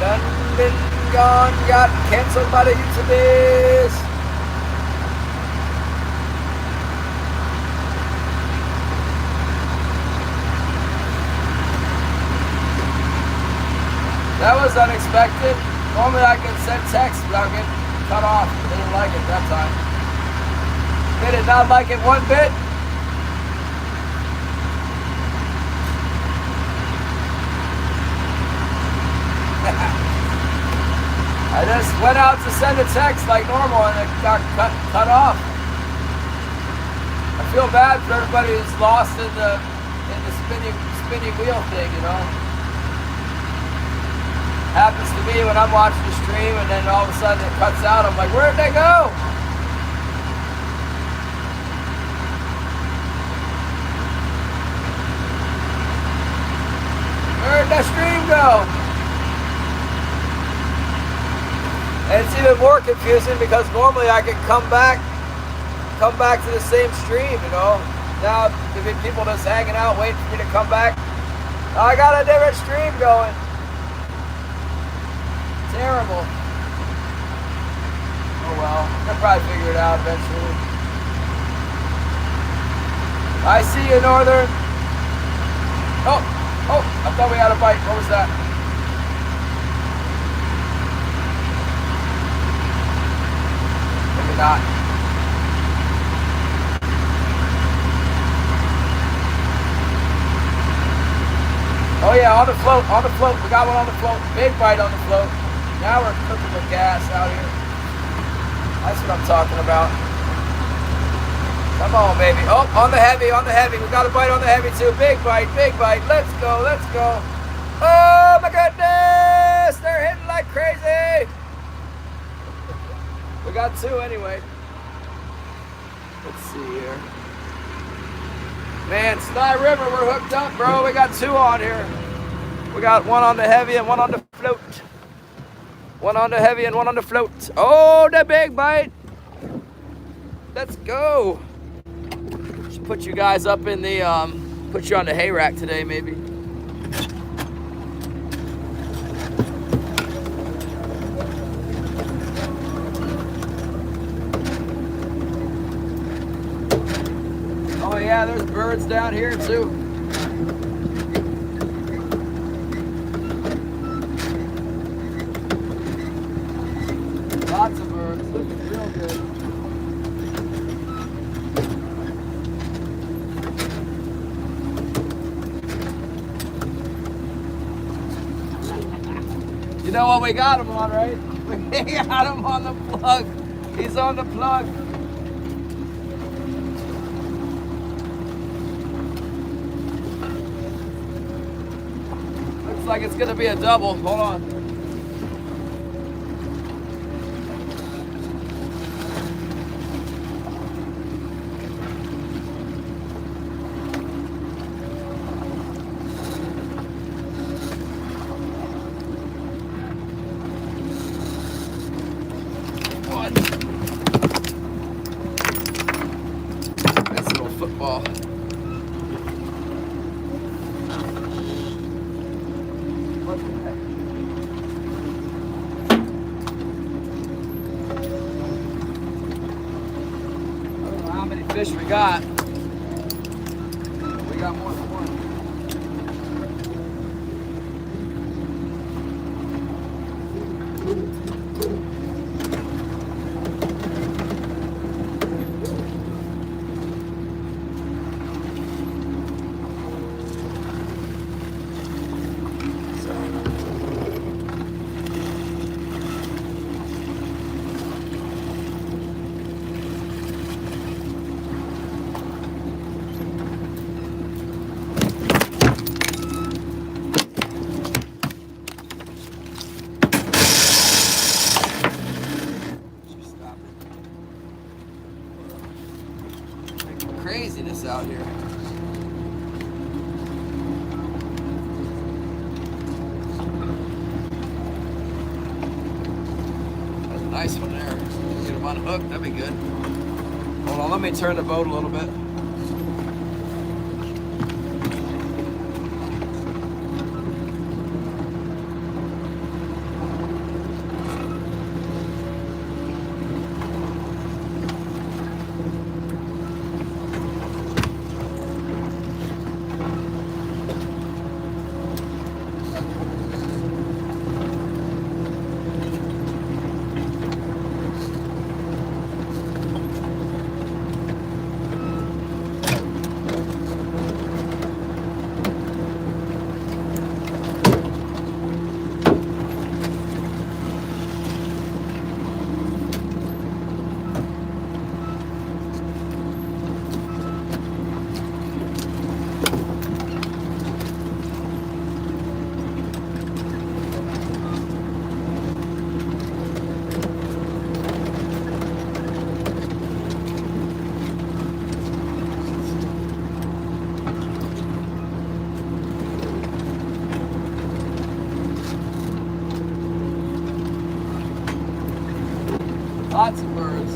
done been gone, got canceled by the YouTubers. That was unexpected. Normally I can send text without getting cut off. They didn't like it that time. They did not like it one bit. I just went out to send a text like normal and it got cut off. I feel bad for everybody who's lost in the spinning wheel thing, you know. Happens to me when I'm watching the stream and then all of a sudden it cuts out. I'm like, where'd they go? Where'd the stream go? And it's even more confusing because normally I can come back to the same stream, you know. Now there've been people just hanging out waiting for me to come back. I got a different stream going. Terrible. Oh well, they'll probably figure it out eventually. I see you, Northern. Oh, I thought we had a bite. What was that? Maybe not. Oh yeah, on the float. We got one on the float. Big bite on the float. Now we're cooking with gas out here. That's what I'm talking about. Come on, baby. Oh, on the heavy. We got a bite on the heavy too. Big bite. Let's go. Oh my goodness! They're hitting like crazy. We got two anyway. Let's see here. Man, Sny River, we're hooked up, bro. We got two on here. We got one on the heavy and one on the float. One on the heavy and one on the float. Oh, the big bite. Let's go. Should put you guys up in the, put you on the hay rack today, maybe. Oh yeah, there's birds down here too. Lots of birds, looking real good. You know what we got him on, right? We got him on the plug. He's on the plug. Looks like it's gonna be a double. Hold on. Nice little football. Fish we got. We got more than one. Craziness out here. That's a nice one there. Get him unhooked, that'd be good. Hold on, let me turn the boat a little bit. Lots of birds.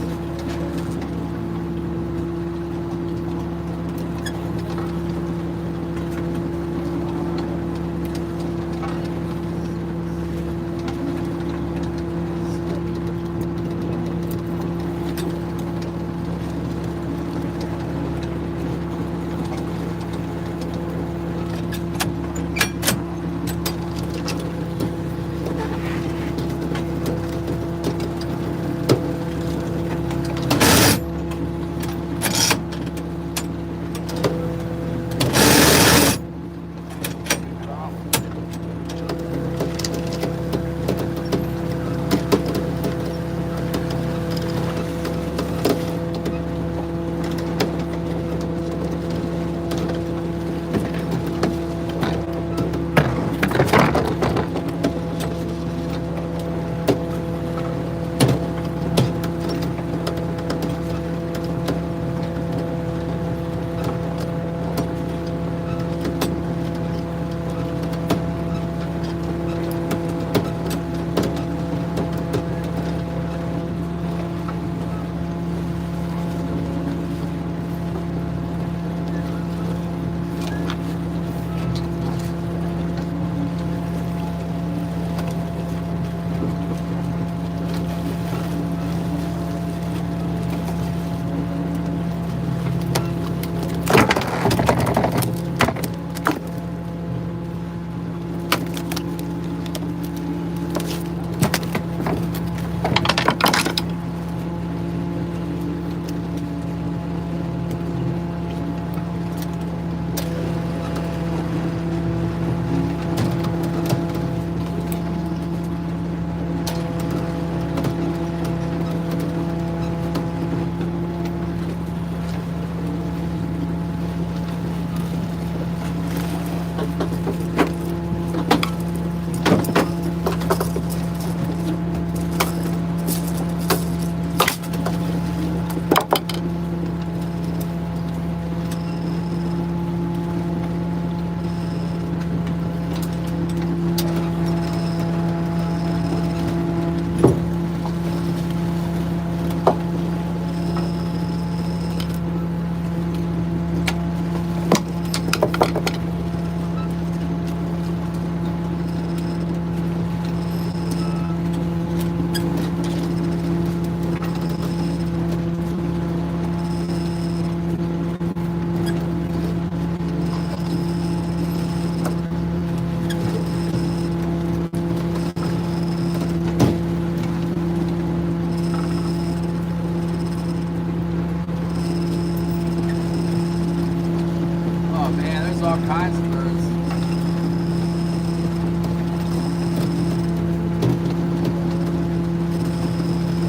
All kinds of birds.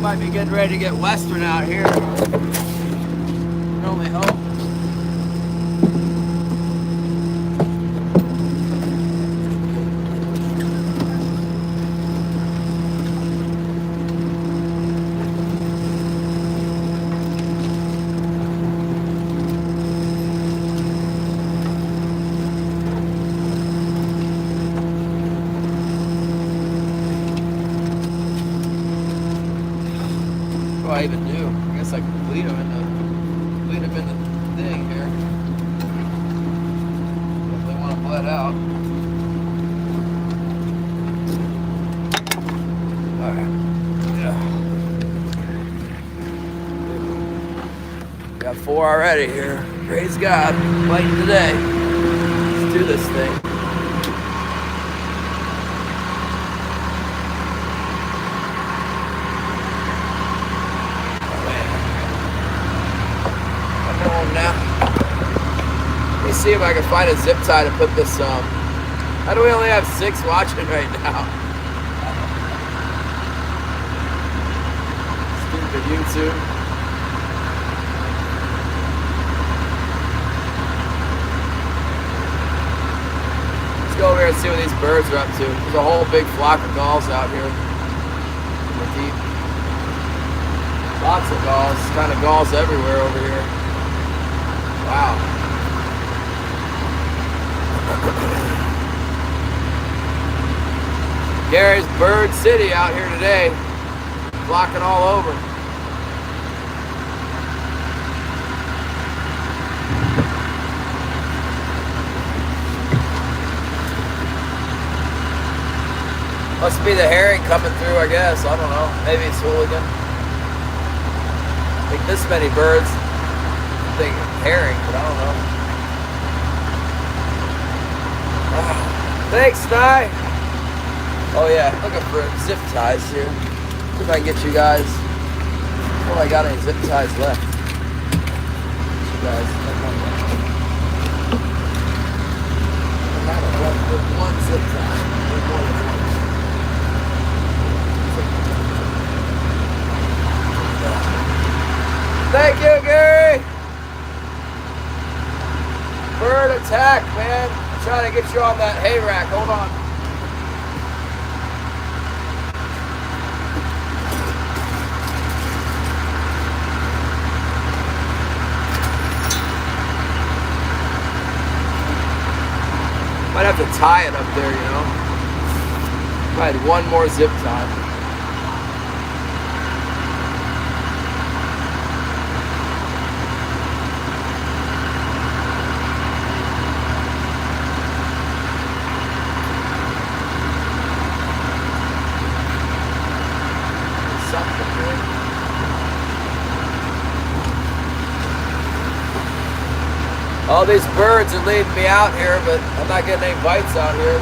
Might be getting ready to get western out here. Can only hope. I even do. I guess I can bleed them in the thing here. If they want to bled out. Alright. Yeah. Got 4 already here. Praise God. Biting today. Let's do this thing. Now, let me see if I can find a zip tie to put this how do we only have 6 watching right now? Stupid YouTube. Let's go over here and see what these birds are up to. There's a whole big flock of gulls out here in the deep. Lots of gulls, kind of gulls everywhere over here. Wow. Gary's Bird City out here today. Flocking all over. Must be the herring coming through, I guess. I don't know. Maybe it's Hooligan. I think this many birds. I think herring, but I don't know. Thanks, Nye. Oh yeah, looking for zip ties here. See if I can get you guys. Well, I got any zip ties left. You guys. One zip tie. Thank you, Gary. Bird attack, man. I'm trying to get you on that hay rack. Hold on. Might have to tie it up there, you know. If I had one more zip tie. All these birds are leading me out here, but I'm not getting any bites out here.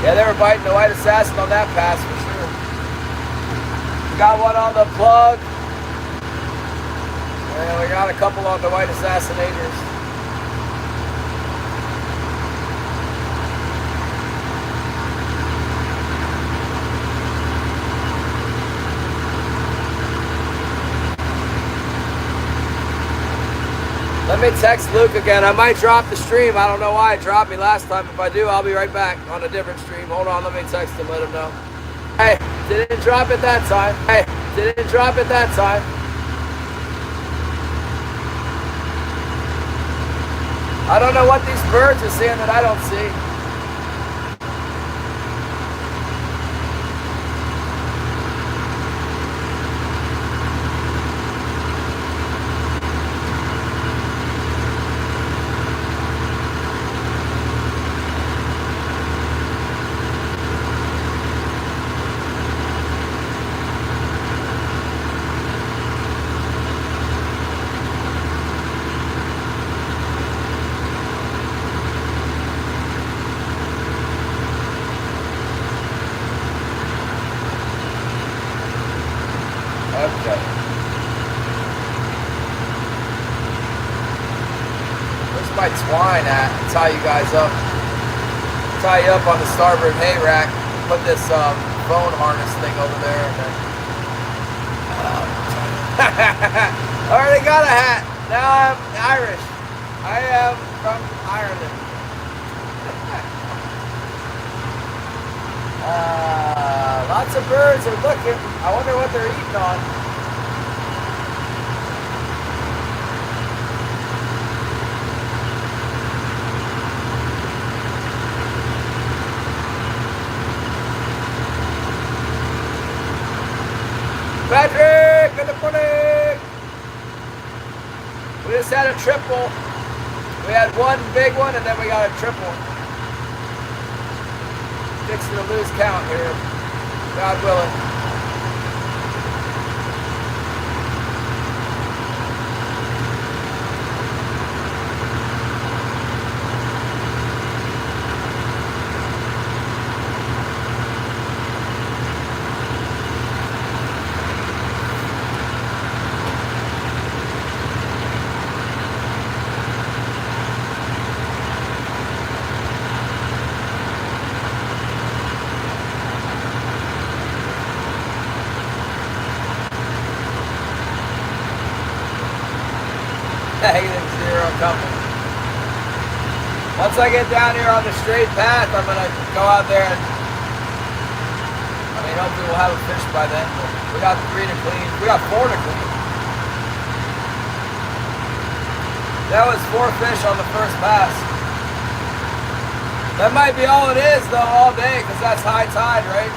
Yeah, they were biting the white assassin on that pass for sure. Got one on the plug. And we got a couple on the white assassinators. Let me text Luke again. I might drop the stream. I don't know why it dropped me last time. If I do, I'll be right back on a different stream. Hold on, let me text him, let him know. Hey, didn't drop it that time. Hey, didn't drop it that time. I don't know what these birds are seeing that I don't see. Okay. Where's my twine at? I'll tie you guys up. Tie you up on the starboard hay rack. Put this phone harness thing over there. And then, I already got a hat. Now I'm Irish. I am from Ireland. Lots of birds are looking. I wonder what they're eating on. Patrick, good morning. We just had a triple. We had one big one and then we got a triple. Fixing to lose count here. God willing. -0 coming. Once I get down here on the straight path, I'm gonna go out there and hopefully we'll have a fish by then. We got 3 to clean. We got 4 to clean. That was 4 fish on the first pass. That might be all it is though all day because that's high tide, right?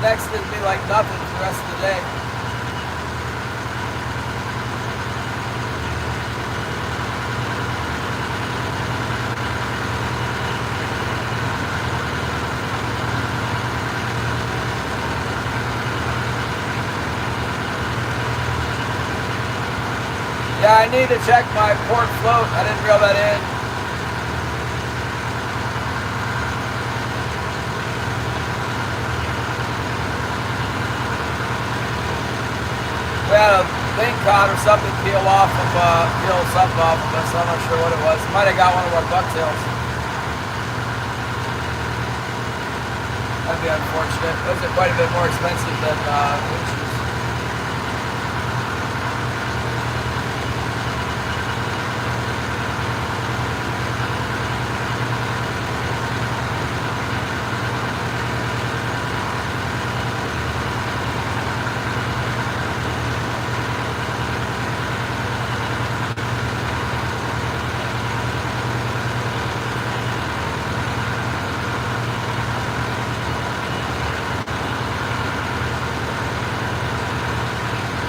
Next it'd be like nothing for the rest of the day. Yeah, I need to check my port float. I didn't reel that in. We had a Ling cod or something peel something off of us. I'm not sure what it was. Might have got one of our bucktails. That'd be unfortunate. Those are quite a bit more expensive than winches.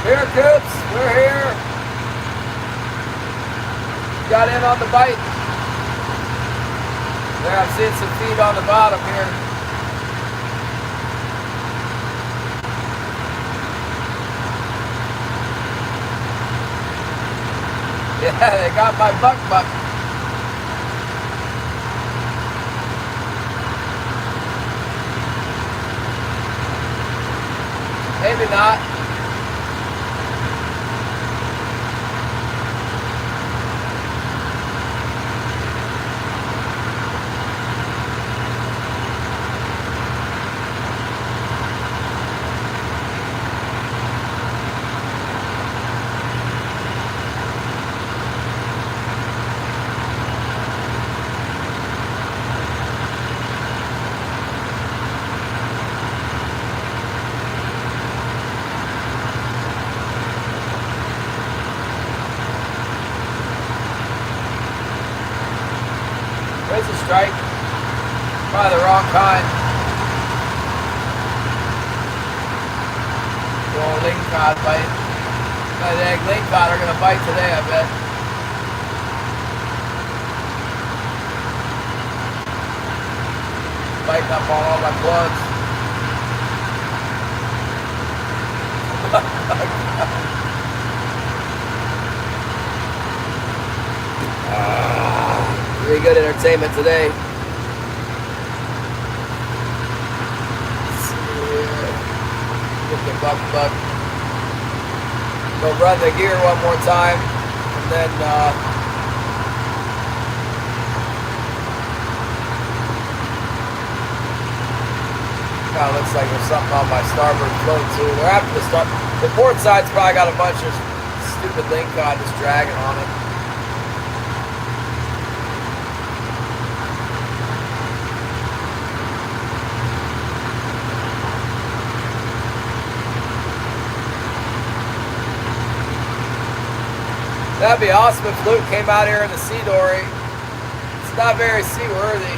Here, Coops, we're here. Got in on the bite. There, I'm seeing some feed on the bottom here. Yeah, they got my buck. Maybe not. There's a strike. Probably the wrong kind. The old Ling cod bite. My dang Ling cod are gonna bite today, I bet. Biting up on all my plugs. Pretty good entertainment today. Get the buck. Go run the gear one more time, and then kind of looks like there's something on my starboard float too. They're after the start. The port side's probably got a bunch of stupid Ling cod just dragging on it. That'd be awesome if Luke came out here in the sea dory. It's not very seaworthy,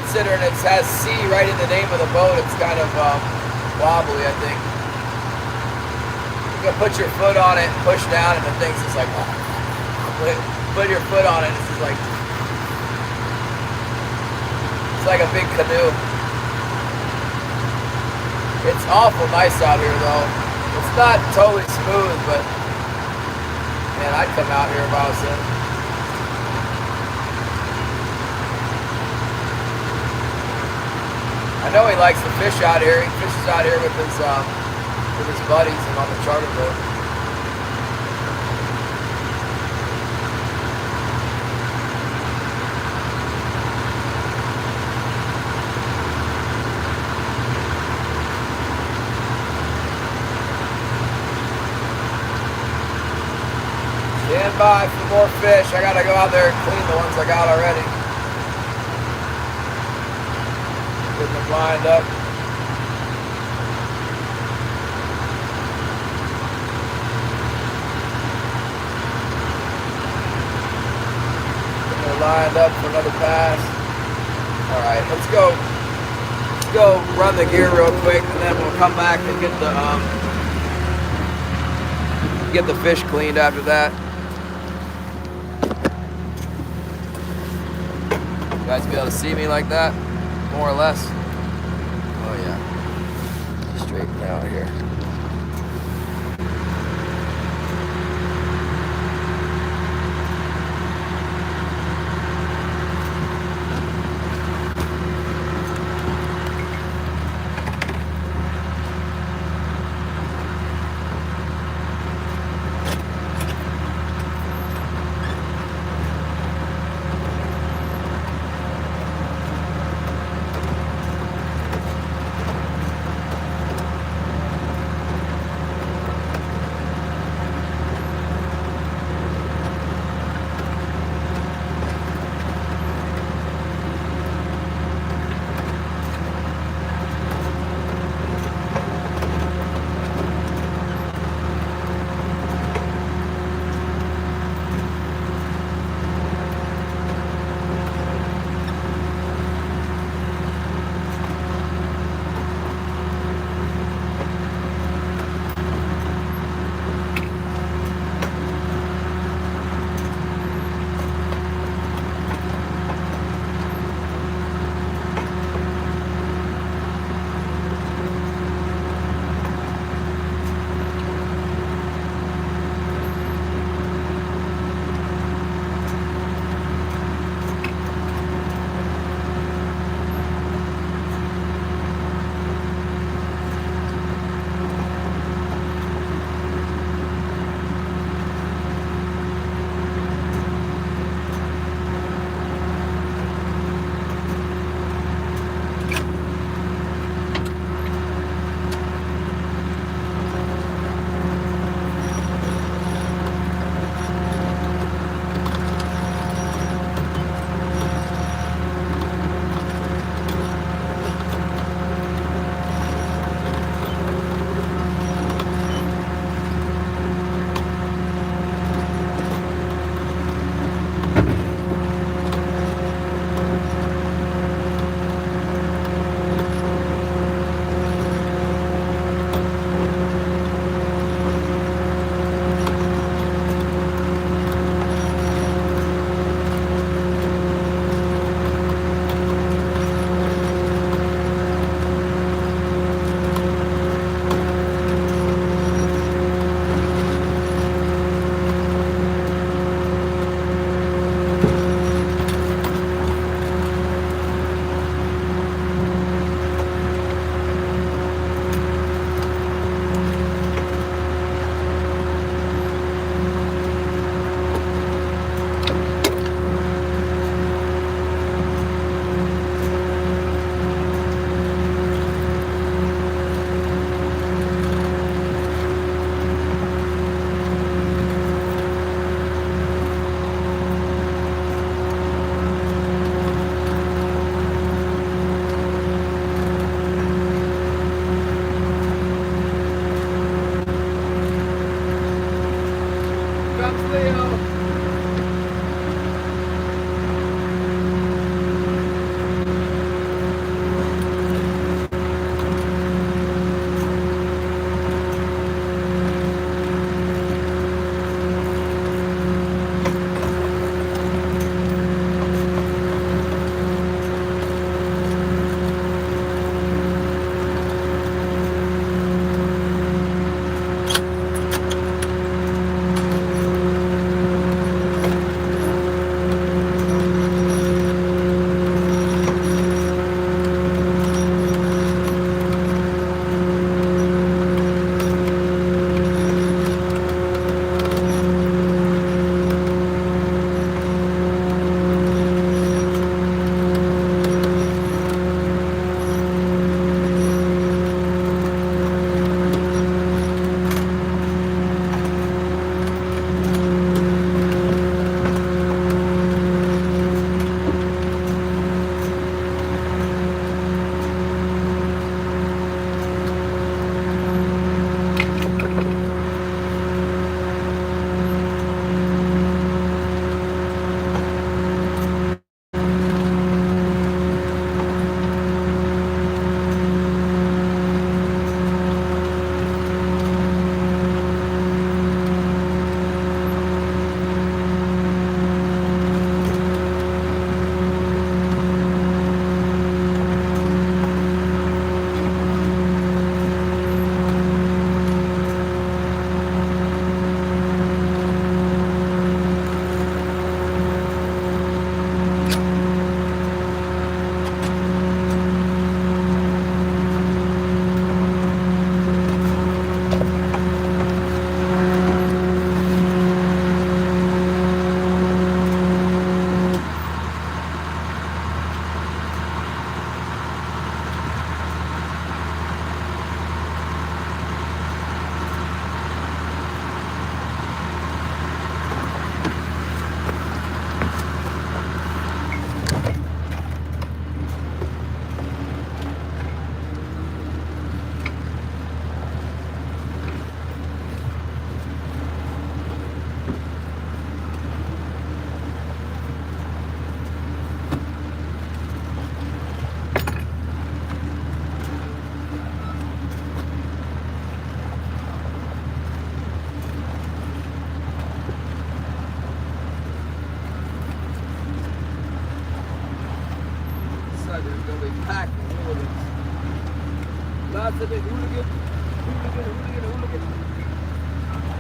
considering it has sea right in the name of the boat. It's kind of wobbly, I think. You can put your foot on it, push down, and the thing's just like, put your foot on it, it's just like, it's like a big canoe. It's awful nice out here though. It's not totally smooth, but man, I'd come out here if I was in. I know he likes to fish out here. He fishes out here with his buddies and on the charter boat. by for more fish. I gotta go out there and clean the ones I got already. Getting them lined up. Getting them lined up for another pass. All right, let's go. Let's go run the gear real quick, and then we'll come back and get the fish cleaned after that. You guys be able to see me like that, more or less. Oh yeah, straighten out here. out to the Hooligan.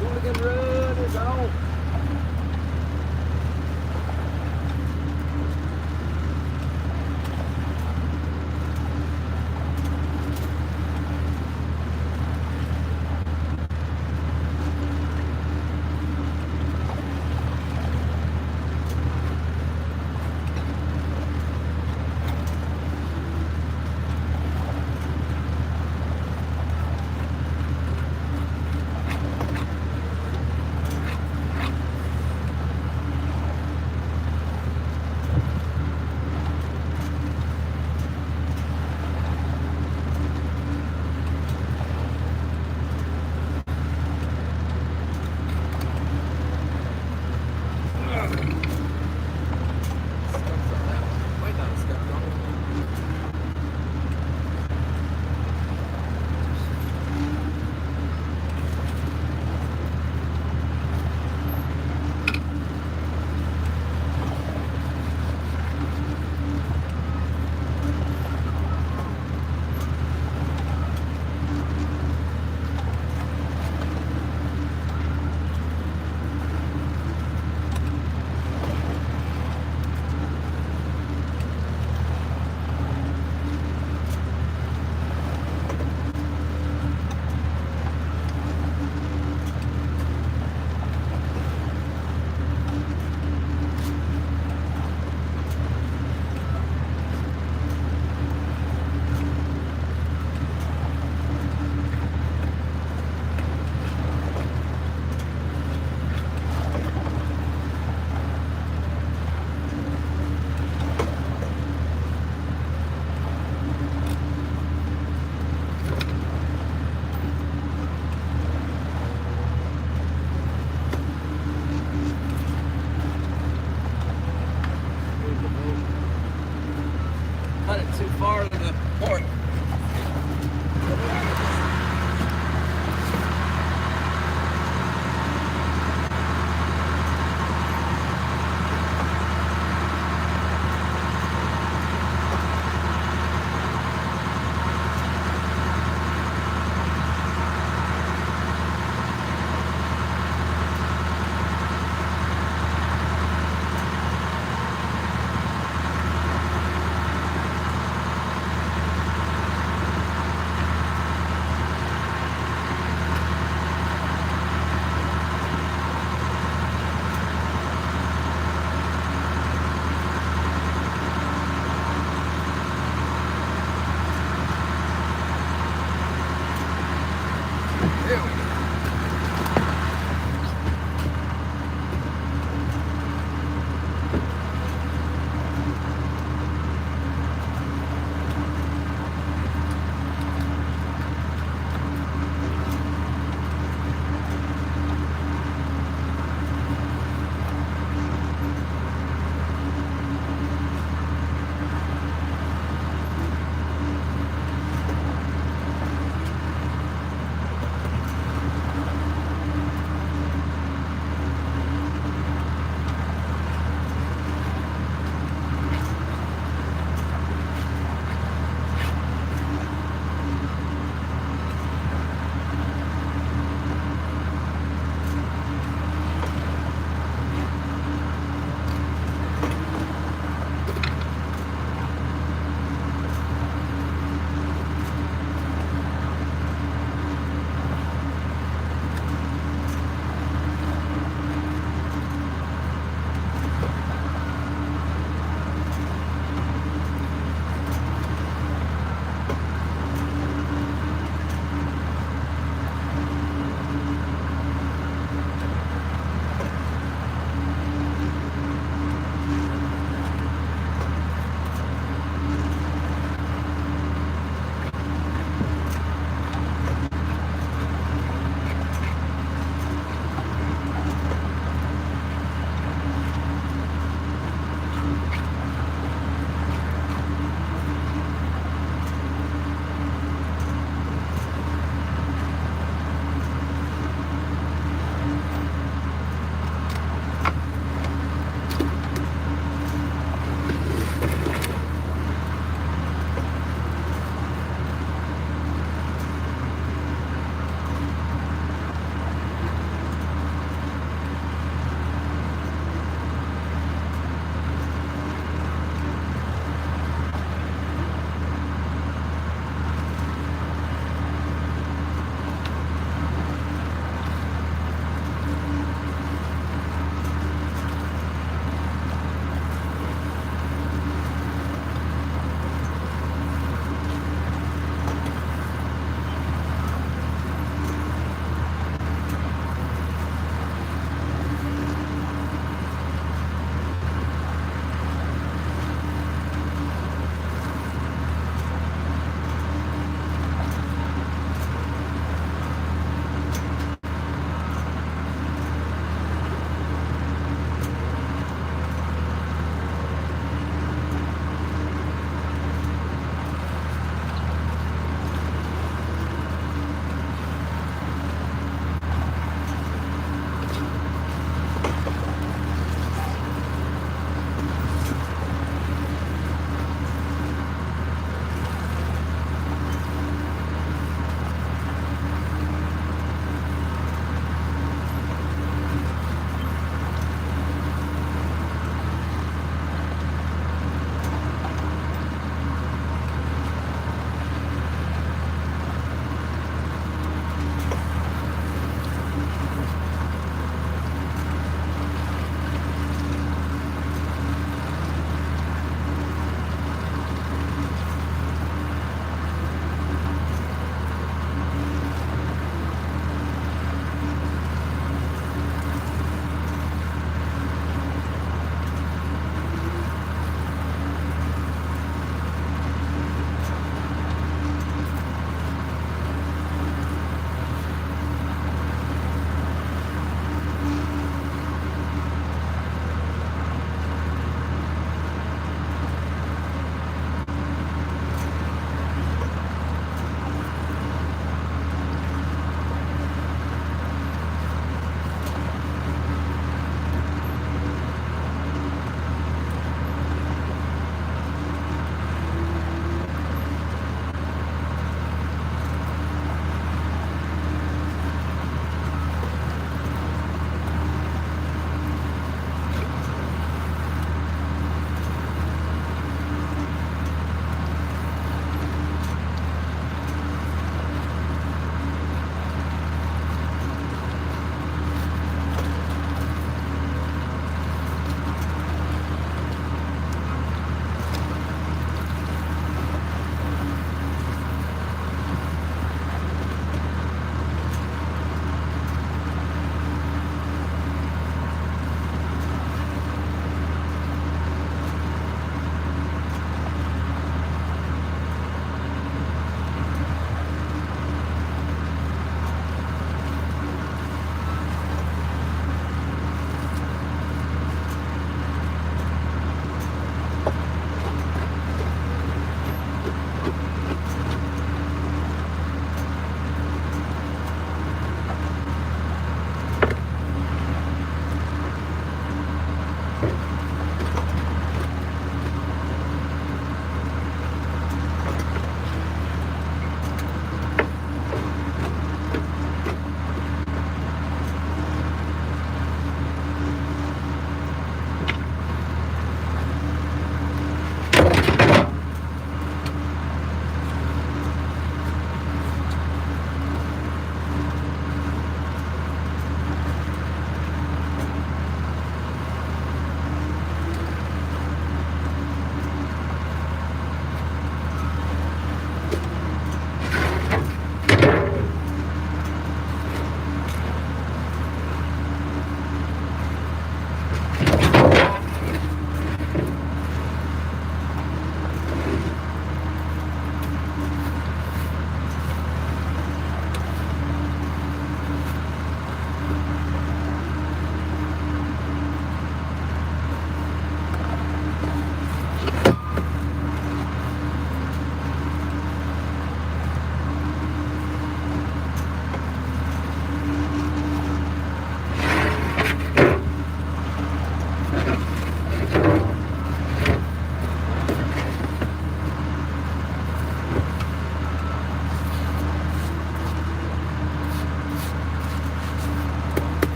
Hooligan run is on. Too far to the port.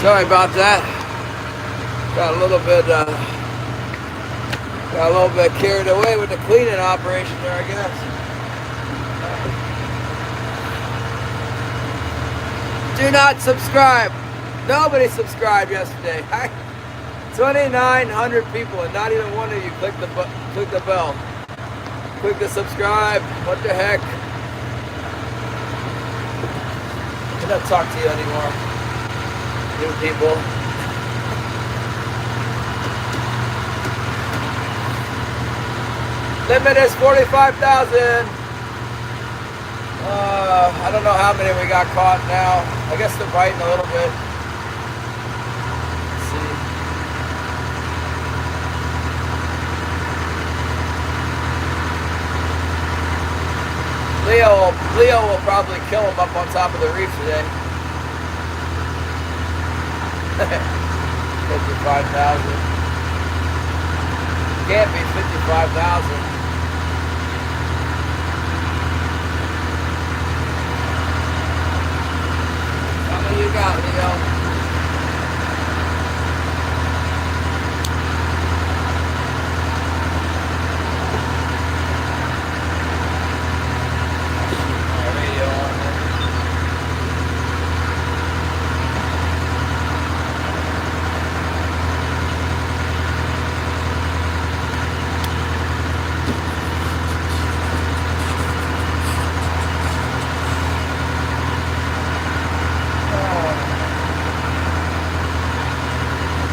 Sorry about that. Got a little bit carried away with the cleaning operation there, I guess. Do not subscribe. Nobody subscribed yesterday. 2,900 people, and not even one of you clicked the bell. Click the subscribe. What the heck? I don't talk to you anymore. New people. Limit is 45,000. I don't know how many we got caught now. I guess they're biting a little bit. Let's see. Leo will probably kill him up on top of the reef today. 55,000. Can't be 55,000. How many you got, Leo?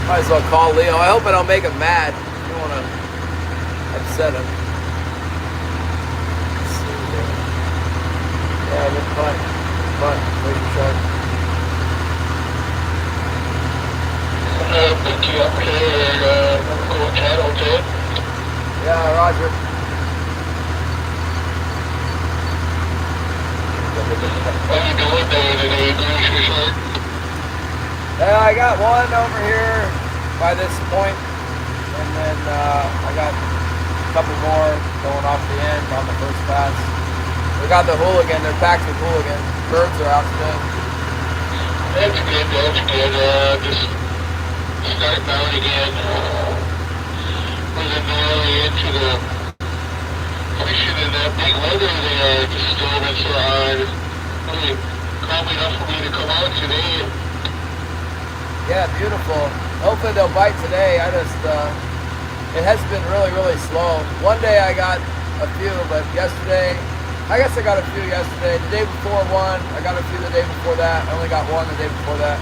Might as well call Leo. I hope I don't make him mad. I don't want to upset him. Let's see here. Yeah, good punt. Where's your shark? Pick you up here, cool channel, Ted. Yeah, Roger. How you doing today, Glacier Shark? I got one over here by this point, and then I got a couple more going off the end on the first pass. We got the Hooligan. They're packed with Hooligan. Birds are out today. That's good, just starting out again. Wasn't really into the fishing in that big weather there, disturbance ride. Really calm enough for me to come out today. Yeah, beautiful. Hopefully they'll bite today. It has been really, really slow. One day I got a few, but yesterday, I guess I got a few yesterday. The day before one, I got a few the day before that. I only got one the day before that.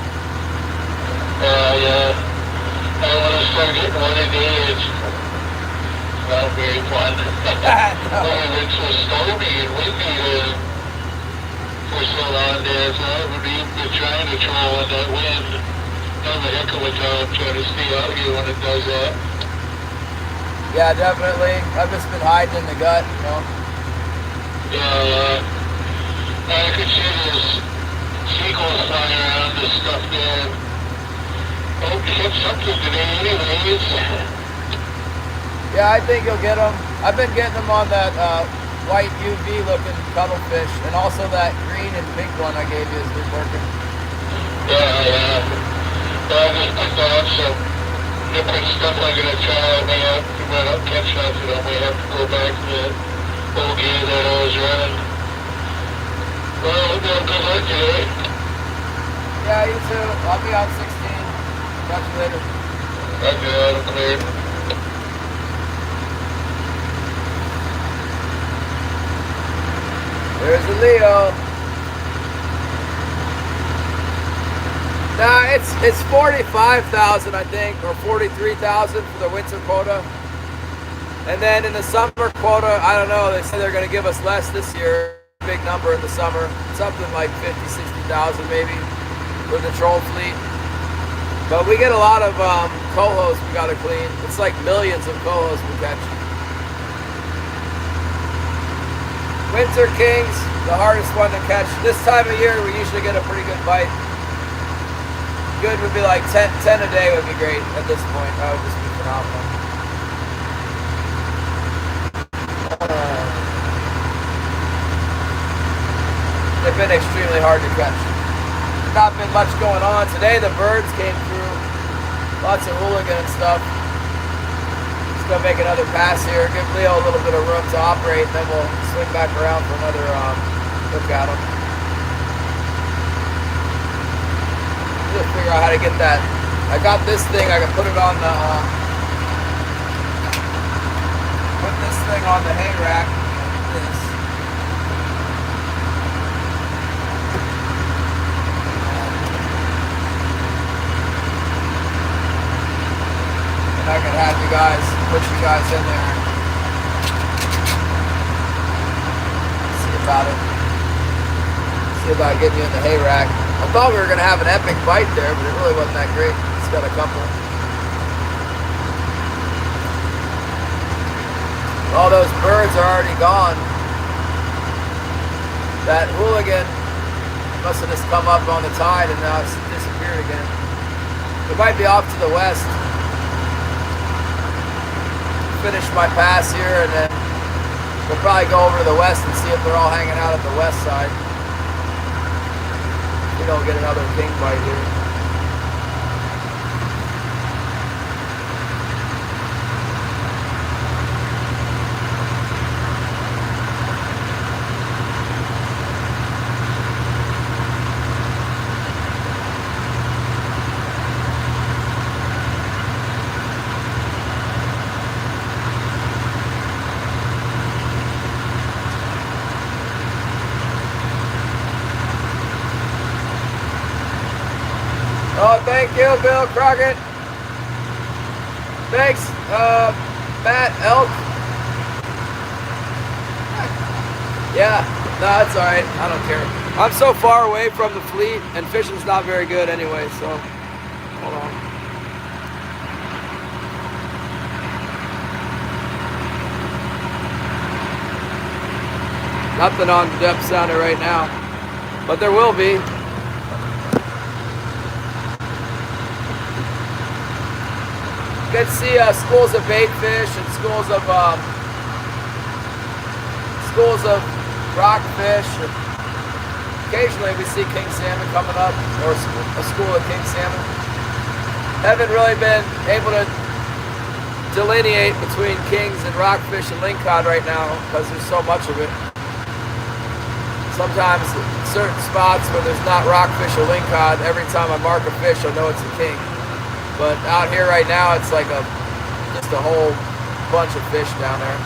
Yeah. I want to start getting one a day. It's not very fun. No. It's so stormy and windy for so long there, so I haven't even been trying to troll in that wind. I'm a heck of a time trying to stay out here when it does that. Yeah, definitely. I've just been hiding in the gut, you know. Yeah. I could see there's seagulls flying around this stuff there. I hope to catch something today anyways. Yeah, I think you'll get them. I've been getting them on that white UV looking cuttlefish, and also that green and pink one I gave you has been working. Yeah. I just picked up some different stuff I'm going to try. I may have to run up catch something. I may have to go back to the old game that I was running. Well, good luck today. Yeah, you too. I'll be on 16. Talk to you later. Roger, I'm cleared. There's the Leo. Nah, it's 45,000 I think, or 43,000 for the winter quota. And then in the summer quota, I don't know, they say they're going to give us less this year. Big number in the summer. Something like 50,000, 60,000 maybe for the troll fleet. But we get a lot of cohos we got to clean. It's like millions of cohos we catch. Winter kings, the hardest one to catch. This time of year, we usually get a pretty good bite. Good would be like 10 a day would be great at this point. That would just be phenomenal. They've been extremely hard to catch. not been much going on. Today the birds came through, lots of Hooligan and stuff. Just gonna make another pass here, give Leo a little bit of room to operate, and then we'll swing back around for another look at him. Just figure out how to get that. I got this thing, I can put it on the, put this thing on the hay rack, like this. And I can have you guys, put you guys in there. See about it. See about getting you in the hay rack. I thought we were going to have an epic bite there, but it really wasn't that great. It's got a couple. All those birds are already gone. That Hooligan must have just come up on the tide and now it's disappeared again. It might be off to the west. Finish my pass here and then we'll probably go over to the west and see if they're all hanging out at the west side. We don't get another king bite here. Oh, thank you, Bill Crockett. Thanks, Matt Elk. Yeah, no, that's all right. I don't care. I'm so far away from the fleet, and fishing's not very good anyway, so hold on. Nothing on the depth sounder right now, but there will be. Get to see schools of bait fish and schools of rockfish. Occasionally we see king salmon coming up, or a school of king salmon. Haven't really been able to delineate between kings and rockfish and lingcod right now because there's so much of it. Sometimes certain spots where there's not rockfish or lingcod, every time I mark a fish I know it's a king. But out here right now, it's like just a whole bunch of fish down there.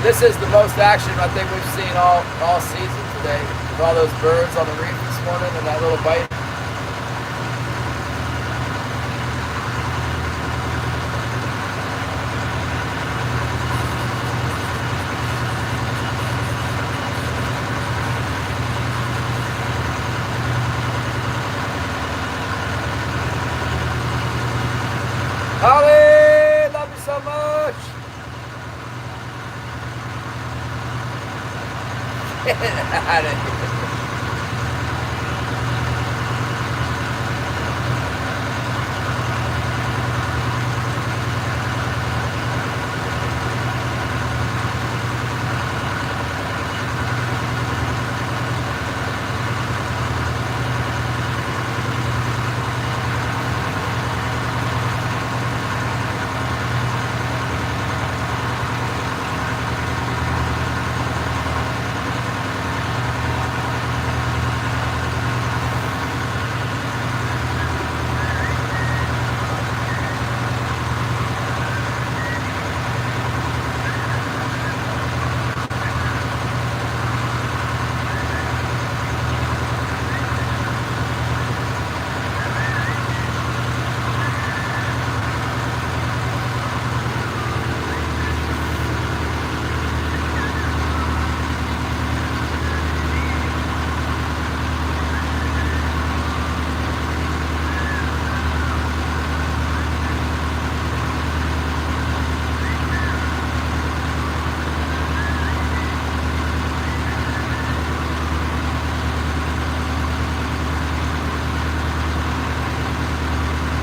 This is the most action I think we've seen all season today. With all those birds on the reef this morning and that little bite. Holly, love you so much.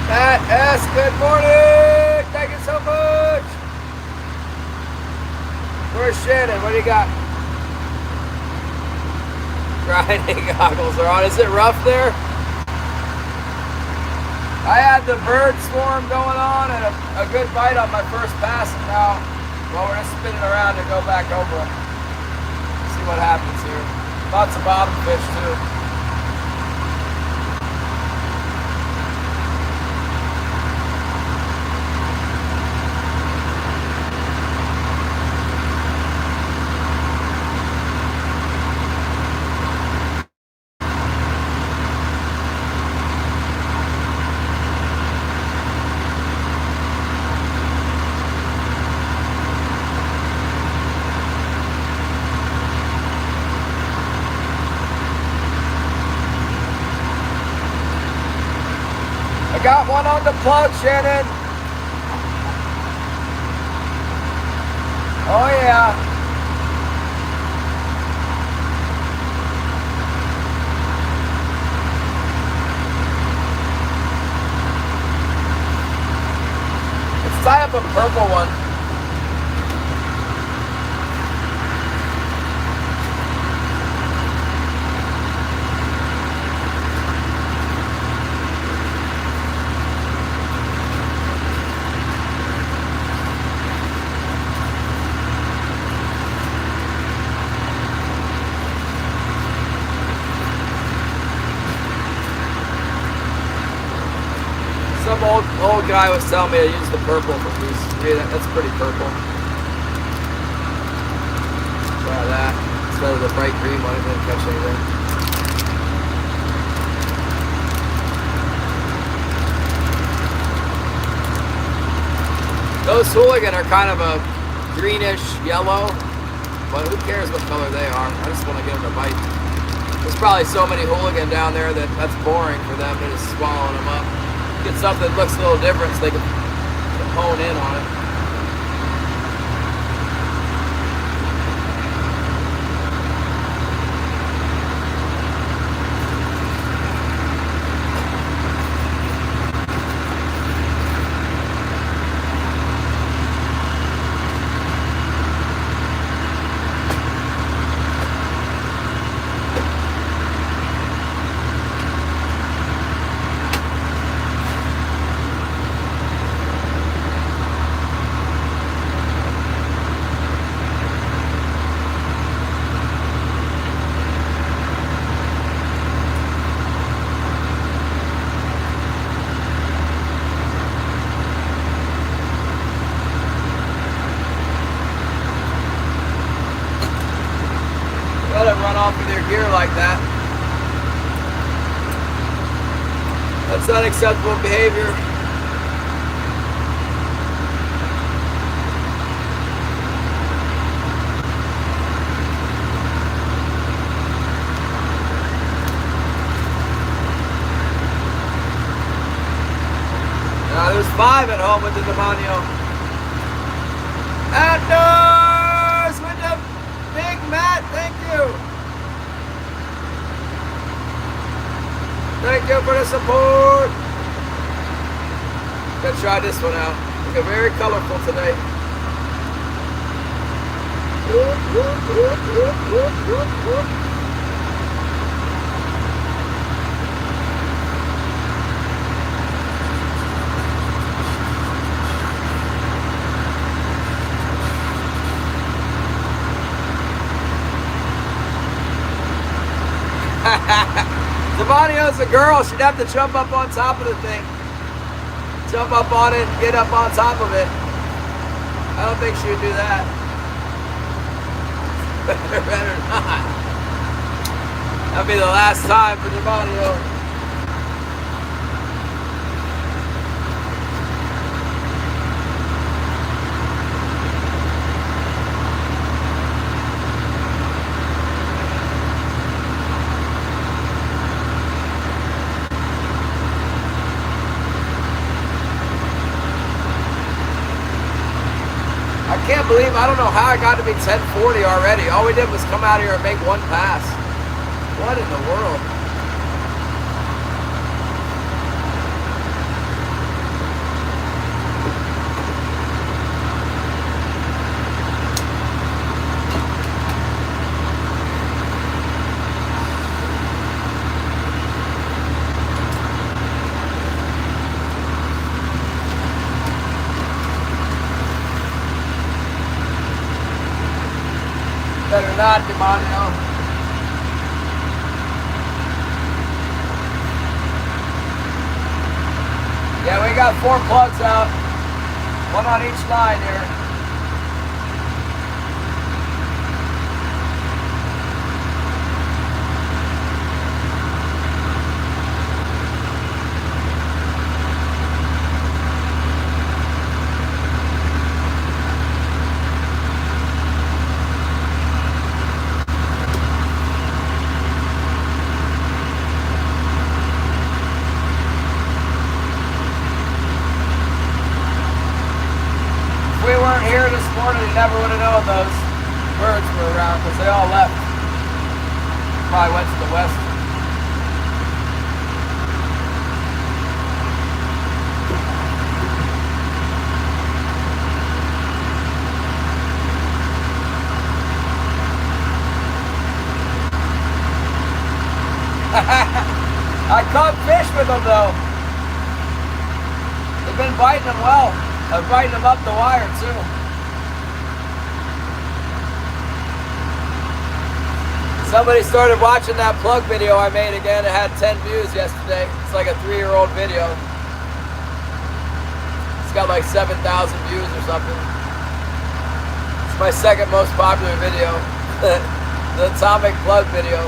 Matt S., good morning. Thank you so much. Where's Shannon? What do you got? Grinding goggles are on. Is it rough there? I had the bird swarm going on and a good bite on my first pass, and now, well, we're just spinning around to go back over them. See what happens here. Lots of bottom fish too. I got one on the plug, Shannon. Oh yeah. Let's tie up a purple one. Some old guy was telling me to use the purple for these. Yeah, that's pretty purple. Try that instead of the bright green one. It didn't catch anything. Those Hooligan are kind of a greenish yellow, but who cares what color they are? I just want to get them to bite. There's probably so many Hooligan down there that's boring for them to just swallowing them up. Get something that looks a little different so they can hone in on it. Off with their gear like that. That's unacceptable behavior. Now there's 5 at home with the demonio. Outdoors with the big mat, thank you. Thank you for the support. Gonna try this one out. They're very colorful today. Demonio's a girl. She'd have to jump up on top of the thing. Jump up on it and get up on top of it. I don't think she would do that. Better not. That'd be the last time for Demonio. I can't believe, I don't know how I got to be 1040 already. All we did was come out here and make one pass. What in the world? Better not, demonio. Yeah, we got 4 plugs out. 1 on each line here. Here this morning, you never would have known those birds were around because they all left. Probably went to the west. I caught fish with them though. They've been biting them well. I'm biting them up the wire too. Somebody started watching that plug video I made again. It had 10 views yesterday. It's like a 3-year-old video. It's got like 7,000 views or something. It's my second most popular video. The atomic plug video.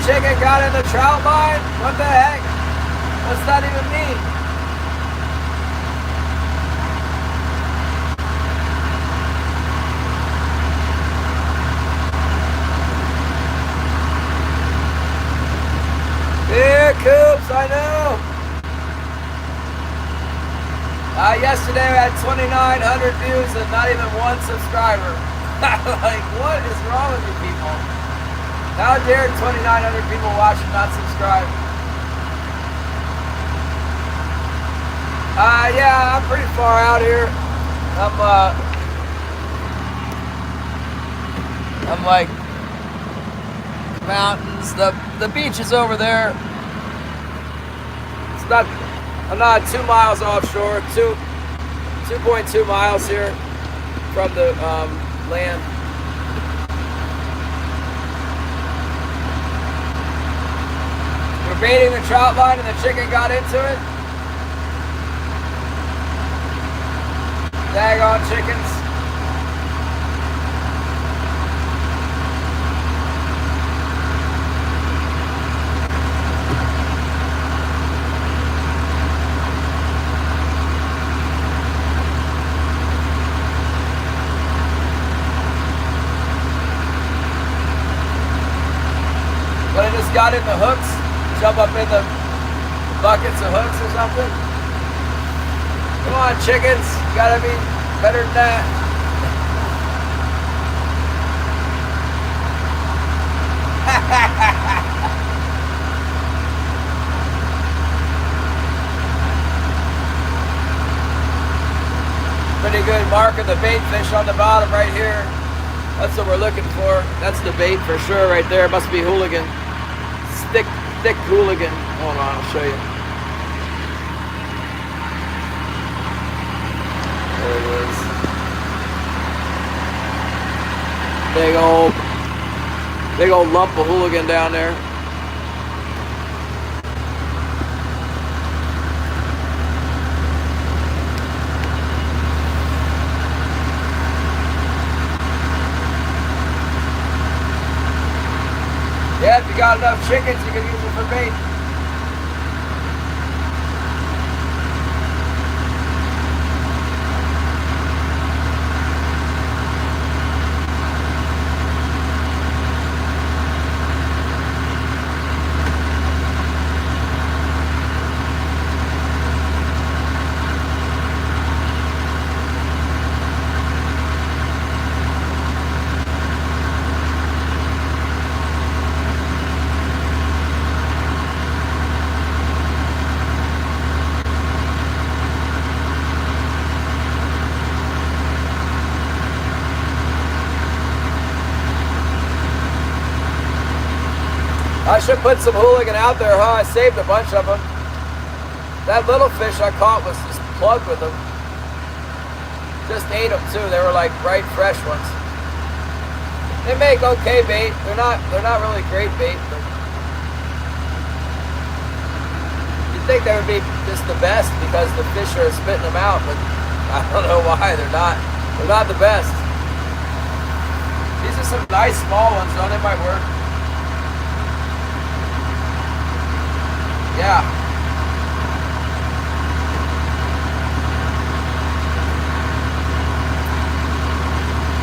Chicken got in the trout line? What the heck? What's that even mean? Here, Coops, I know. Yesterday we had 2,900 views and not even 1 subscriber. Like, what is wrong with you people? How dare 2,900 people watch and not subscribe? Yeah, I'm pretty far out here. I'm like mountains. The beach is over there. It's not. I'm not 2 miles offshore. 2.2 miles here from the land. We're baiting the trout line and the chicken got into it. Daggone chickens. But it just got in the hooks. Jump up in the buckets of hooks or something. Come on, chickens. You gotta be better than that. Pretty good mark of the bait fish on the bottom right here. That's what we're looking for. That's the bait for sure right there. It must be Hooligan. Thick Hooligan. Hold on, I'll show you. There it is. Big old lump of Hooligan down there. got enough chickens, you can use it for bait. I should put some Hooligan out there, huh? I saved a bunch of them. That little fish I caught was just plugged with them. Just ate them too. They were like bright, fresh ones. They make okay bait. They're not really great bait, but you'd think they would be just the best because the fish are spitting them out, but I don't know why they're not. They're not the best. These are some nice small ones, though. They might work. Yeah.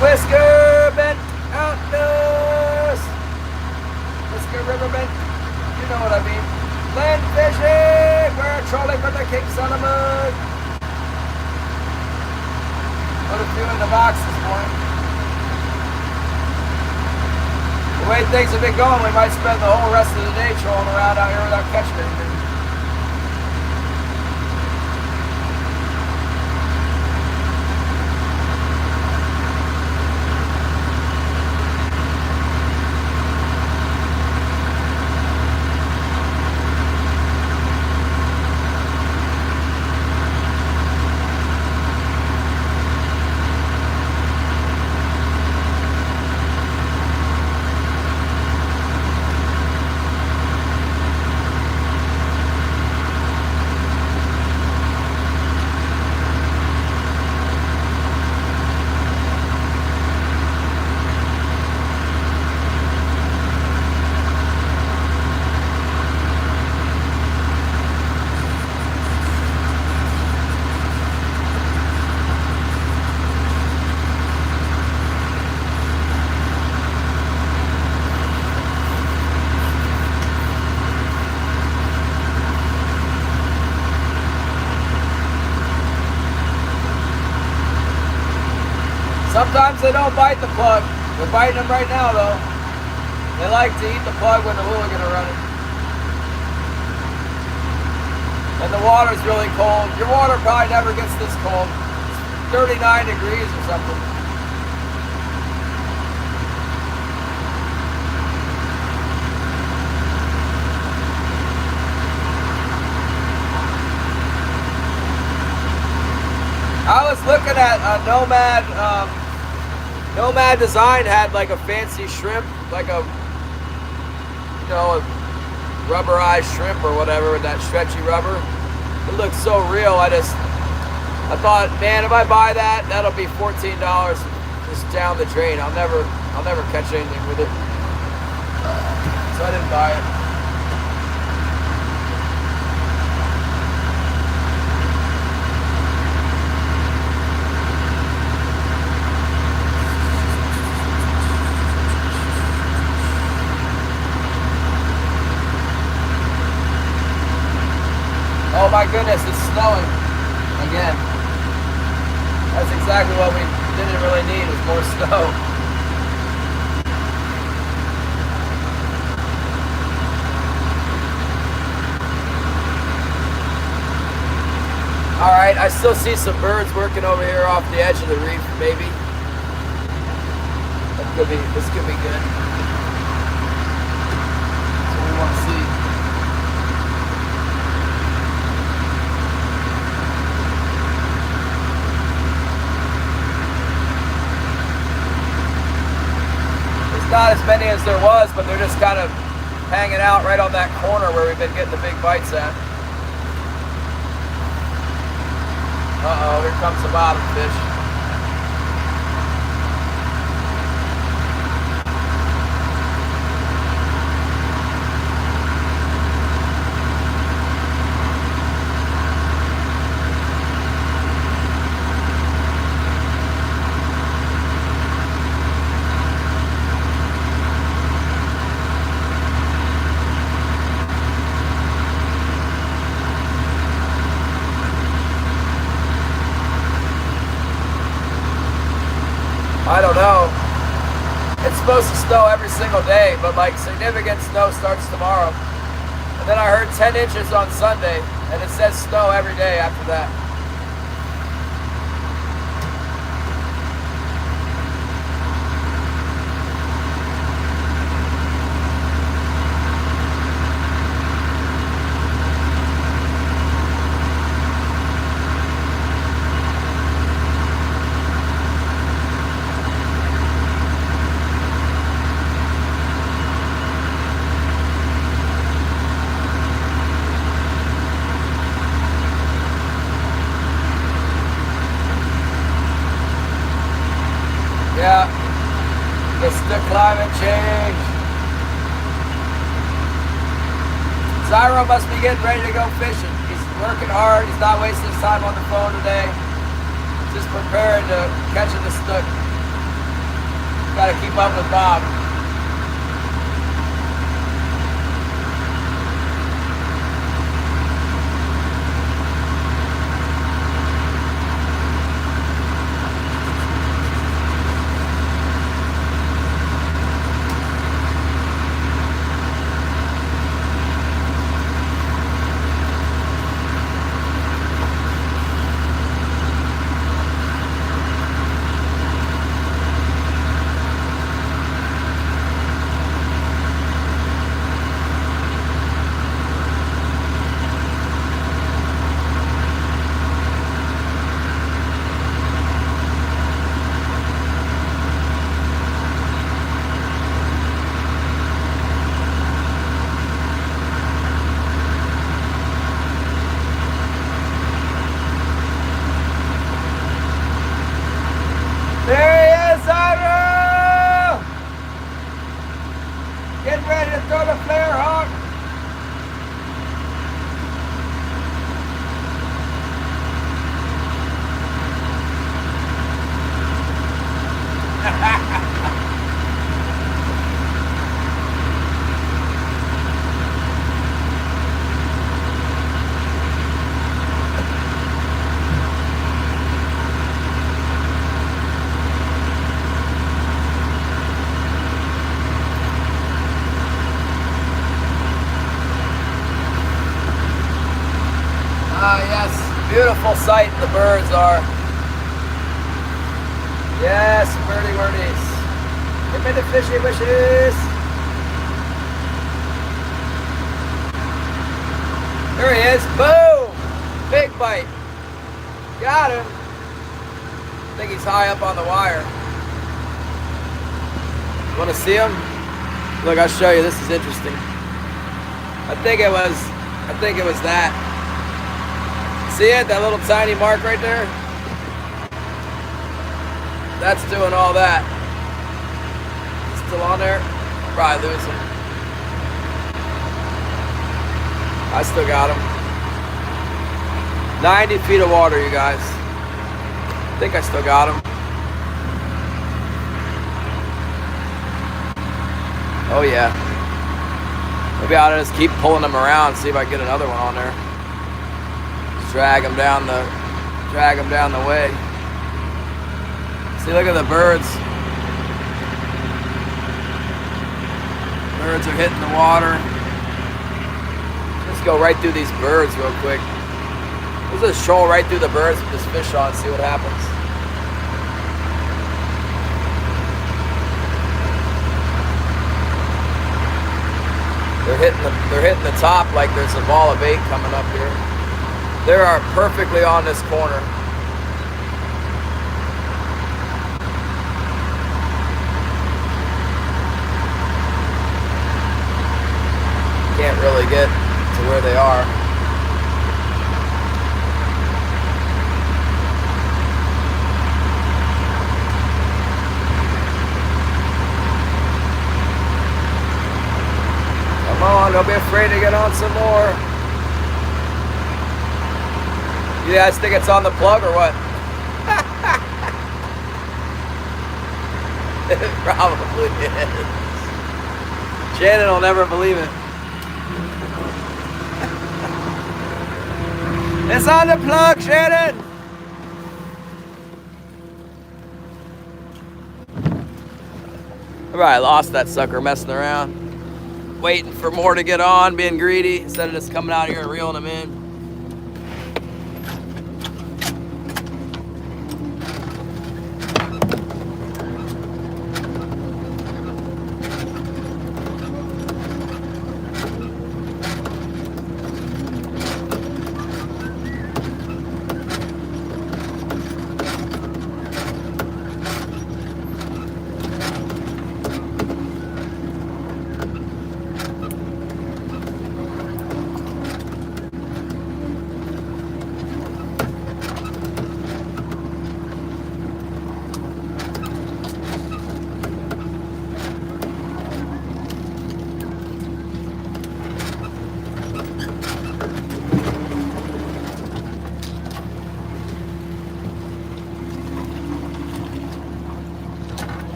Whisker bent outdoors. Whisker riverbend. You know what I mean. Land fishing. We're trolling for the king salmon. Put a few in the box this morning. The way things have been going, we might spend the whole rest of the day trolling around out here without catching anything. Sometimes they don't bite the plug. They're biting them right now, though. They like to eat the plug when the Hooligan are running. And the water's really cold. Your water probably never gets this cold. It's 39 degrees or something. I was looking at a Nomad Design had like a fancy shrimp, like a, you know, a rubberized shrimp or whatever with that stretchy rubber. It looks so real. I thought, man, if I buy that, that'll be $14 just down the drain. I'll never catch anything with it. So I didn't buy it. Oh my goodness, it's snowing again. That's exactly what we didn't really need, is more snow. Alright, I still see some birds working over here off the edge of the reef, maybe. This could be good. That's what we want to see. Not as many as there was, but they're just kind of hanging out right on that corner where we've been getting the big bites at. Uh-oh, here comes the bottom fish. It's supposed to snow every single day, but like significant snow starts tomorrow. And then I heard 10 inches on Sunday, and it says snow every day after that. Yeah, it's the climate change. Zyro must be getting ready to go fishing. He's working hard. He's not wasting his time on the phone today. Just preparing to catching the snook. Got to keep up with Bob. There he is, Zyro! Getting ready to throw the flare hawk. Ah, yes, beautiful sight the birds are. Yes, birdie birdies. Give me the fishy wishes. There he is. Boom! Big bite. Got him. I think he's high up on the wire. Want to see him? Look, I'll show you. This is interesting. I think it was that. See it? That little tiny mark right there? That's doing all that. Still on there? Probably lose him. I still got him. 90 feet of water, you guys. I think I still got him. Oh yeah. Maybe I ought to just keep pulling them around, see if I can get another one on there. Drag them down the way. See, look at the birds. Birds are hitting the water. Let's go right through these birds real quick. Let's just stroll right through the birds with this fish on, see what happens. They're hitting the top like there's a ball of bait coming up here. They are perfectly on this corner. Can't really get to where they are. Come on, don't be afraid to get on some more. You guys think it's on the plug or what? It probably is. Shannon will never believe it. It's on the plug, Shannon! I lost that sucker messing around. Waiting for more to get on, being greedy, instead of just coming out here and reeling them in.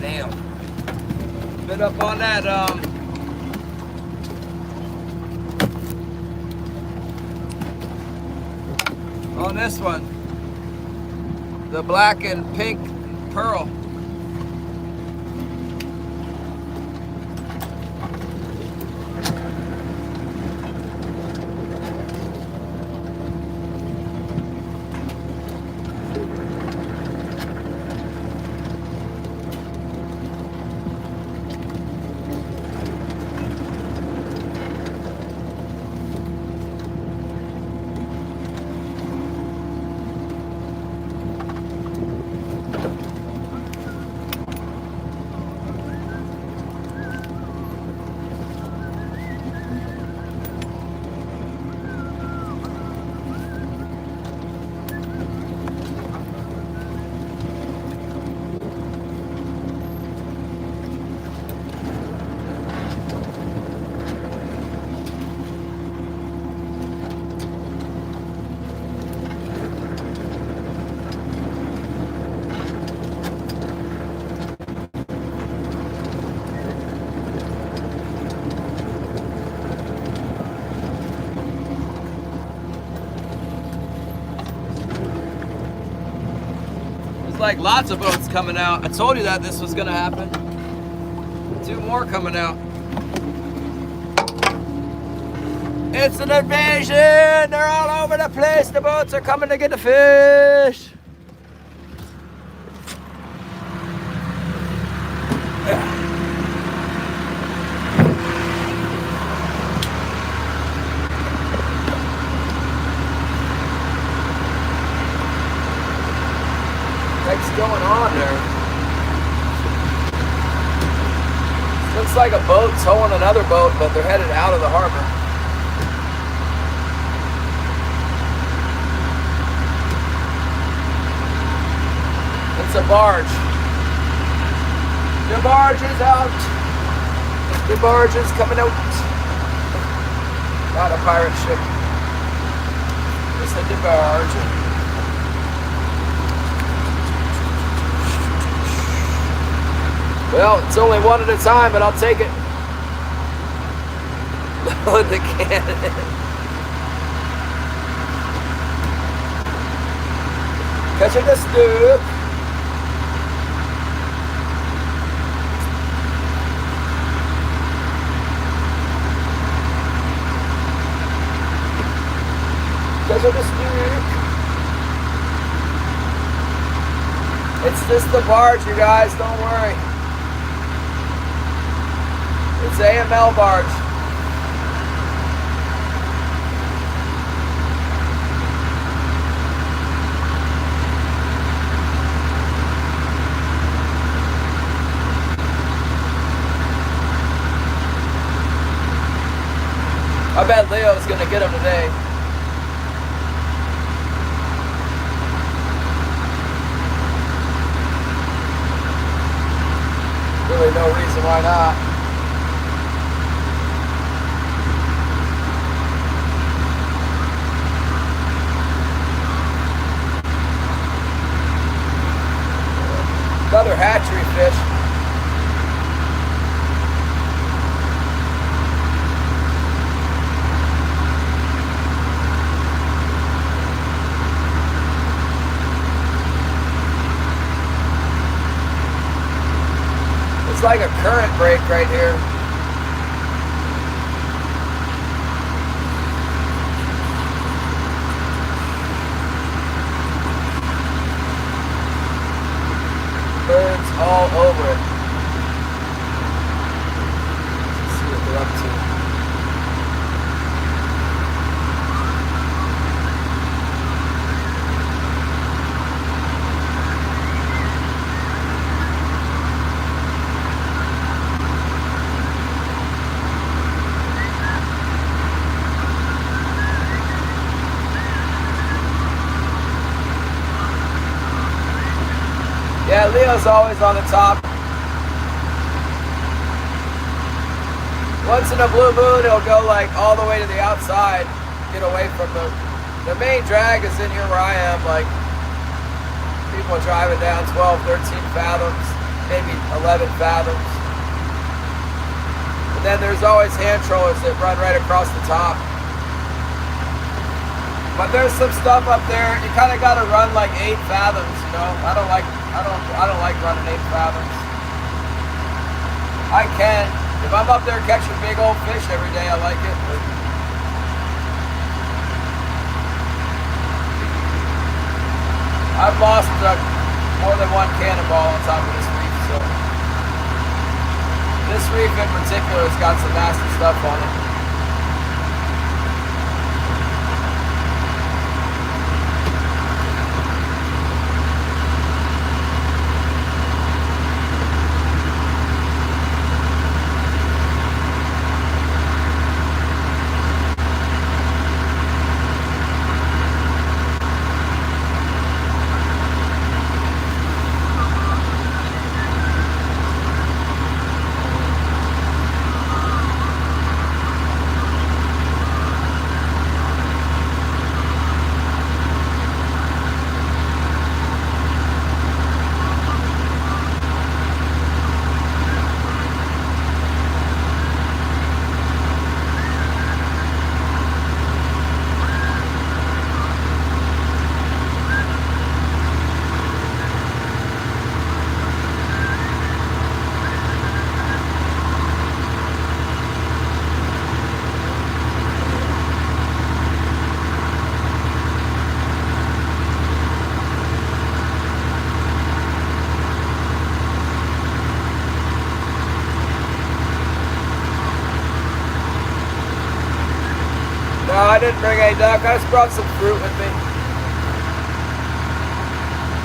Damn. Bit up on that, on this one. The black and pink pearl. Like lots of boats coming out. I told you that this was gonna happen. 2 more coming out. It's an invasion! They're all over the place. The boats are coming to get the fish. What's going on there? Looks like a boat towing another boat, but they're headed out of the harbor. It's a barge. The barge is out. The barge is coming out. Not a pirate ship. It's a barge. Well, it's only one at a time, but I'll take it. Load the cannon. Catching the snook. Catching the snook. It's just the barge, you guys, don't worry. It's AML barge. I bet Leo's gonna get him today. Really no reason why not. Another hatchery fish. It's like a current break right here. Birds all over it. Let's see what they're up to. Yeah, Leo's always on the top. Once in a blue moon, it'll go like all the way to the outside, get away from the main drag is in here where I am, like people driving down 12, 13 fathoms, maybe 11 fathoms. And then there's always hand trollers that run right across the top. But there's some stuff up there, you kind of got to run like 8 fathoms, you know. I don't like running 8 fathoms. I can. If I'm up there catching big old fish every day, I like it. But I've lost more than one cannonball on top of this reef, so. This reef in particular has got some nasty stuff on it. No, I didn't bring any duck. I just brought some fruit with me.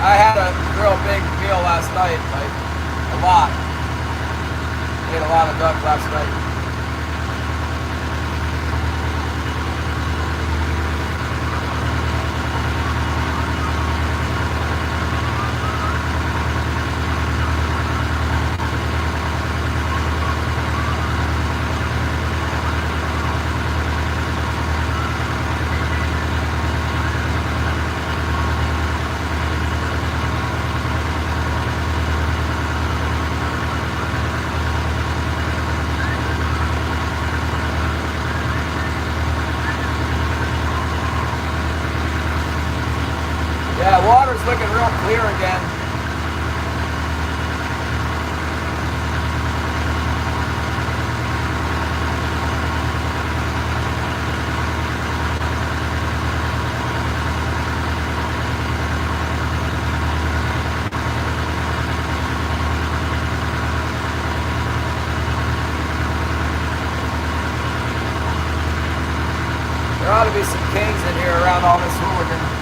I had a real big meal last night, like a lot. Ate a lot of duck last night. Yeah, water's looking real clear again. There ought to be some kings in here around all this hooligan.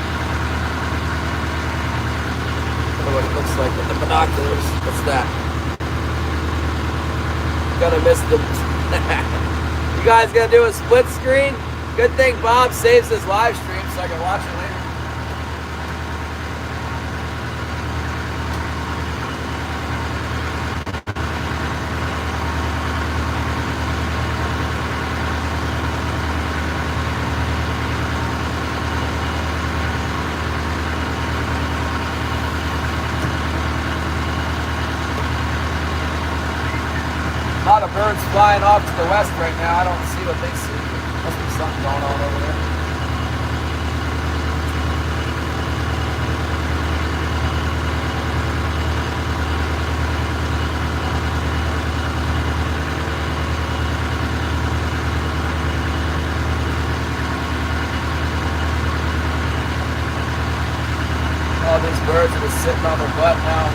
What it looks like with the binoculars. What's that? Gonna miss them. You guys gonna do a split screen? Good thing Bob saves his live stream so I can watch it later. lot of birds flying off to the west right now. I don't see what they see. Must be something going on over there. All these birds are just sitting on their butt now.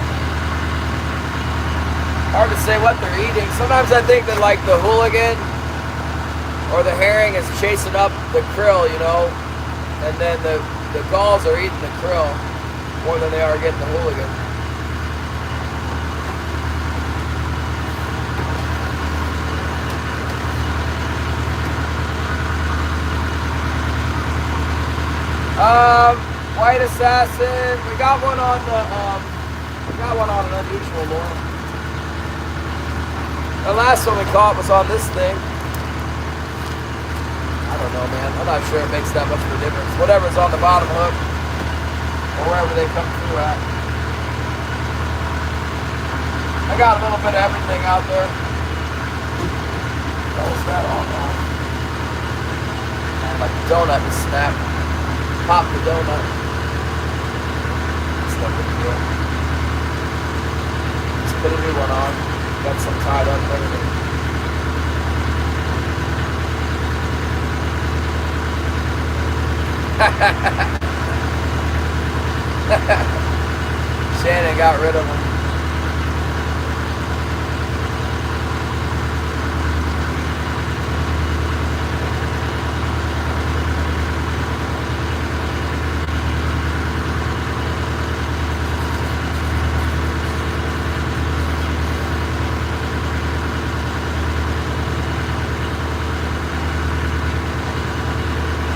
Hard to say what they're eating. Sometimes I think that like the hooligan or the herring is chasing up the krill, you know, and then the gulls are eating the krill more than they are getting the hooligan. White assassin. We got one on the an unusual lure. The last one we caught was on this thing. I don't know, man. I'm not sure it makes that much of a difference. Whatever's on the bottom hook, or wherever they come through at. I got a little bit of everything out there. What was that on now? Like a donut to snap. Pop the donut. That's no big deal. Let's put a new one on. Got some tied up and everything. Shannon got rid of him.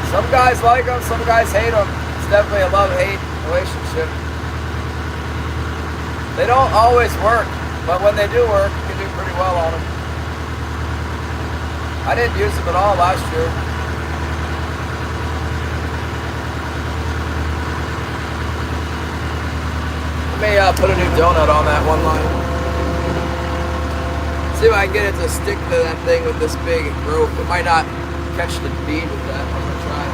Some guys like them, some guys hate them. It's definitely a love-hate relationship. They don't always work, but when they do work, you can do pretty well on them. I didn't use them at all last year. Let me put a new donut on that one line. See if I can get it to stick to that thing with this big rope. It might not catch the bead with that. I'm gonna try.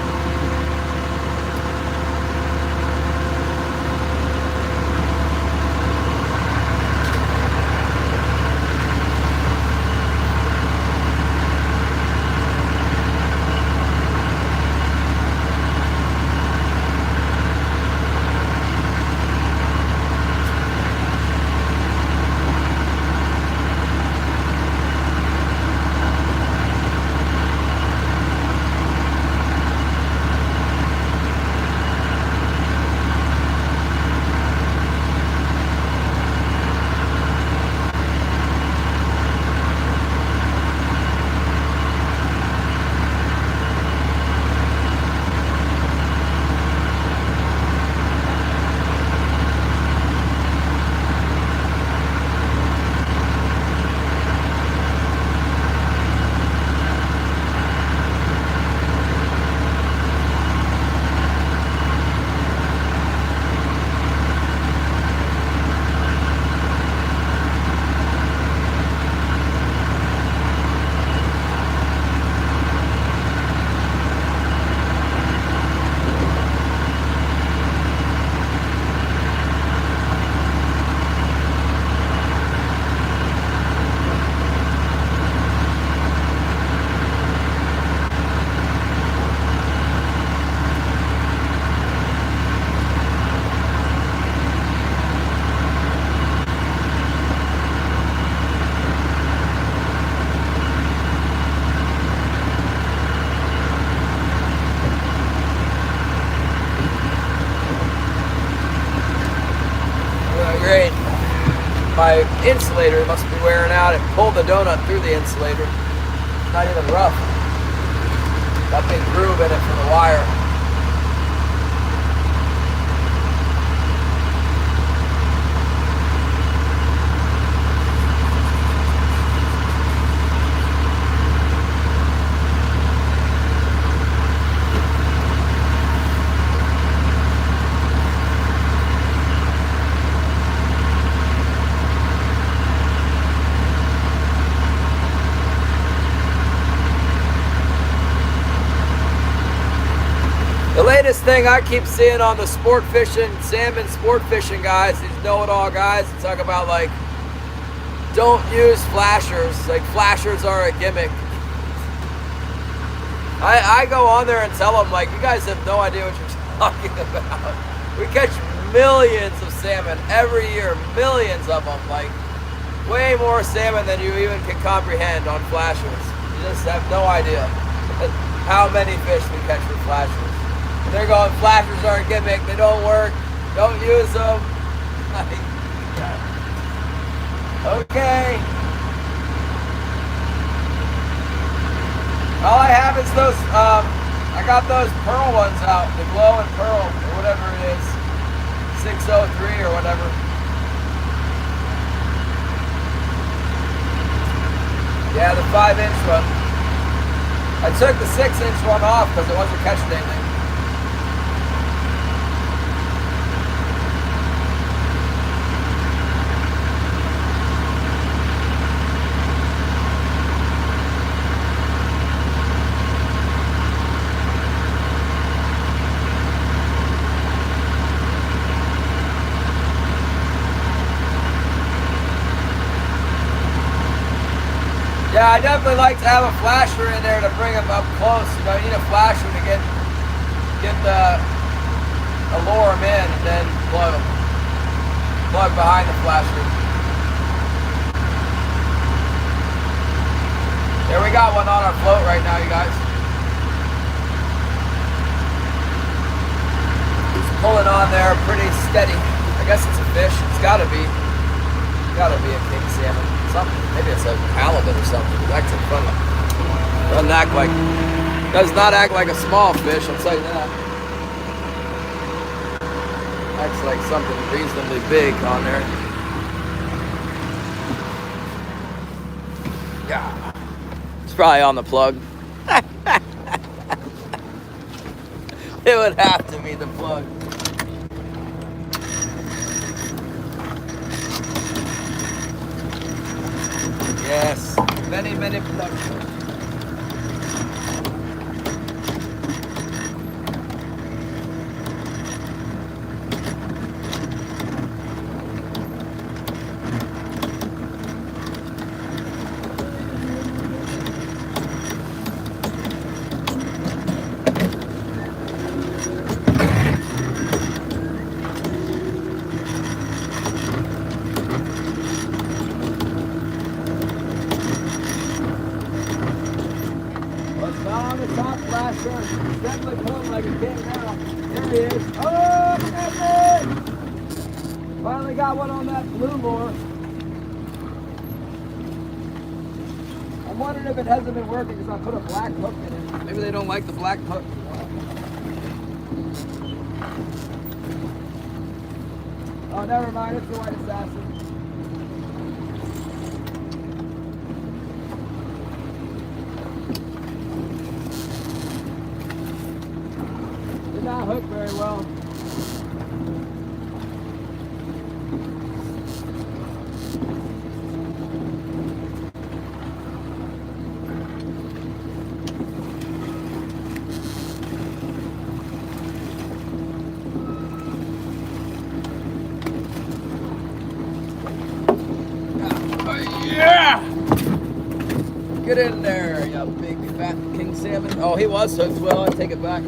Great. My insulator must be wearing out. It pulled the donut through the insulator. Not even rough. Got a big groove in it from the wire. The latest thing I keep seeing on the sport fishing, salmon sport fishing guys, these know-it-all guys, they talk about like, don't use flashers. Like flashers are a gimmick. I go on there and tell them like, you guys have no idea what you're talking about. We catch millions of salmon every year, millions of them, like way more salmon than you even can comprehend on flashers. You just have no idea how many fish we catch with flashers. They're going, flashers are a gimmick, they don't work, don't use them. Okay. All I have is those, I got those pearl ones out, the glow and pearl, or whatever it is, 603 or whatever. Yeah, the 5-inch one. I took the 6-inch one off because it wasn't catching anything. Yeah, I definitely like to have a flasher in there to bring them up close. You know, you need a flasher to get lure them in and then plug behind the flasher. There, we got one on our float right now, you guys. It's pulling on there pretty steady. I guess it's a fish. It's gotta be a king salmon. Something. Maybe it's a halibut or something. It's actually funny. Does not act like a small fish, I'll tell you that. Acts like something reasonably big on there. Yeah. It's probably on the plug. It would have to be the plug. Yes, many plugs. Definitely pulling like a king now. There he is. Oh, that's it! Finally got one on that blue lure. I'm wondering if it hasn't been working because I put a black hook in it. Maybe they don't like the black hook. Oh, never mind. It's the white assassin. Not hook very well. Yeah! Get in there, you big fat king salmon. Oh, he was hooked well. I take it back.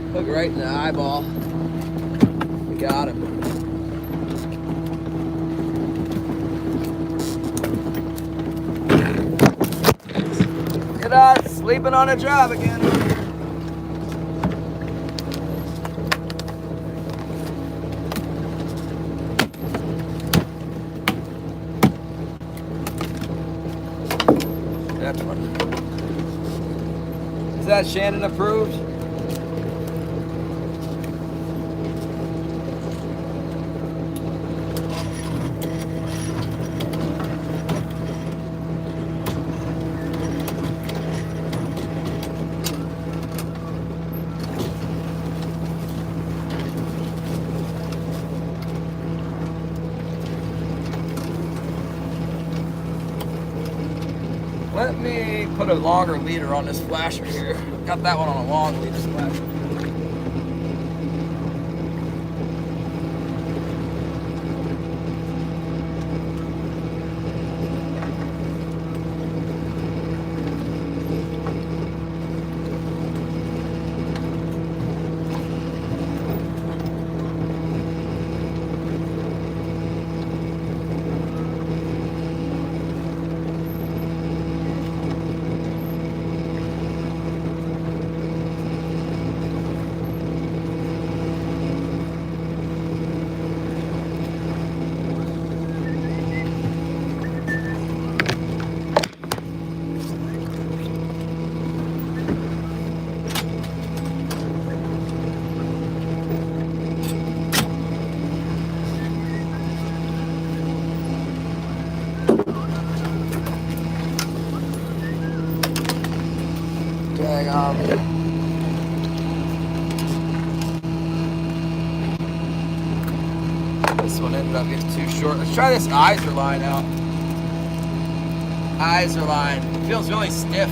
Hook right in the eyeball. We got him. Look at us sleeping on a job again. That's one. Is that Shannon approved? Let me put a longer leader on this flasher here. Got that one on a long leader flasher. snag on. This one ended up getting too short. Let's try this Iser line out. Iser line. It feels really stiff.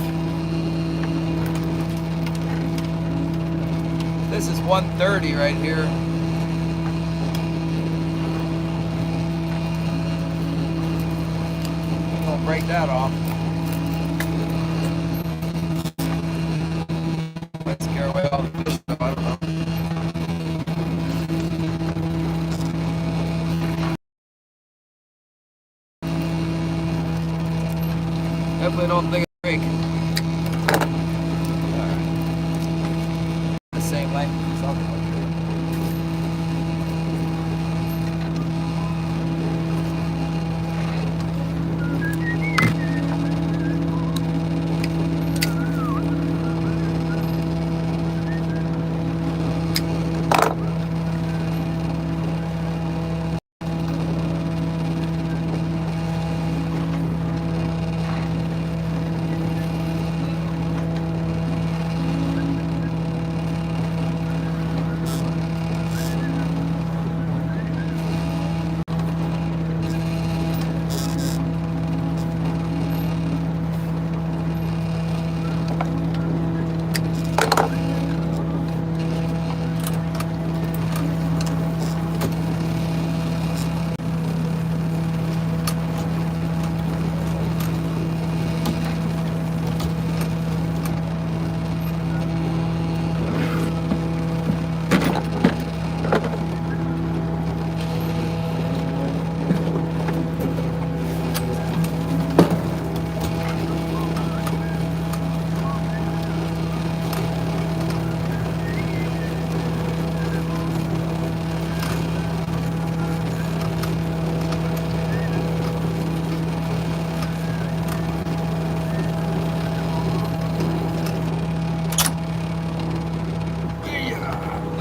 This is 130 right here. I'm gonna break that off. Might scare away all the fish. I don't know. Definitely don't think it's break. Alright. The same length as something like that.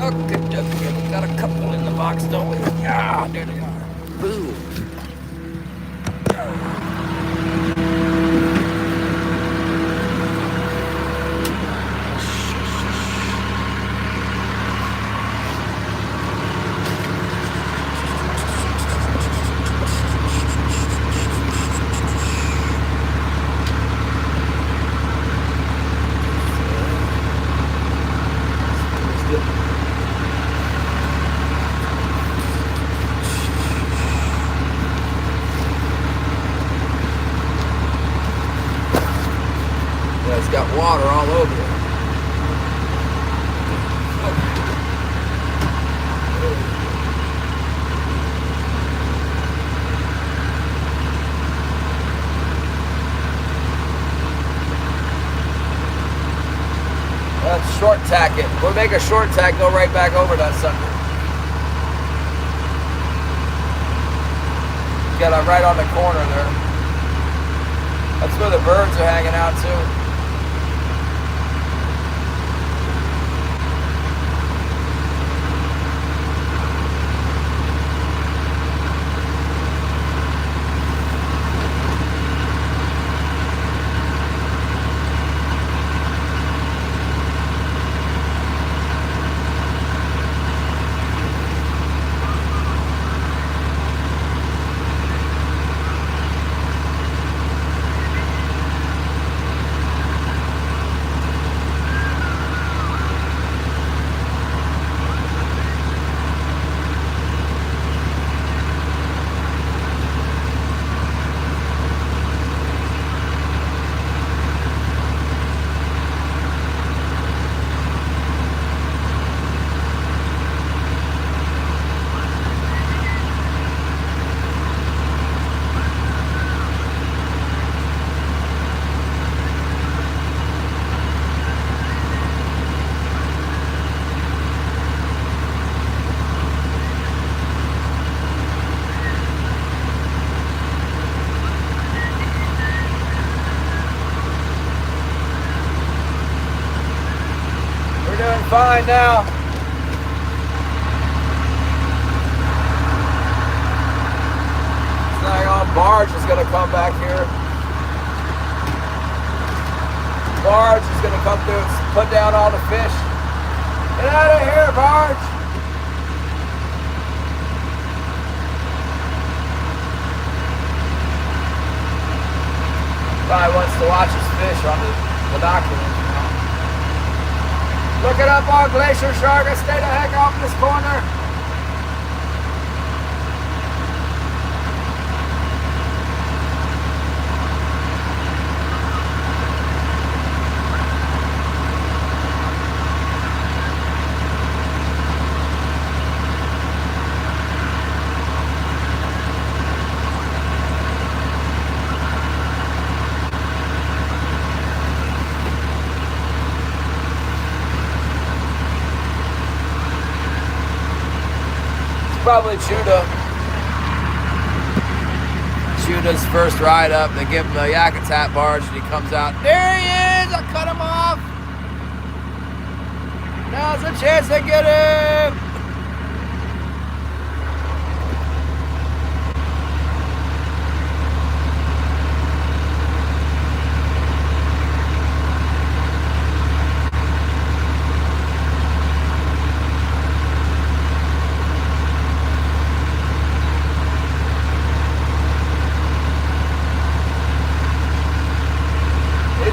We got a couple in the box, don't we? Yeah, there they are. Boom. It's got water all over it. Let's short tack it. We'll make a short tack, go right back over that sucker. Got it right on the corner there. That's where the birds are hanging out too. Fine now. It's like all barge is gonna come back here. Barge is gonna come through and put down all the fish. Get out of here, barge! Probably wants to watch his fish on the binoculars, you know. Looking up on Glacier Shark, I stay the heck off this corner. Probably Chudah's first ride up. They give him the Yakutat barge and he comes out. There he is! I cut him off! Now's the chance to get him!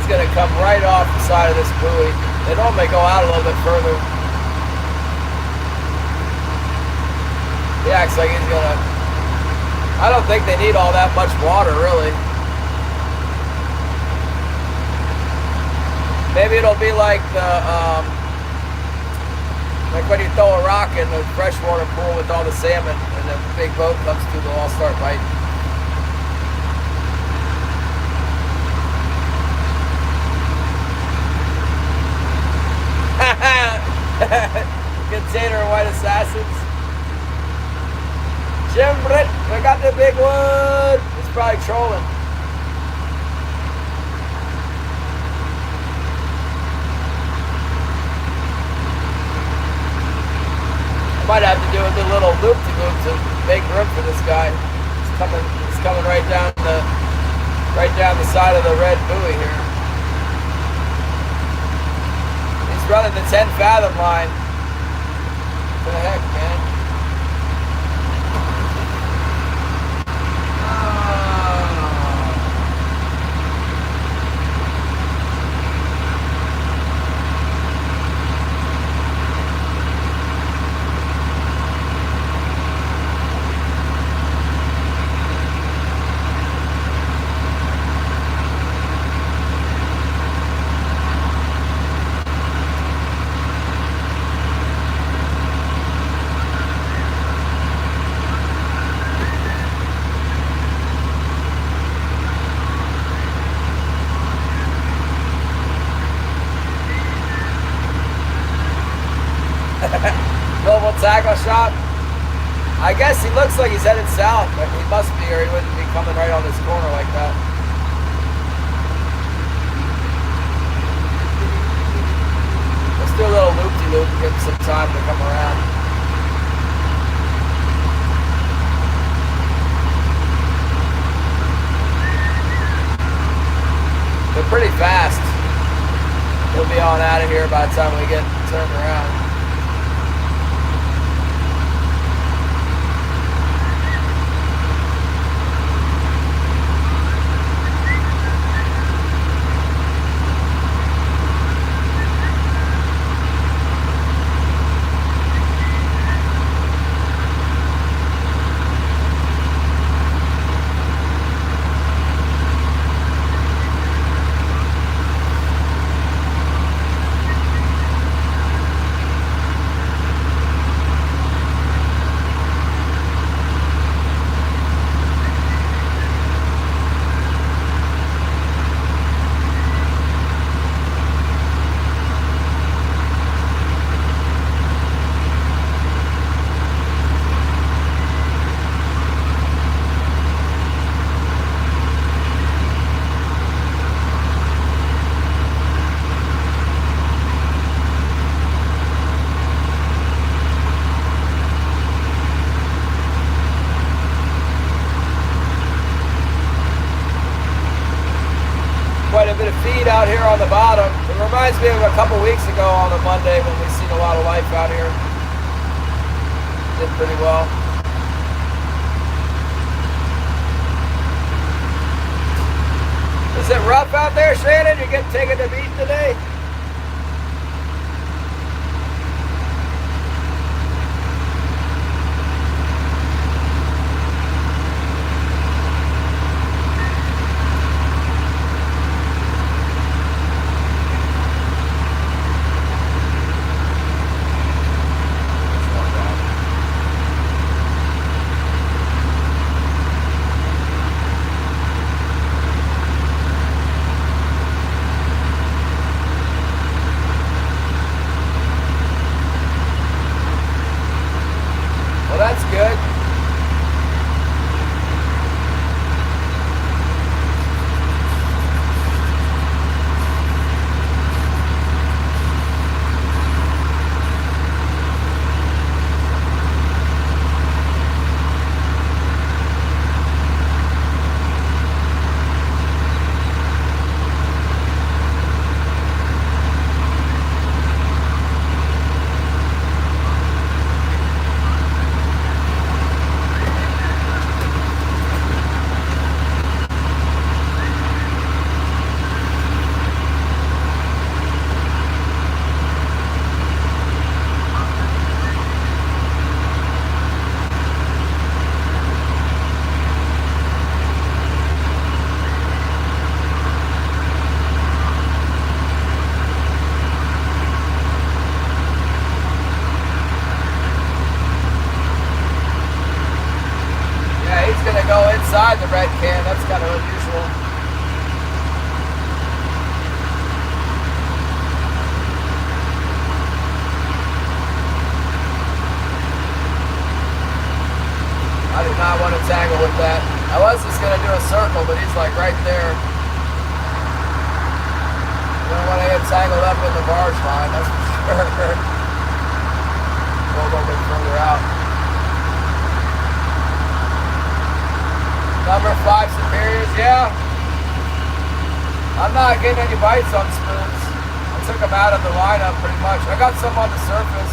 Going to come right off the side of this buoy. They normally go out a little bit further. He acts like he's gonna... I don't think they need all that much water, really. Maybe it'll be like the like when you throw a rock in the freshwater pool with all the salmon and the big boat comes through, they'll all start biting. Container of white assassins. Jim Britt, I got the big one. He's probably trolling. I might have to do a little loop-de-loop to make room for this guy. He's coming right down the side of the red buoy here. Running the 10 fathom line. What the heck, man? Global tackle shop. I guess he looks like he's headed south, but he must be, or he wouldn't be coming right on this corner like that. Let's do a little loop-de-loop and give him some time to come around. They're pretty fast. He'll be on out of here by the time we get turned around. feed out here on the bottom. It reminds me of a couple weeks ago on a Monday when we seen a lot of life out here. Did pretty well. Is it rough out there, Shannon? You get taken to beat today? Inside the red can, that's kind of unusual. I did not want to tangle with that. I was just going to do a circle, but he's like right there. You don't want to get tangled up in the barge line, that's for sure. Go a little bit further out. Number 5 Superiors, yeah. I'm not getting any bites on spoons. I took them out of the lineup pretty much. I got some on the surface.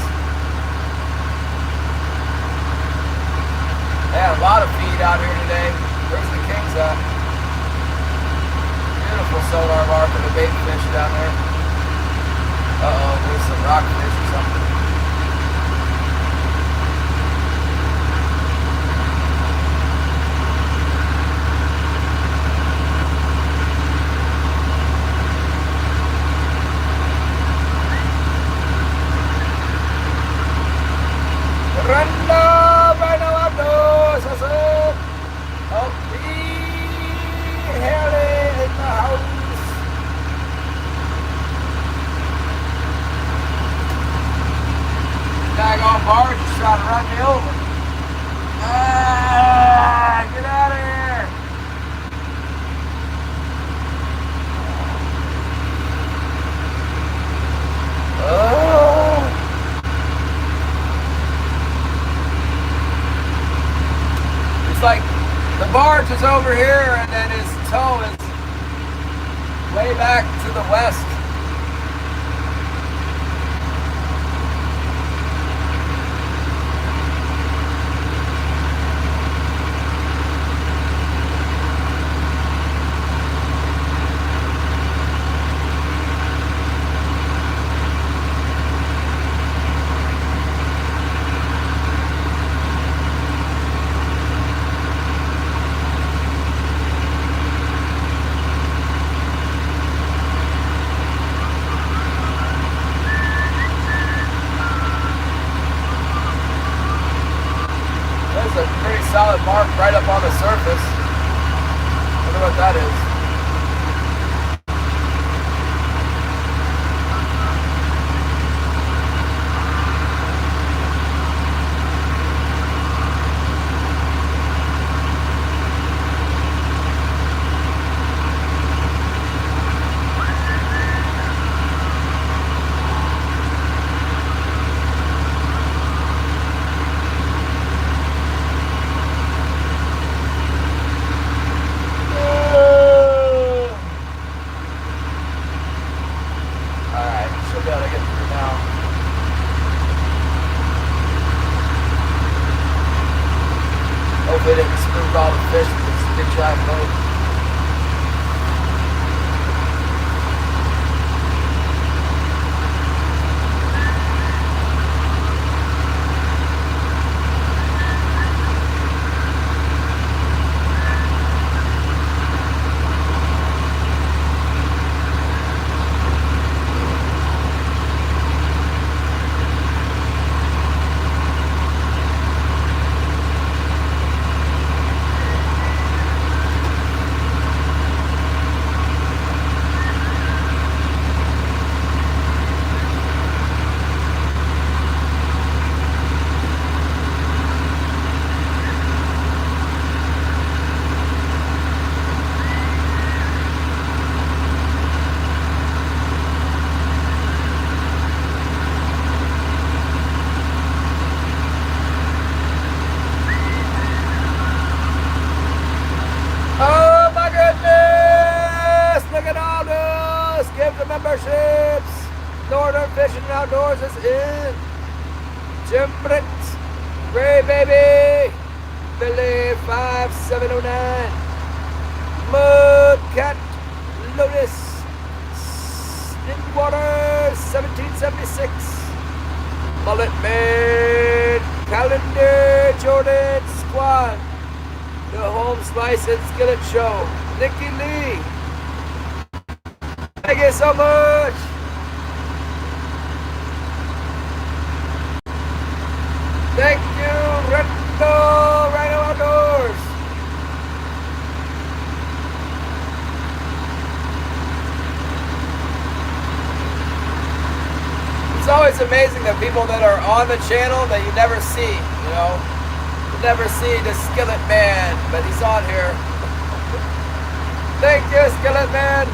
Yeah, a lot of feed out here today. Where's the kings at? Beautiful sonar mark for the bait fish down there. Uh-oh, there's some rockfish or something. Barge is trying to run me over. Get out of here. Oh. It's like the barge is over here and then his toe is way back to the west. Solid mark right up on the surface. Wonder what that is. the memberships. Northern Fishing and Outdoors is in. Jim Britt, Ray Baby, Billy 5709, Mudcat, Lotus, Water 1776, Mullet Man, Calendar, Jordan Squad, The Home Slice and Skillet Show, Nikki Lee. Thank you so much. Thank you, Rhino Outdoors. It's always amazing the people that are on the channel that you never see, you know. You never see the Skillet Man, but he's on here. Thank you, Skillet Man.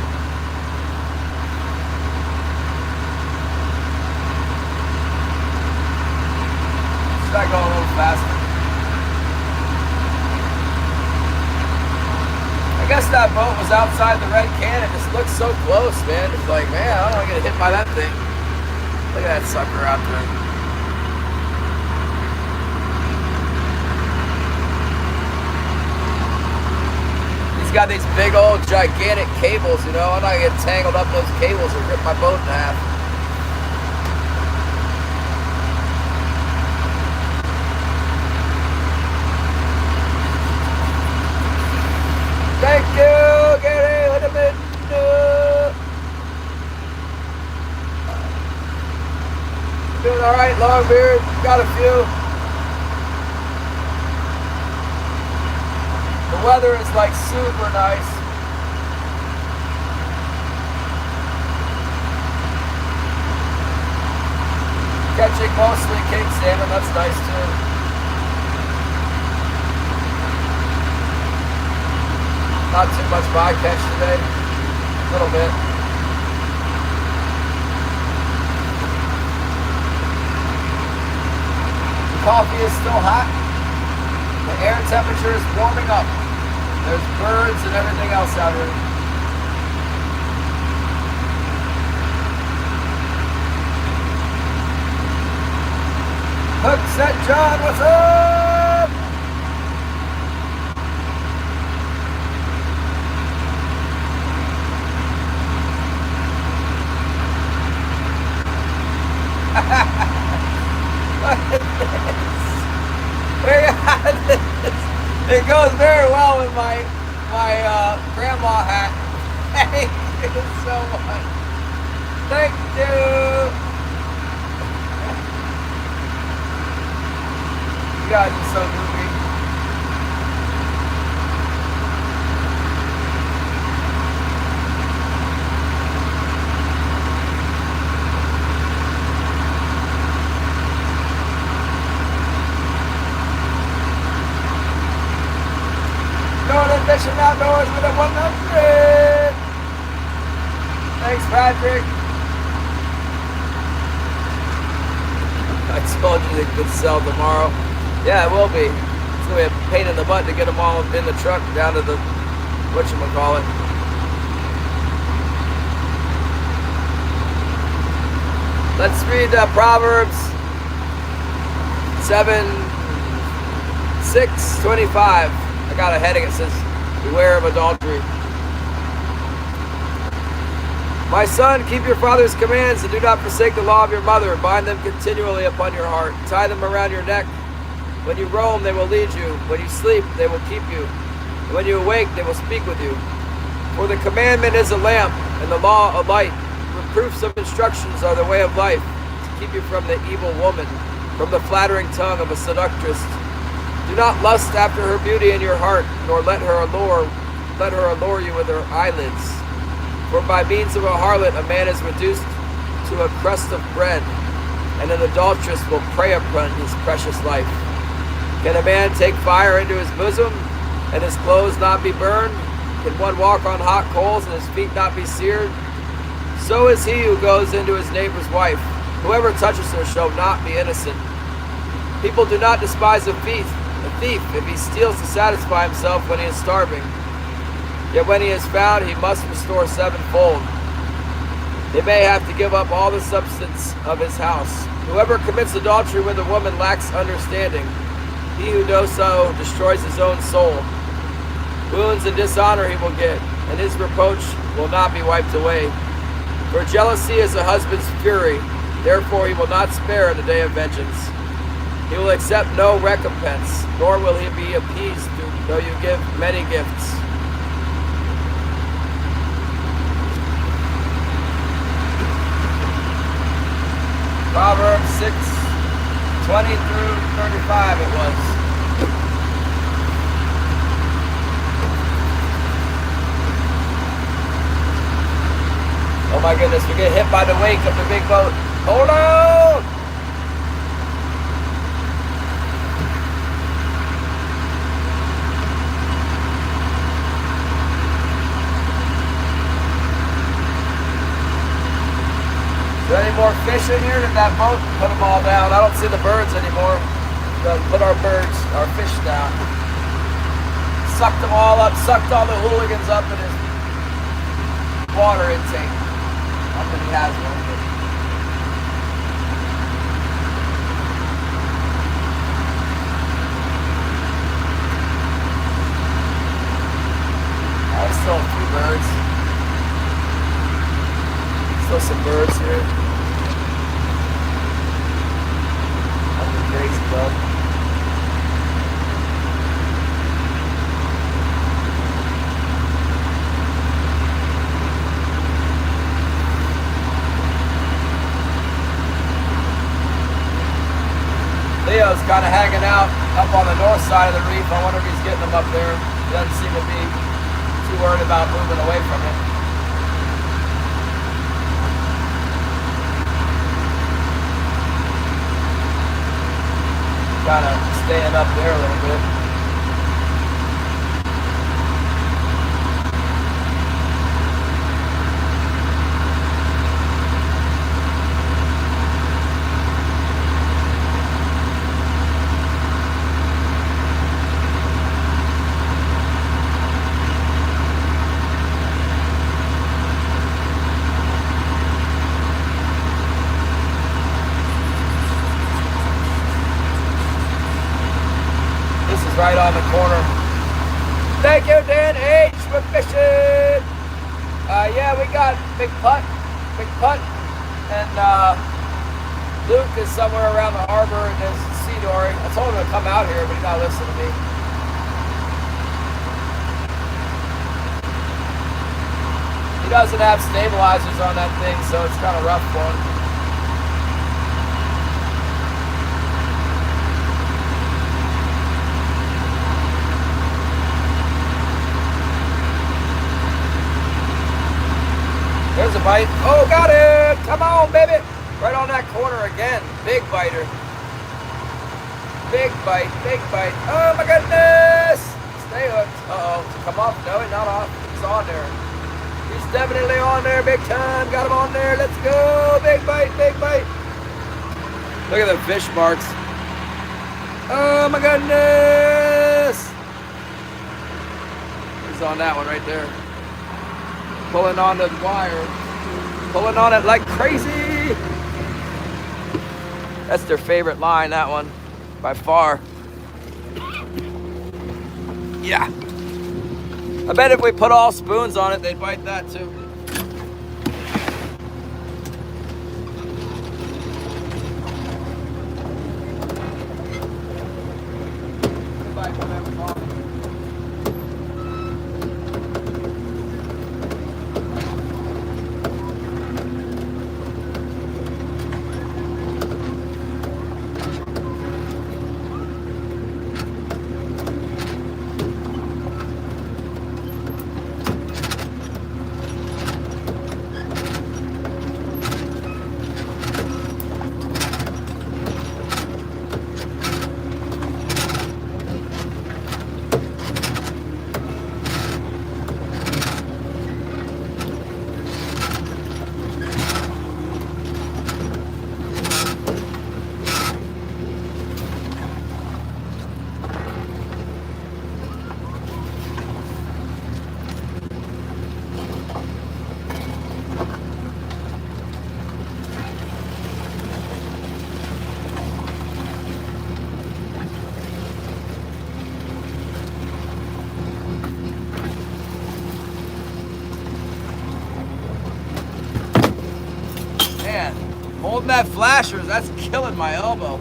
Should I go a little faster? I guess that boat was outside the red can. It just looks so close, man. It's like, man, I don't want to get hit by that thing. Look at that sucker out there. He's got these big old gigantic cables, you know. I'm not gonna get tangled up in those cables and rip my boat in half. Thank you, Gary Hooligan. Doing all right, Longbeard. Got a few. The weather is like super nice. Catching mostly king salmon. That's nice too. Not too much bycatch today. A little bit. The coffee is still hot. The air temperature is warming up. There's birds and everything else out here. Hook set John, what's up? It goes very well with my grandma hat. Thank you so much. Thank you. You guys are so goofy. Northern Fishing Outdoors with a 100. Thanks, Patrick. I told you they could sell tomorrow. Yeah, it will be. It's going to be a pain in the butt to get them all in the truck down to the, whatchamacallit. Let's read Proverbs 7:6-25. I got a heading. It says, beware of adultery. My son, keep your father's commands and do not forsake the law of your mother. Bind them continually upon your heart. Tie them around your neck. When you roam, they will lead you. When you sleep, they will keep you. And when you awake, they will speak with you. For the commandment is a lamp, and the law a light. Reproofs of instructions are the way of life, to keep you from the evil woman, from the flattering tongue of a seductress. Do not lust after her beauty in your heart, nor let her allure you with her eyelids. For by means of a harlot a man is reduced to a crust of bread, and an adulteress will prey upon his precious life. Can a man take fire into his bosom, and his clothes not be burned? Can one walk on hot coals, and his feet not be seared? So is he who goes into his neighbor's wife. Whoever touches her shall not be innocent. People do not despise a thief if he steals to satisfy himself when he is starving. Yet when he is found, he must restore sevenfold. He may have to give up all the substance of his house. Whoever commits adultery with a woman lacks understanding. He who does so destroys his own soul. Wounds and dishonor he will get, and his reproach will not be wiped away. For jealousy is a husband's fury, therefore he will not spare in the day of vengeance. He will accept no recompense, nor will he be appeased though you give many gifts. Proverbs 6:20 through 35 it was. Oh my goodness, we get hit by the wake of the big boat. Hold on! Is there any more fish in here? Did that boat put them all down? I don't see the birds anymore. Put our fish down. Sucked them all up, sucked all the hooligans up in his water intake. Not that he has one, but there's still a few birds. Still some birds here. Nothing crazy though. Leo's kind of hanging out up on the north side of the reef. I wonder if he's getting them up there. He doesn't seem to be too worried about moving away from it. Kind of staying up there a little bit. Right on the corner. Thank you, Dan H, for fishing. Yeah, we got Big Putt, and Luke is somewhere around the harbor, and there's Sea Dory. I told him to come out here, but he's not listening to me. He doesn't have stabilizers on that thing, so it's kind of rough for him. There's a bite. Oh, got it! Come on, baby! Right on that corner again. Big biter. Big bite, big bite. Oh my goodness! Stay hooked. Uh-oh. Come off. No, he's not off. He's on there. He's definitely on there big time. Got him on there. Let's go. Big bite, big bite. Look at the fish marks. Oh my goodness! He's on that one right there. Pulling on the wire. Pulling on it like crazy. That's their favorite line, that one. By far. Yeah. I bet if we put all spoons on it, they'd bite that too. Holding that flasher, that's killing my elbow.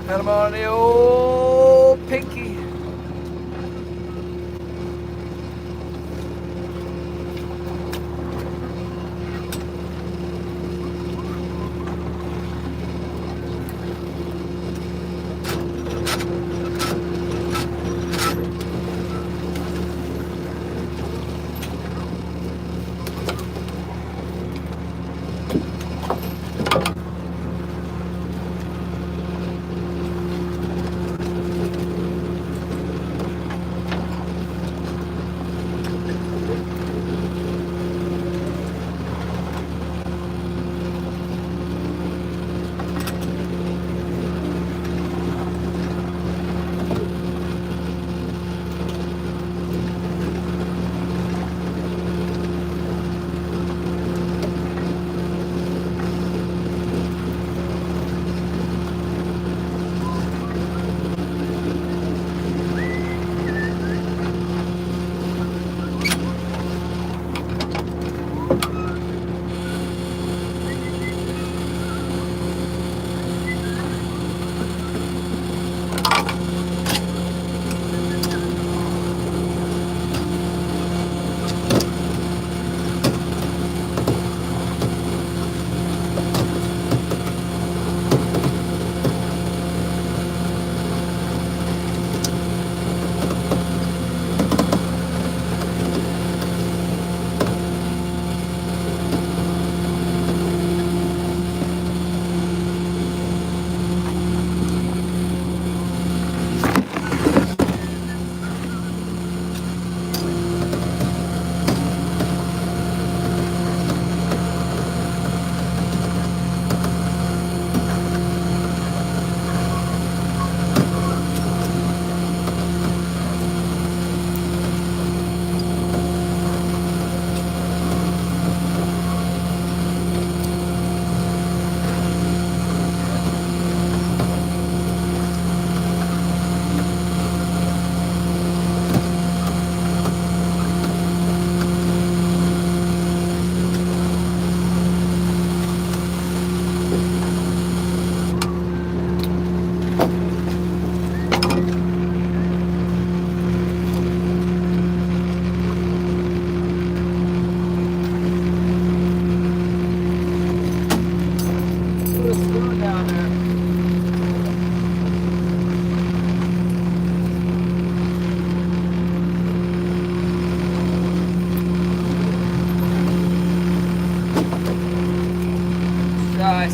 Got him on the old pinky.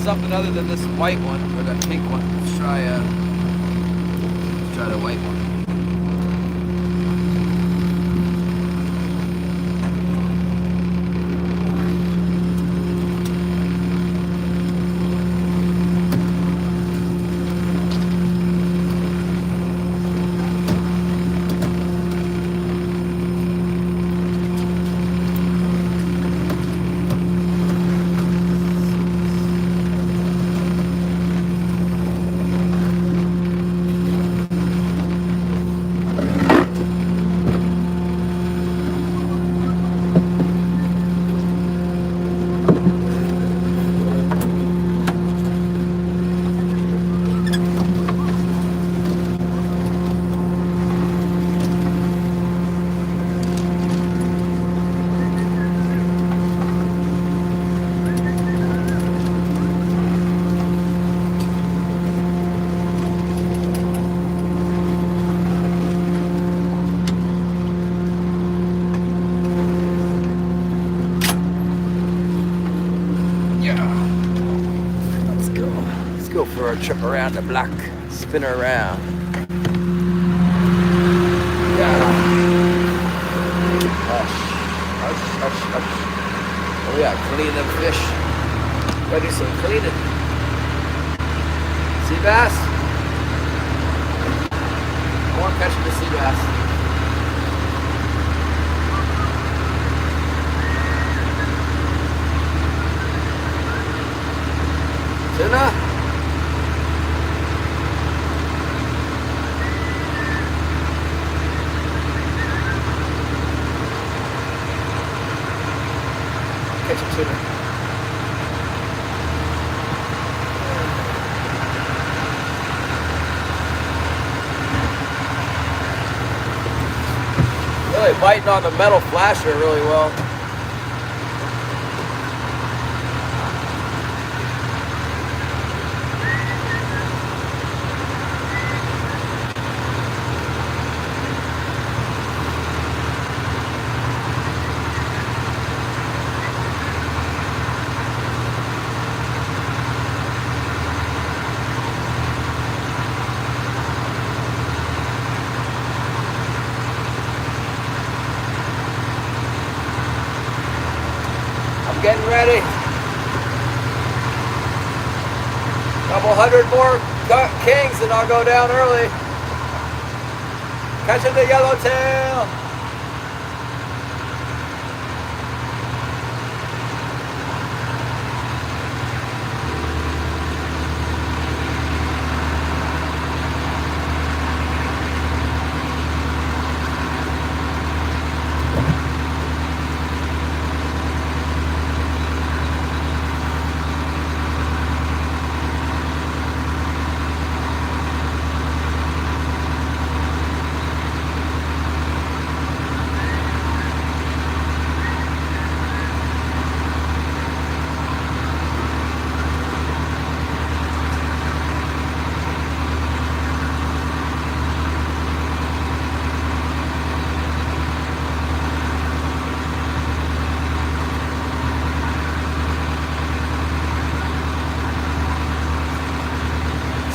Something other than this white one or that pink one. Let's try the white one. For a trip around the block, spin her around. Yeah. Hush, hush, hush, hush. Oh yeah, clean them fish. Gotta do some cleaning. Sea bass? I want to catch the sea bass. Tuna? Really biting on the metal flasher really well. Getting ready. Couple hundred more kings and I'll go down early. Catching the yellowtail.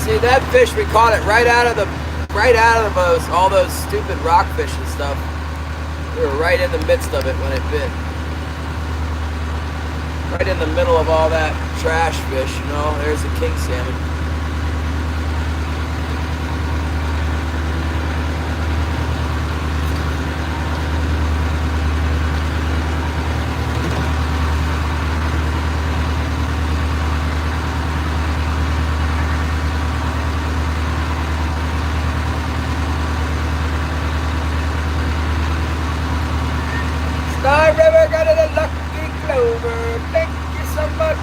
See, that fish, we caught it right out of the bows, all those stupid rockfish and stuff. We were right in the midst of it when it bit. Right in the middle of all that trash fish, you know. There's the king salmon. Sky River got it a lucky clover. Thank you so much.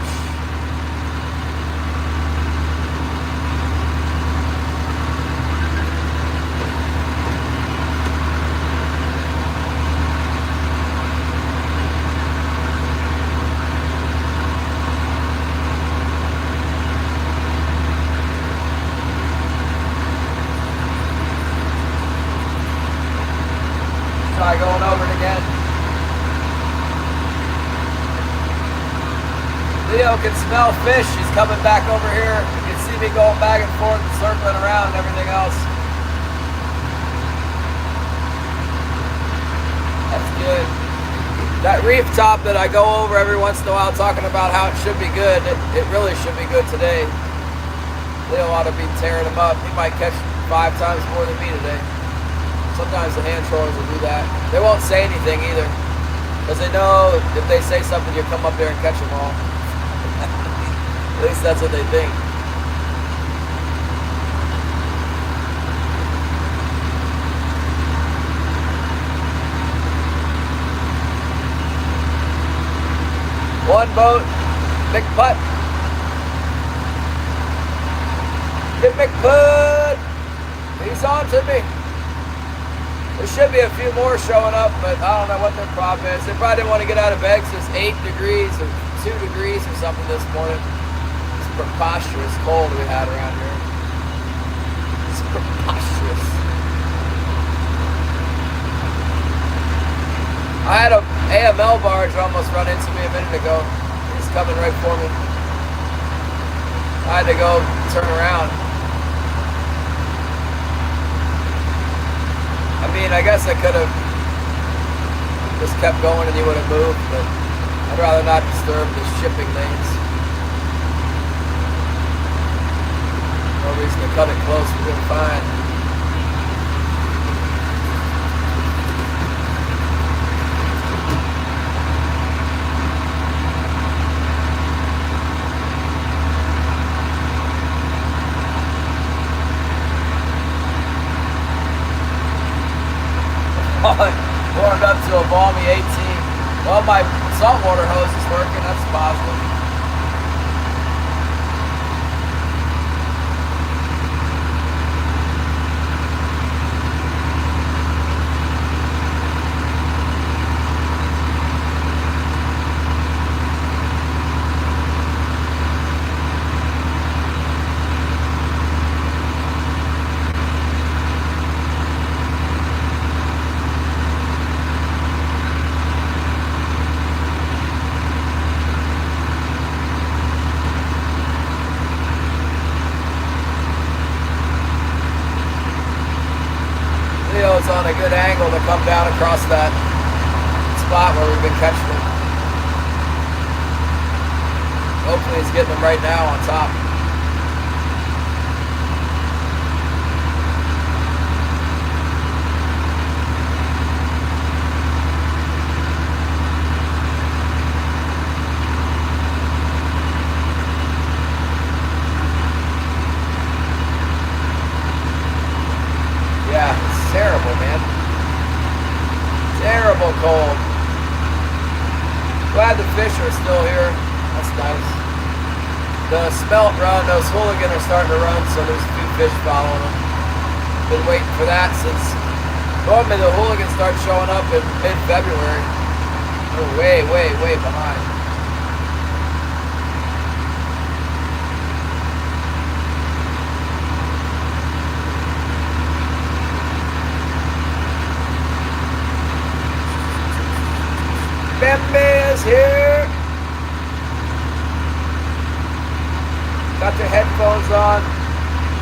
Try going over it again. Leo can smell fish. He's coming back over here. You can see me going back and forth and circling around and everything else. That's good. That reef top that I go over every once in a while talking about how it should be good, it really should be good today. Leo ought to be tearing them up. He might catch 5 times more than me today. Sometimes the hand trollers will do that. They won't say anything either, because they know if they say something, you'll come up there and catch them all. At least that's what they think. One boat, big putt. Get big putt. He's on to me. There should be a few more showing up, but I don't know what their problem is. They probably didn't want to get out of bed because it's 8 degrees or 2 degrees or something this morning. It's preposterous cold we had around here. It's preposterous. I had a AML barge almost run into me a minute ago. He's coming right for me. I had to go turn around. I mean, I guess I could have just kept going and he would have moved, but I'd rather not disturb the shipping lanes. No reason to cut it close, we're doing fine. Warmed up to a balmy 18. Well, my saltwater hose is working, that's positive. goes on a good angle to come down across that spot where we've been catching them. Hopefully he's getting them right now on top. Yeah, it's terrible, man. Terrible cold. Glad the fish are still here. That's nice. The smelt run, those Hooligan are starting to run, so there's a few fish following them. Been waiting for that since normally the Hooligan starts showing up in mid-February. We're way, way, way behind. Bambi is here. Got your headphones on.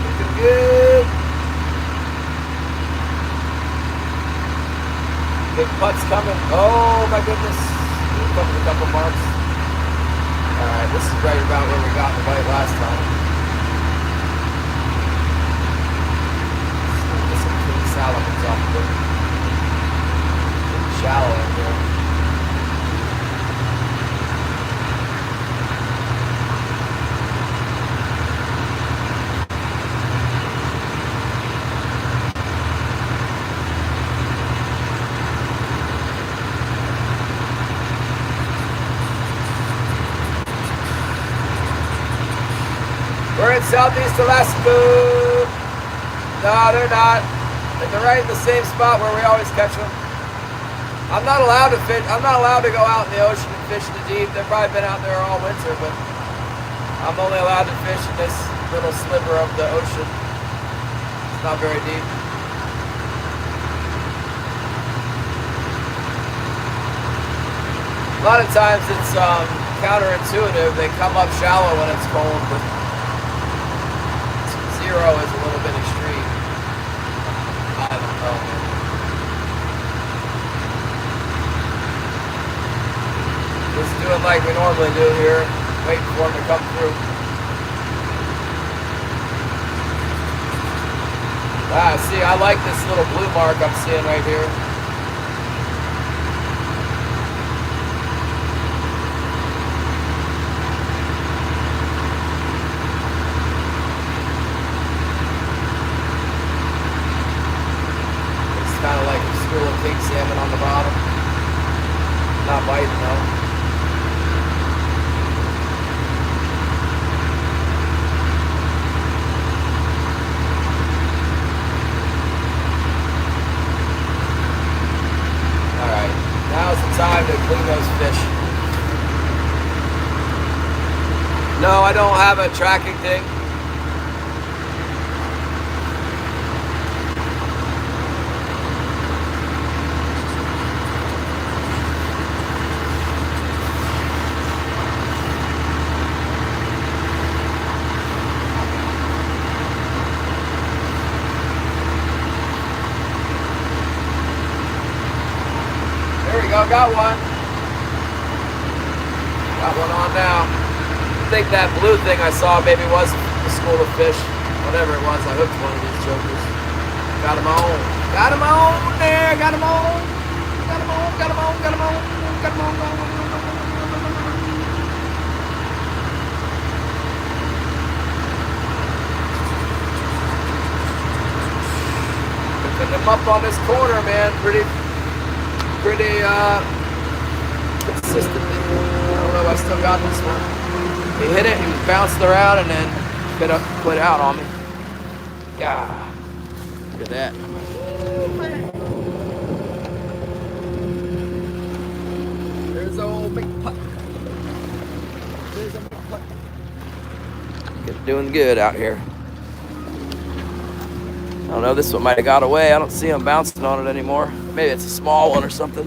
Looking good. Big putt's coming. Oh my goodness. We're coming a couple marks. Alright, this is right about where we got the bite last time. Let's get some king salamons off of it. Getting shallow in there. We're in Southeast Alaska. No, they're not. They're right in the same spot where we always catch them. I'm not allowed to fish. I'm not allowed to go out in the ocean and fish in the deep. They've probably been out there all winter, but I'm only allowed to fish in this little sliver of the ocean. It's not very deep. A lot of times it's counterintuitive. They come up shallow when it's cold, but zero is a little bit extreme. I don't know. Just do it like we normally do here. Waiting for them to come through. Ah, see, I like this little blue mark I'm seeing right here. Kind of like a school of king salmon on the bottom. Not biting though. Alright, now's the time to clean those fish. No, I don't have a tracking thing. Got one. Got one on now. I think that blue thing I saw maybe was a school of fish. Whatever it was, I hooked one of these jokers. Got him on. Got him on there. Got him on. Got him on. Got him on. Got him on. Got him on. Picking them up on this corner, man. Pretty consistently. I don't know if I still got this one. He hit it, he was bouncing around and then quit out on me. Yeah. Look at that. There's a old big putt. There's a big putt. Doing good out here. I don't know, this one might have got away. I don't see him bouncing on it anymore. Maybe it's a small one or something.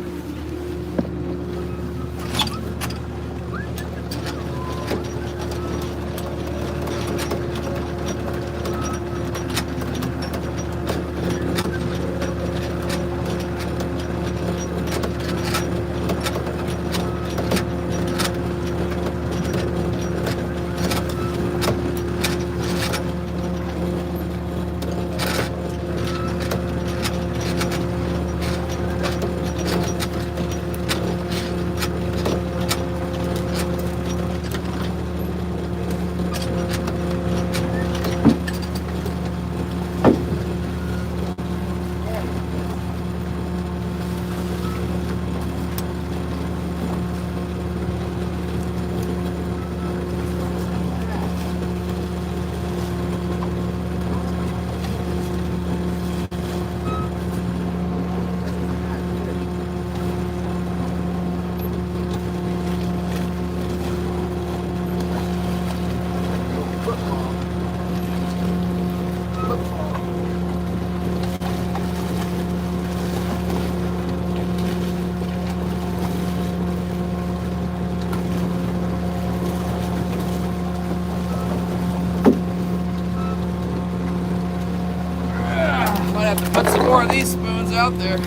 gonna have to put some more of these spoons out there.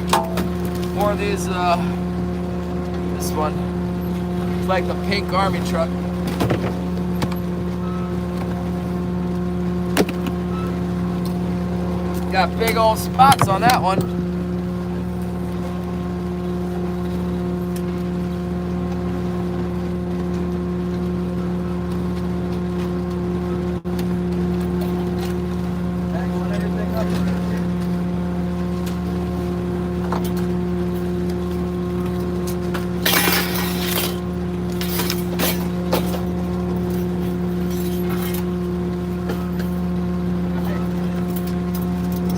More of these, this one. It's like the pink army truck. Got big old spots on that one.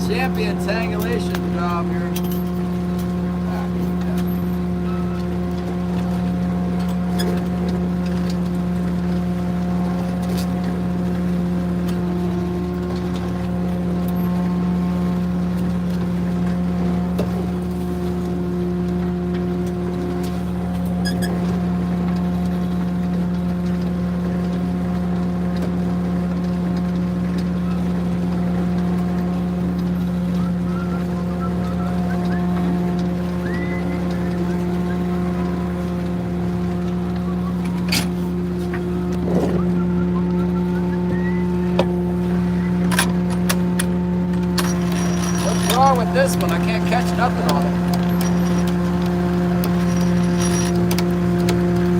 Champion tangulation job here. With this one, I can't catch nothing on it.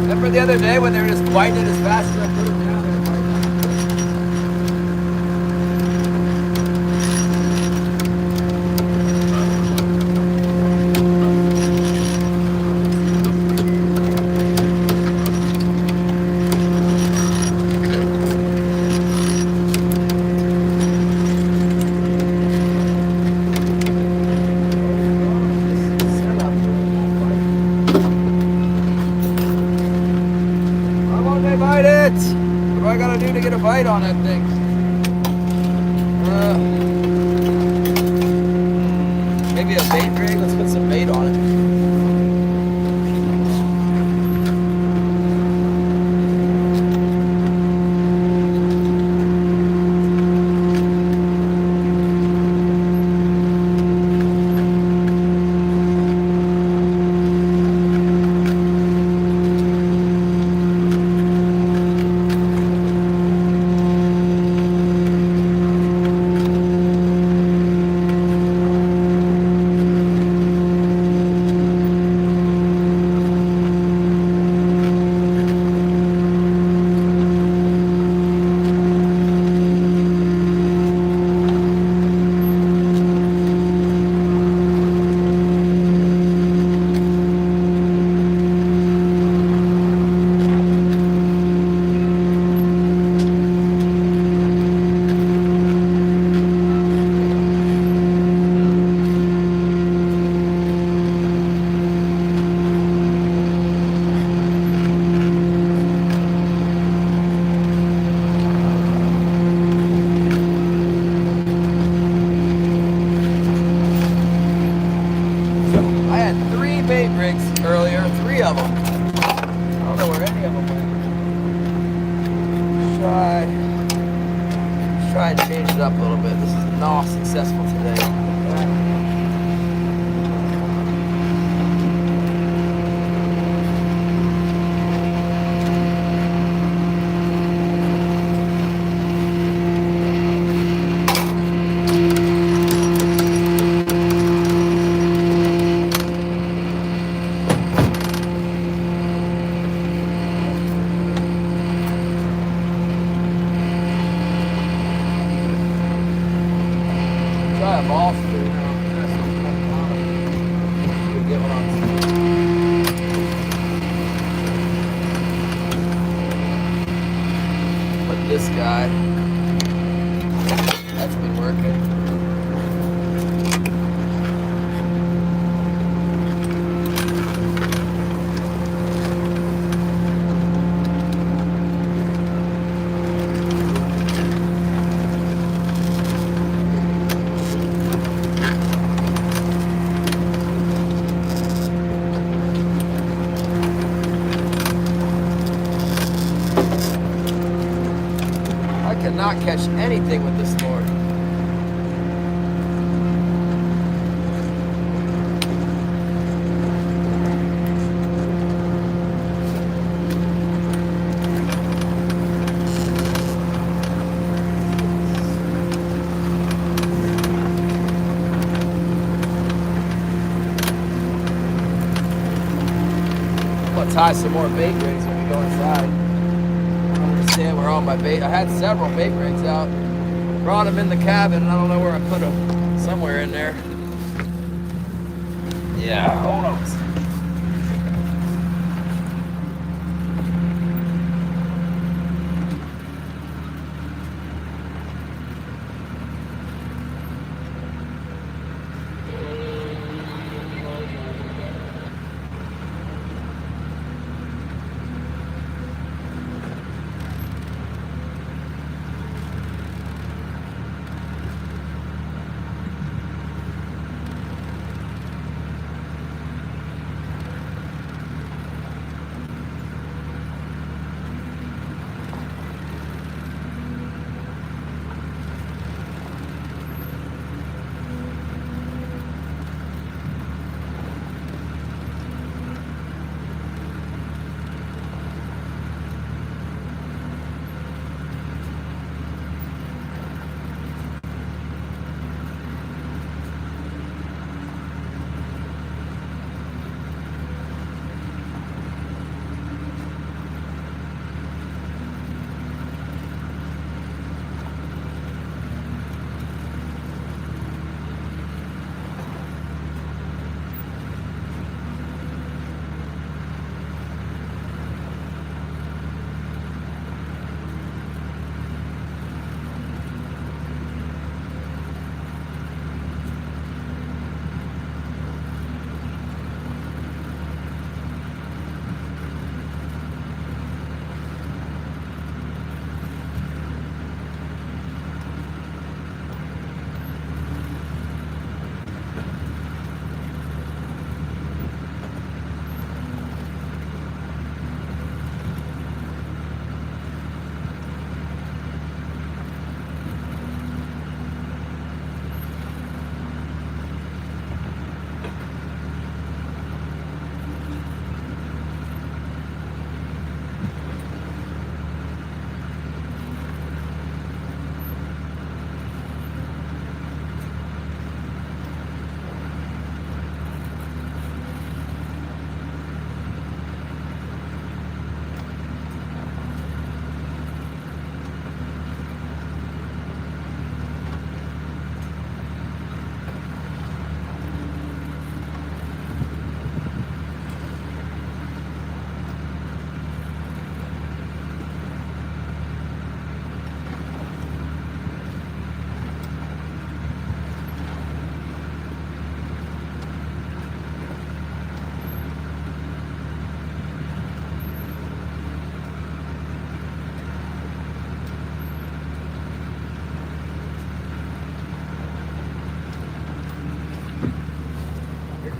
Remember the other day when they were just biting it as fast as I put it down? What do I gotta do to get a bite on that thing? Maybe a bait rig? Let's put some bait on it. Earlier, 3 of them. I don't know where any of them went. Let's try and change it up a little bit. This is not successful today. This guy, that's been working. Cannot catch anything with this lure. tie some more bait rigs when we go inside. I don't understand where all my bait. I had several bait rigs out. Brought them in the cabin, and I don't know where I put them. Somewhere in there. Yeah, who knows?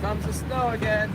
Comes the snow again.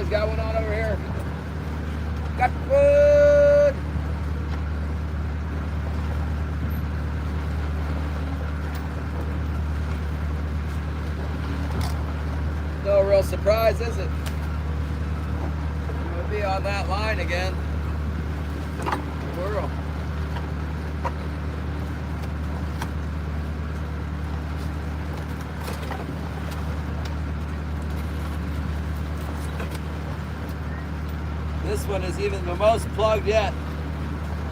He's got one on over here. Got food. No real surprise, is it? We'll be on that line again. Whirl. This one is even the most plugged yet.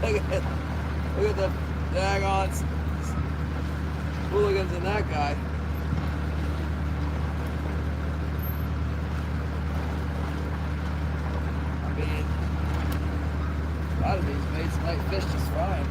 Look at it. Look at the daggone hooligans in that guy. I mean, a lot of these baits might fish just fine.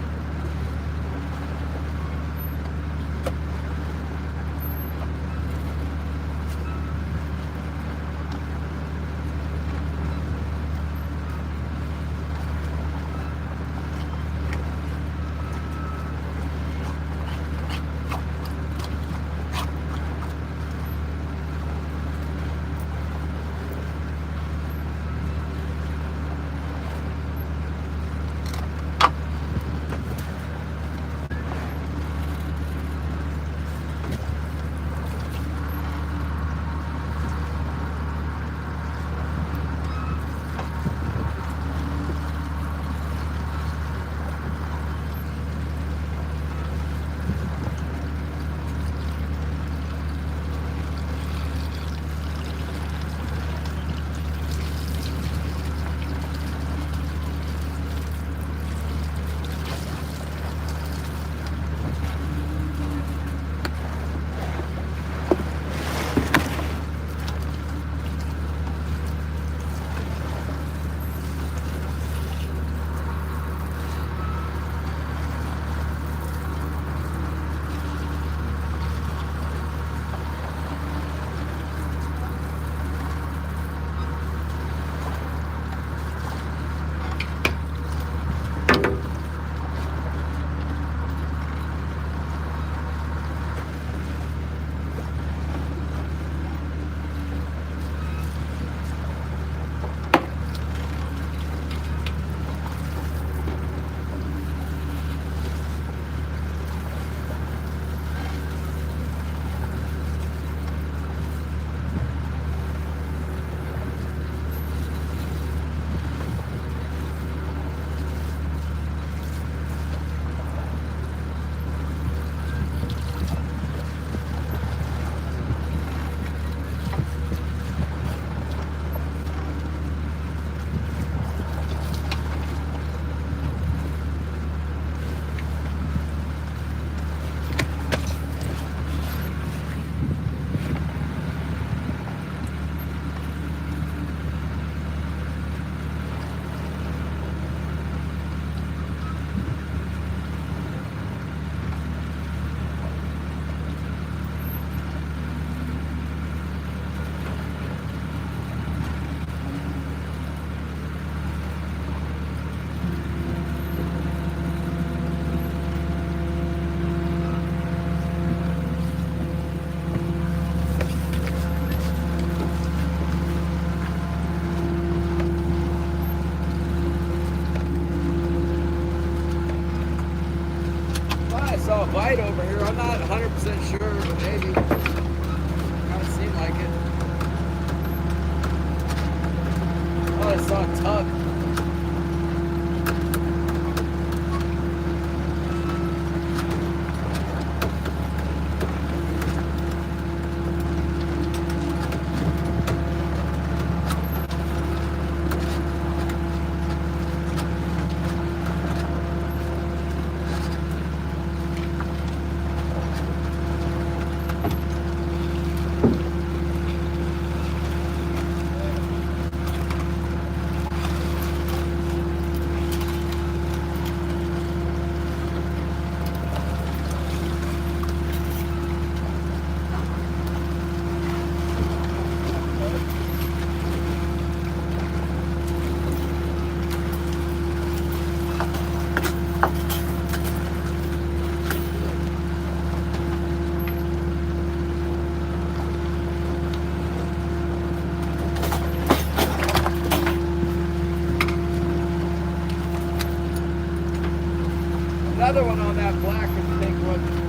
Saw a bite over here. I'm not 100% sure, but maybe. Kind of seemed like it. Oh, I saw a tug. another one on that black if you think one.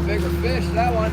Bigger fish, that one.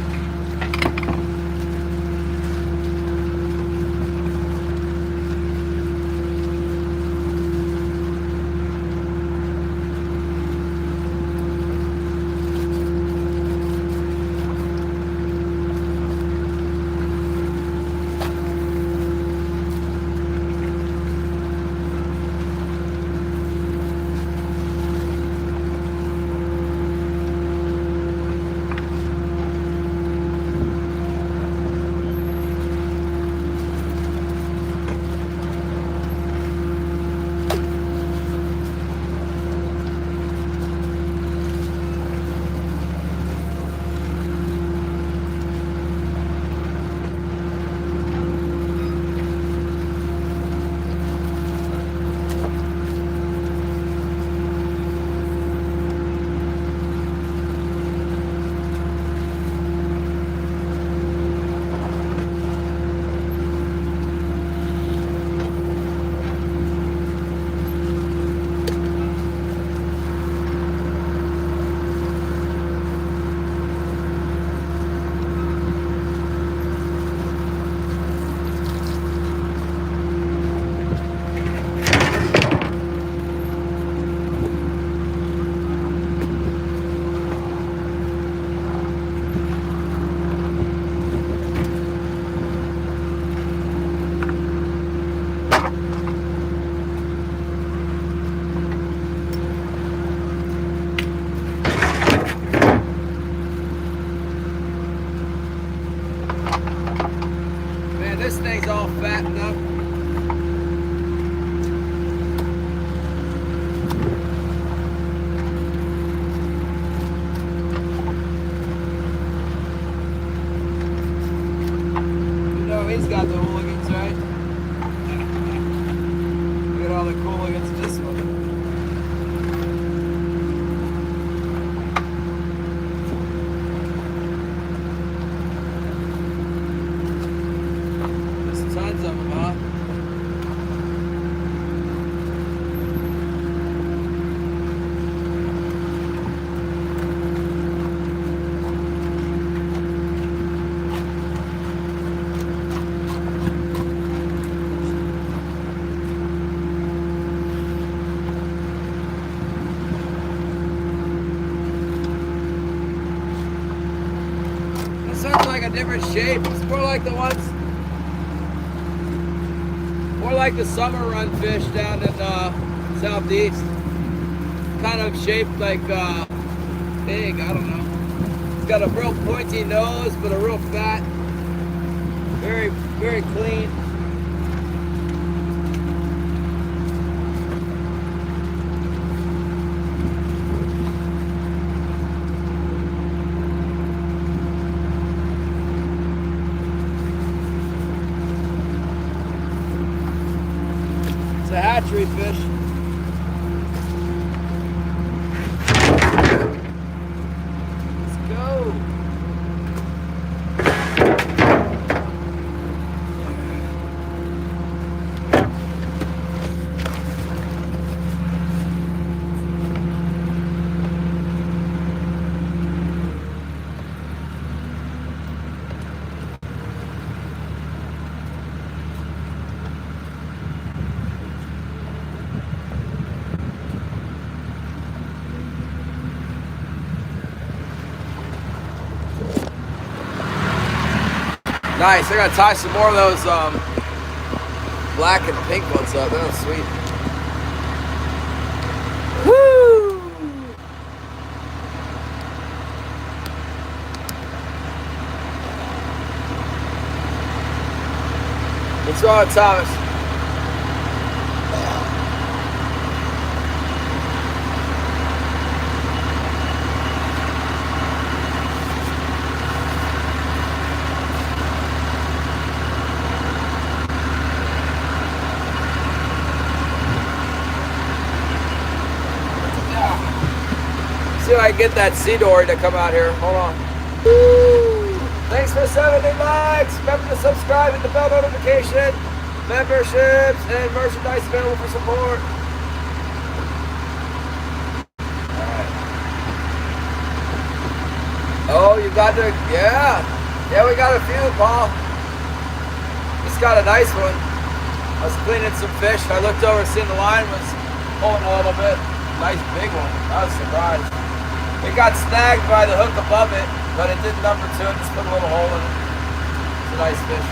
This thing's all fattened up. You know he's got the hooligans, right? Look at all the hooligans in this one. Tons of them, huh? This one's like a different shape. It's more like the ones. More like the summer run fish down in southeast. Kind of shaped like pig, I don't know. It's got a real pointy nose, but a real fat, very, very clean. a hatchery fish. Let's go. Nice, I gotta tie some more of those black and pink ones up. That was sweet. Woo! What's wrong with Thomas? See if I can get that sea dory to come out here. Hold on. Woo! Thanks for 70 likes. Remember to subscribe and the bell notification. Memberships and merchandise available for support. Alright. Oh, you got to, yeah. Yeah, we got a few, Paul. Just got a nice one. I was cleaning some fish. I looked over and seen the line was pulling a little bit. Nice big one. I was surprised. It got snagged by the hook above it, but it didn't number to it. Just put a little hole in it. It's a nice fish.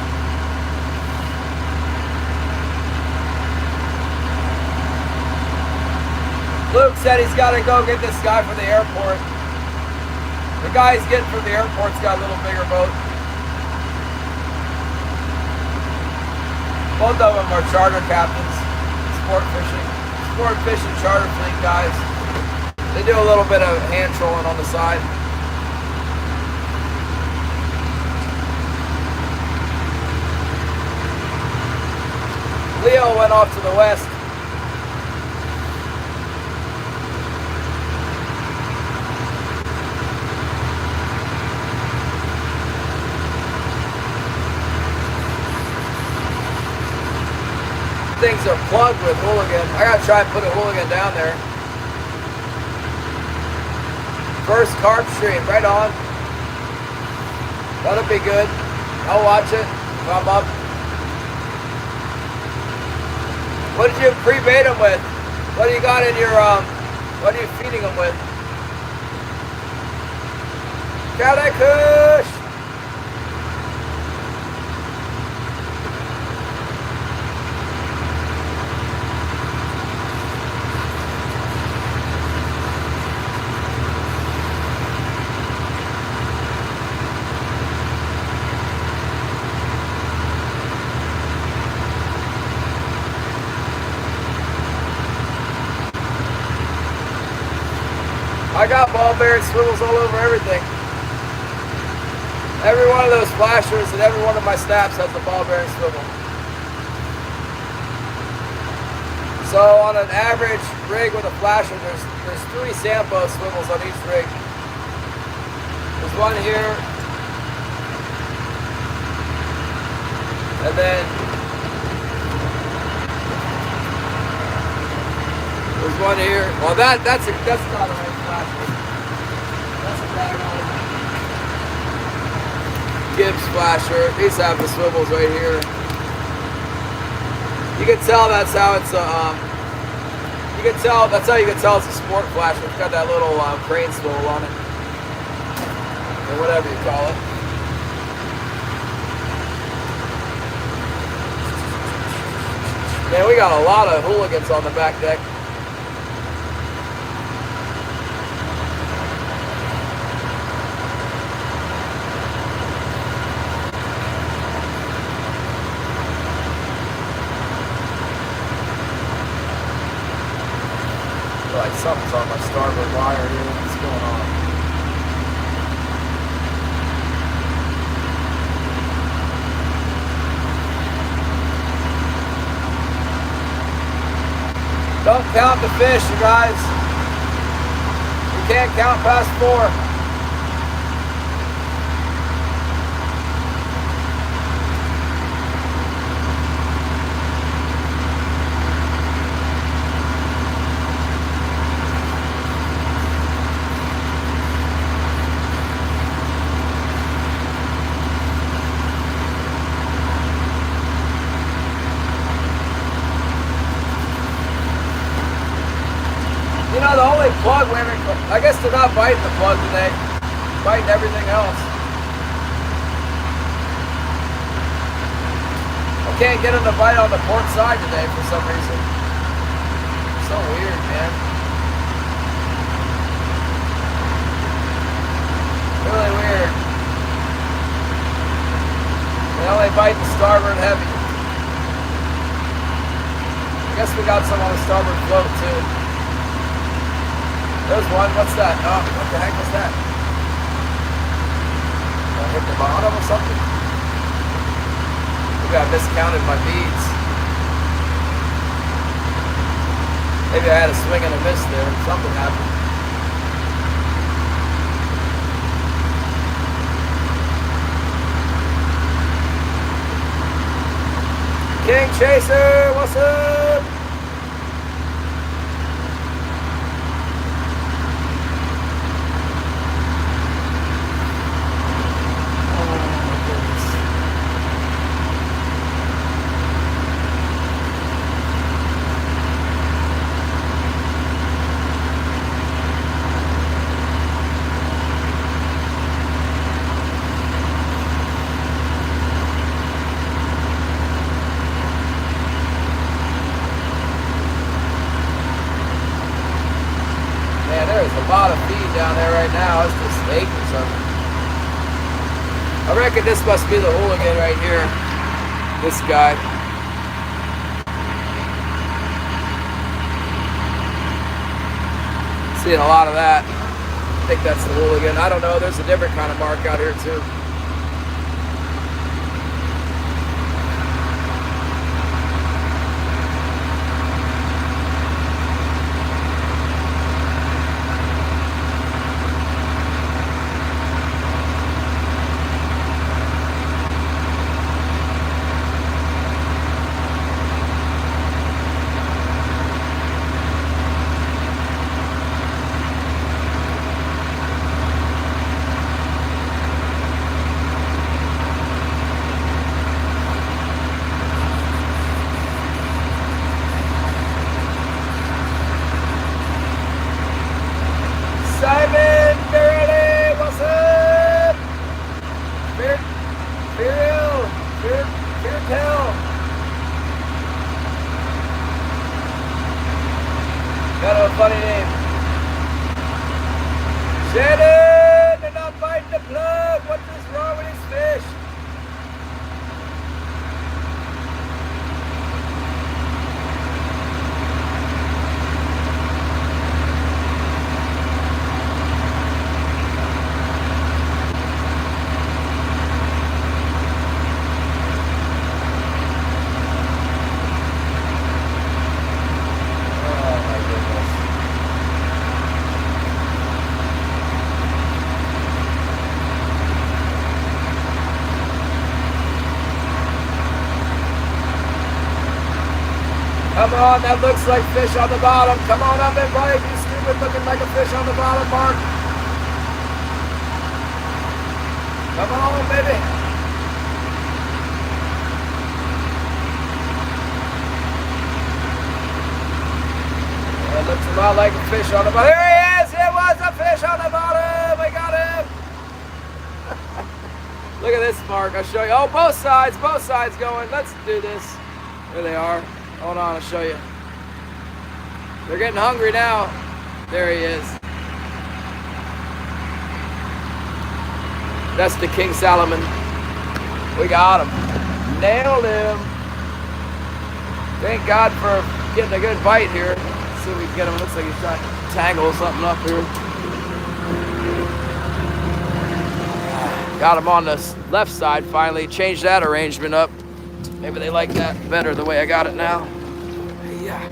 Luke said he's got to go get this guy from the airport. The guy he's getting from the airport's got a little bigger boat. Both of them are charter captains, sport fishing charter fleet guys. They do a little bit of hand trolling on the side. Leo went off to the west. Things are plugged with Hooligan. I gotta try and put a Hooligan down there. First carp stream, right on. That'll be good. I'll watch it if I'm up. What did you pre-bait them with? What do you got in your, what are you feeding them with? Calicush! I got ball bearing swivels all over everything. Every one of those flashers and every one of my snaps has the ball bearing swivel. So on an average rig with a flasher, there's 3 Sampo swivels on each rig. There's one here, and then there's one here. Well, that's not a right flasher. That's a bad one. Gibbs flasher. These have the swivels right here. You can tell that's how it's you can tell that's how you can tell it's a sport flasher. It's got that little crane swivel on it, or whatever you call it. Man, we got a lot of Hooligans on the back deck. Like something's on my starboard wire here. What's going on? count the fish, you guys. You can't count past 4. You know, the only plug women, I guess they're not biting the plug today, biting everything else. I can't get them to bite on the port side today for some reason. So weird, man. Really weird. They only bite the starboard heavy. I guess we got some on the starboard float too. There's one. What's that? Oh, what the heck was that? Did I hit the bottom or something? Maybe I miscounted my beads. Maybe I had a swing and a miss there. Something happened. King Chaser, what's up? Down there right now, it's just 8 or something. I reckon this must be the Hooligan right here. This guy. Seeing a lot of that. I think that's the Hooligan. I don't know, there's a different kind of mark out here too. Simon, Barely, what's up? Feartel. Got a funny name. Shannon, they're not biting the plug. What is wrong with these fish? Come on, that looks like fish on the bottom. Come on up and bite, you stupid, looking like a fish on the bottom, Mark. Come on, baby. That looks a lot like a fish on the bottom. There he is! It was a fish on the bottom! We got him! Look at this, Mark. I'll show you. Oh, both sides going. Let's do this. There they are. Hold on, I'll show you. They're getting hungry now. There he is. That's the king salmon. We got him. Nailed him. Thank God for getting a good bite here. Let's see if we can get him. Looks like he's trying to tangle something up here. Got him on the left side finally. Changed that arrangement up. Maybe they like that better the way I got it now. Yeah.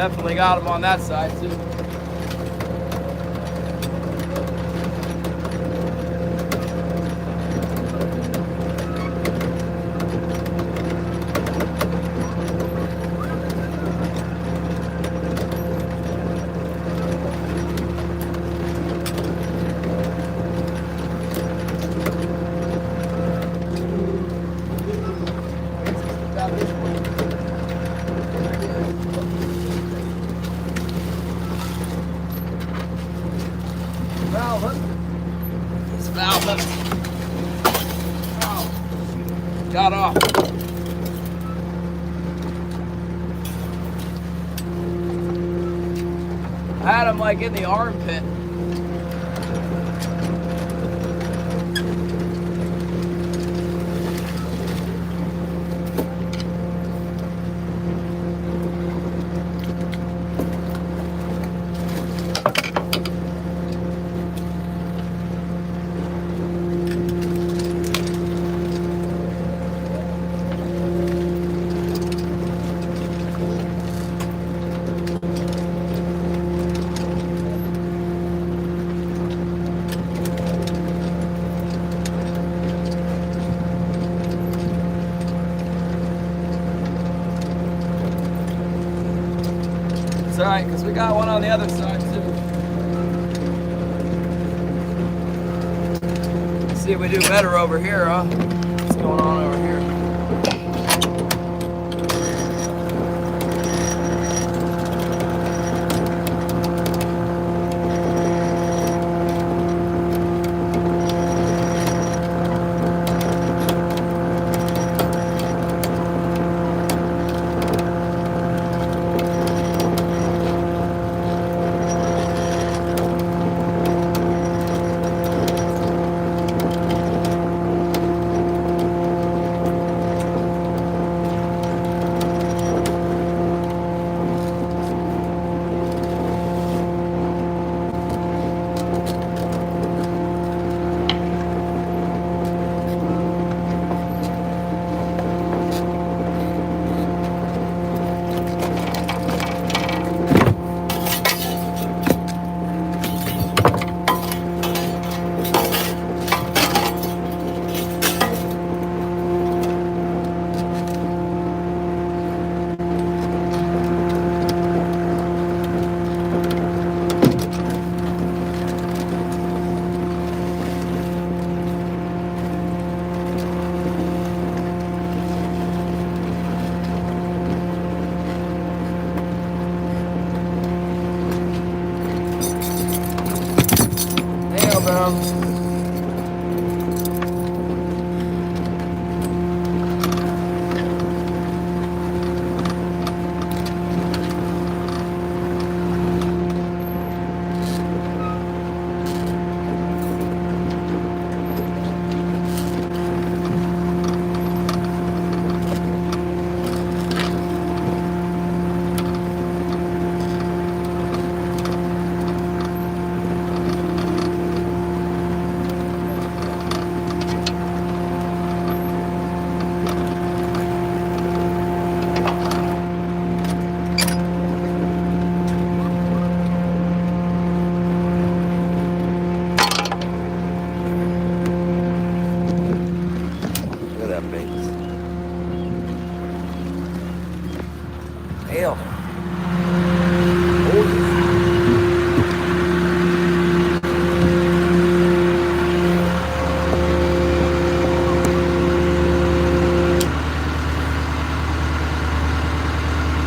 Definitely got them on that side too. Got off. I had him like in the armpit. It's alright, because we got one on the other side too. Let's see if we do better over here, huh? What's going on over here? Hell. Oh, yeah.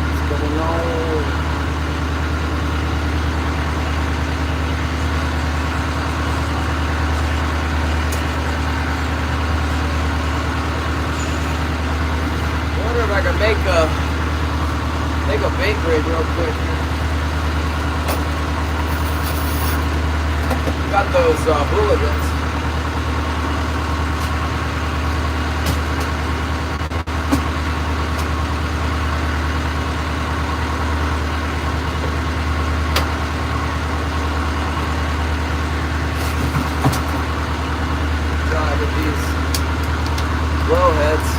What's going on? I wonder if I can make a bait rig real quick. Got those hooligans. Trying with these glow heads.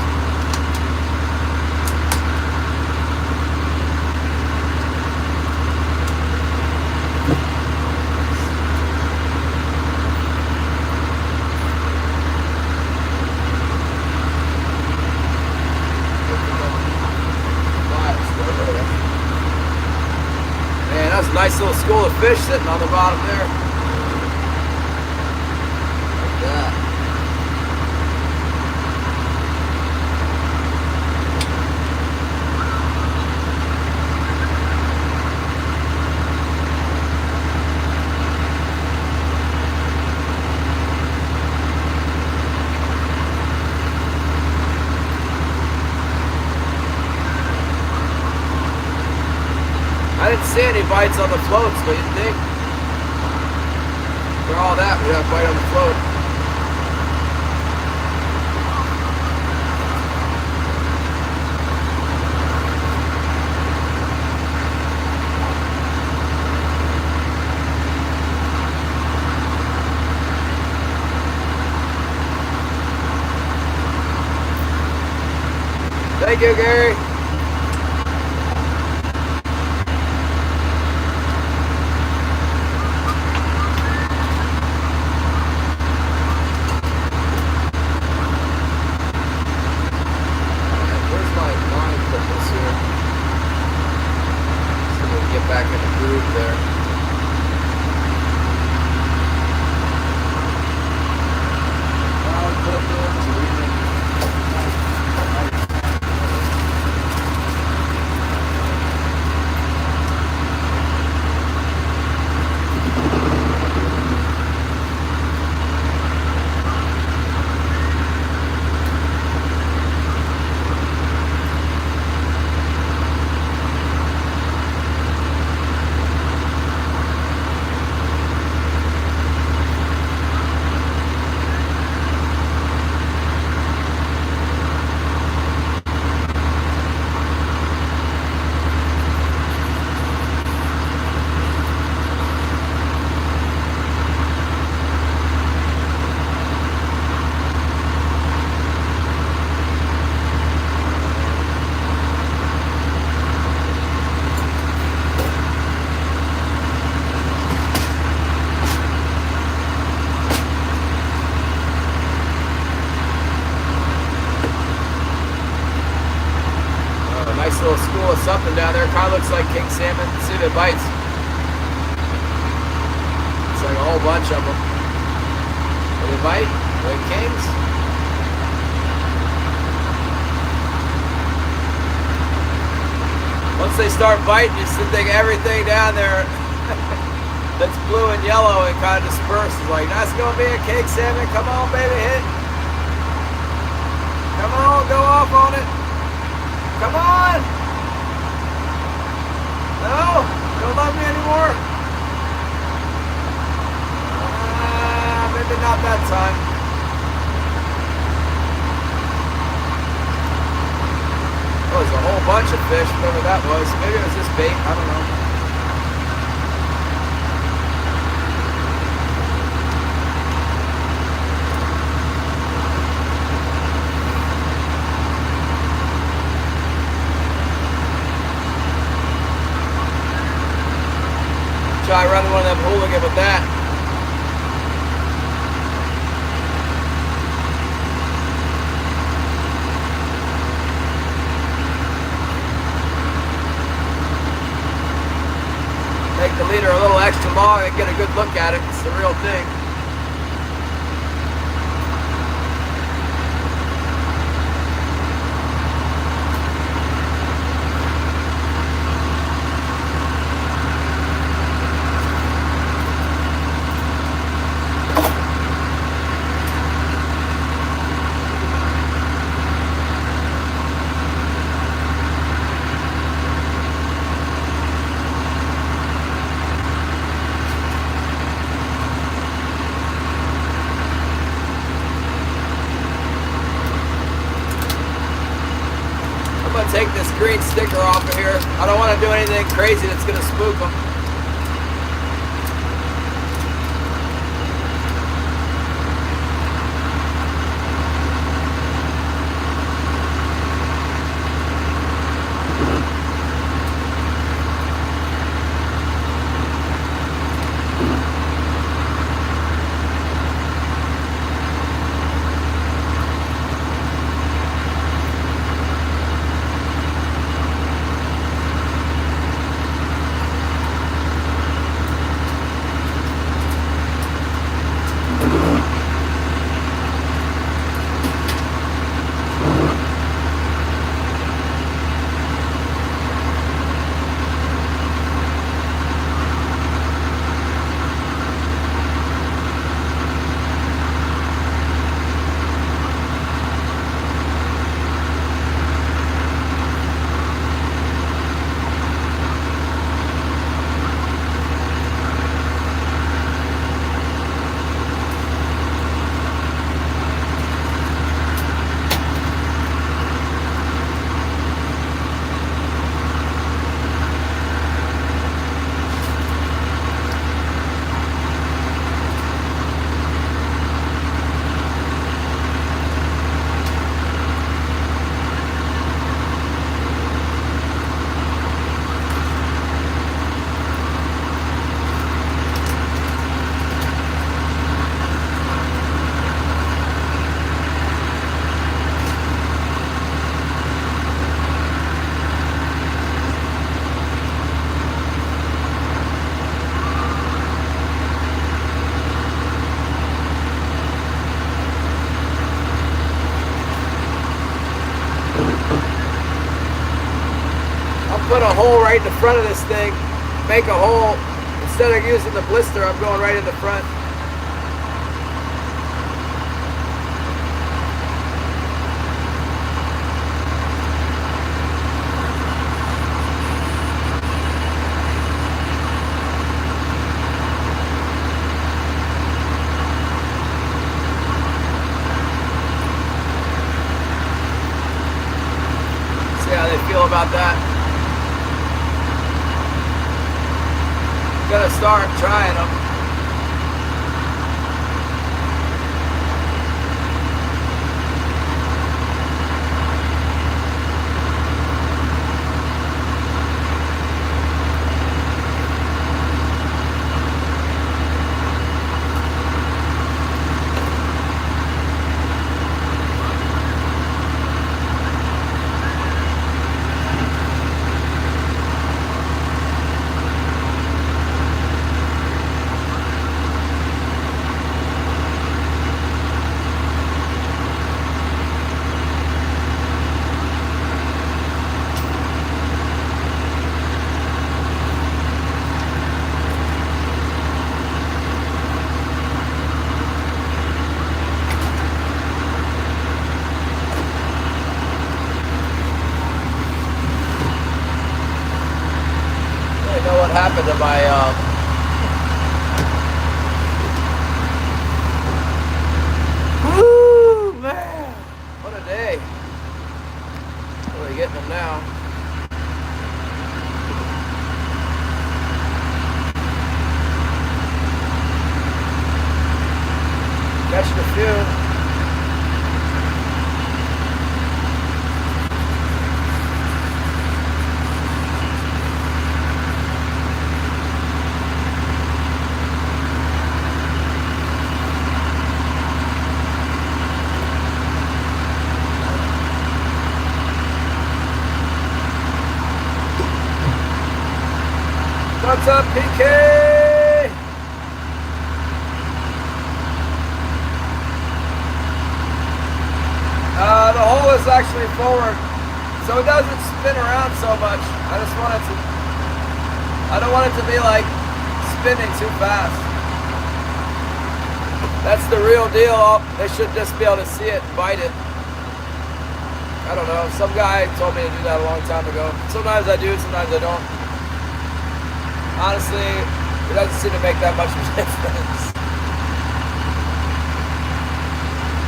school of fish sitting on the bottom there. Like that. I didn't see any bites on the floats, but you think? For all that, we got a bite on the float. Thank you, Gary. Back in the groove there. Nice little school of something down there. Kind of looks like king salmon. See if it bites. It's like a whole bunch of them. Will they bite? Like kings? Once they start biting, you should think everything down there that's blue and yellow and kind of disperses. Like, that's going to be a king salmon. Come on, baby, hit. Come on, go off on it. Come on! No! Don't love me anymore! Maybe not that time. Oh, there's a whole bunch of fish, whatever that was. Maybe it was just bait, I don't know. Try running one of them Hooligan with that. Make the leader a little extra long and get a good look at it. It's the real thing. Take this green sticker off of here. I don't want to do anything crazy that's going to spook them. put a hole right in the front of this thing, make a hole. Instead of using the blister, I'm going right in the front. See how they feel about that. Gonna start trying them. Happened to my woo, man, what a day. Really getting them now. Catching a few. What's up, PK? The hole is actually forward, so it doesn't spin around so much. I don't want it to be like spinning too fast. That's the real deal. They should just be able to see it and bite it. I don't know. Some guy told me to do that a long time ago. Sometimes I do, sometimes I don't. Honestly, it doesn't seem to make that much of a difference.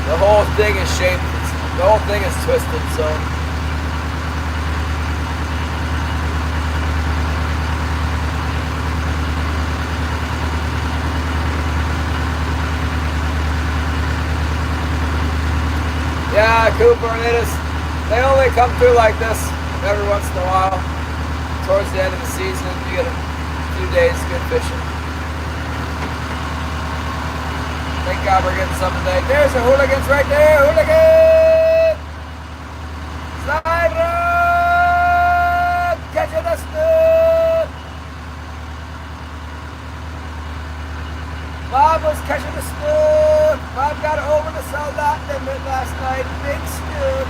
The whole thing is shaped, the whole thing is twisted, so. Yeah, Cooper, they only come through like this every once in a while. Towards the end of the season, you get a few days good fishing. Thank God we're getting some today. There's the Hooligans right there. Hooligan! Side rod! Catching the snook! Bob was catching the snook. Bob got over the South Lot limit last night. Big snook.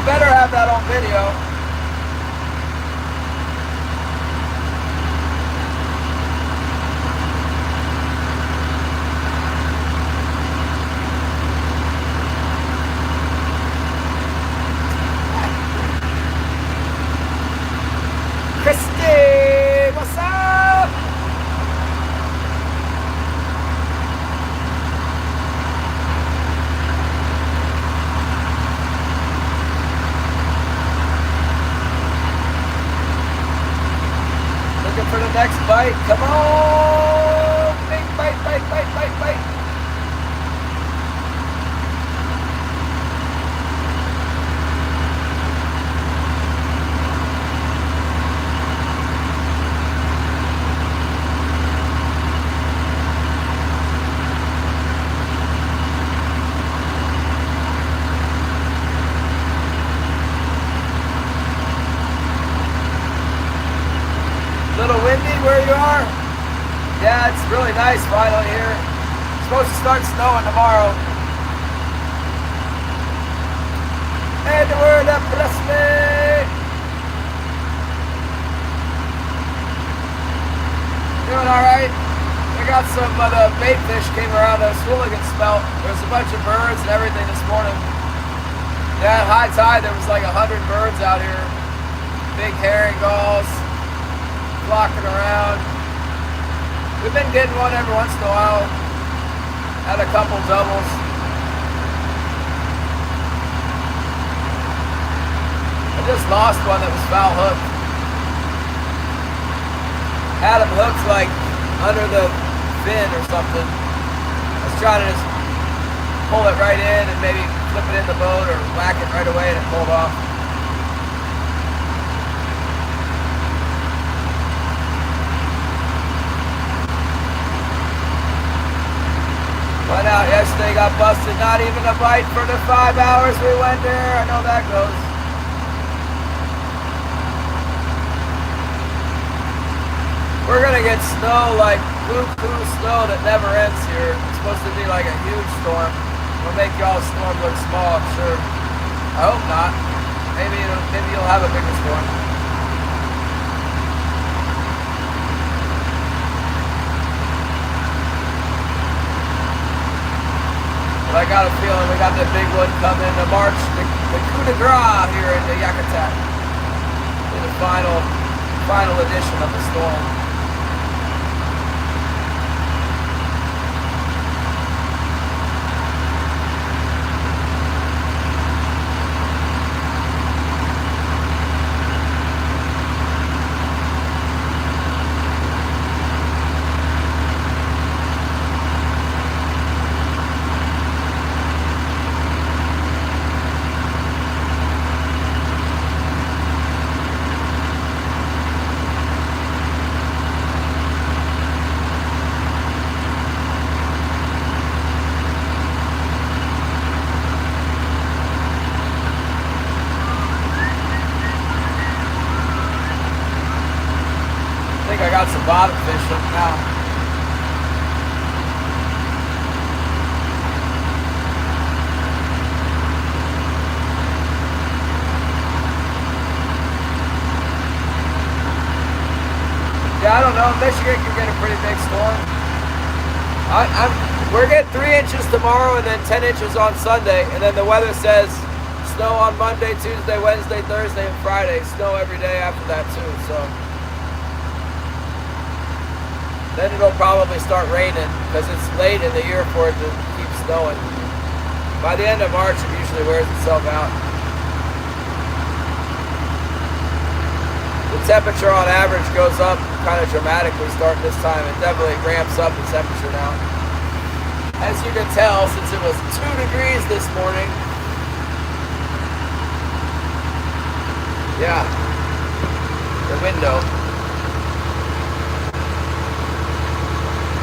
Better have that on video. Christy, what's up? For the next bite. Come on! Big bite, bite, bite, bite, bite. Little windy where you are? Yeah, it's really nice finally here. supposed to start snowing tomorrow. And the word that bless me. Doing alright. We got some of the bait fish came around us. Hooligan smelt. There's a bunch of birds and everything this morning. Yeah, at high tide there was like 100 birds out here. Big herring gulls flocking around. We've been getting one every once in a while. Had a couple doubles. I just lost one that was foul hooked. Had him hooked like under the fin or something. I was trying to just pull it right in and maybe flip it in the boat or whack it right away and it pulled off. Went out yesterday, got busted, not even a bite for the 5 hours we went there. I know that goes. We're gonna get snow, like blue snow that never ends here. It's supposed to be like a huge storm. It'll make y'all's storm look small, I'm sure. I hope not. Maybe you'll have a bigger storm. But I got a feeling we got the big one coming to March, the coup de grace here in the Yucatan. In the final edition of the storm. I got some bottom fish up now. Yeah, I don't know. Michigan can get a pretty big storm. We're getting 3 inches tomorrow and then 10 inches on Sunday. And then the weather says snow on Monday, Tuesday, Wednesday, Thursday, and Friday. Snow every day after that too. So then it'll probably start raining because it's late in the year for it to keep snowing. By the end of March, it usually wears itself out. The temperature on average goes up kind of dramatically starting this time. It definitely ramps up the temperature now. As you can tell, since it was 2 degrees this morning. Yeah, the window.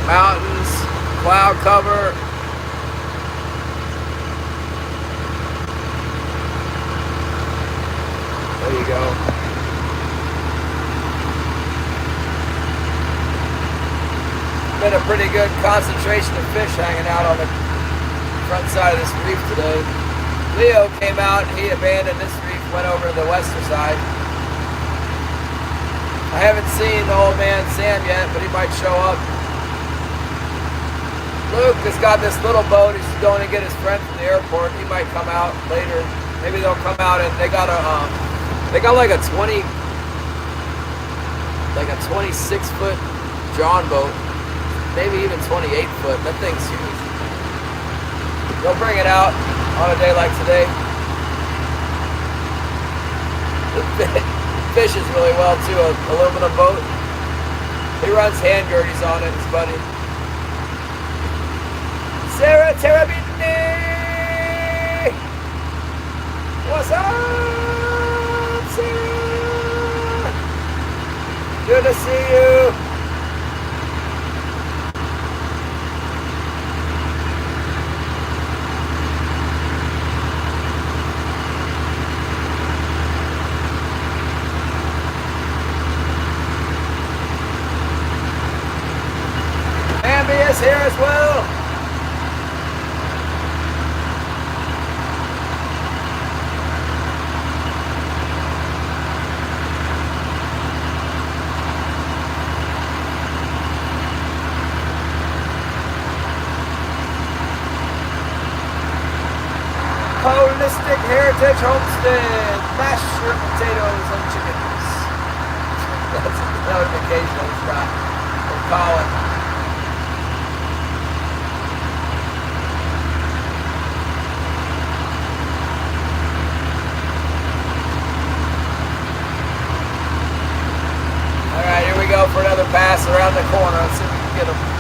Mountains, cloud cover. There you go. Been a pretty good concentration of fish hanging out on the front side of this reef today. Leo came out, he abandoned this reef, went over to the western side. I haven't seen the old man Sam yet, but he might show up. Luke has got this little boat. He's going to get his friend from the airport. He might come out later. Maybe they'll come out and they got like a 26-foot John boat. Maybe even 28-foot. That thing's huge. They'll bring it out on a day like today. It fishes really well too. An aluminum boat. He runs hand gurdies on it. It's funny. Sarah Terabini! What's up, Sarah? Good to see you. Bambi is here as well. Heritage Homestead, mashed shrimp, potatoes, and chickens. That's a notification I just got from Colin. Alright, here we go for another pass around the corner. Let's see if we can get them.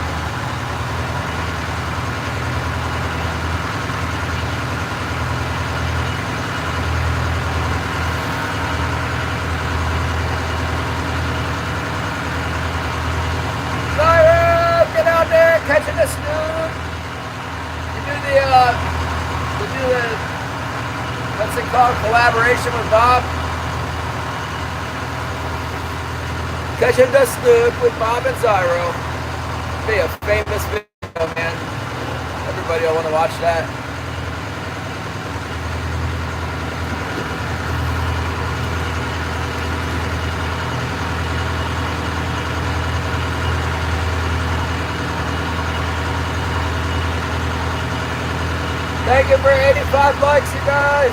Catching the snood. We do the what's it called, collaboration with Bob. Catching the snood with Bob and Zyro. Be a famous video, man. Everybody will want to watch that. Thank you for 85 likes, you guys.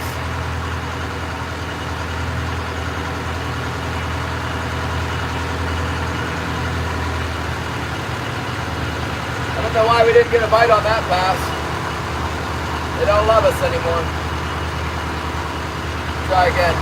I don't know why we didn't get a bite on that pass. They don't love us anymore. Try again.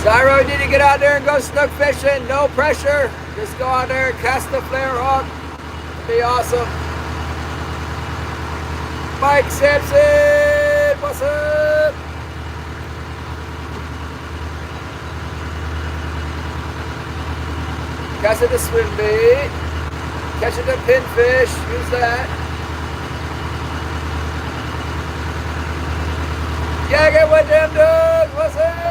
Zyro, you need to get out there and go snook fishing. No pressure. Just go out there and cast the flare hook. It'll be awesome. Mike Sampson, what's up? Catching the swim bait. Catching the pinfish. Use that. Yeah, get with them, dude. What's up?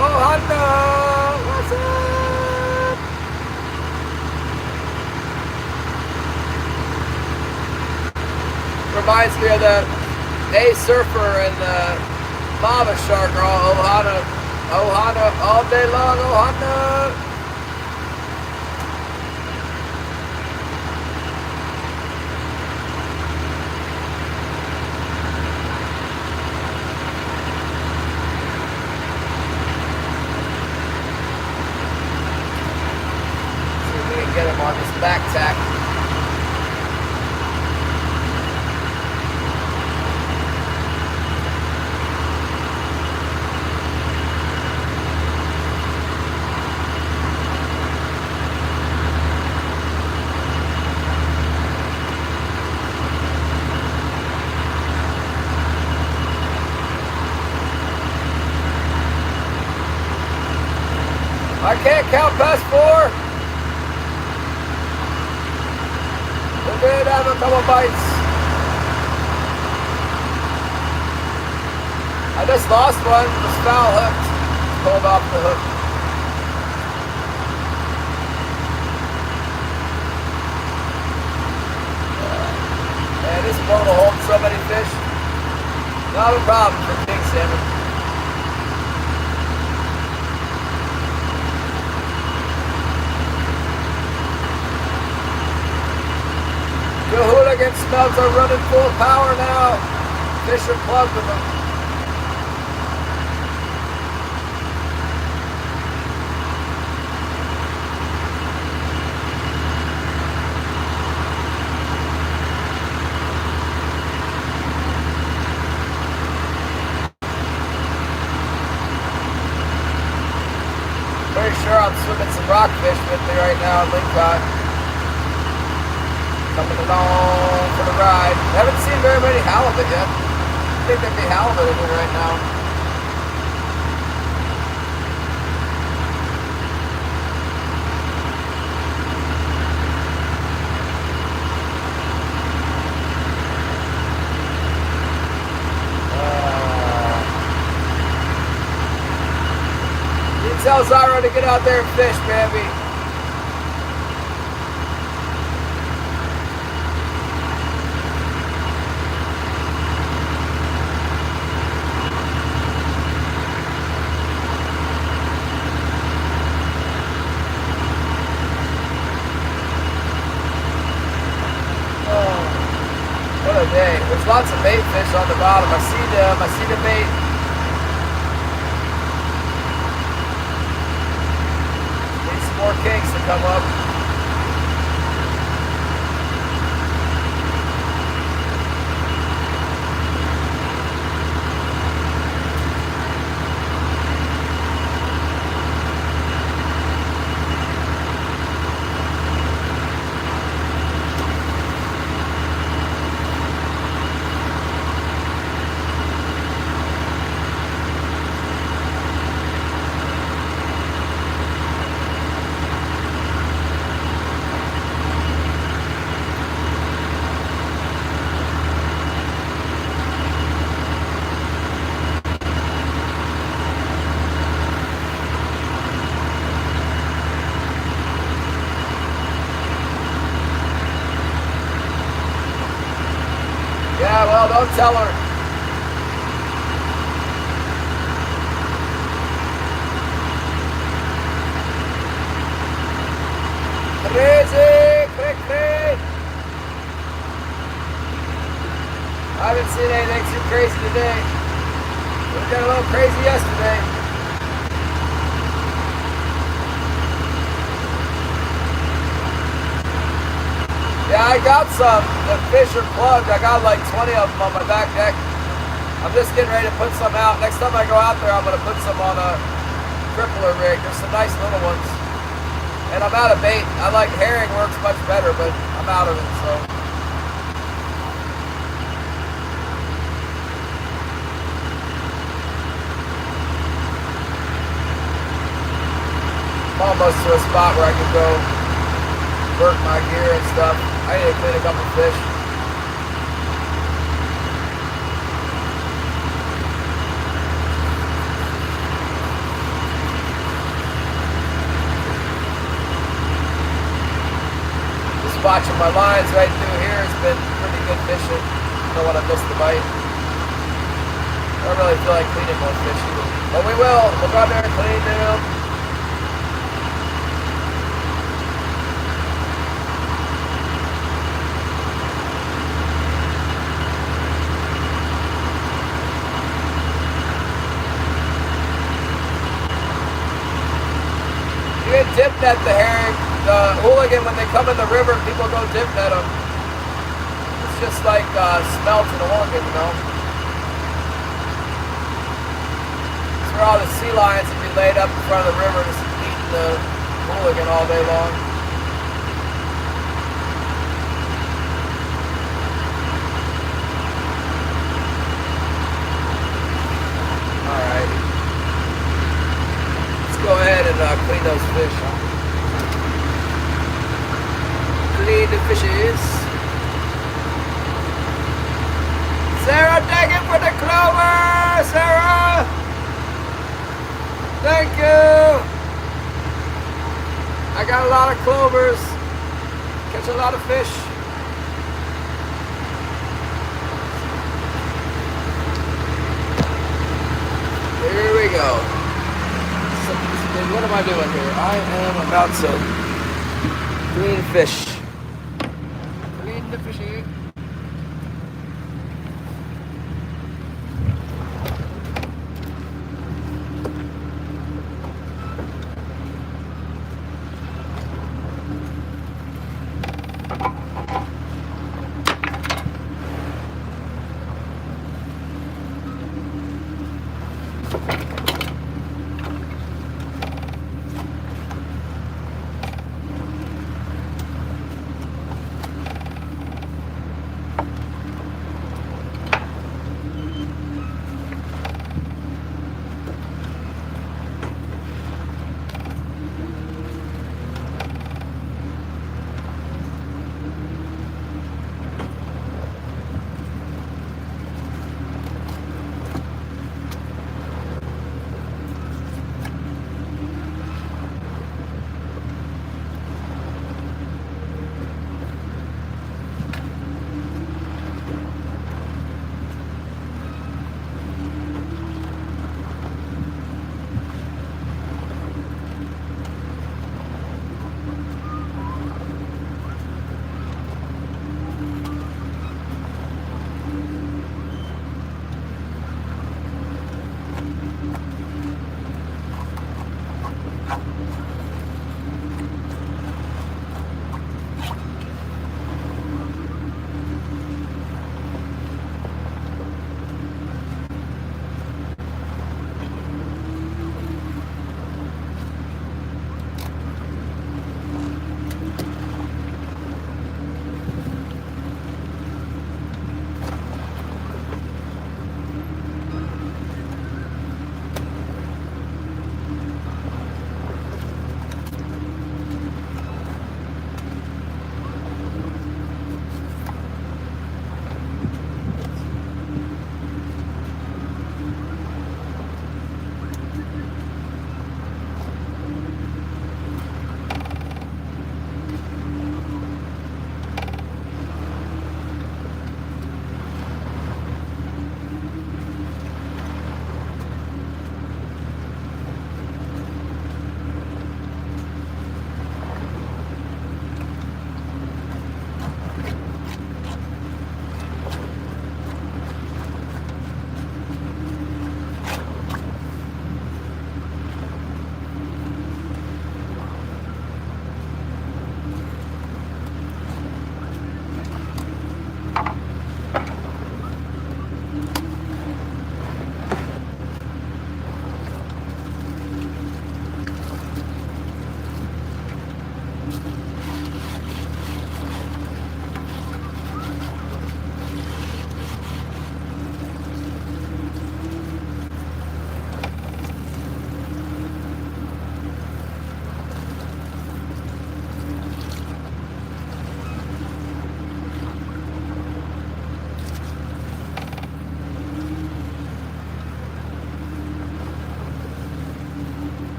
Oh, Honda. What's up? Reminds me of the A Surfer and the Mama Shark are all Ohana all day long, Ohana. See if we can get him on this back tack. I can't count past 4. We did have a couple bites. I just lost one. It was foul hooked. Pulled off the hook. Man, this boat will hold so many fish. Not a problem for big salmon. The Hooligan smells are running full power now. Fish are plugged with them. Pretty sure I'm swimming some rockfish with me right now at Ling. Coming along for the ride. Haven't seen very many halibut yet. I think there'd be halibut in here right now. out there and fish, baby. What a day. There's lots of bait fish on the bottom. I see them. I see the bait. Need some more kinks to come up. Yeah, well, don't tell her. Crazy, crazy. I haven't seen anything too crazy today. We got a little crazy yesterday. Yeah, I got some. The fish are plugged. I got like 20 of them on my back deck. I'm just getting ready to put some out. Next time I go out there, I'm going to put some on a crippler rig. There's some nice little ones. And I'm out of bait. I like herring works much better, but I'm out of it, so. I'm almost to a spot where I can go work my gear and stuff. I need to clean a couple fish. Just watching my lines right through here has been pretty good fishing. Don't want to miss the bite. I don't really feel like cleaning more fish either. But we will. We'll go out there and clean them. You can dip net the herring. The Hooligan, when they come in the river, people go dip net them. It's just like smelt in Oregon, you know. It's where all the sea lions would be laid up in front of the river just eating the Hooligan all day long. Alright. Let's go ahead and clean those fish, huh? Clean the fishes. Sarah, thank you for the clover! Sarah! Thank you! I got a lot of clovers. Catch a lot of fish. Here we go. So, what am I doing here? I am about to clean fish. Clean the fishy.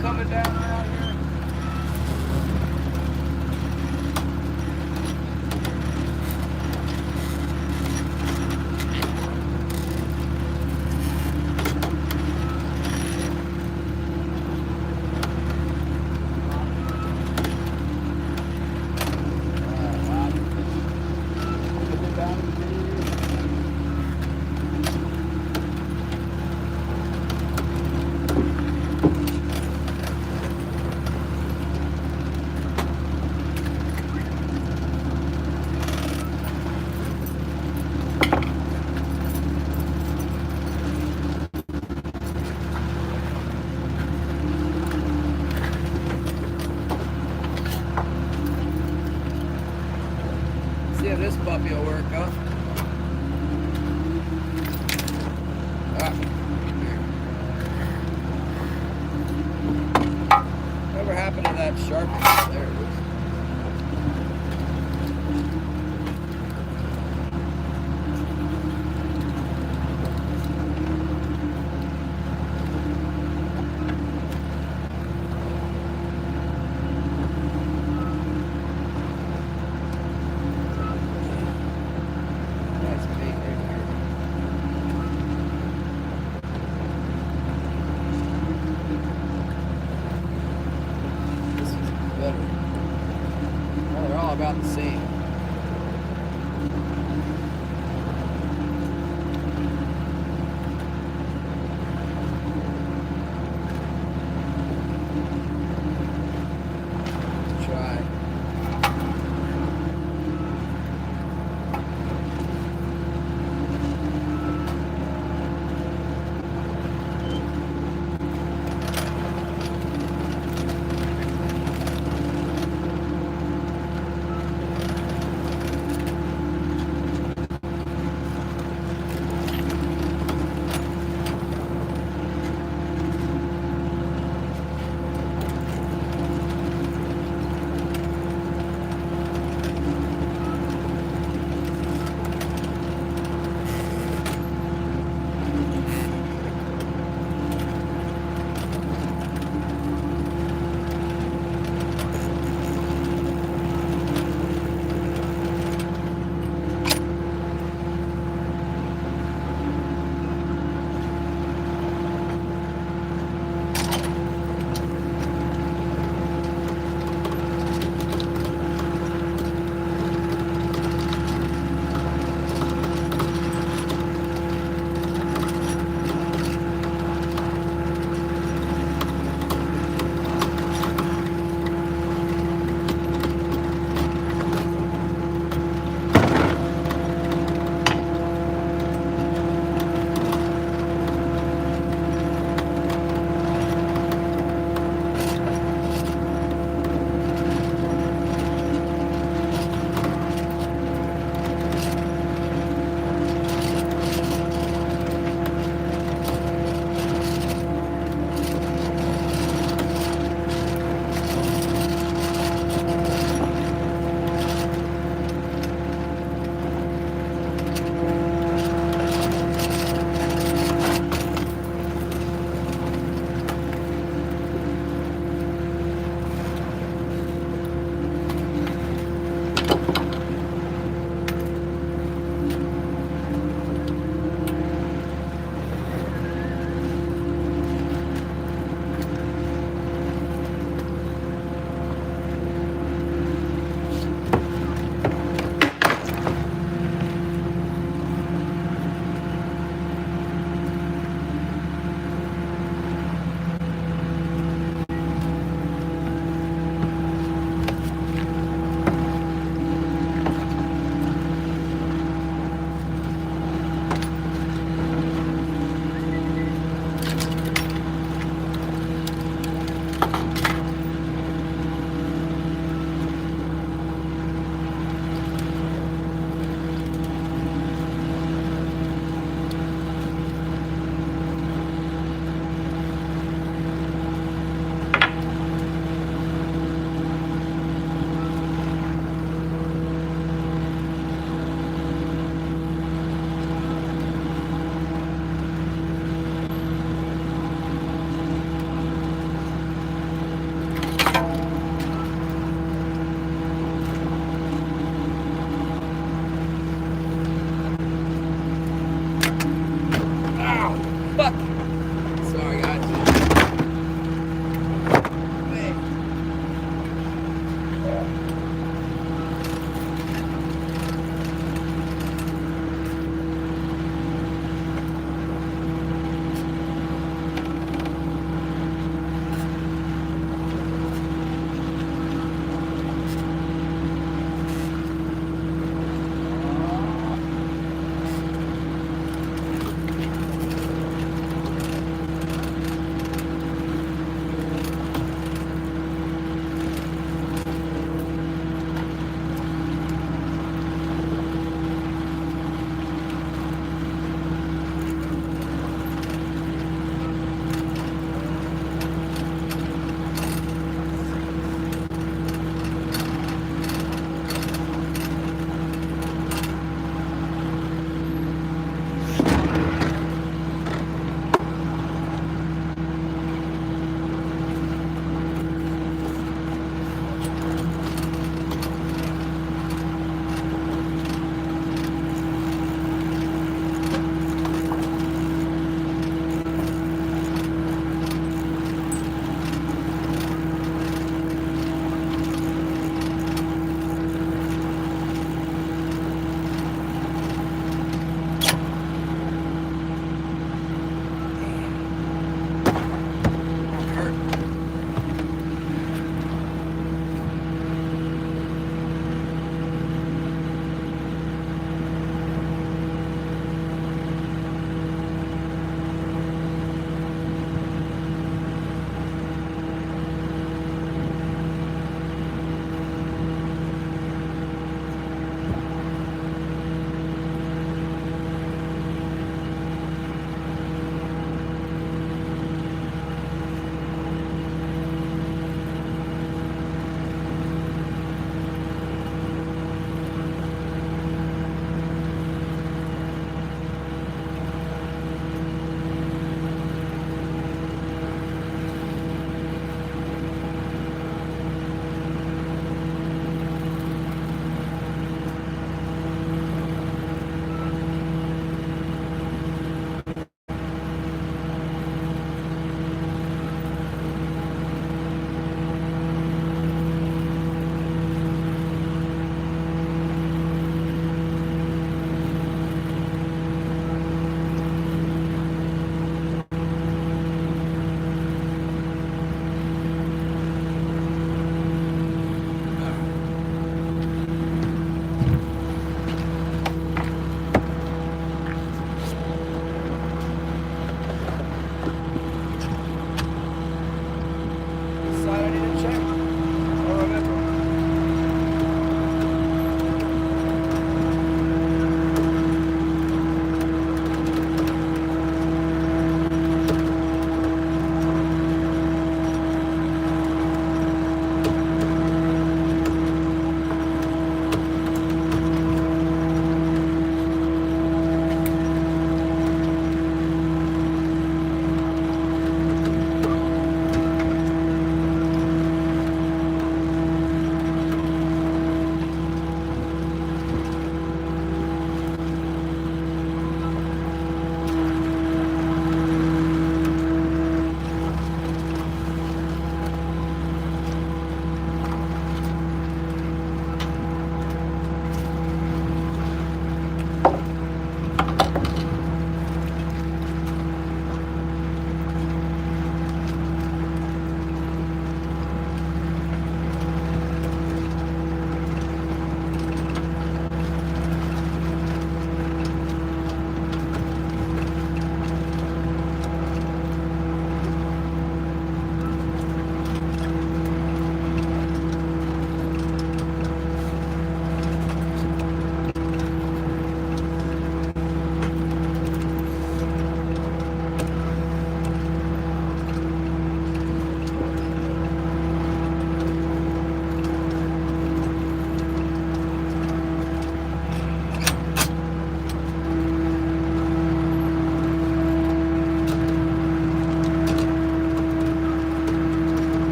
coming down around here? See if this puppy will work, huh? Ah, here. Whatever happened to that sharpie? There it is. Nice bait right here. This is better. Well, they're all about the same. Try.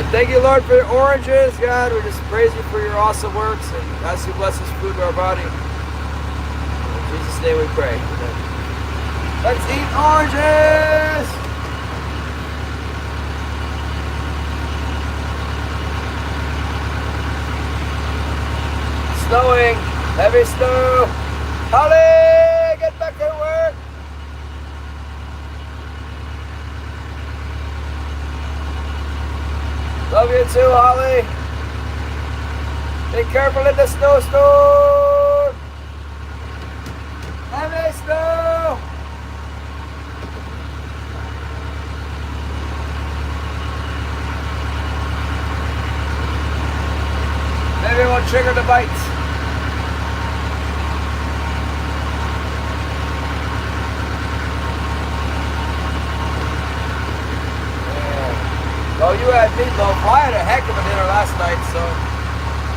right, thank you, Lord, for the oranges. God, we just praise you for your awesome works and ask you to bless this food to our body. In Jesus' name we pray. Amen. Let's eat oranges! Snowing, heavy snow. Holly, get back to work. Love you too, Holly. Be careful in the snowstorm. Heavy snow. Maybe it won't trigger the bites. Oh, you had meatloaf. Well, I had a heck of a dinner last night, so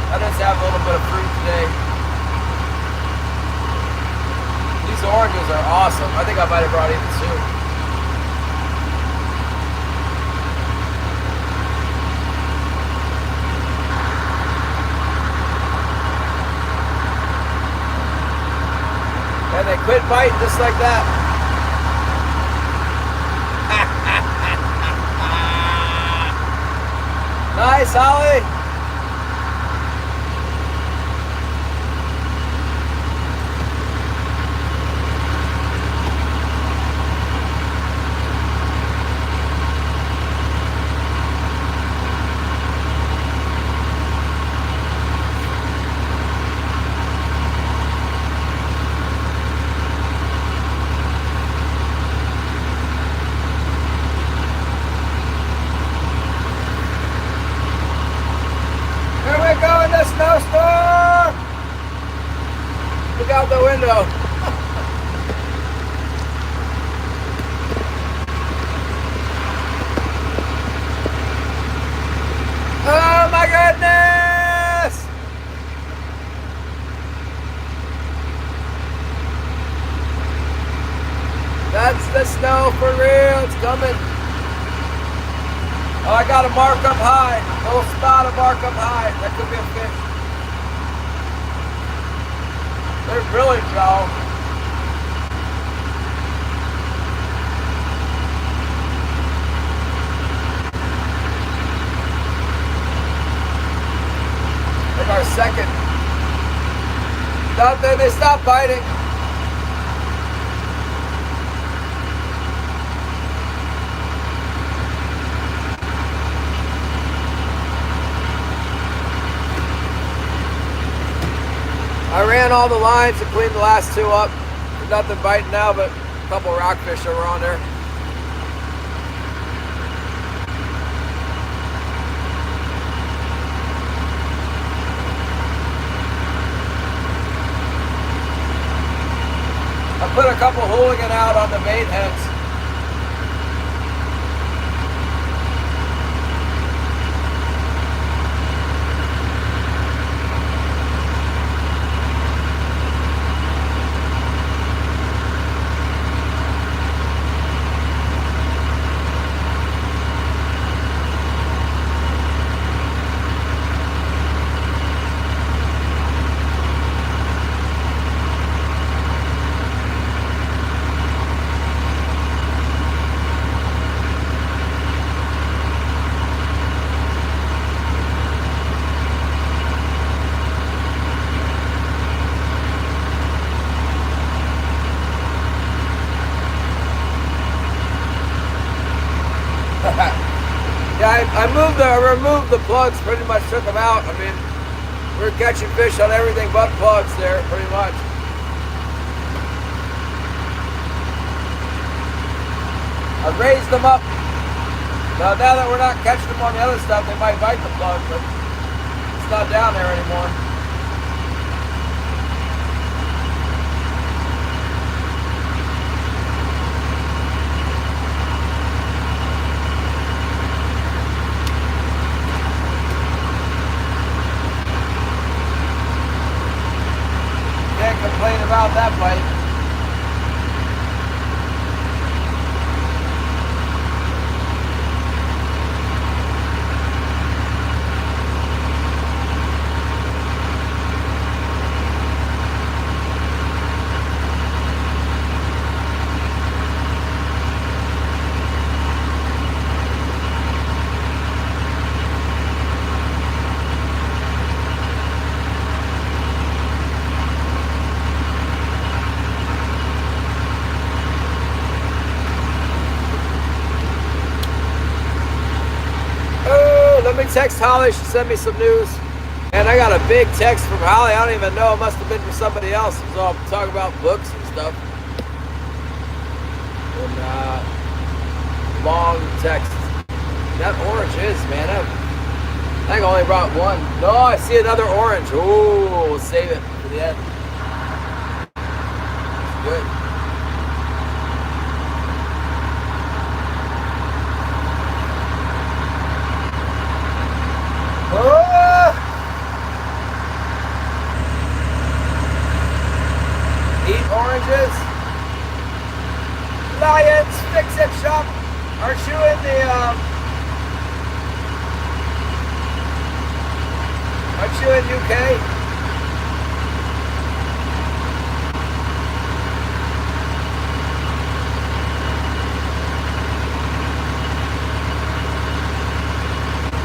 I just have a little bit of fruit today. These oranges are awesome. I think I might have brought even two. And they quit biting just like that. Nice, Holly. Snowstorm! Look out the window. Oh my goodness! That's the snow for real. It's coming. Oh, I got a mark up high. A little spot of mark up high. That could be a fish. They're really shallow. Like our second. Nothing, they stopped biting. I ran all the lines and cleaned the last two up. There's nothing biting now but a couple rockfish that were on there. I put a couple Hooligan out on the bait heads. Yeah, I removed the plugs, pretty much took them out. I mean, we're catching fish on everything but plugs there, pretty much. I raised them up. Now that we're not catching them on the other stuff, they might bite the plug, but it's not down there anymore. Complain about that bite. text Holly. She sent me some news. And I got a big text from Holly. I don't even know. It must have been from somebody else. It was all talking about books and stuff. And long text. That orange is, man. I think I only brought one. No, I see another orange. Ooh, we'll save it for the end. Good. Eat oranges. Lions, fix-it shop. Aren't you in the aren't you in UK?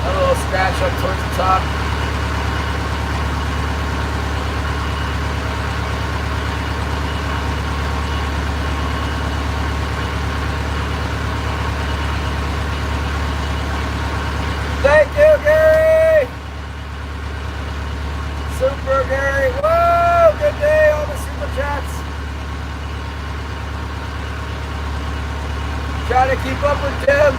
A little scratch up towards the top. Thank you, Gary! Super Gary! Whoa! Good day, all the super chats. Trying to keep up with Tim.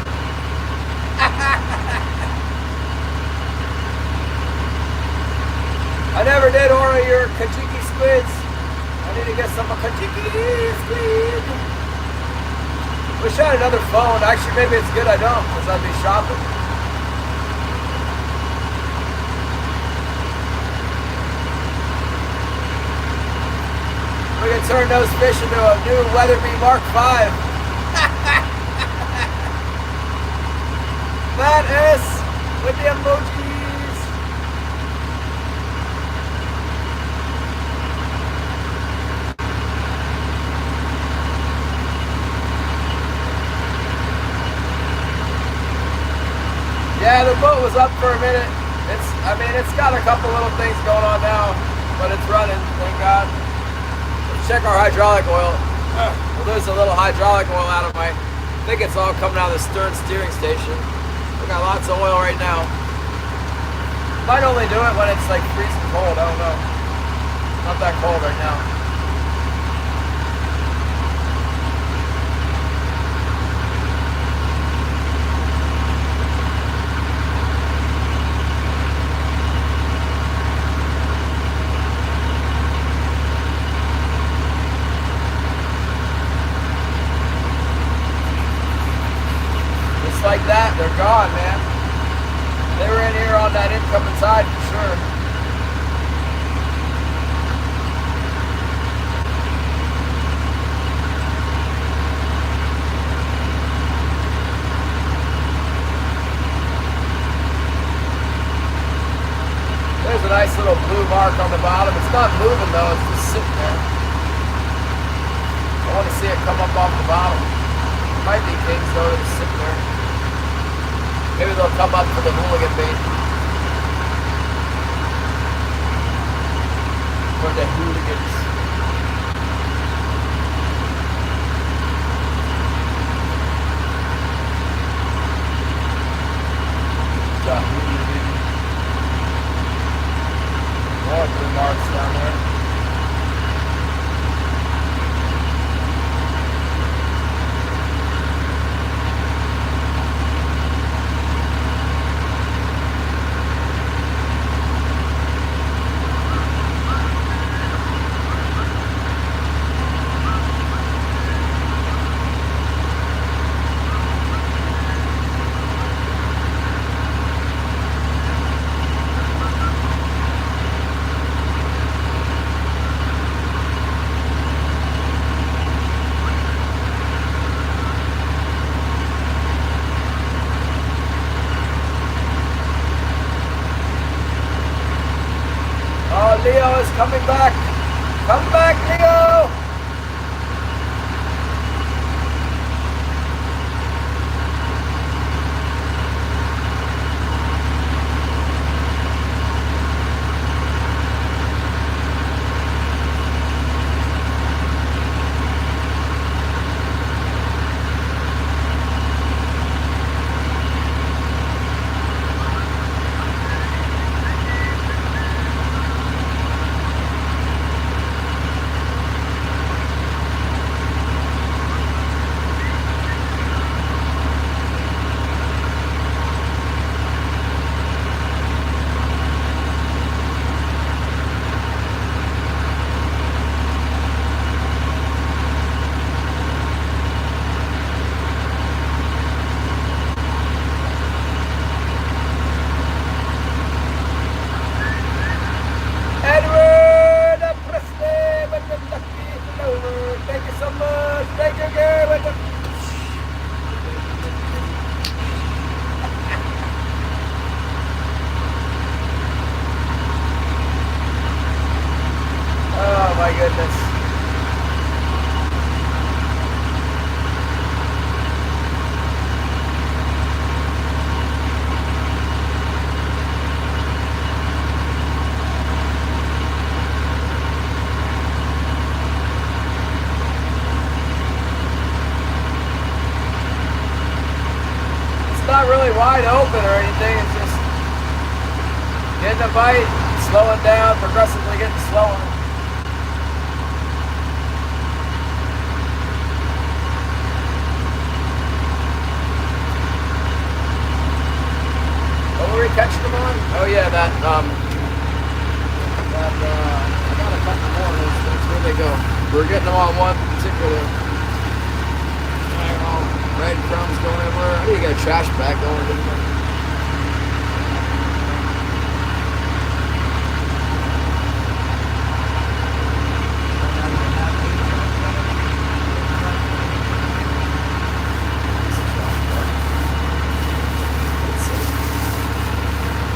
I never did order your Kajiki squids. I need to get some Kajiki squid. Wish I had another phone. Actually, maybe it's good I don't, because I'd be shopping. We can turn those fish into a new Weatherby Mark V. That is with the emojis. Yeah, the boat was up for a minute. I mean, it's got a couple little things going on now, but it's running, thank God. Check our hydraulic oil. We'll lose a little hydraulic oil out of I think it's all coming out of the stern steering station. We got lots of oil right now. Might only do it when it's like freezing cold, I don't know. Not that cold right now. Like that, they're gone, man. They were in here on that incoming side for sure. There's a nice little blue mark on the bottom. It's not moving though, it's just sitting there. I want to see it come up off the bottom. It might be kings though, it's sitting there. Maybe they'll come up for the Hooligan bait. For the Hooligans. The Hooligan. More blue marks down there. Leo is coming back. Come back, Leo! my goodness. Not really wide open or anything, it's just getting a bite, slowing down, progressively getting slower. What were we catching them on? Oh yeah, I got a couple more of those things. Where'd they go? We're getting them on one particular. Red crumbs going everywhere. I need to get a trash bag going.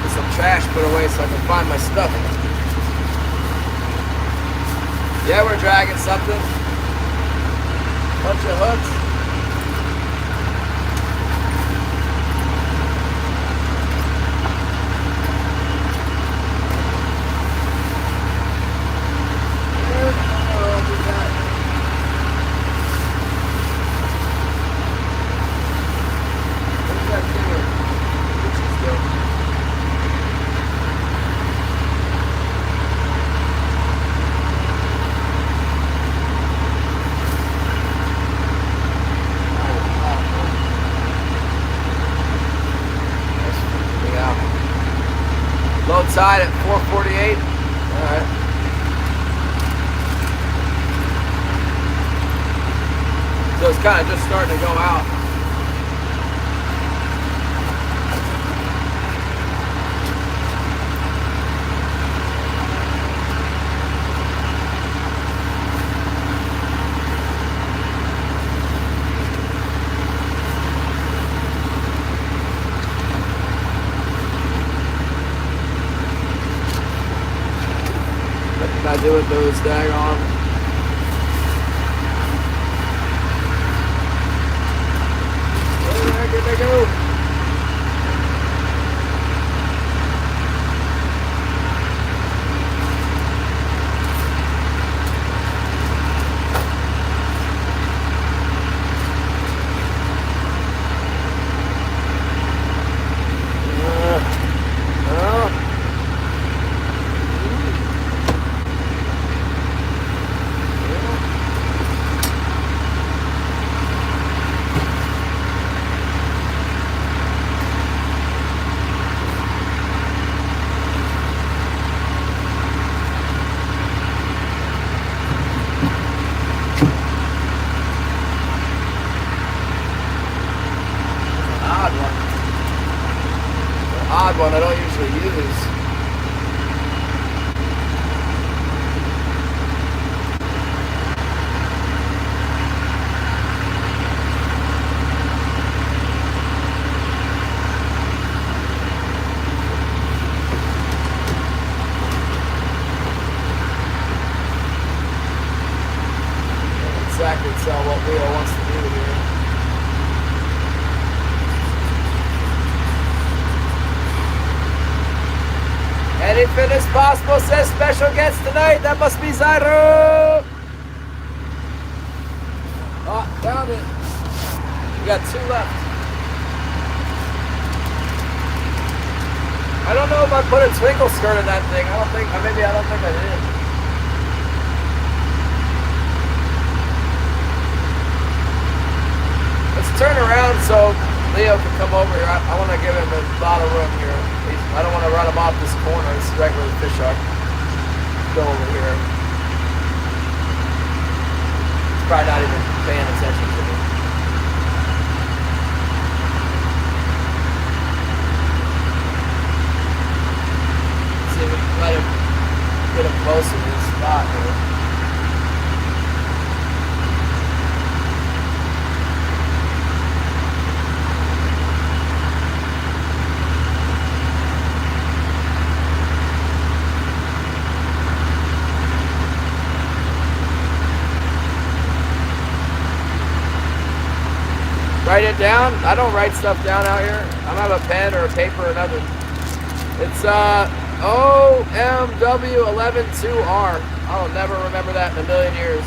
Get some trash put away so I can find my stuff. Yeah, we're dragging something. Bunch of hooks. Low tide at 4:48. All right. So it's kind of just starting to go out. I do with those daggone. Where did they go? Odd one I don't usually use. Can't exactly tell what Leo wants to do here. Any fitness possible says special guest tonight. That must be Zyro. Oh, found it. We got 2 left. I don't know if I put a twinkle skirt in that thing. I don't think I did. Let's turn around so Leo can come over here. I want to give him a lot of room here. I don't want to run him off this corner. This is right where the fish are. Go over here. He's probably not even paying attention to me. See if we can let him get him closer to this spot here. it down? I don't write stuff down out here. I don't have a pen or a paper or nothing. It's OMW112R. I'll never remember that in a million years.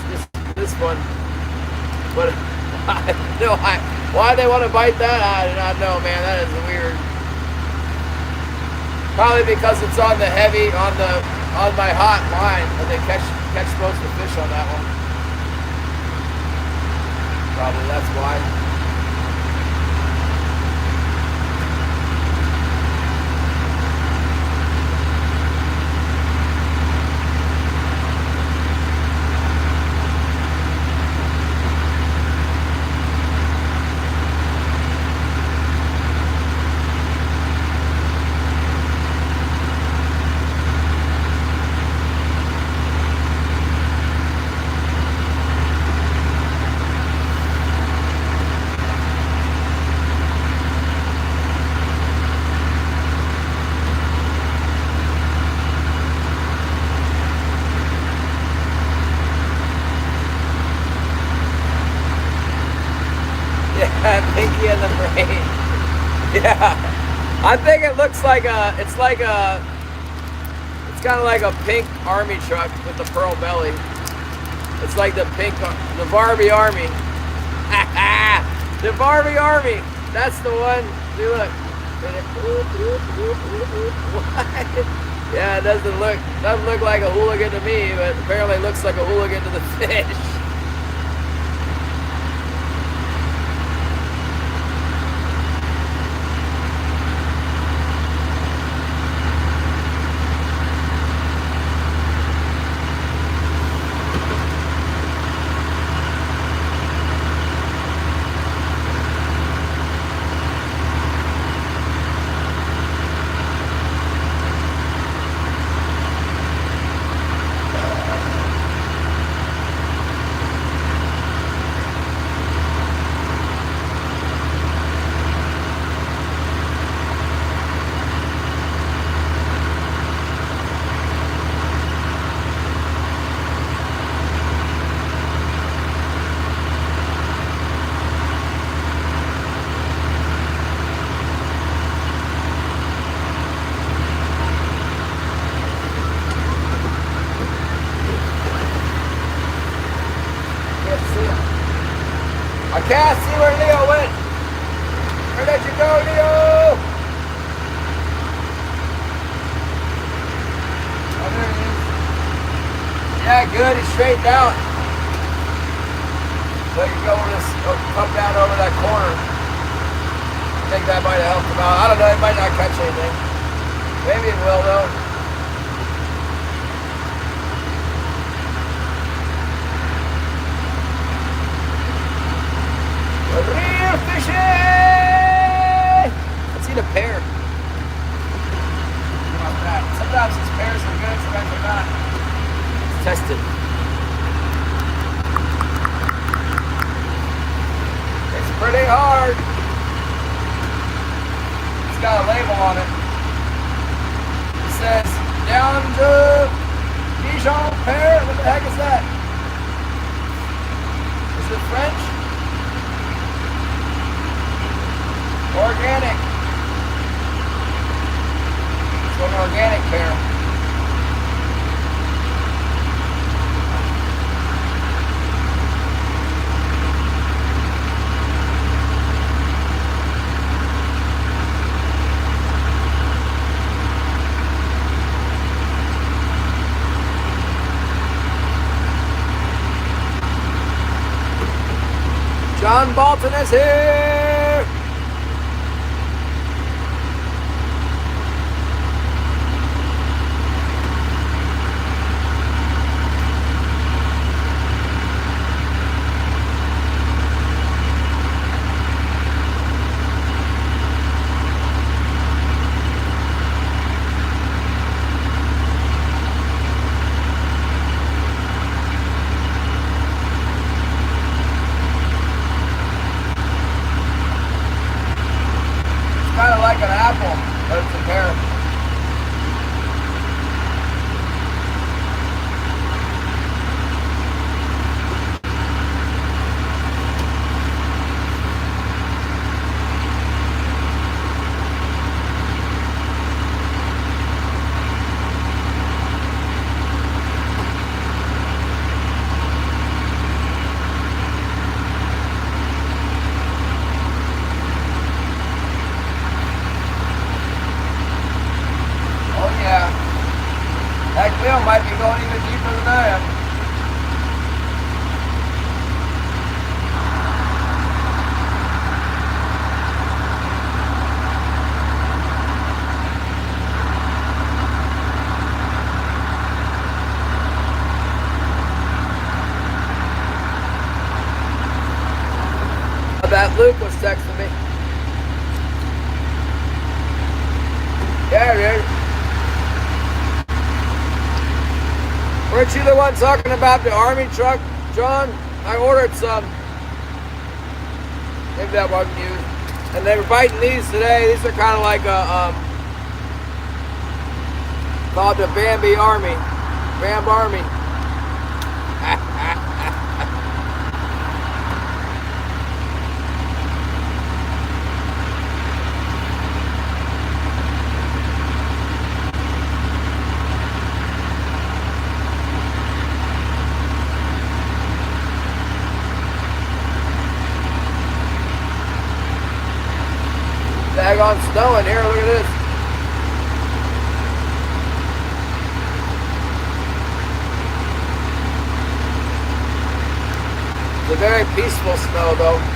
This one. But I know why they want to bite that, I do not know, man. That is weird. Probably because it's on the heavy, on my hot line, and they catch most of the fish on that one. Probably that's why. Pinky and the brain. Yeah, I think it looks like it's kind of like a pink army truck with the pearl belly. It's like the Barbie Army. The Barbie Army. That's the one. See, look. What? Yeah, it doesn't look like a hooligan to me, but apparently looks like a hooligan to the fish. I can't see where Leo went. Where did you go, Leo? Oh, there he is. Yeah, good. He's straight down. So you come down over that corner. I think that might have helped him out. I don't know. He might not catch anything. Maybe it will, though. Real fishing! Let's see the pair. How about that? Sometimes these pairs are good, sometimes they're not. Let's test it. It's pretty hard. It's got a label on it. It says, down to Dijon pear. What the heck is that? Is it French? Organic. It's an organic pear. John Bolton is here. that. Luke was texting me. Yeah, dude. Weren't you the one talking about the army truck, John? I ordered some. Maybe that wasn't you. And they were biting these today. These are kind of like a, called the Bambi Army. Bambi Army. Daggone snowing here, look at this. It's a very peaceful snow though.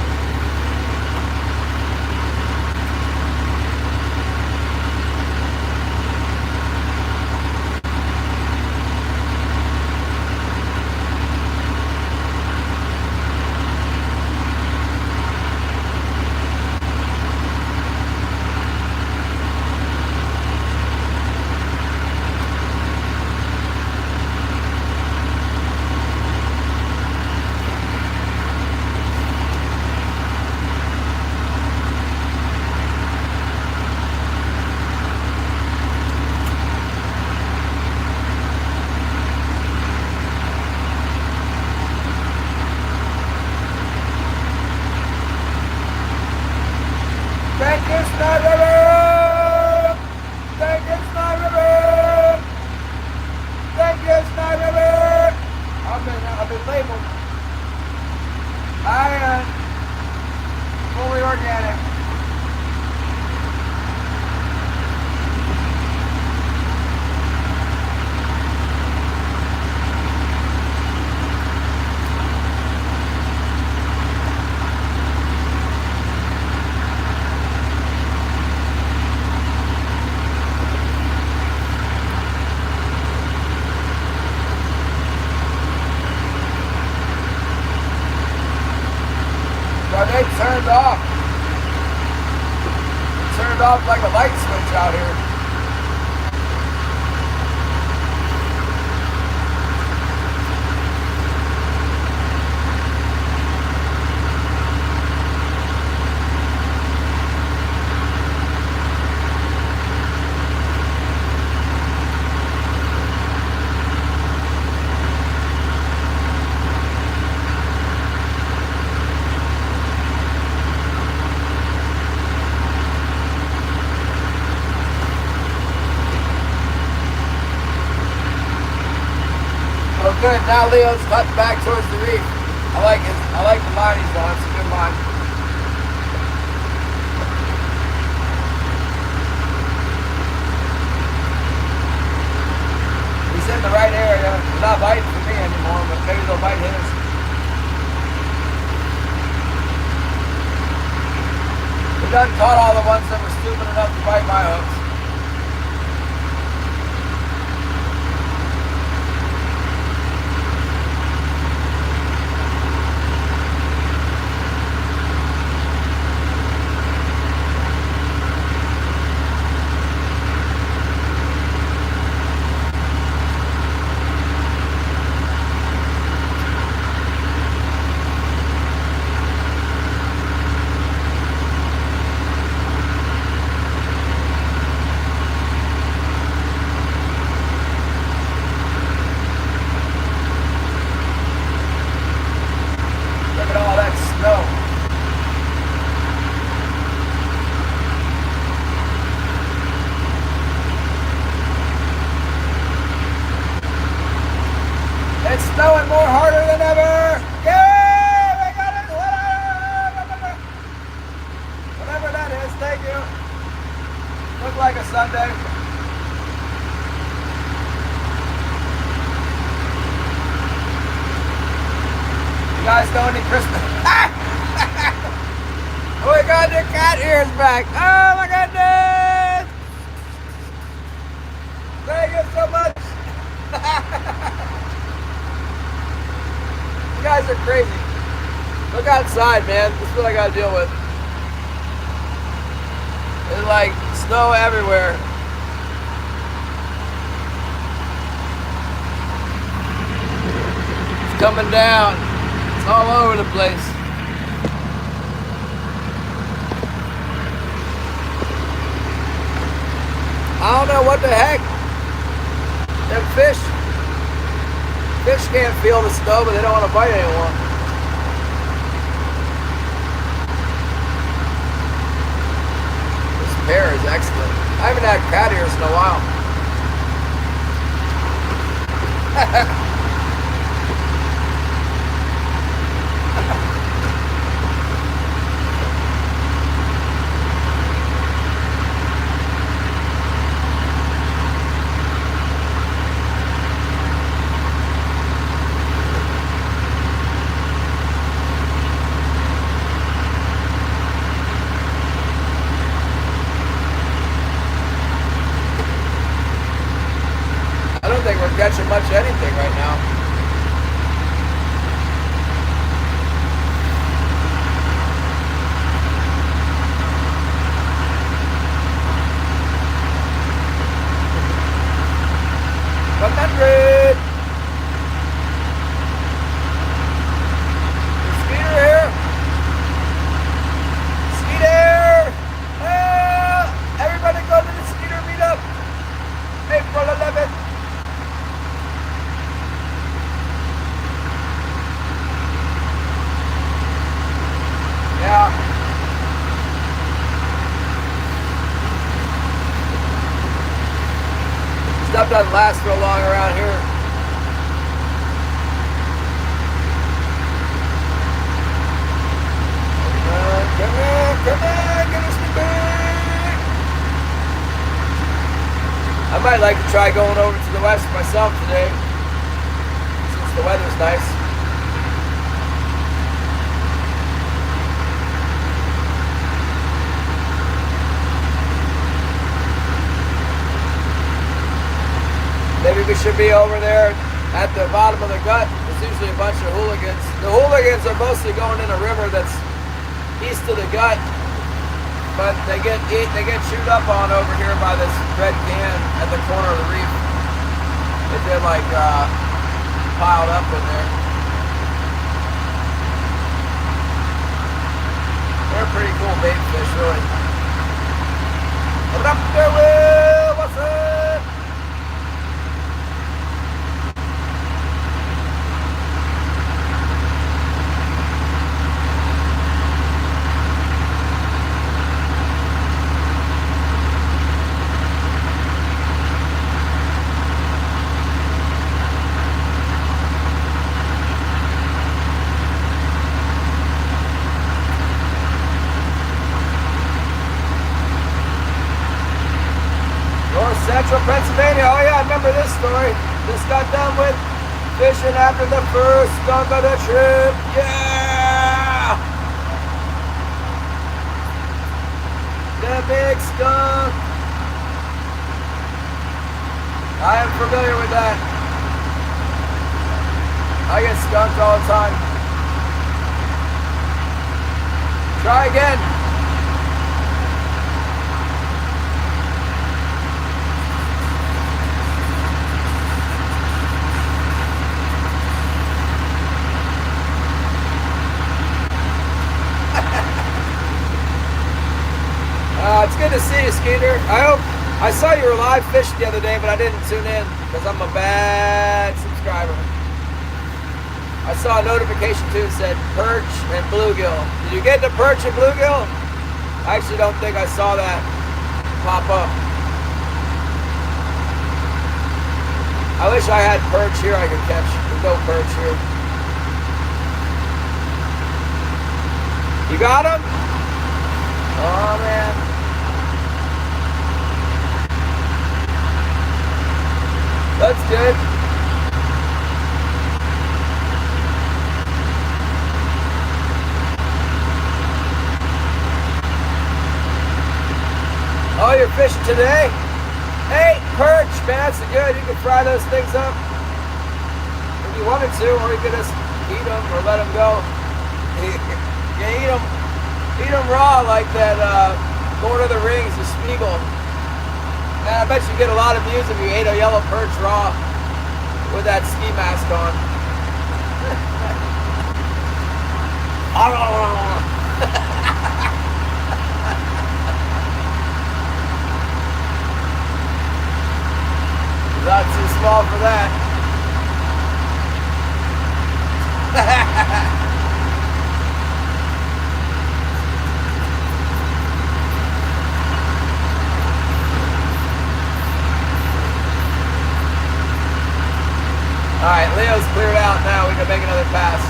Thank you, Snow River! Thank you, Snow River! Thank you, Snow River! I've been labeled. I am fully organic. They turned off. Turned off like a light switch out here. Good. Now Leo's cutting back towards the reef. I like the line he's on. It's a good line. He's in the right area. He's not biting for me anymore, but maybe they'll bite his. We done caught all the ones that were stupid enough to bite my hooks. It's snowing more harder than ever. Yeah, we got it. Whatever that is, thank you. Look like a Sunday. You guys know any Christmas? Oh my God, the cat ears back. Oh my goodness. Thank you so much. You guys are crazy. Look outside, man. This is what I gotta deal with. There's like snow everywhere. It's coming down. It's all over the place. I don't know what the heck. Them fish can't feel the snow, but they don't want to bite anyone. This pear is excellent. I haven't had cat ears in a while. Catching much anything right now. $100. Skeeter here. Skeeter. Everybody go to the Skeeter meetup. April 11th. Yeah. Stuff doesn't last real long around here. Come on, get us the bag. I might like to try going over to the west myself today, since the weather's nice. Maybe we should be over there at the bottom of the gut. There's usually a bunch of hooligans. The hooligans are mostly going in a river that's east of the gut, but they get chewed up on over here by this red can at the corner of the reef. They're like piled up in there. They're pretty cool bait fish, really. What up there, Will? What's up? Central Pennsylvania. Oh yeah, I remember this story. Just got done with fishing after the first skunk of the trip. Yeah! The big skunk. I am familiar with that. I get skunked all the time. Try again. It's good to see you, Skeeter. I saw you were live fishing the other day, but I didn't tune in because I'm a bad subscriber. I saw a notification too that said perch and bluegill. Did you get the perch and bluegill? I actually don't think I saw that pop up. I wish I had perch here I could catch. There's no perch here. You got him? Oh man. That's good. Oh, you're fishing today? Hey, perch, man, that's good. You can fry those things up if you wanted to, or you could just eat them or let them go. You eat them raw like that Lord of the Rings, the Spiegel. And I bet you get a lot of views if you ate a yellow perch raw with that ski mask on. Not too small for that. Alright, Leo's cleared out now. We can make another pass.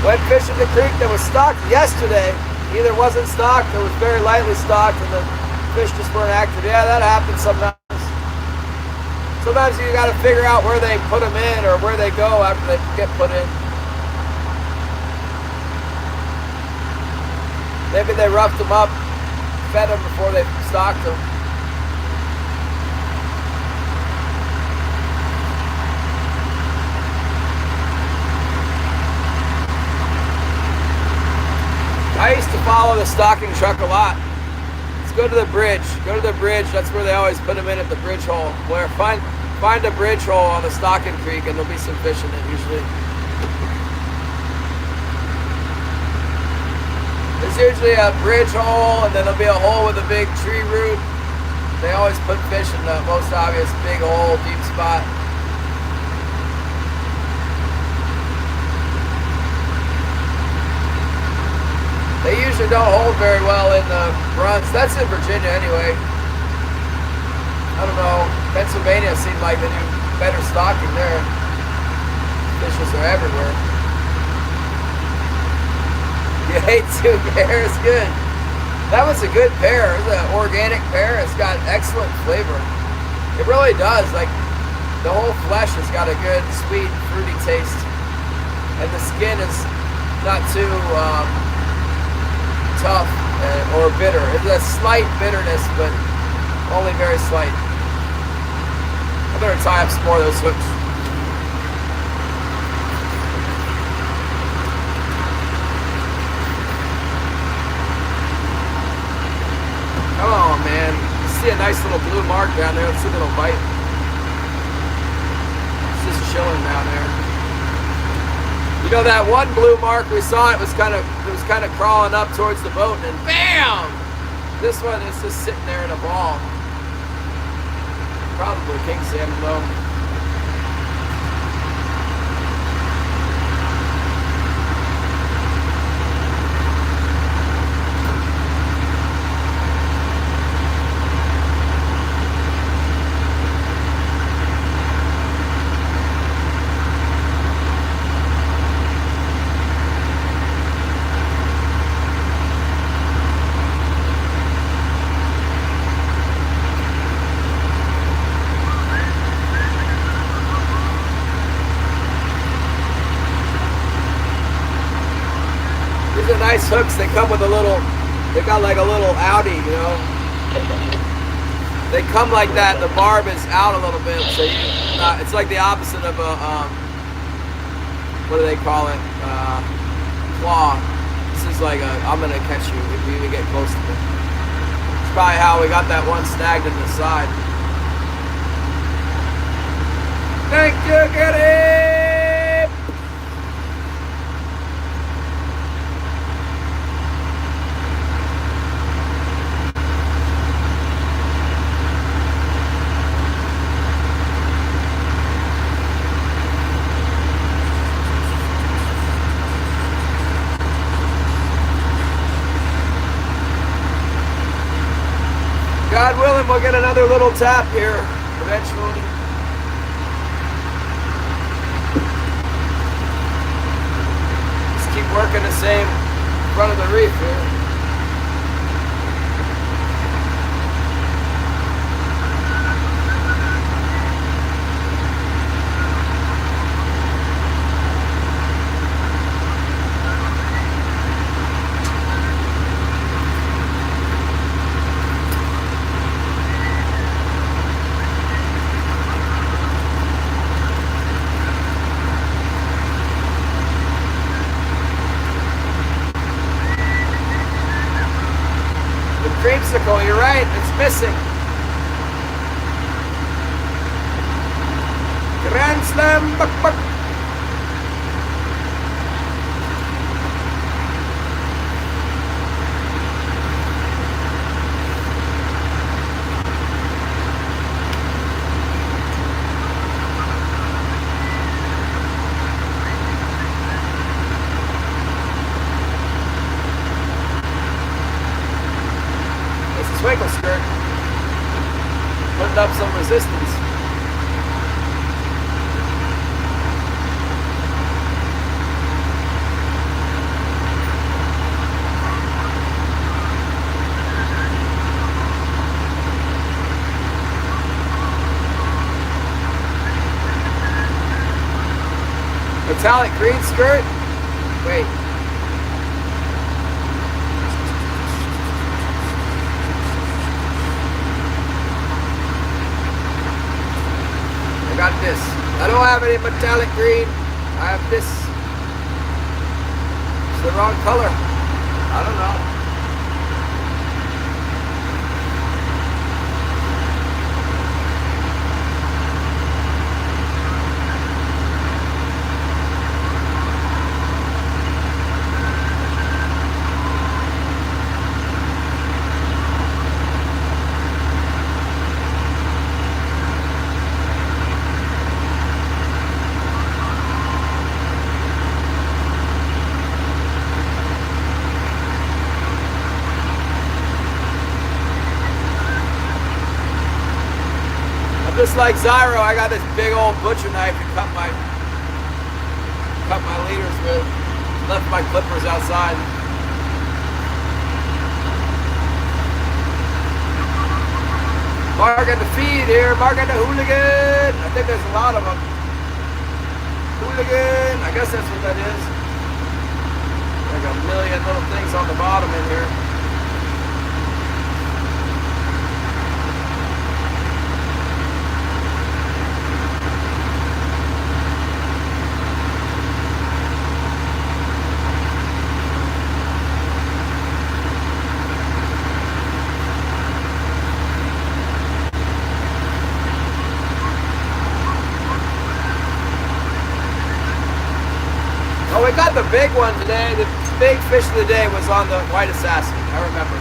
Went fishing the creek that was stocked yesterday. Either wasn't stocked or was very lightly stocked and the fish just weren't active. Yeah, that happens sometimes. Sometimes you got to figure out where they put them in or where they go after they get put in. Maybe they roughed them up, fed them before they stocked them. I used to follow the stocking truck a lot. Let's go to the bridge. Go to the bridge. That's where they always put them in at the bridge hole. Where find a bridge hole on the stocking creek, and there'll be some fish in it usually. There's usually a bridge hole, and then there'll be a hole with a big tree root. They always put fish in the most obvious big hole, deep spot. They usually don't hold very well in the runs. That's in Virginia anyway. I don't know. Pennsylvania seemed like they do better stocking there. Fishes are everywhere. You ate 2 pears? Good. That was a good pear. It was an organic pear. It's got excellent flavor. It really does. Like, the whole flesh has got a good, sweet, fruity taste. And the skin is not too tough or bitter. It's a slight bitterness, but only very slight. I better tie up some more of those hooks. Come on, man. You see a nice little blue mark down there. Let's see if it'll bite. It's just chilling down there. You know that one blue mark we saw, it was kind of crawling up towards the boat, and bam! This one is just sitting there in a ball. Probably king salmon though. Nice hooks. They come with a little, they got like a little outie, you know. They come like that. The barb is out a little bit, so it's like the opposite of a what do they call it? Claw. This is like a I'm gonna catch you if you even get close to me. It's probably how we got that one snagged in the side. Thank you, get it. God willing, we'll get another little tap here eventually. Just keep working the same front of the reef here. missing. Grand slam, buck, buck. Twinkle skirt, putting up some resistance. Metallic green skirt. Wait. Got this. I don't have any metallic green. I have this. It's the wrong color. I don't know. Just like Zyro, I got this big old butcher knife to cut my leaders with. Left my clippers outside. Marking the feed here, marking the Hooligan. I think there's a lot of them. Hooligan, I guess that's what that is. Like a million little things on the bottom in here. Oh, we got the big one today. The big fish of the day was on the white assassin. I remember.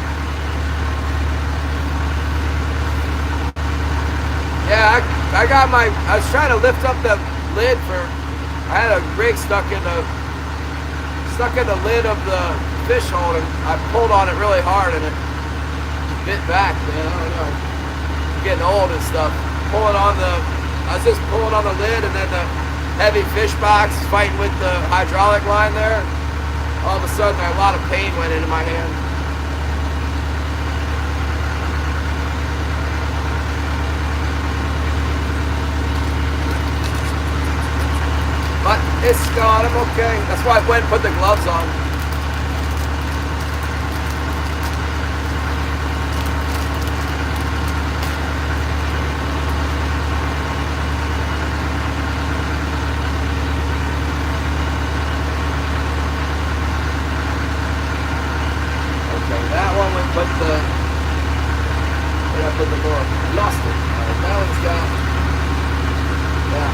Yeah, I got my. I was trying to lift up the lid for. I had a rig stuck in the lid of the fish hole, and I pulled on it really hard, and it bit back. Man, I don't know. I'm getting old and stuff. I was just pulling on the lid, and then the heavy fish box fighting with the hydraulic line there. All of a sudden, a lot of pain went into my hand. But it's gone, I'm okay. That's why I went and put the gloves on. Lost it. That one's got. Yeah.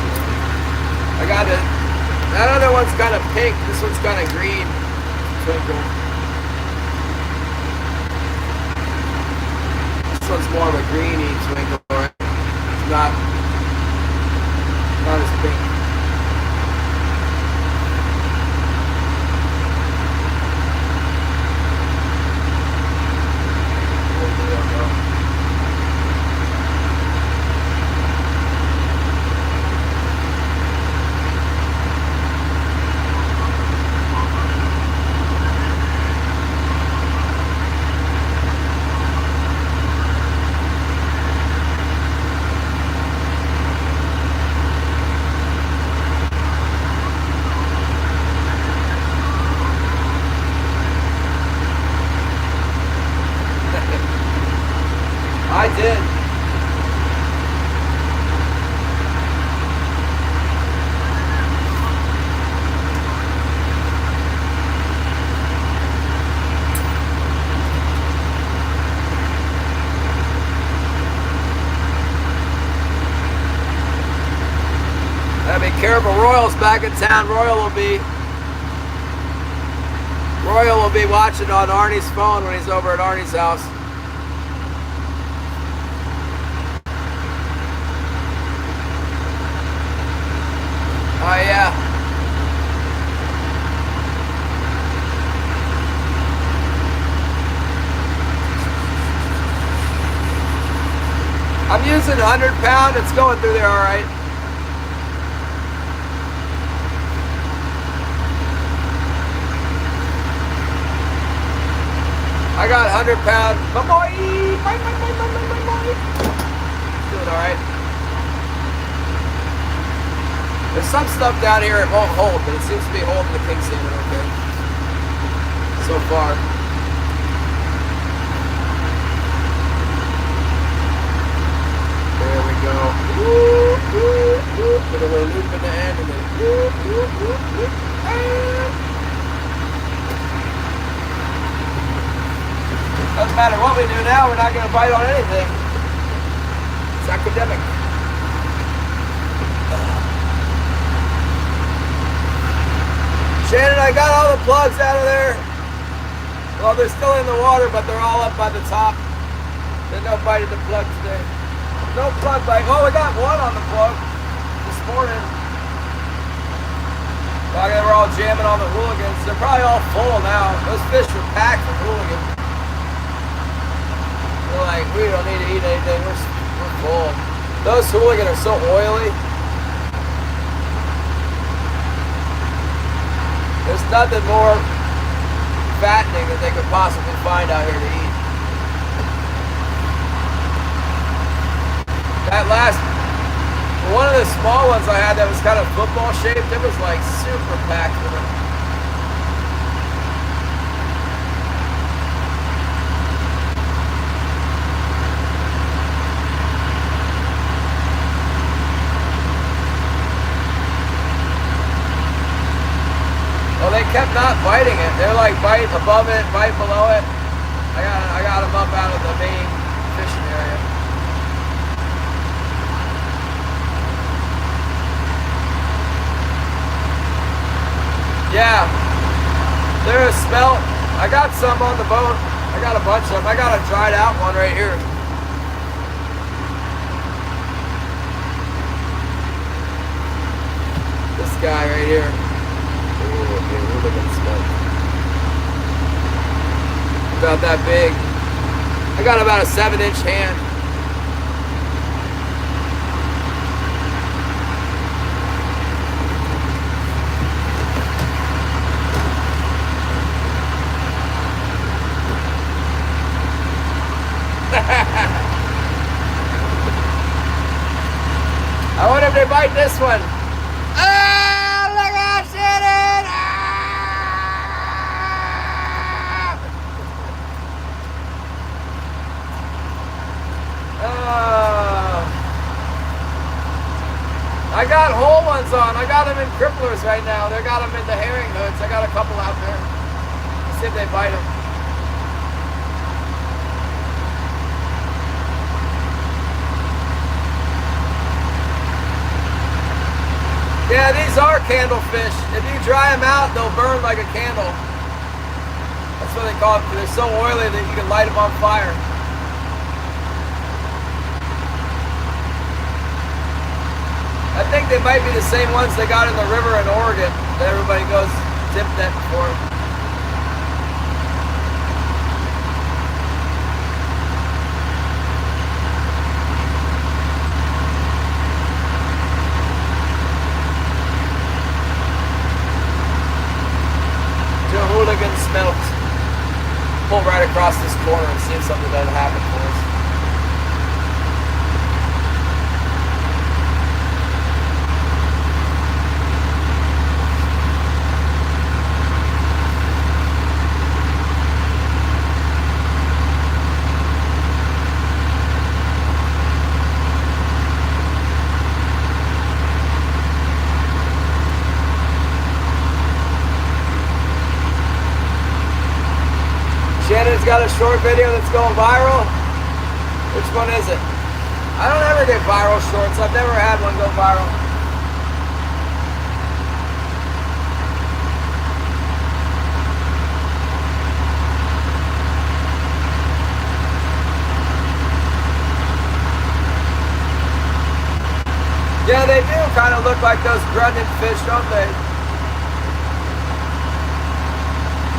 I got it. That other one's got a pink. This one's got a green twinkle. This one's more of a greeny twinkle. It's not as pink. Gotta be careful. Royal's back in town. Royal will be watching on Arnie's phone when he's over at Arnie's house. Oh yeah. I'm using 100 pound. It's going through there all right. I got 100 pound. My boy. Doing all right. There's some stuff down here it won't hold, but it seems to be holding the king salmon okay so far. There we go. Put a little loop in the end and then doesn't matter what we do now, we're not going to bite on anything. It's academic. Shannon, I got all the plugs out of there. Well, they're still in the water, but they're all up by the top. There's no bite at the plug today. No plug bite. Oh, we got one on the plug this morning. Well, they were all jamming on the Hooligans. They're probably all full now. Those fish are packed for Hooligan. They're like, we don't need to eat anything. We're full. Those Hooligan are so oily. There's nothing more fattening that they could possibly find out here to eat. That last, one of the small ones I had that was kind of football shaped, it was like super packed with them. Well, they kept not biting it. They're like bite above it, bite below it. I got them up out of the main fishing area. Yeah, they're a smelt. I got some on the boat. I got a bunch of them. I got a dried out one right here. This guy right here. About that big. I got about a 7-inch hand. I wonder if they bite this one. Ah, look at Shannon! I got whole ones on. I got them in cripplers right now. They got them in the herring hoods. I got a couple out there. Let's see if they bite them. Yeah, these are candle fish. If you dry them out, they'll burn like a candle. That's what they call them. They're so oily that you can light them on fire. I think they might be the same ones they got in the river in Oregon that everybody goes dip net for. Do a Hooligan smelt. Pull right across this corner and see if something doesn't happen for us. Shannon's got a short video that's going viral. Which one is it? I don't ever get viral shorts. I've never had one go viral. like those grunted fish, don't they?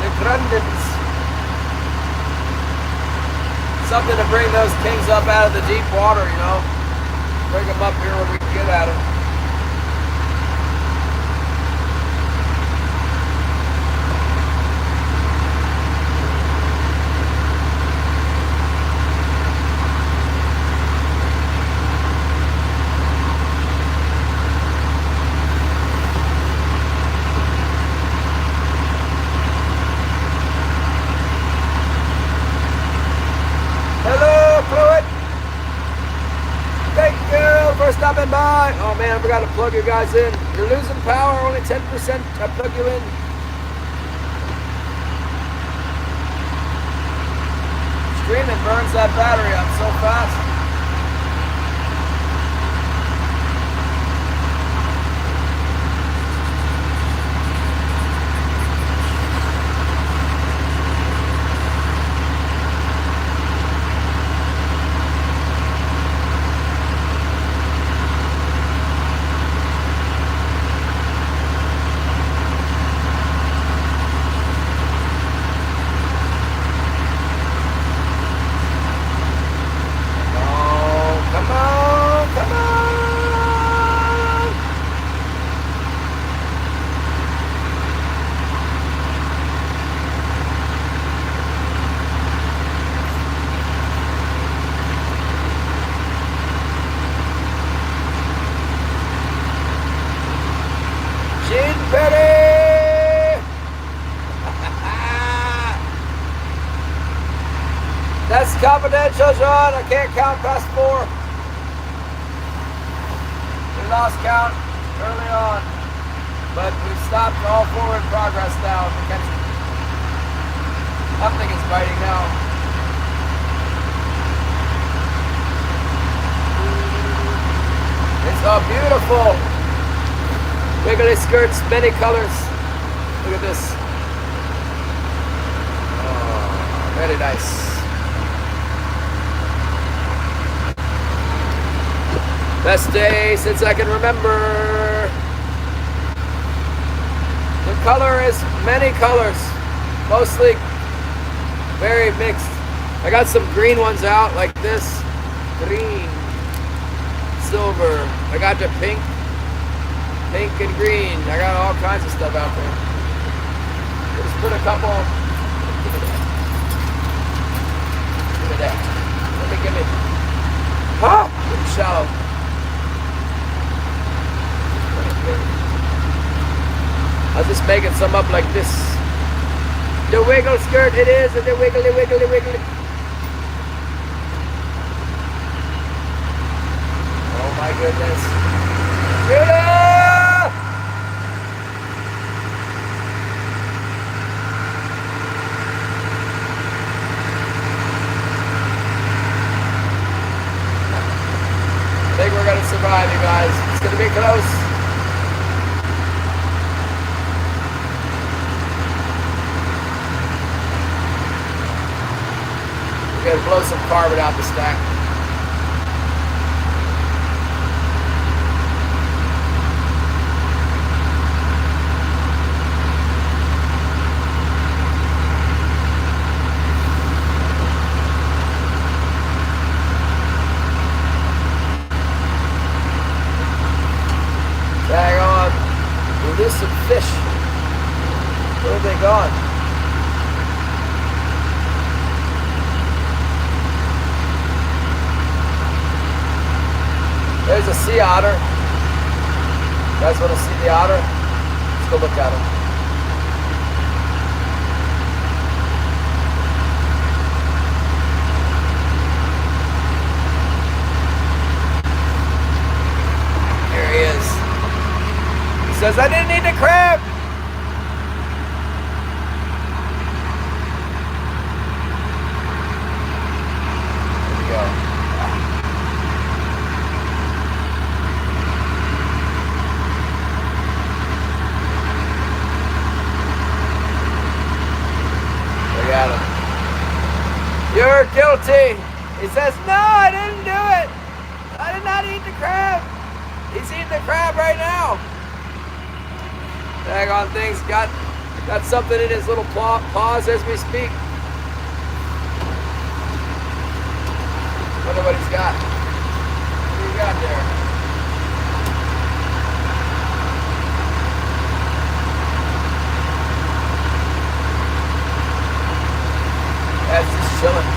The grundens. Something to bring those kings up out of the deep water, you know? Bring them up here where we can get at them. Stopping by. Oh man, I forgot to plug you guys in. You're losing power, only 10%. I plug you in. Streaming burns that battery up so fast. That's confidential, John. I can't count past 4. We lost count early on, but we've stopped all forward progress now. Something is biting now. It's so beautiful. Wiggly skirts, many colors. Look at this. Oh, very nice. Best day since I can remember. The color is many colors, mostly very mixed. I got some green ones out like this. Green, silver. I got the pink and green. I got all kinds of stuff out there. Just put a couple. Give me that. Give me. Ah, it's shallow. I was just making some up like this. The wiggle skirt it is, and the wiggly, wiggly, wiggly. Oh my goodness. Judah! I think we're gonna survive, you guys. It's gonna be close. We gotta blow some carbon out the stack. Hang on. We'll lose some fish. Where have they gone? There's a sea otter. You guys want to see the otter? Let's go look at him. There he is. He says, I didn't eat the crab. There we go. At him. You're guilty. He says, no, I didn't do it. I did not eat the crab. He's eating the crab right now. Daggone thing's got something in his little paws as we speak. Wonder what he's got. What do you got there? That's just chilling.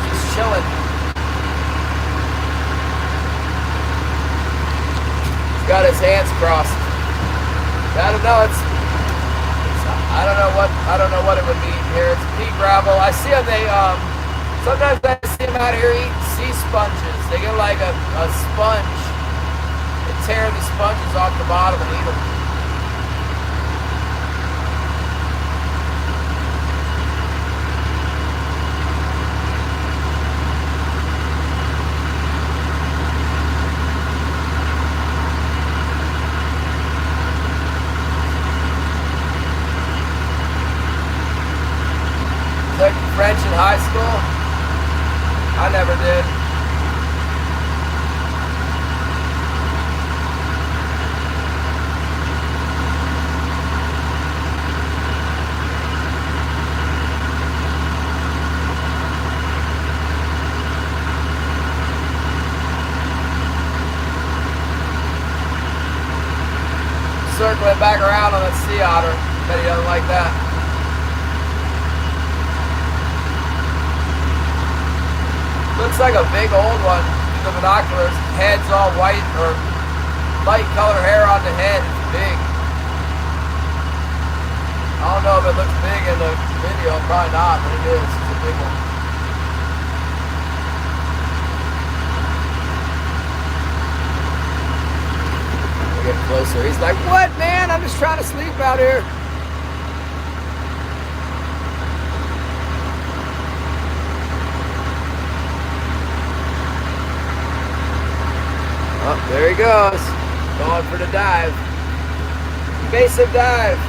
Just chilling. He's got his hands crossed. I don't know. I don't know what it would be here. It's pea gravel. I see them. Sometimes I see them out here eating sea sponges. They get like a sponge. They tear the sponges off the bottom and eat them. French in high school? I never did. Circling back around on that sea otter. Bet he doesn't like that. Looks like a big old one. The binoculars, head's all white or light color hair on the head. It's big. I don't know if it looks big in the video. Probably not, but it is. It's a big one. We get closer. He's like, "What, man? I'm just trying to sleep out here." Oh, there he goes. Going for the dive. Invasive dive.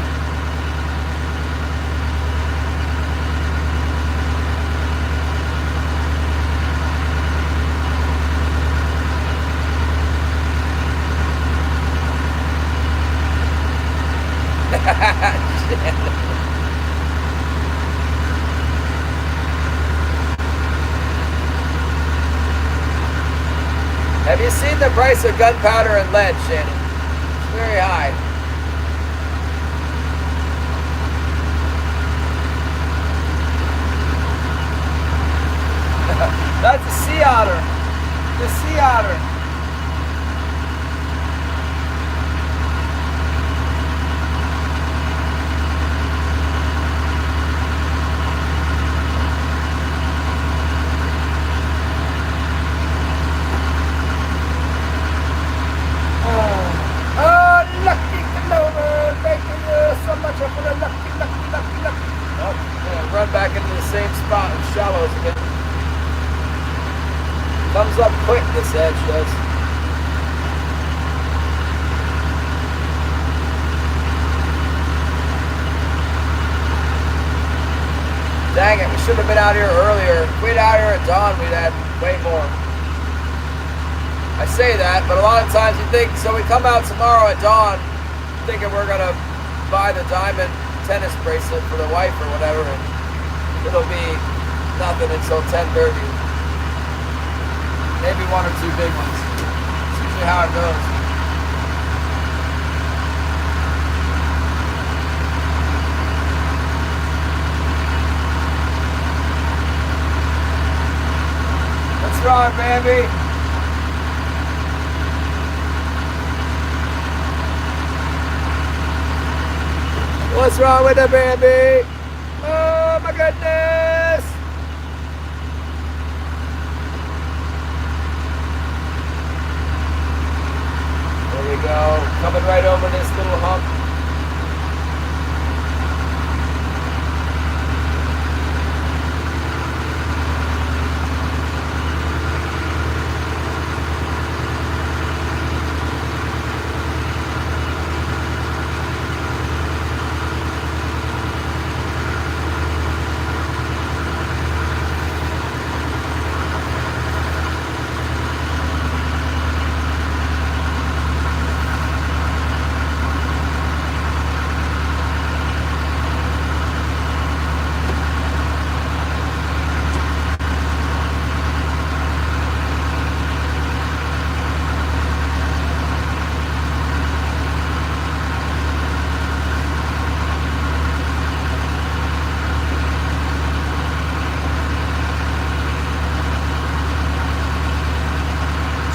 Have you seen the price of gunpowder and lead, Shannon? It's very high. That's a sea otter. The sea otter. Run back into the same spot in shallows again. Comes up quick, this edge does. Dang it, we should have been out here earlier. If we'd out here at dawn, we'd had way more. I say that, but a lot of times you think, so we come out tomorrow at dawn thinking we're going to buy the diamond tennis bracelet for the wife or whatever, and it'll be nothing until 10:30. Maybe one or two big ones. It's usually how it goes. What's wrong, baby? What's wrong with the baby? Oh my goodness! There we go. Coming right over this little hump.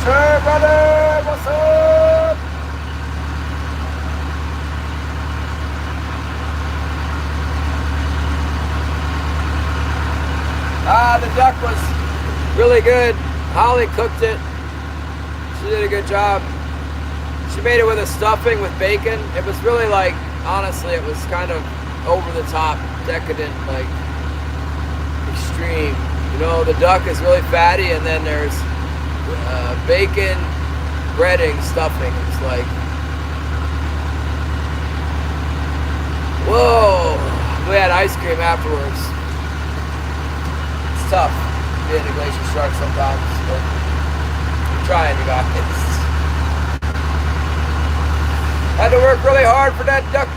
sir, brother. What's up? The duck was really good. Holly cooked it. She did a good job. She made it with a stuffing with bacon. It was really like, honestly, it was kind of over the top, decadent, like extreme. You know, the duck is really fatty, and then there's bacon, breading, stuffing. It's like, whoa. We had ice cream afterwards. It's tough being a glacier shark sometimes, but I'm trying, you guys. Had to work really hard for that duck.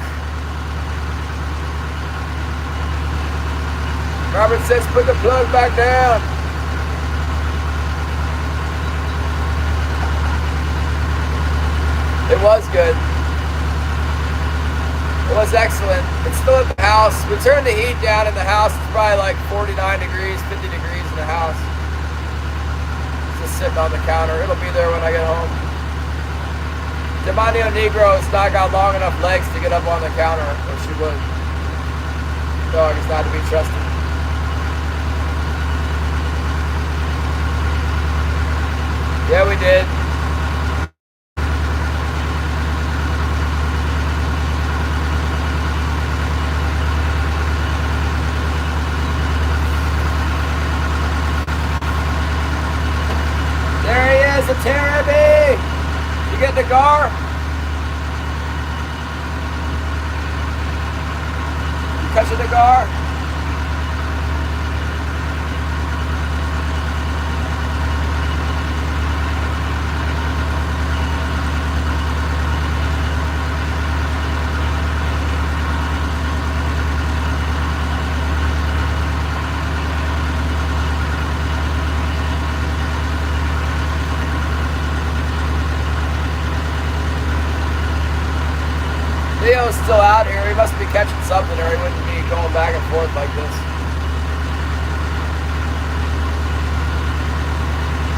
Robert says put the plug back down. It was good. It was excellent. It's still at the house. We turned the heat down in the house. It's probably like 49 degrees, 50 degrees in the house. It's just sitting on the counter. It'll be there when I get home. Demonio Negro has not got long enough legs to get up on the counter, or she would. Dog is not to be trusted. Yeah, we did. There he is, a Terabee! You get the gar? You catching the gar? 's still out here. He must be catching something or he wouldn't be going back and forth like this.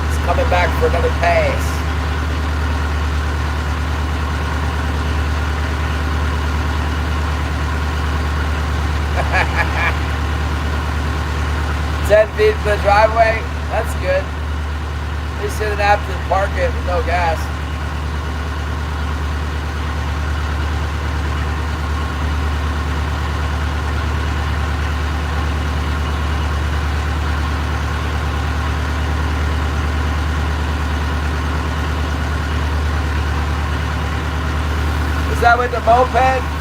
He's coming back for another pass. $10 feet to the driveway. That's good. At least he didn't have to park it with no gas. Is that with the moped?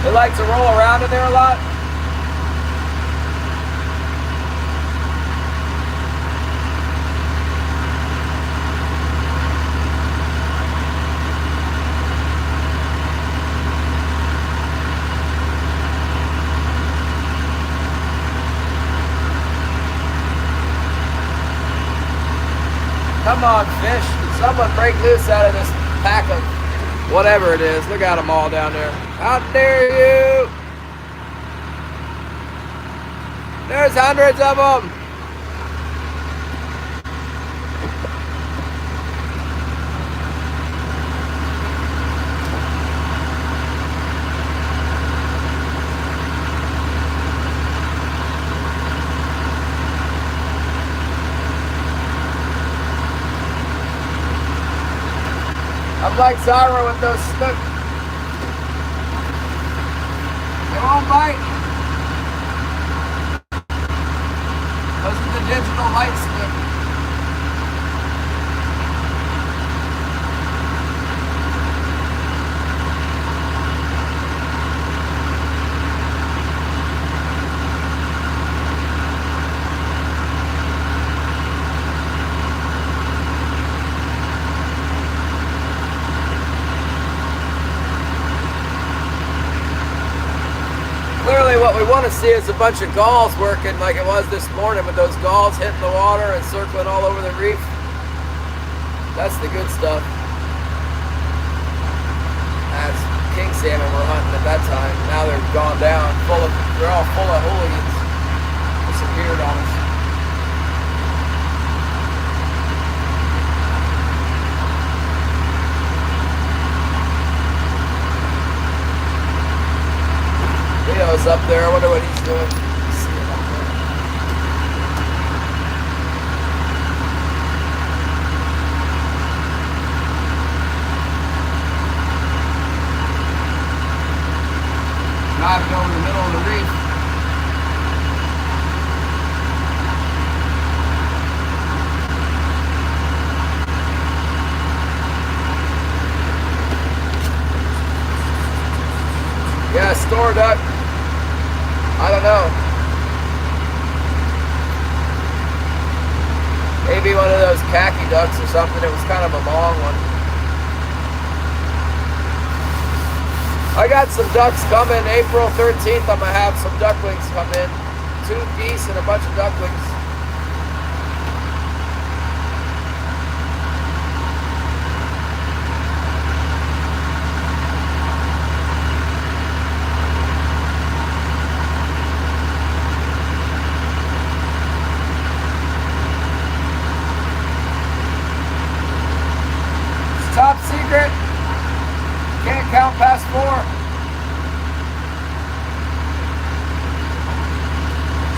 They like to roll around in there a lot. Come on, fish. Someone break loose out of this pack of whatever it is. Look at them all down there. How dare you! There's hundreds of them! I'm like Zyra with those snook. They won't bite. Those are the digital light snook. What we want to see is a bunch of gulls working like it was this morning with those gulls hitting the water and circling all over the reef. That's the good stuff. That's king salmon we're hunting at that time. Now they're gone down. They're all full of hooligans. Disappeared on us. Leo's up there. I wonder what he's doing. See him up there. Driving over the middle of the reef. Yeah, store duck. I don't know. Maybe one of those khaki ducks or something. It was kind of a long one. I got some ducks coming. April 13th, I'm going to have some ducklings come in. 2 geese and a bunch of ducklings. Top secret. Can't count past 4.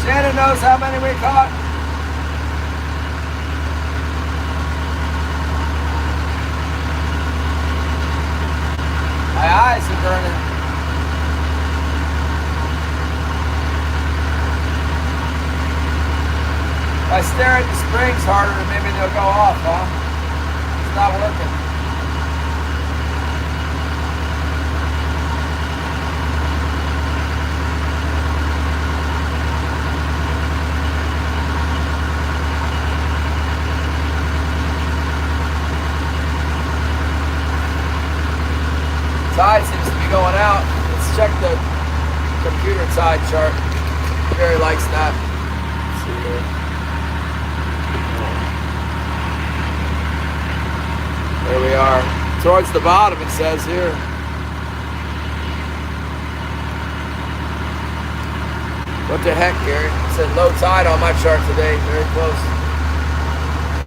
Shannon knows how many we caught. My eyes are burning. If I stare at the springs harder, maybe they'll go off, huh? It's not working. Tide seems to be going out. Let's check the computer tide chart. Gary likes that. Let's see here. There we are. Towards the bottom it says here. What the heck, Gary? It said low tide on my chart today. Very close.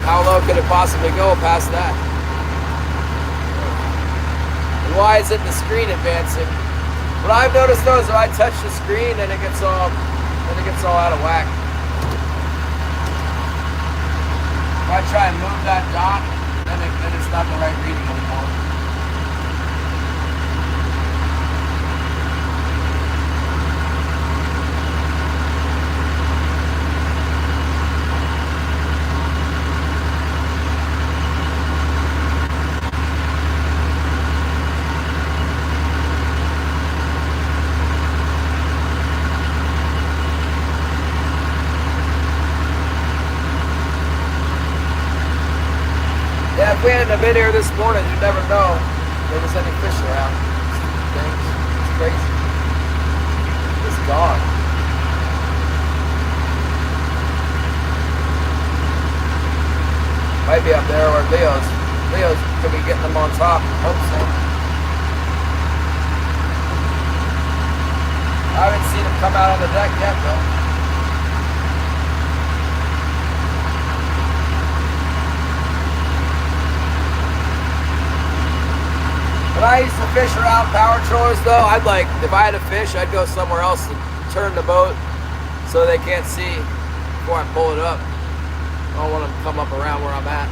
How low could it possibly go past that? Why isn't the screen advancing? What I've noticed though is if I touch the screen and it gets all out of whack. If I try and move that dot, then it's not the right reading anymore. Yeah, if we hadn't been here this morning, you'd never know there was any fish around. It's crazy. It's gone. Might be up there where Leo's. Leo's could be getting them on top. Hope so. I haven't seen them come out on the deck yet though. When I used to fish around power trawlers though, I'd like, if I had a fish, I'd go somewhere else and turn the boat so they can't see before I pull it up. I don't want them to come up around where I'm at,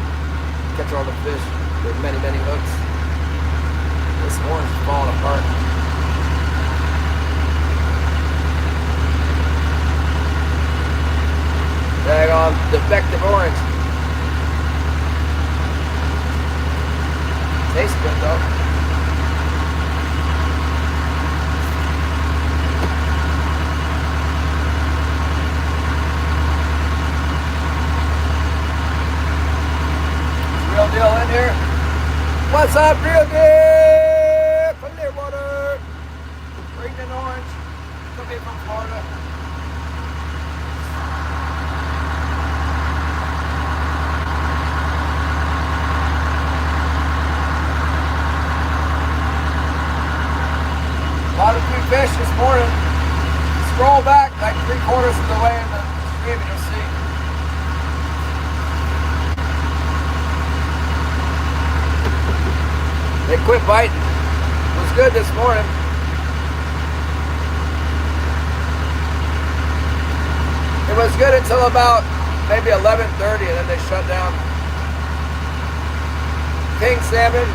catch all the fish. There's many, many hooks. This one's falling apart. Daggone defective orange. Tastes good though. Real deal in here. What's up, real deal? Clear water. Green and orange. Come me from Florida. Caught a few fish this morning. Scroll back like 3/4 of the way in the stream and you'll see. They quit biting. It was good this morning. It was good until about maybe 11:30 and then they shut down. King salmon.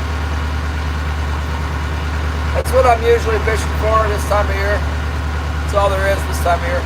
That's what I'm usually fishing for this time of year. That's all there is this time of year.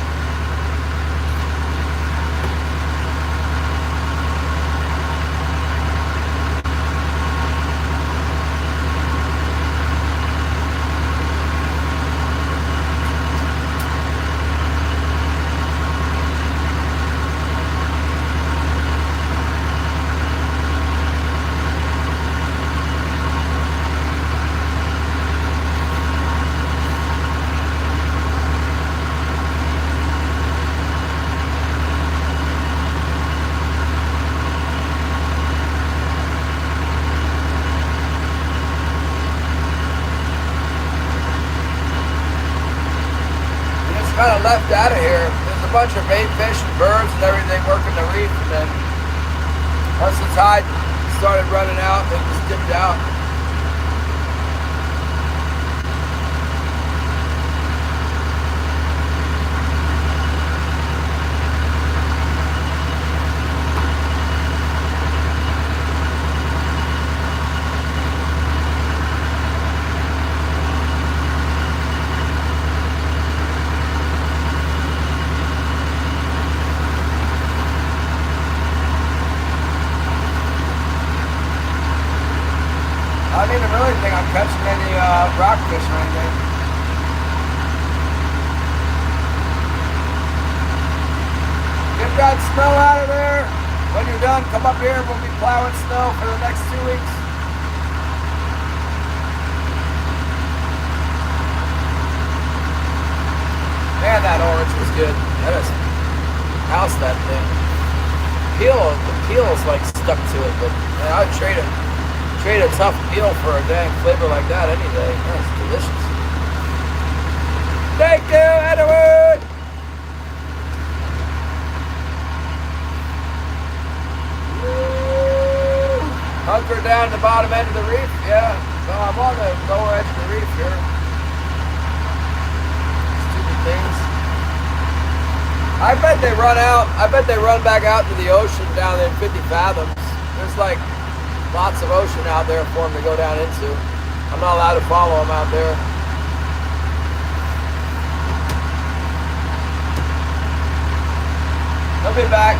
Kind of left out of here. There's a bunch of bait fish and birds and everything working the reef, and then once the tide started running out, it just dipped out. I don't even really think I'm catching any rockfish or anything. Get that snow out of there. When you're done, come up here and we'll be plowing snow for the next 2 weeks. Man, that orange was good. That is house that thing. The peel is like stuck to it, but man, I would trade a tough peel for a dang flavor like that any day. That's delicious. Thank you, Edward! Woo! Hunker down the bottom end of the reef? Yeah. So I'm on the lower edge of the reef here. Stupid things. I bet they run out. I bet they run back out to the ocean down there in 50 fathoms. There's like lots of ocean out there for them to go down into. I'm not allowed to follow them out there. They'll be back.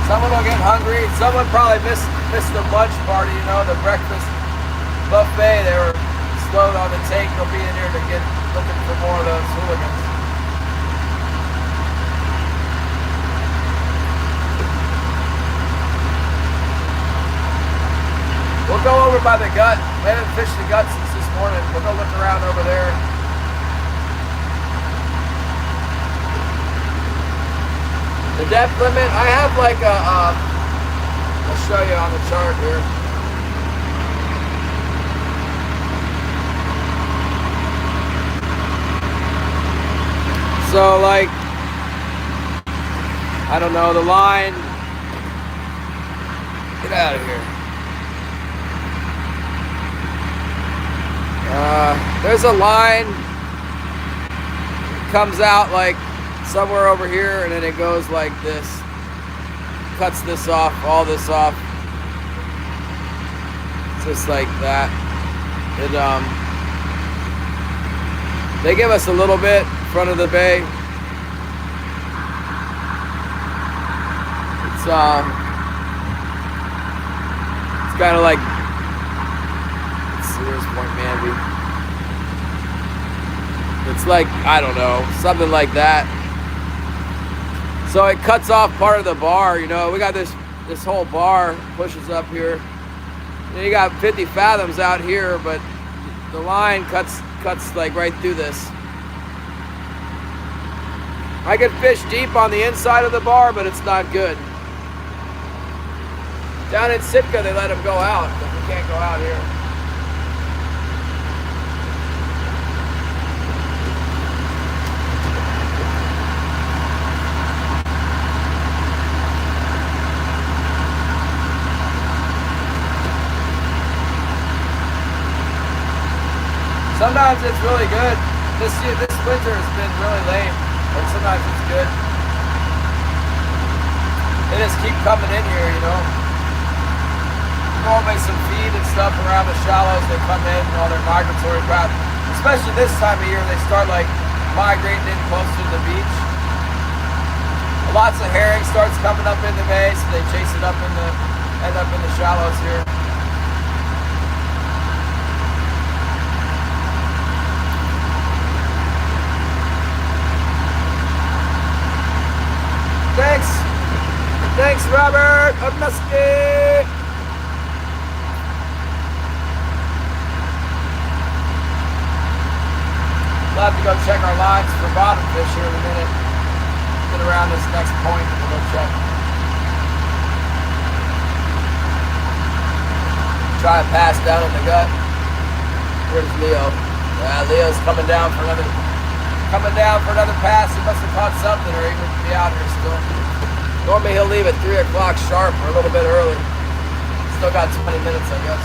Someone will get hungry. Someone probably missed the lunch party, you know, the breakfast buffet. They were slowed on the take. They'll be in here to get looking for more of those hooligans. We'll go over by the gut. We haven't fished the gut since this morning. We'll go look around over there. The depth limit, I have like a, I'll show you on the chart here. So like, I don't know, the line, get out of here. There's a line, it comes out like somewhere over here, and then it goes like this, cuts this off, all this off, just like that. They give us a little bit in front of the bay. It's kind of like, let's see, where's Point Manby? It's like, I don't know, something like that. So it cuts off part of the bar, you know. We got this whole bar pushes up here. Then you got 50 fathoms out here, but the line cuts like right through this. I could fish deep on the inside of the bar, but it's not good. Down in Sitka, they let them go out, but we can't go out here. Sometimes it's really good. This winter has been really lame, but sometimes it's good. They just keep coming in here, you know. Normally some feed and stuff around the shallows. They come in on their migratory path. Especially this time of year, they start like migrating in closer to the beach. Lots of herring starts coming up in the bay, so they chase it end up in the shallows here. Thanks, Robert Obnuski. We'll have to go check our lines for bottom fish here in a minute. Get around this next point and we'll go check. Try and pass down in the gut. Where's Leo? Yeah, Leo's coming down for another pass. He must have caught something or he would be out here still. Normally he'll leave at 3 o'clock sharp or a little bit early. Still got 20 minutes, I guess.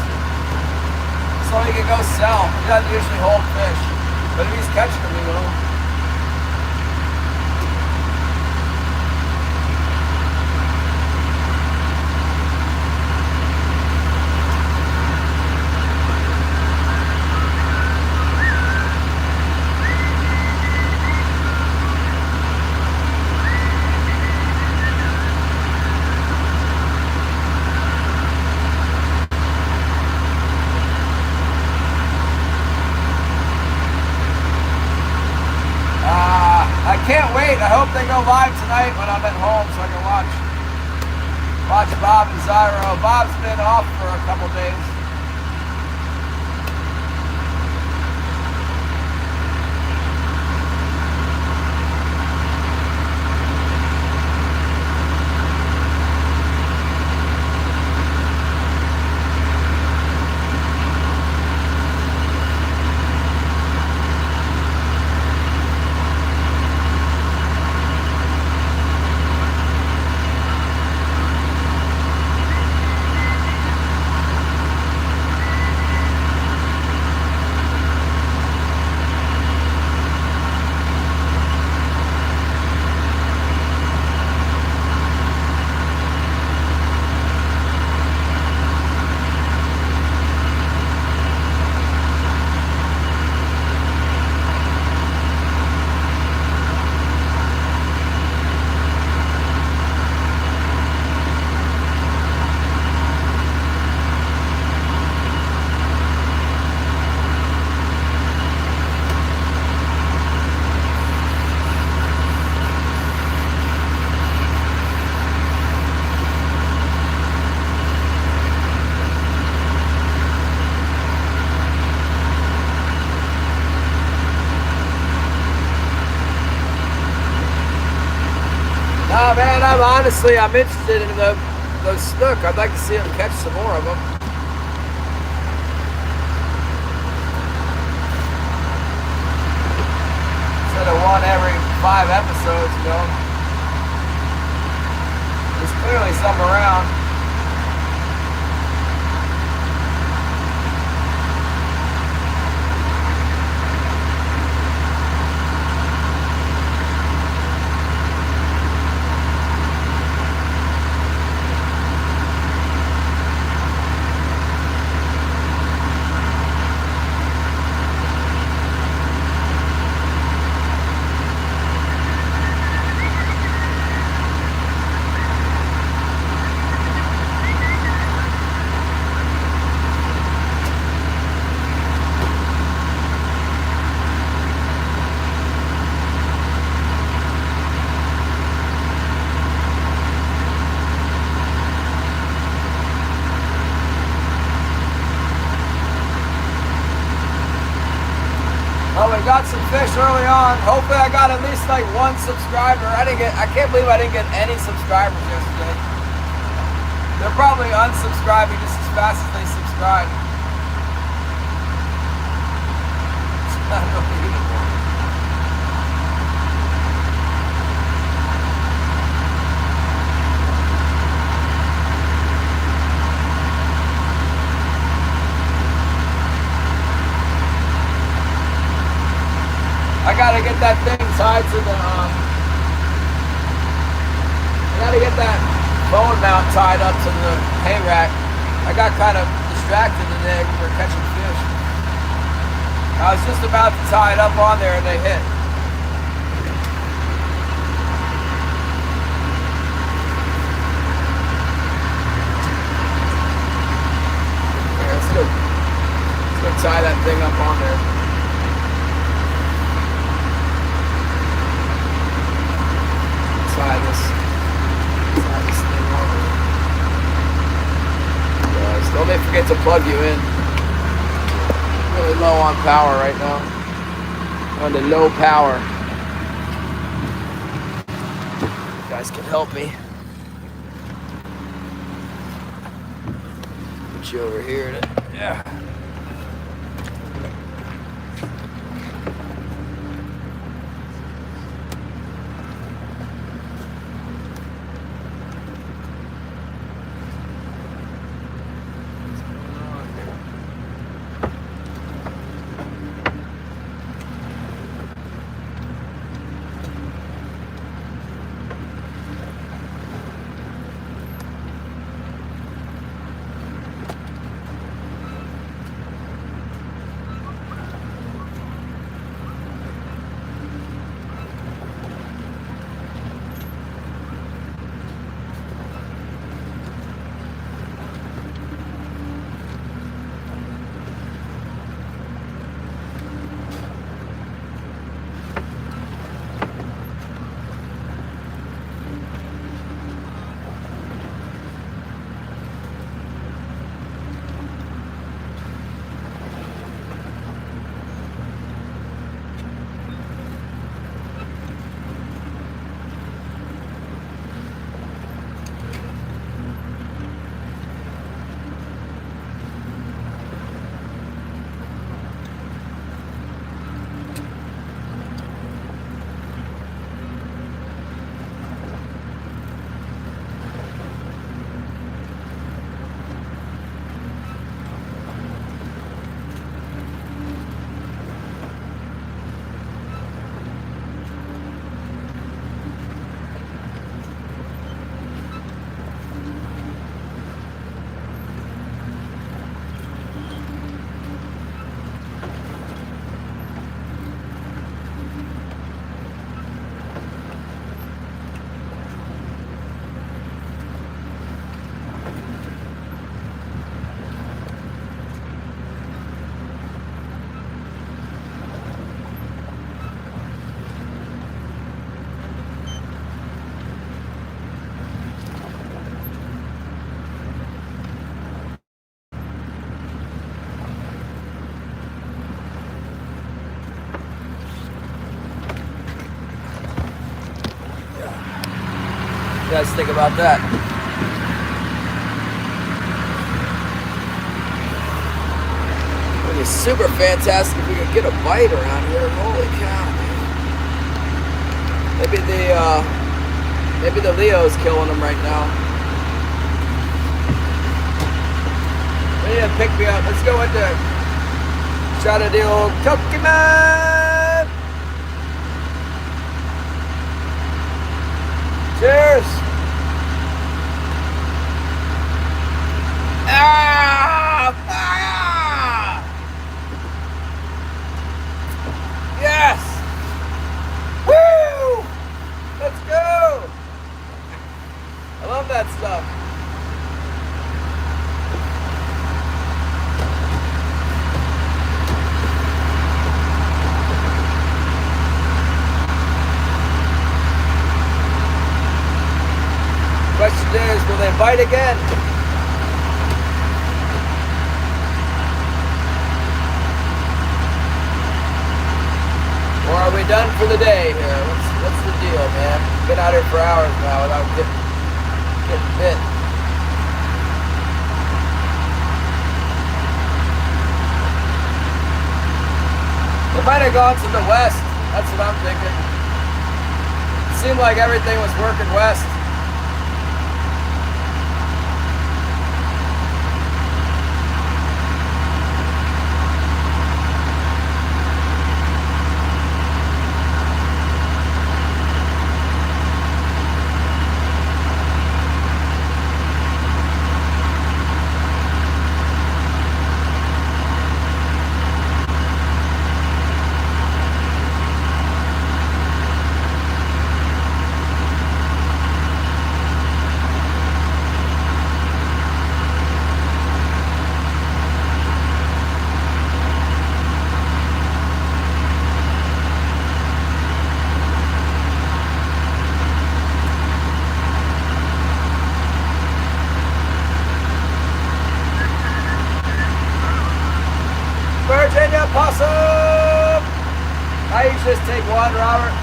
So he can go sell. He doesn't usually hold fish. But if he's catching them, he will. I hope they go live tonight when I'm at home so I can watch Bob and Zyro. Bob's been off for a couple days. Nah, man, I'm interested in those snook. I'd like to see them catch some more of them. Instead of one every 5 episodes, you know. There's clearly some around. Well, we got some fish early on. Hopefully I got at least like 1 subscriber. I can't believe I didn't get any subscribers yesterday. They're probably unsubscribing just as fast as they subscribe. It's not really anymore. I gotta get that thing tied to the, I gotta get that phone mount tied up to the hay rack. I got kind of distracted today when we were catching fish. I was just about to tie it up on there and they hit. Here, let's go tie that thing up on there. Tie this thing over. Guys, don't forget to plug you in. Really low on power right now. On the low power. You guys can help me. Put you over here. Yeah. What do you guys think about that? It would be super fantastic if we could get a bite around here. Holy cow, man. Maybe the Leo's killing them right now. We need to pick me up. Let's go into try to the old cookie man. Cheers. Fire! Yes! Woo! Let's go! I love that stuff. Question is, will they bite again? we done for the day here? What's the deal, man? Been out here for hours now without getting bit. They might have gone to the west. That's what I'm thinking. It seemed like everything was working west. Virginia possum! I usually just take one, Robert.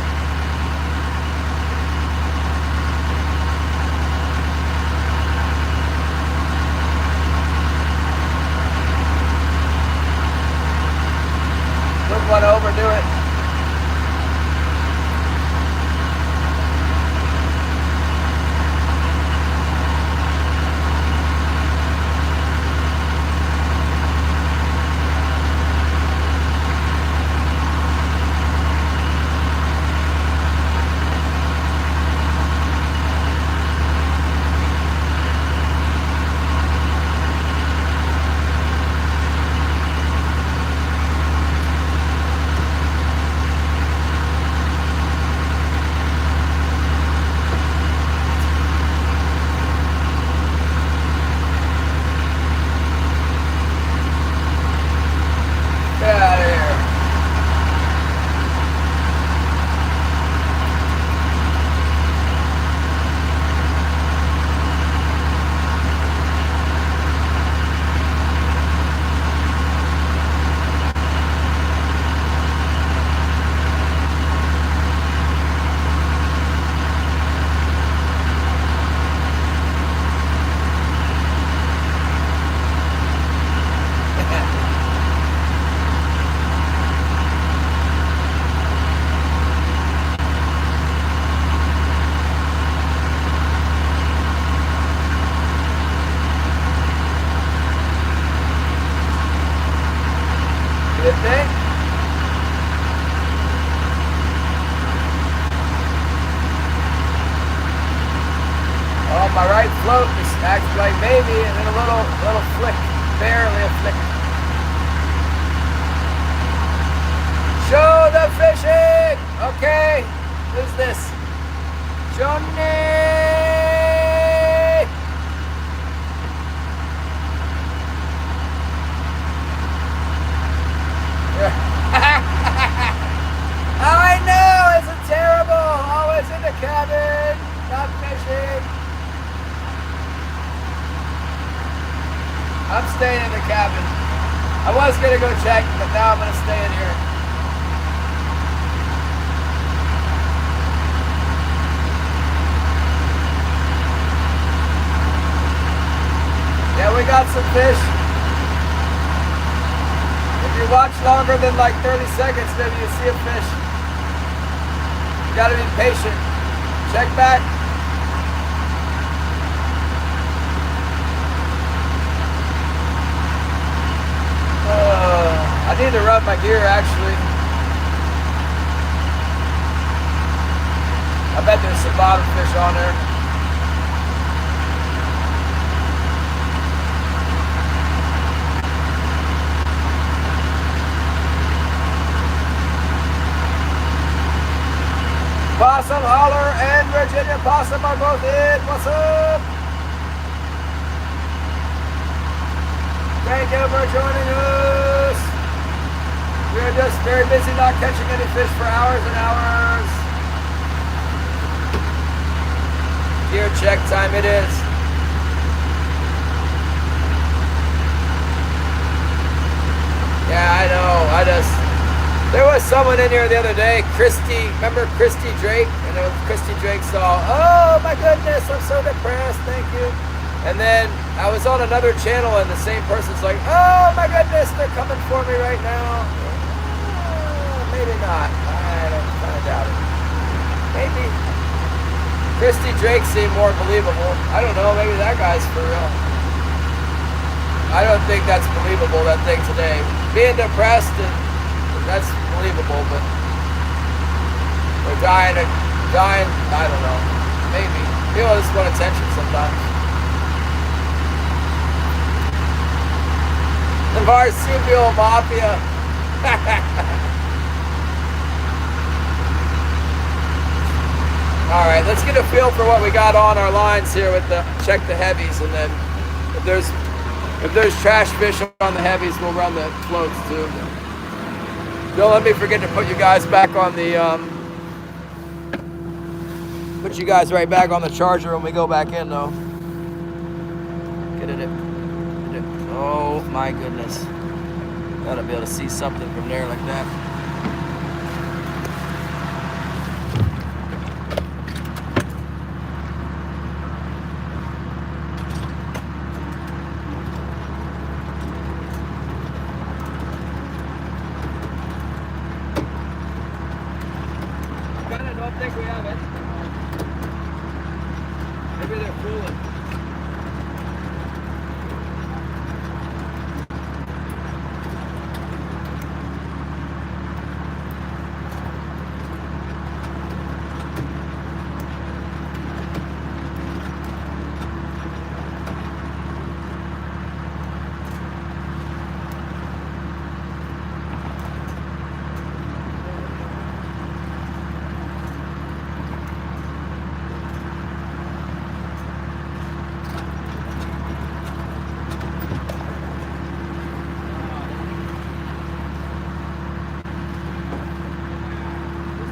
Wouldn't want to overdo it. Get out of here. Good thing. Oh, my right float is acting like maybe, and then a little flick, barely a flick. Show the fishing. Okay, who's this? Johnny. I know, it's terrible. Always in the cabin, not fishing. I'm staying in the cabin. I was gonna go check, but now I'm gonna stay in here. Yeah, we got some fish. If you watch longer than like 30 seconds, maybe you see a fish. You gotta be patient. Check back. I need to rub my gear actually. I bet there's some bottom fish on there. Possum Holler and Virginia Possum are both in. What's up? Thank you for joining us. We are just very busy not catching any fish for hours and hours. Gear check time it is. Yeah, I know. There was someone in here the other day, Christy, remember Christy Drake? And it was Christy Drake saw, oh my goodness, I'm so depressed, thank you. And then I was on another channel and the same person's like, oh my goodness, they're coming for me right now. Maybe not, I don't kind of doubt it. Maybe. Christy Drake seemed more believable. I don't know, maybe that guy's for real. I don't think that's believable, that thing today. Being depressed, and that's believable, but we're dying, I don't know. Maybe. People just want attention sometimes. The marsupial mafia. All right, let's get a feel for what we got on our lines here with the check the heavies, and then if there's trash fish on the heavies, we'll run the floats too. Don't let me forget to put you guys back on the right back on the charger when we go back in though. Get it. Oh my goodness. Gotta be able to see something from there like that. I don't think we have it. Maybe they're fooling.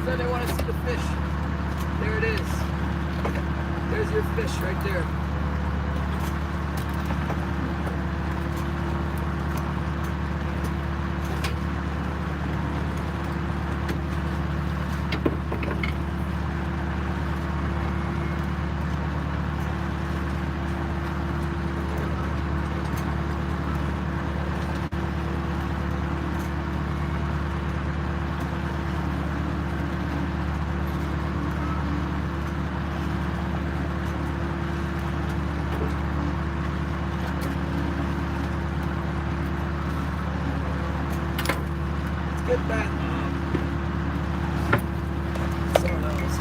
They want to see the fish. There it is. There's your fish right there. Get that. Someone else.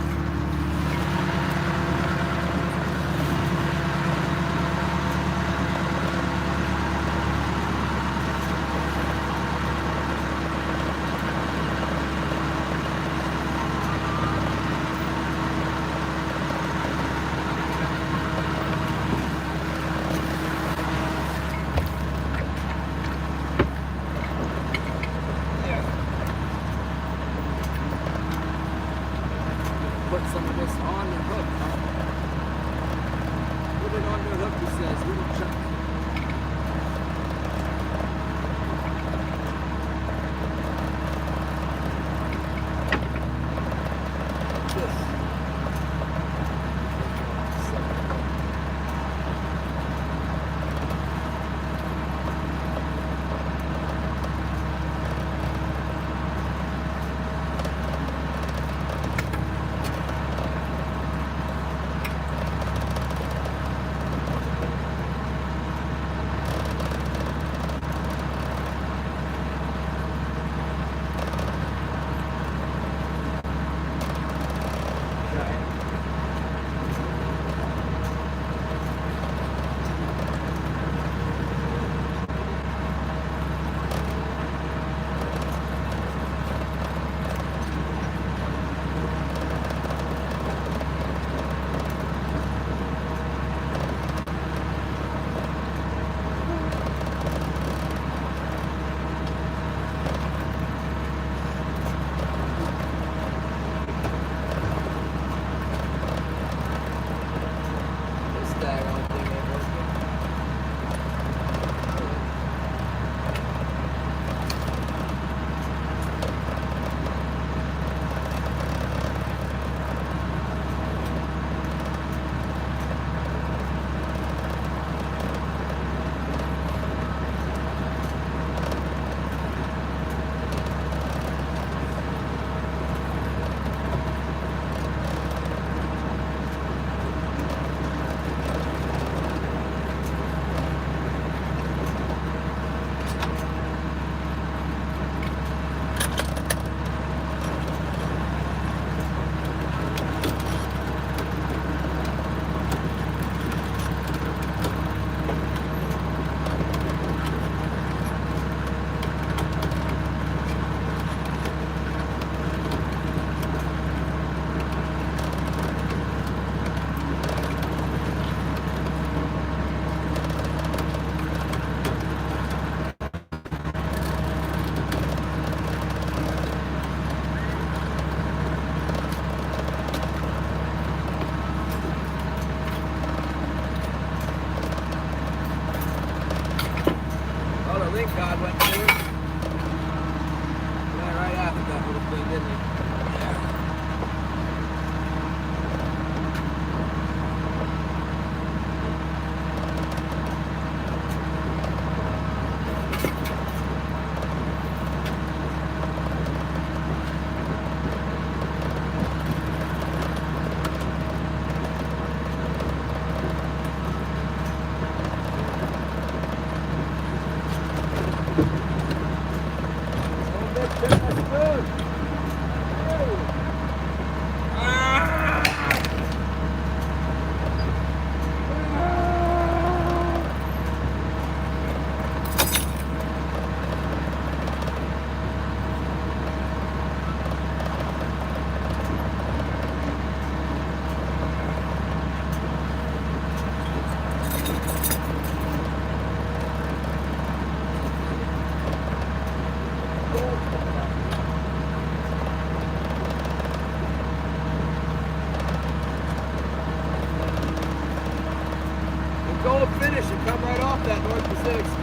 Put some of this on the hook. Put it on the hook, he says. Little chuck. This.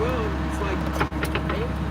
will. It's like, hey,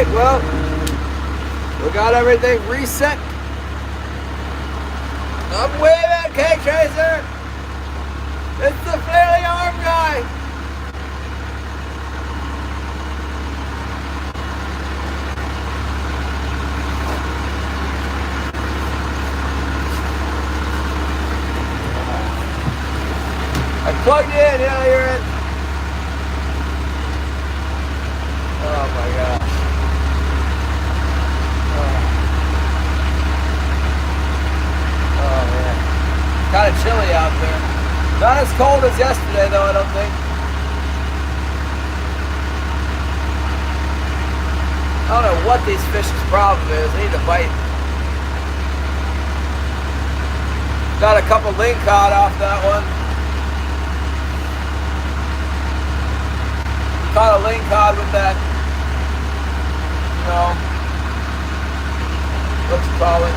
right, well, we got everything reset. I'm waving, K-Tracer. It's the flailing arm guy. I plugged you in, yeah, you're in. Oh my gosh. Oh man. Kind of chilly out there. Not as cold as yesterday though, I don't think. I don't know what these fish's problem is. They need to bite. Got a couple ling cod off that one. Caught a ling cod with that, you know, what you call it?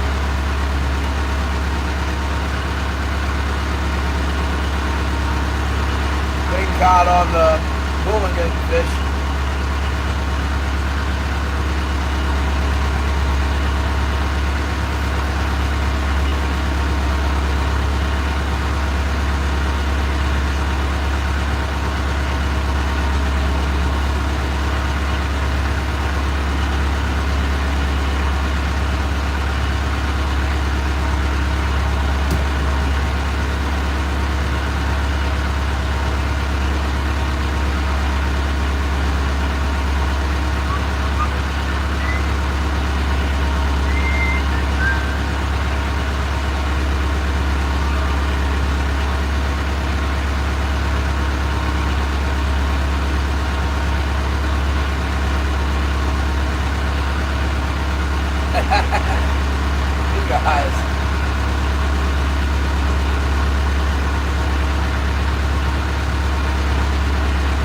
Ling cod on the Hooligan fish. You guys.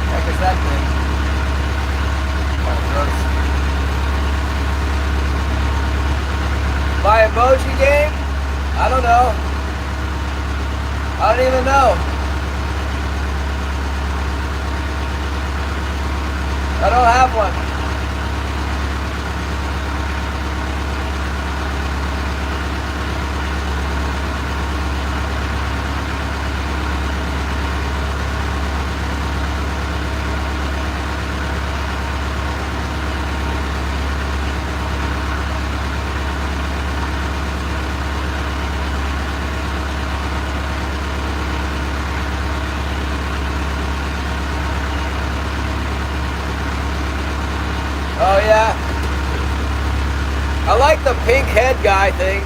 Heck is that thing? Oh, gross. My emoji game? I don't know. I don't even know. I don't have one. Oh yeah. I like the pink head guy thing.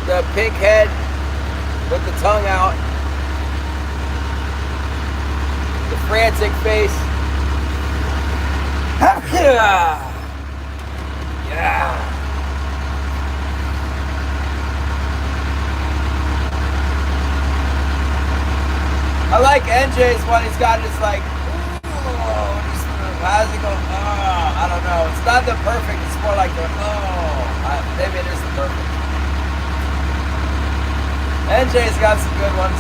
The pink head with the tongue out. The frantic face. Yeah. Yeah. I like NJ's one. He's got this like, how's it go? Oh, I don't know. It's not the perfect. It's more like the, maybe it is the perfect. NJ's got some good ones.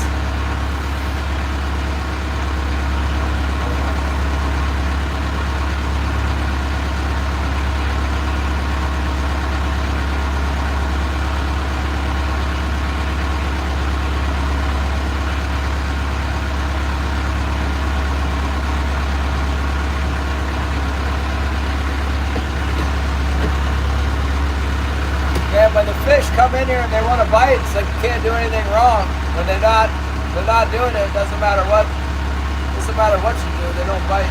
Yeah, when the fish come in here and they want to bite, it's like you can't do anything wrong. When they're not doing it. It doesn't matter what you do, they don't bite.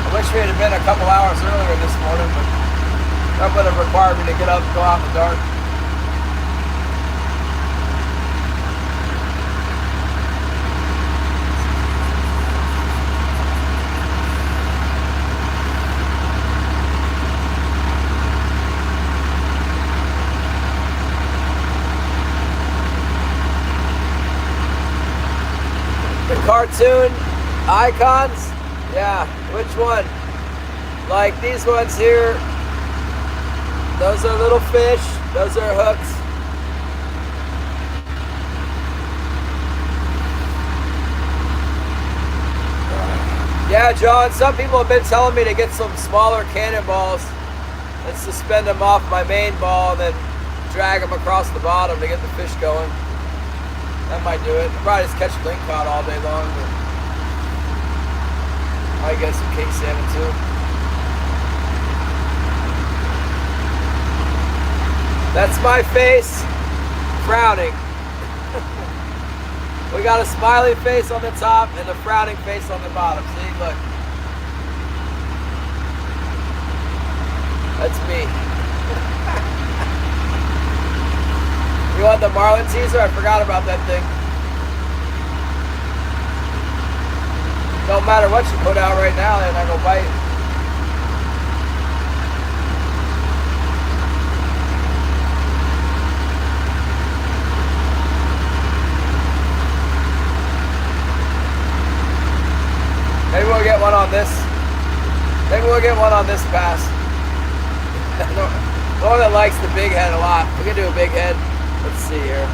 I wish we had been a couple hours earlier this morning, but that would have required me to get up and go out in the dark. Cartoon icons? Yeah, which one? Like these ones here, those are little fish, those are hooks. Yeah, John, some people have been telling me to get some smaller cannonballs and suspend them off my main ball and then drag them across the bottom to get the fish going. That might do it. I'll probably just catch ling cod all day long, but might get some king salmon too. That's my face frowning. We got a smiley face on the top and a frowning face on the bottom. See, look. That's me. You want the marlin teaser? I forgot about that thing. Don't matter what you put out right now, they're not gonna bite. Maybe we'll get one on this. Maybe we'll get one on this pass. The one that likes the big head a lot. We can do a big head. Let's see here.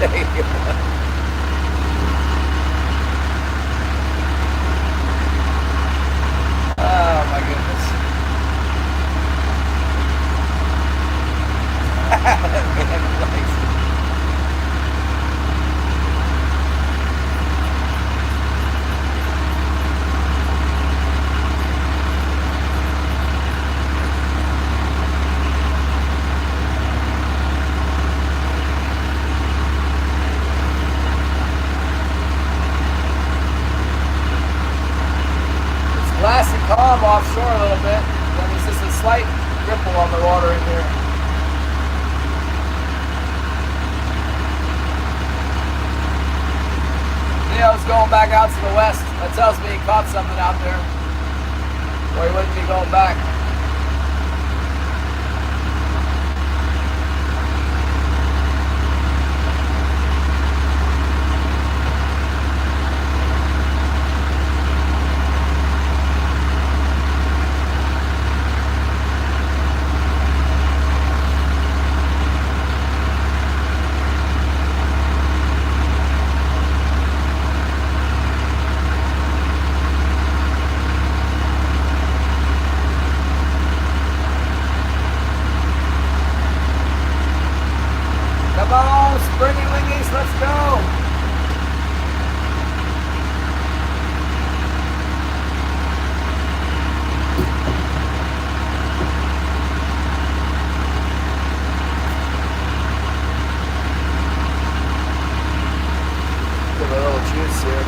There you go. Oh my goodness. Glassy calm offshore a little bit. There's just a slight ripple on the water in here. Neo's going back out to the west. That tells me he caught something out there, or he wouldn't be going back. Come on, springy wingies, let's go. Give it a little juice here.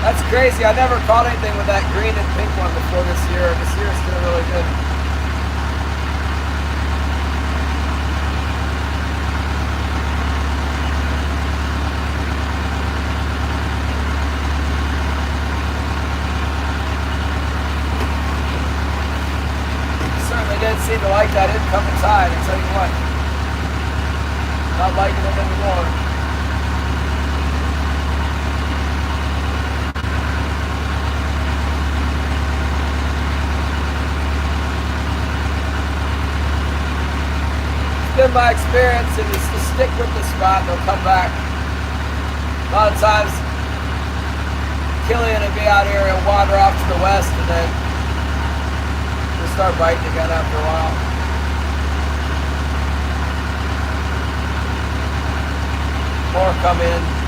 That's crazy. I never caught anything with that green and pink one before this year. This year it's been really good. Certainly didn't seem to like that incoming tide, I'll tell you what. Not liking it anymore. Been my experience, and is to stick with the spot, they'll come back. A lot of times Killian will be out here and wander off to the west, and then we'll start biting again after a while. More come in.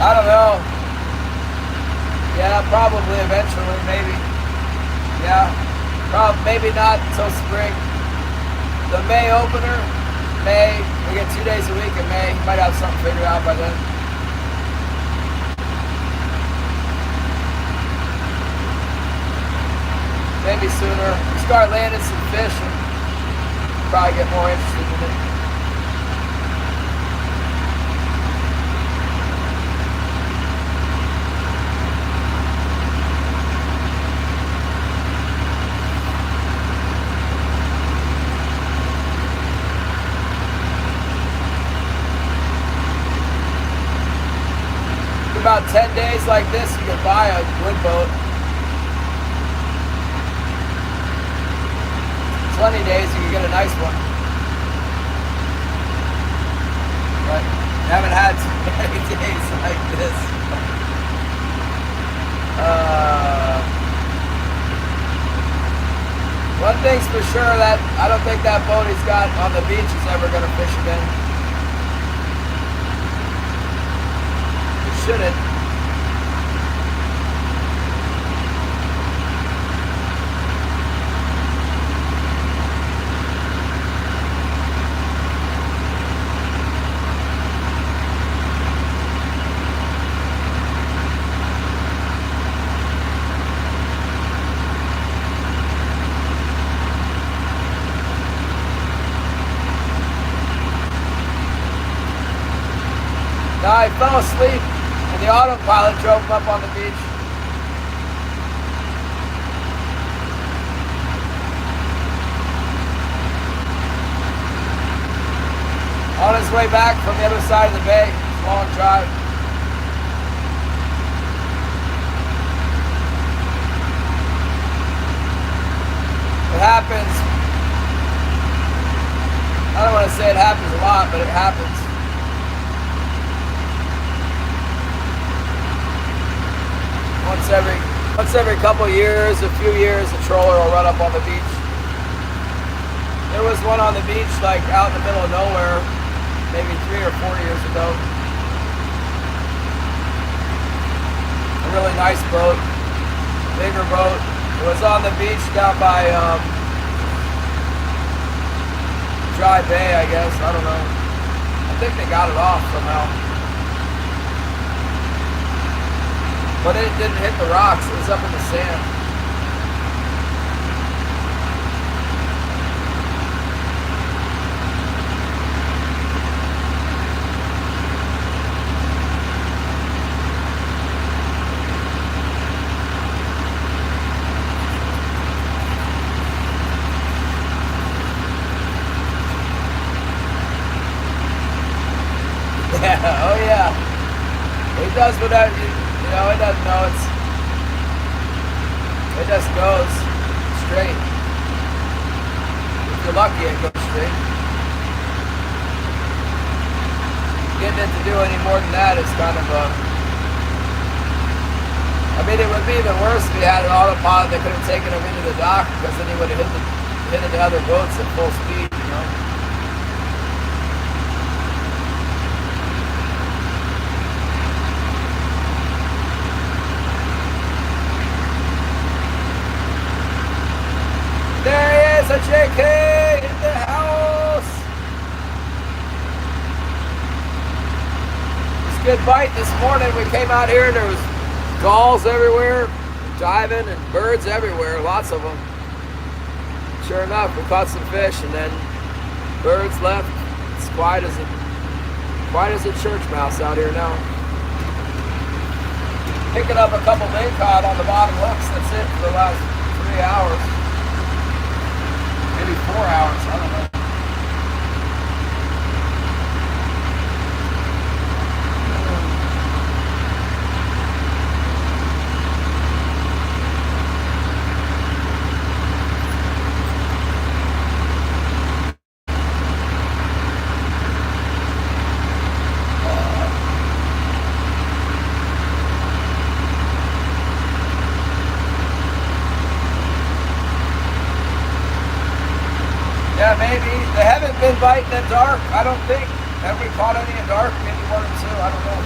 I don't know. Yeah, probably eventually, maybe. Yeah, maybe not until spring. The May opener, May, we get 2 days a week in May. Might have something figured out by then. maybe sooner. We start landing some fish and probably get more interested in it. About 10 days like this, you can buy a wood boat. 20 days, you can get a nice one. But you haven't had too many days like this. One thing's for sure, that I don't think that boat he's got on the beach is ever going to fish again. Shouldn't. Now I fell asleep. The autopilot drove him up on the beach. On his way back from the other side of the bay, it's a long drive. It happens. I don't want to say it happens a lot, but it happens. Once every couple years, a few years, a trawler will run up on the beach. There was one on the beach, like out in the middle of nowhere, maybe 3 or 4 years ago. A really nice boat, bigger boat. It was on the beach down by Dry Bay, I guess. I don't know. I think they got it off somehow. But it didn't hit the rocks, it was up in the sand. Yeah, oh yeah. He does whatever you know, it doesn't know, it just goes straight. If you're lucky, it goes straight. Getting it to do any more than that is kind of I mean, it would be even worse if he had an autopilot that could have taken him into the dock, because then he would have hit the other boats at full speed, you know. There he is, a JK in the house. It's a good bite this morning. We came out here and there was gulls everywhere, diving, and birds everywhere, lots of them. Sure enough, we caught some fish, and then birds left. It's quiet as a church mouse out here now. Picking up a couple Ling cod on the bottom hooks. That's it for the last 3 hours. Maybe 4 hours, I don't know. Yeah, maybe. They haven't been biting in dark, I don't think. Have we caught any in dark? Maybe 1 or 2, I don't know.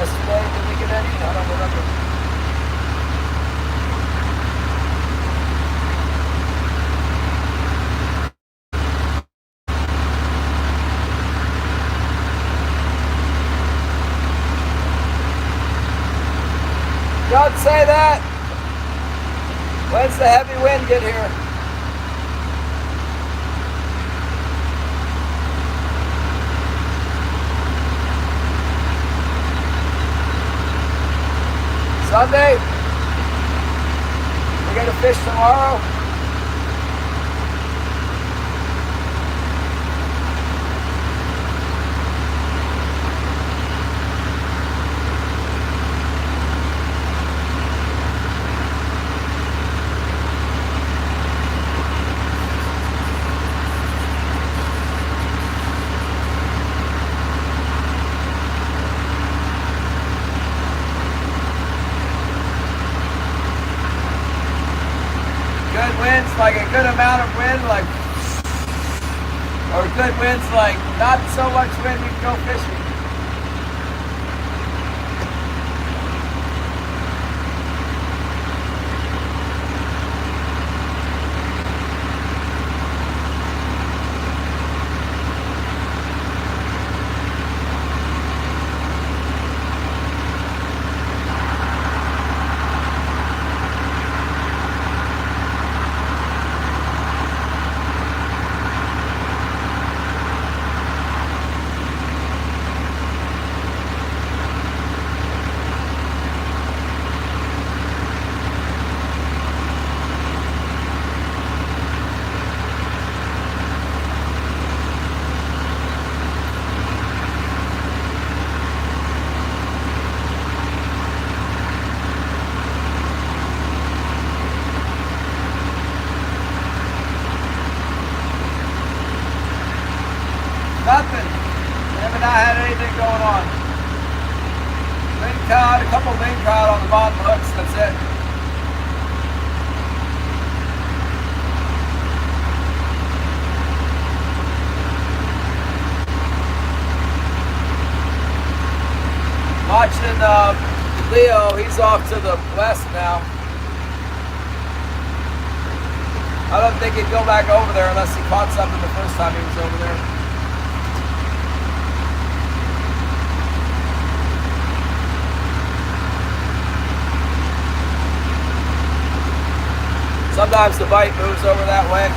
Yesterday, did we get any? I don't remember. Don't say that! When's the heavy wind get here? Sunday? We're gonna fish tomorrow? Winds, like a good amount of wind, like, or good winds, like not so much wind you can go fishing. Nothing. Haven't I had anything going on. Ling cod, a couple ling cod on the bottom hooks, that's it. Watching Leo, he's off to the west now. I don't think he'd go back over there unless he caught something the first time he was over there. Sometimes the bite moves over that way.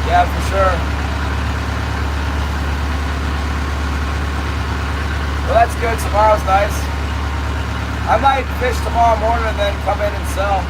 Yeah, for sure. Well, that's good. Tomorrow's nice. I might fish tomorrow morning and then come in and sell.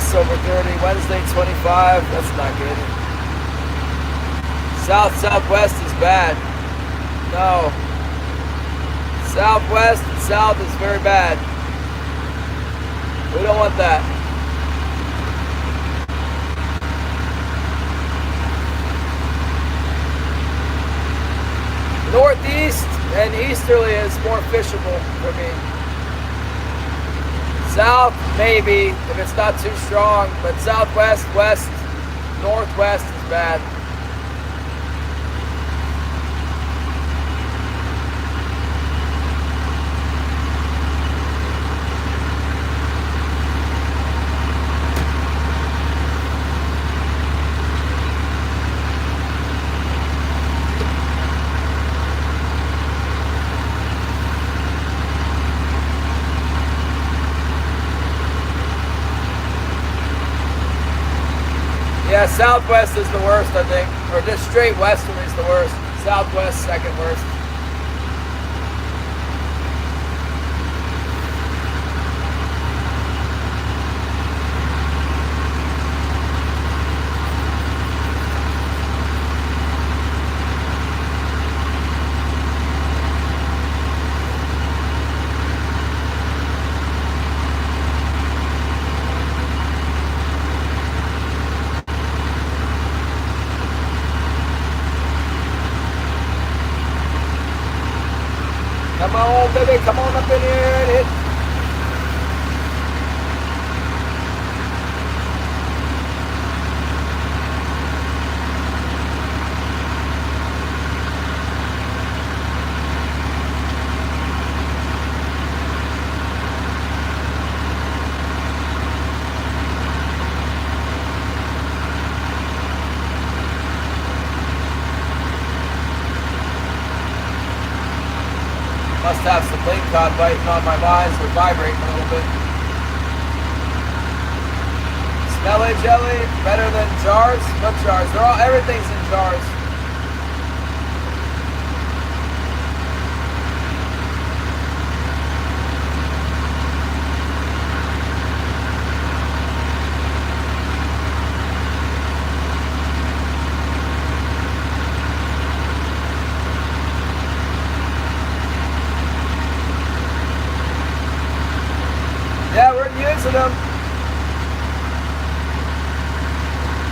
Yes, over 30. Wednesday, 25. That's not good. South-southwest is bad. No. Southwest and south is very bad. We don't want that. Northeast and easterly is more fishable for me. South, maybe, if it's not too strong, but southwest, west, northwest is bad. Yeah, southwest is the worst, I think. Or just straight westerly is the worst. Southwest, second worst. Come on, baby, come on up in here and hit. Must have some Ling cod biting on my lines. They're vibrating a little bit. Smelly jelly, better than jars? What jars? Everything's in jars. Yeah, we're using them.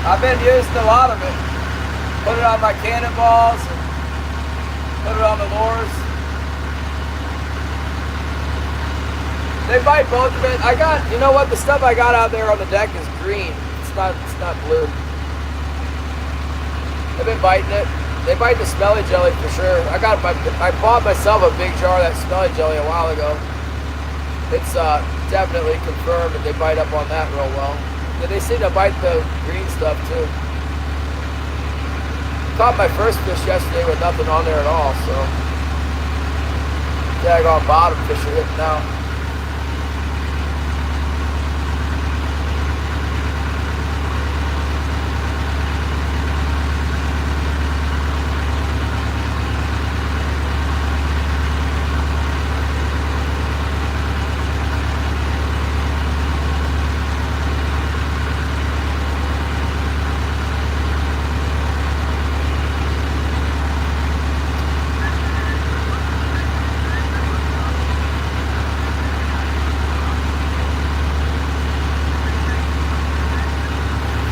I've been using a lot of it. Put it on my cannonballs and put it on the lures. They bite both of it. You know what? The stuff I got out there on the deck is green. It's not blue. They've been biting it. They bite the smelly jelly for sure. I bought myself a big jar of that smelly jelly a while ago. It's definitely confirmed that they bite up on that real well. Yeah, they seem to bite the green stuff too. Caught my first fish yesterday with nothing on there at all, so yeah, I got bottom fish are hitting now.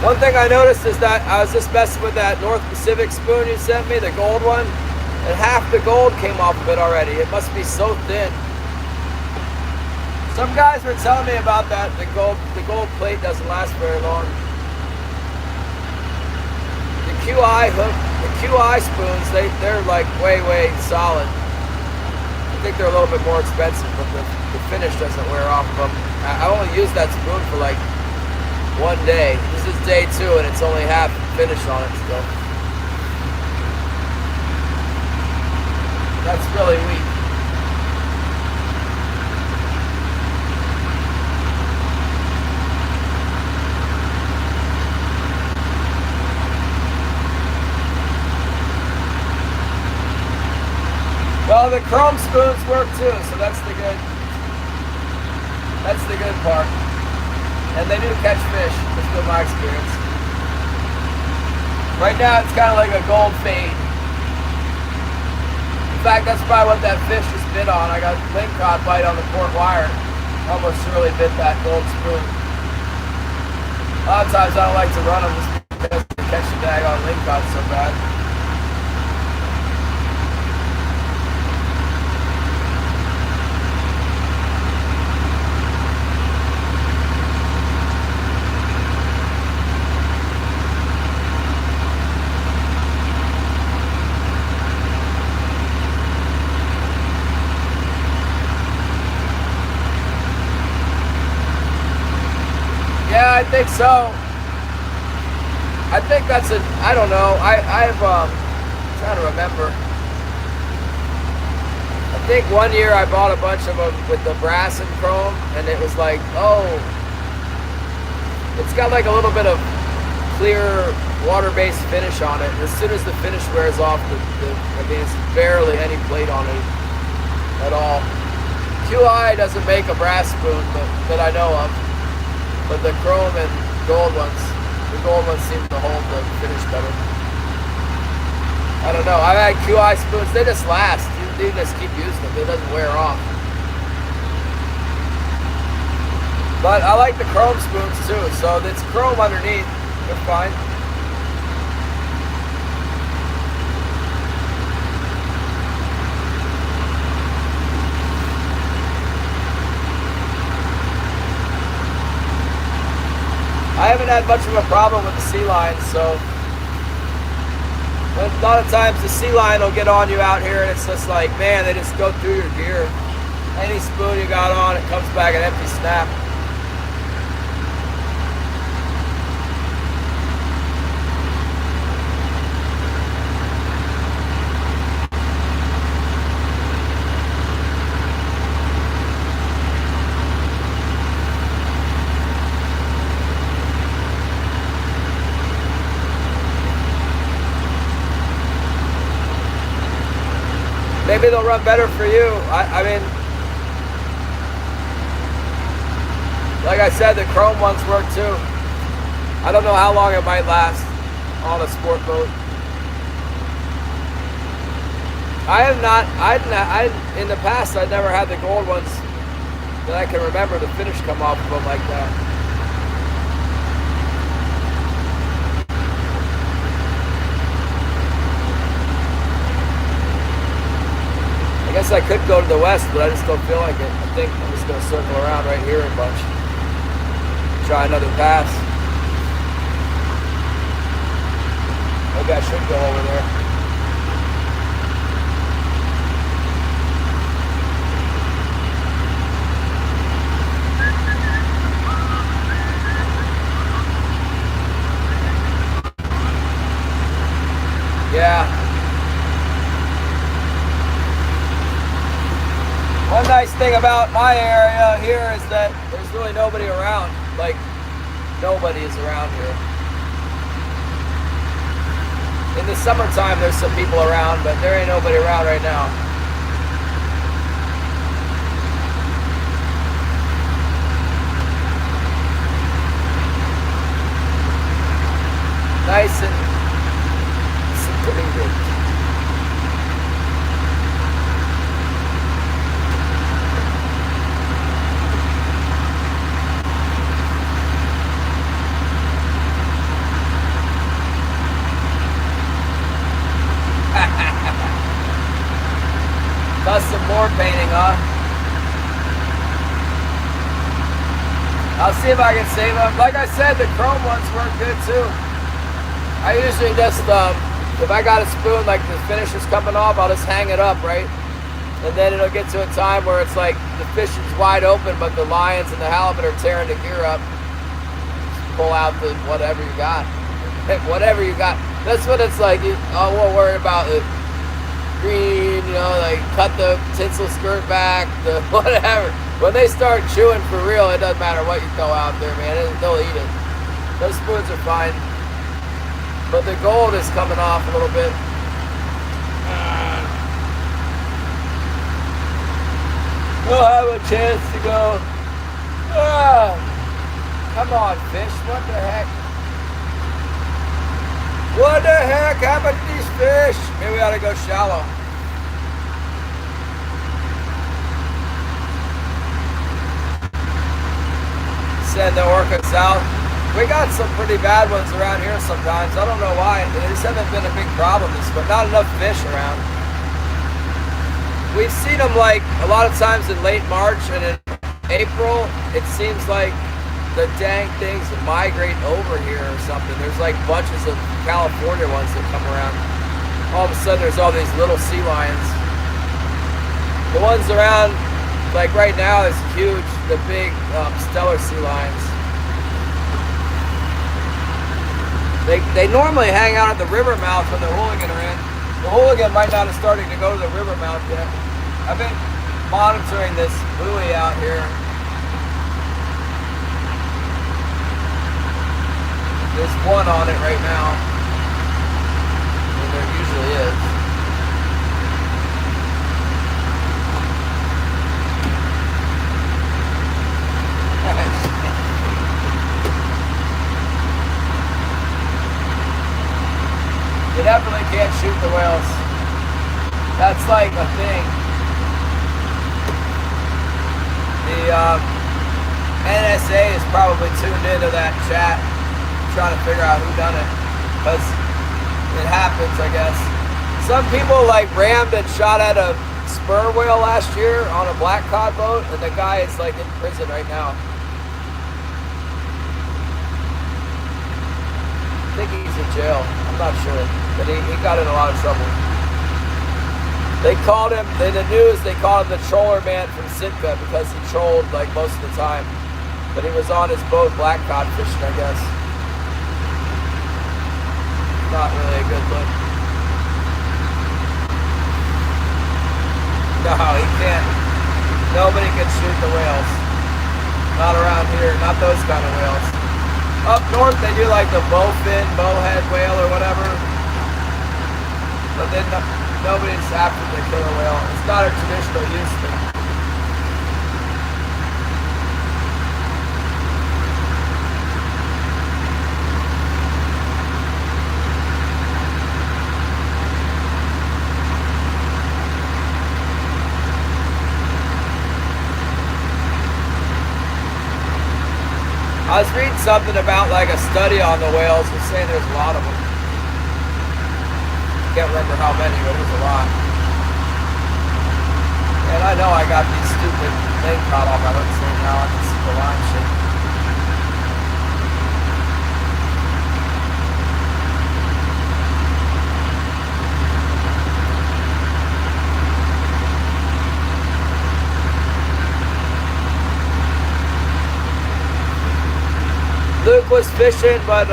One thing I noticed is that I was just messing with that North Pacific spoon you sent me, the gold one, and half the gold came off of it already. It must be so thin. Some guys were telling me about that. The gold plate doesn't last very long. The QI hook, the QI spoons, they're like way solid. I think they're a little bit more expensive, but the finish doesn't wear off of them. I only used that spoon for like one day. This is day 2 and it's only half finished on it still. That's really weak. Well, the chrome spoons work too, so that's the good part. And they do catch fish. That's been my experience. Right now, it's kind of like a gold fade. In fact, that's probably what that fish just bit on. I got ling cod bite on the port wire. Almost surely bit that gold spoon. A lot of times I don't like to run them just because they catch the daggone ling cod so bad. Yeah, I think so. I think that's I don't know. I've trying to remember. I think one year I bought a bunch of them with the brass and chrome, and it was like, oh, it's got like a little bit of clear water-based finish on it. And as soon as the finish wears off, I mean, it's barely any plate on it at all. QI doesn't make a brass spoon that I know of. But the chrome and gold ones, the gold ones seem to hold the finish better. I don't know. I've had QI spoons. They just last. You just keep using them. It doesn't wear off. But I like the chrome spoons too. So it's chrome underneath. They're fine. I haven't had much of a problem with the sea lion, so a lot of times the sea lion will get on you out here and it's just like, man, they just go through your gear. Any spoon you got on, it comes back an empty snap. Maybe they'll run better for you. I mean, like I said, the chrome ones work too. I don't know how long it might last on a sport boat. In the past, I never had the gold ones that I can remember the finish come off of them like that. I guess I could go to the west, but I just don't feel like it. I think I'm just going to circle around right here a bunch. Try another pass. Maybe I should go over there. Yeah. One nice thing about my area here is that there's really nobody around. Like, nobody is around here. In the summertime, there's some people around, but there ain't nobody around right now. Nice and secluded. Custom board painting, huh? I'll see if I can save them. Like I said, the chrome ones work good too. I usually just, if I got a spoon, like the finish is coming off, I'll just hang it up, right? And then it'll get to a time where it's like the fish is wide open, but the lions and the halibut are tearing the gear up. Just pull out the whatever you got. Whatever you got. That's what it's like. I won't worry about it. Green, you know, like cut the tinsel skirt back, the whatever. When they start chewing for real, it doesn't matter what you throw out there, man. They'll eat it. Those spoons are fine. But the gold is coming off a little bit. We'll have a chance to go. Come on, fish. What the heck? What the heck happened to these fish? Maybe we ought to go shallow. Send the orcas out. We got some pretty bad ones around here sometimes. I don't know why. They just haven't been a big problem this, but not enough fish around. We've seen them like a lot of times in late March and in April. It seems like the dang things migrate over here or something. There's like bunches of California ones that come around. All of a sudden there's all these little sea lions. The ones around, like right now, is huge. The big stellar sea lions. They normally hang out at the river mouth when the Hooligan are in. The Hooligan might not have started to go to the river mouth yet. I've been monitoring this buoy out here. There's one on it right now. And there usually is. You definitely can't shoot the whales. That's like a thing. The NSA is probably tuned into that chat, trying to figure out who done it, because it happens, I guess. Some people like rammed and shot at a spur whale last year on a black cod boat, and the guy is like in prison right now. I think he's in jail. I'm not sure, but he got in a lot of trouble. They called him, in the news, they called him the troller man from Sitka because he trolled like most of the time. But he was on his boat black cod fishing, I guess. Not really a good look. No, he can't. Nobody can shoot the whales. Not around here, not those kind of whales. Up north they do like the bowfin, bowhead whale or whatever. But then nobody's after the killer whale. It's not a traditional use thing. I was reading something about like a study on the whales. They're saying there's a lot of them. Can't remember how many, but it was a lot. And I know I got these stupid things caught on my hooks right now. I can see the line shit. Luke was fishing, but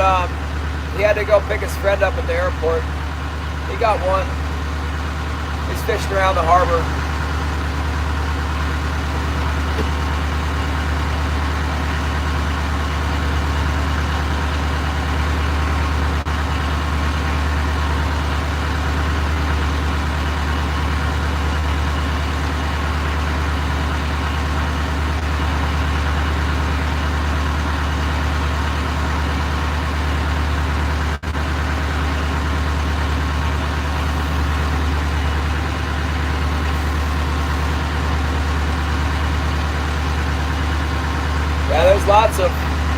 he had to go pick his friend up at the airport. He got one. He's fishing around the harbor.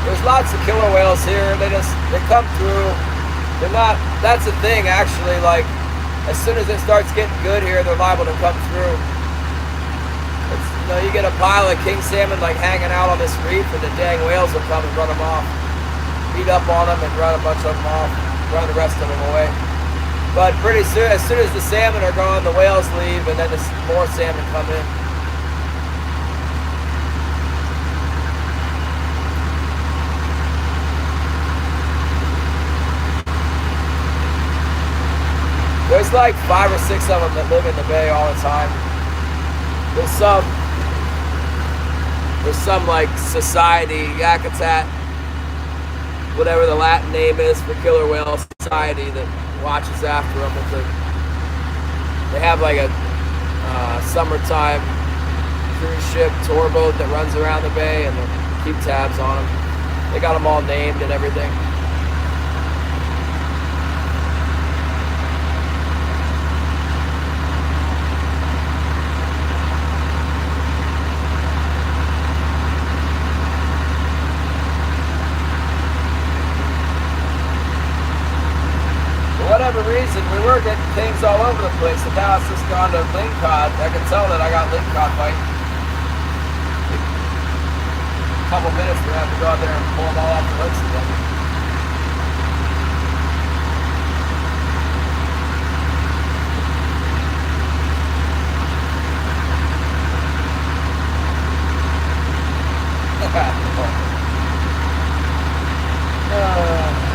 There's lots of killer whales here. They come through. They're not. That's the thing, actually. Like, as soon as it starts getting good here, they're liable to come through. You get a pile of king salmon like hanging out on this reef, and the dang whales will come and run them off, beat up on them, and run a bunch of them off, run the rest of them away. But pretty soon, as soon as the salmon are gone, the whales leave, and then more salmon come in. There's like 5 or 6 of them that live in the bay all the time. There's some like society, Yakutat, whatever the Latin name is for killer whale society, that watches after them. They have like a summertime cruise ship tour boat that runs around the bay, and they keep tabs on them. They got them all named and everything. For whatever reason, we were getting things all over the place, and now it's just gone to ling cod. I can tell that I got ling cod bite. A couple minutes, we're gonna have to go out there and pull them all off the hooks again.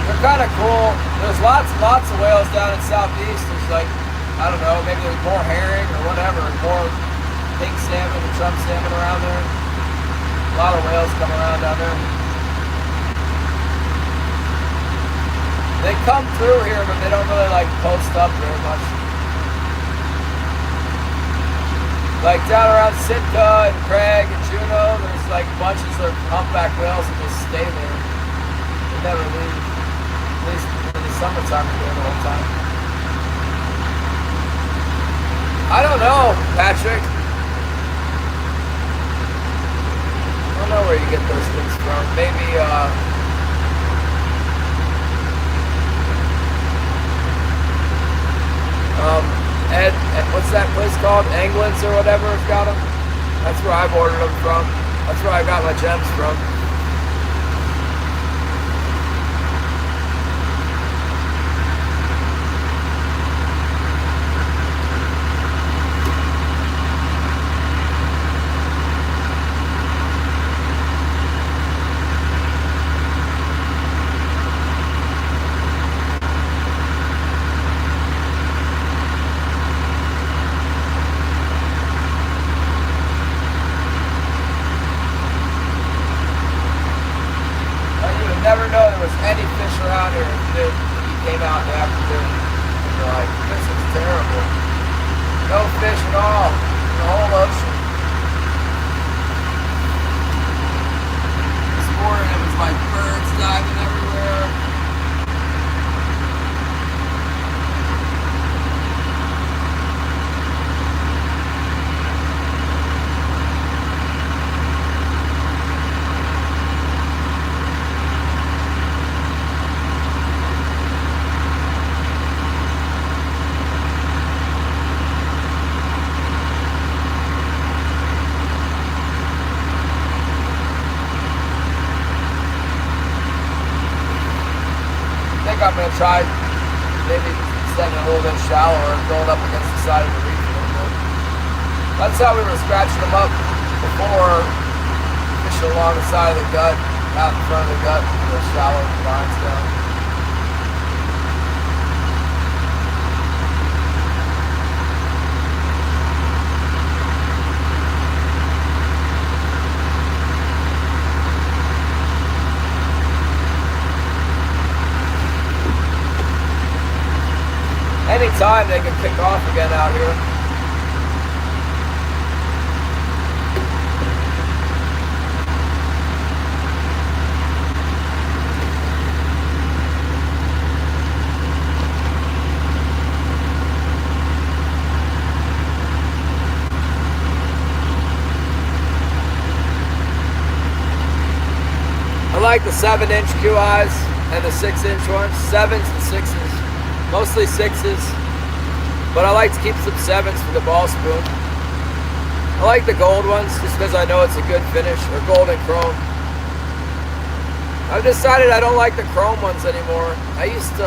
They're kind of cool. There's lots of whales down in Southeast. There's like, I don't know, maybe there's more herring or whatever, more pink salmon and chum salmon around there. A lot of whales come around down there. They come through here, but they don't really like post up very much. Like down around Sitka and Craig and Juneau, there's like bunches of humpback whales that just stay there. They never leave. At least in the summertime, they're there the whole time. I don't know, Patrick. I don't know where you get those things from. Maybe, Ed, what's that place called? England's or whatever has got them. That's where I've ordered them from. That's where I got my gems from. Around here, and he came out in the afternoon, and you're like, this is terrible. No fish at all in the whole ocean. This morning it was like birds diving everywhere. I'm going to try maybe standing a little bit shallower and going up against the side of the reef a little bit. That's how we were scratching them up before, fishing along the side of the gut, out in front of the gut, the shallow lines down. Anytime they can pick off again out here. I like the 7-inch QIs and the 6-inch ones. 7s and 6s. Mostly 6s. But I like to keep some 7s for the ball spoon. I like the gold ones just because I know it's a good finish. Or gold and chrome. I've decided I don't like the chrome ones anymore. I used to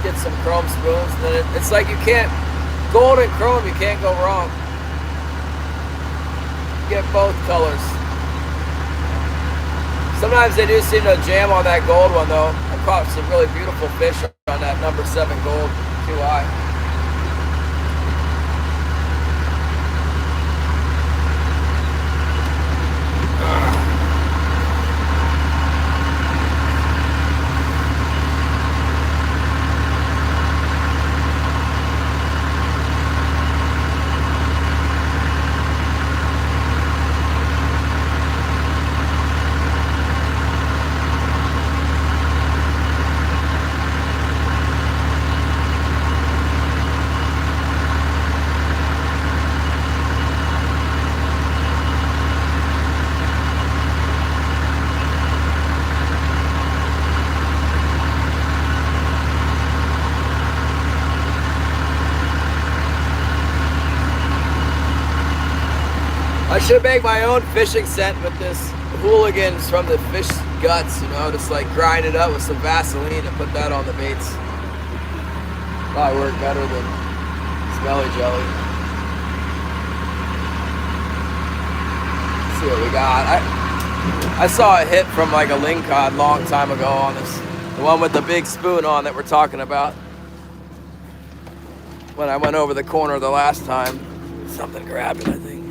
get some chrome spoons. And then it's like you can't, gold and chrome, you can't go wrong. You get both colors. Sometimes they do seem to jam on that gold one though. I caught some really beautiful fish on that number 7 gold QI. I should make my own fishing scent with this Hooligans from the fish guts, you know, just like grind it up with some Vaseline and put that on the baits. Probably work better than smelly jelly. Let's see what we got. I saw a hit from like a Ling cod long time ago on this, the one with the big spoon on that we're talking about. When I went over the corner the last time, something grabbed it, I think.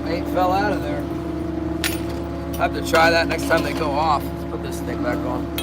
Bait fell out of there. I have to try that next time they go off. Let's put this thing back on.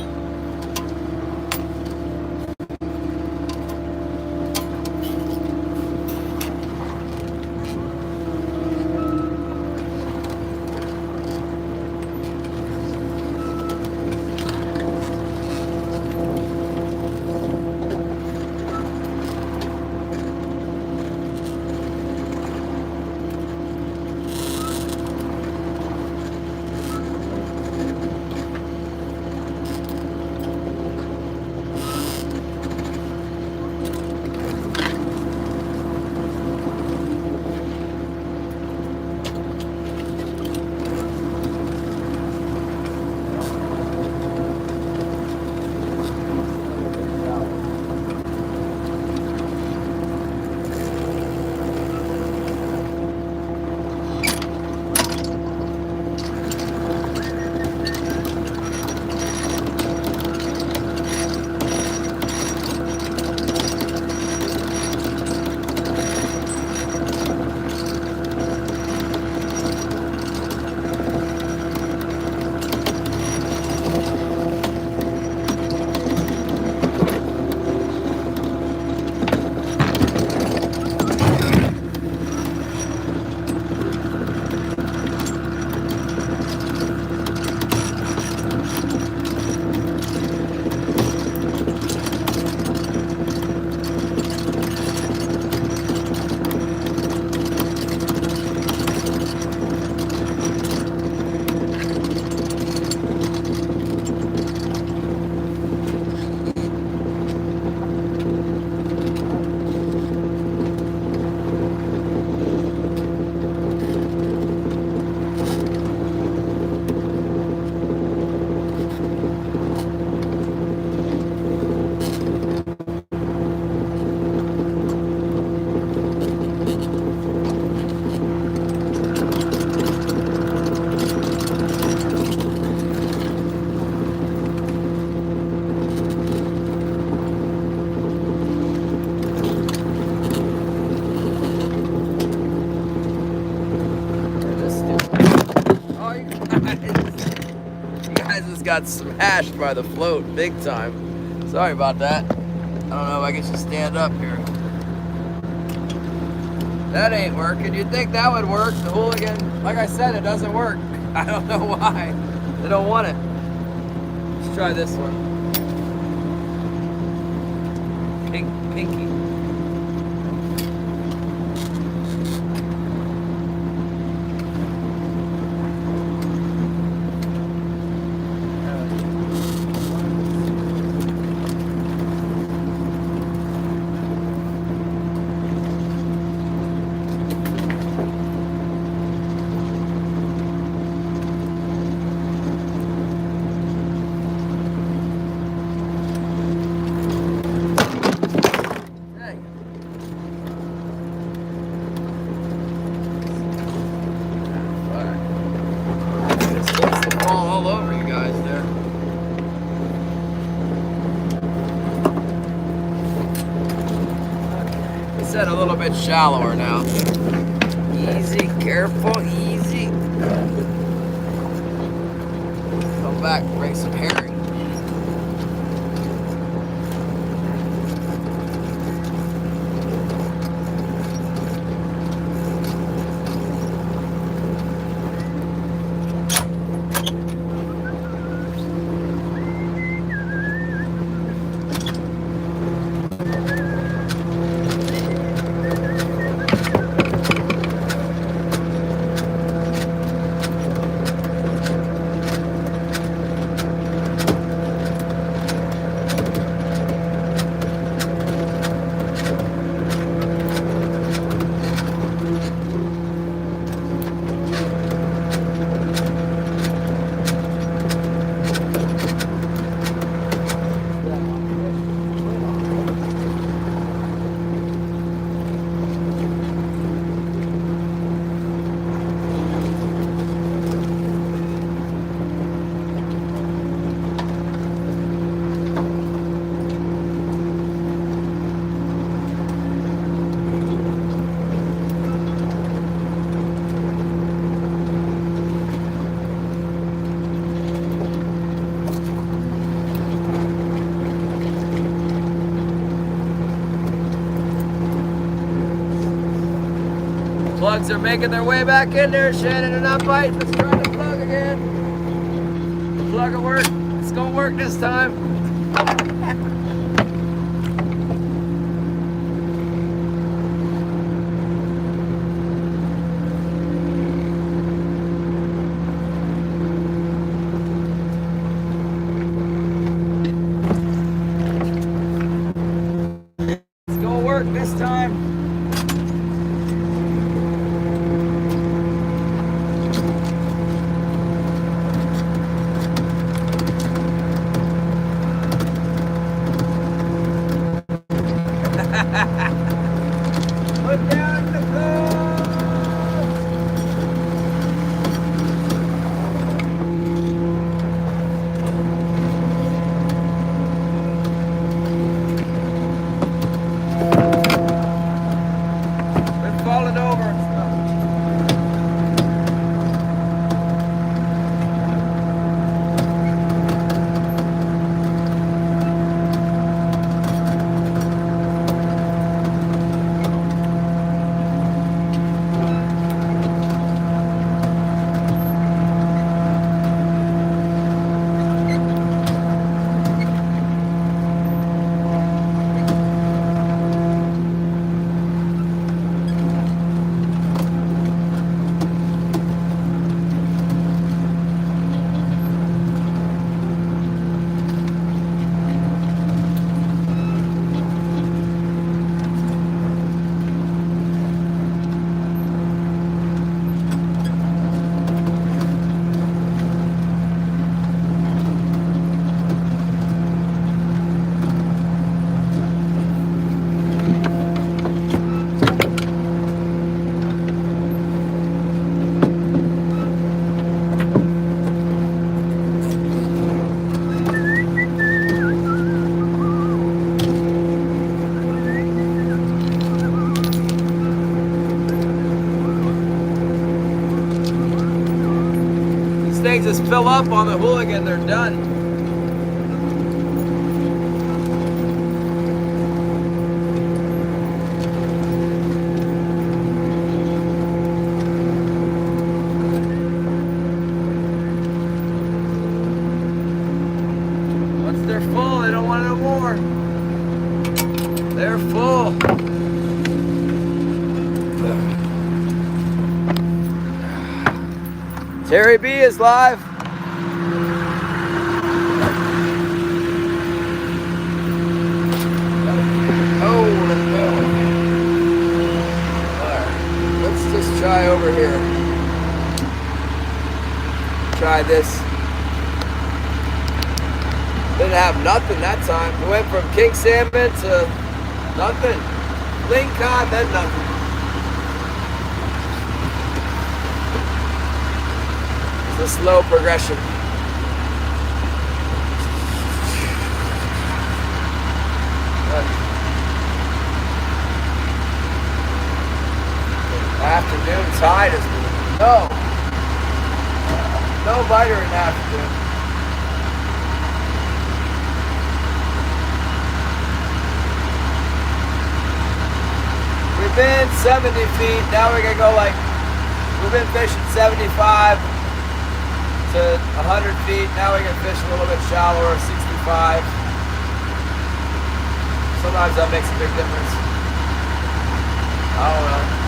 Got smashed by the float big time. Sorry about that. I don't know if I can just stand up here. That ain't working. You'd think that would work. The Hooligan, like I said, it doesn't work. I don't know why. They don't want it. Let's try this one. Pinky. Set a little bit shallower now. Easy, careful, easy. Come back, bring some herring. Plugs are making their way back in there. Shannon and I'm biting. Let's try the plug again. The plug will work. It's gonna work this time. It's gonna work this time. Put down the plug. Been falling over and stuff. Things just fill up on the Hooligan, they're done. Once they're full, they don't want no more. They're full. Terry B is live. Oh, let's go. Alright, let's just try over here. Try this. Didn't have nothing that time. We went from king salmon to nothing. Ling cod, then nothing. A slow progression. Afternoon tide is no. No biter in afternoon. We've been 70 feet. Now we're gonna go like, we've been fishing 75 to 100 feet. Now we can fish a little bit shallower, 65. Sometimes that makes a big difference. I don't know.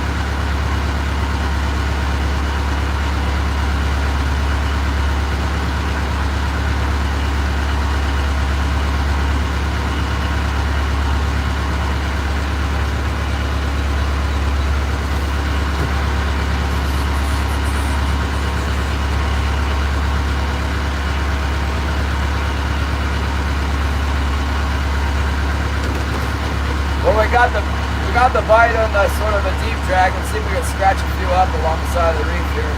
We got the bite on the sort of a deep drag. Let's see if we can scratch a few up along the side of the reef here.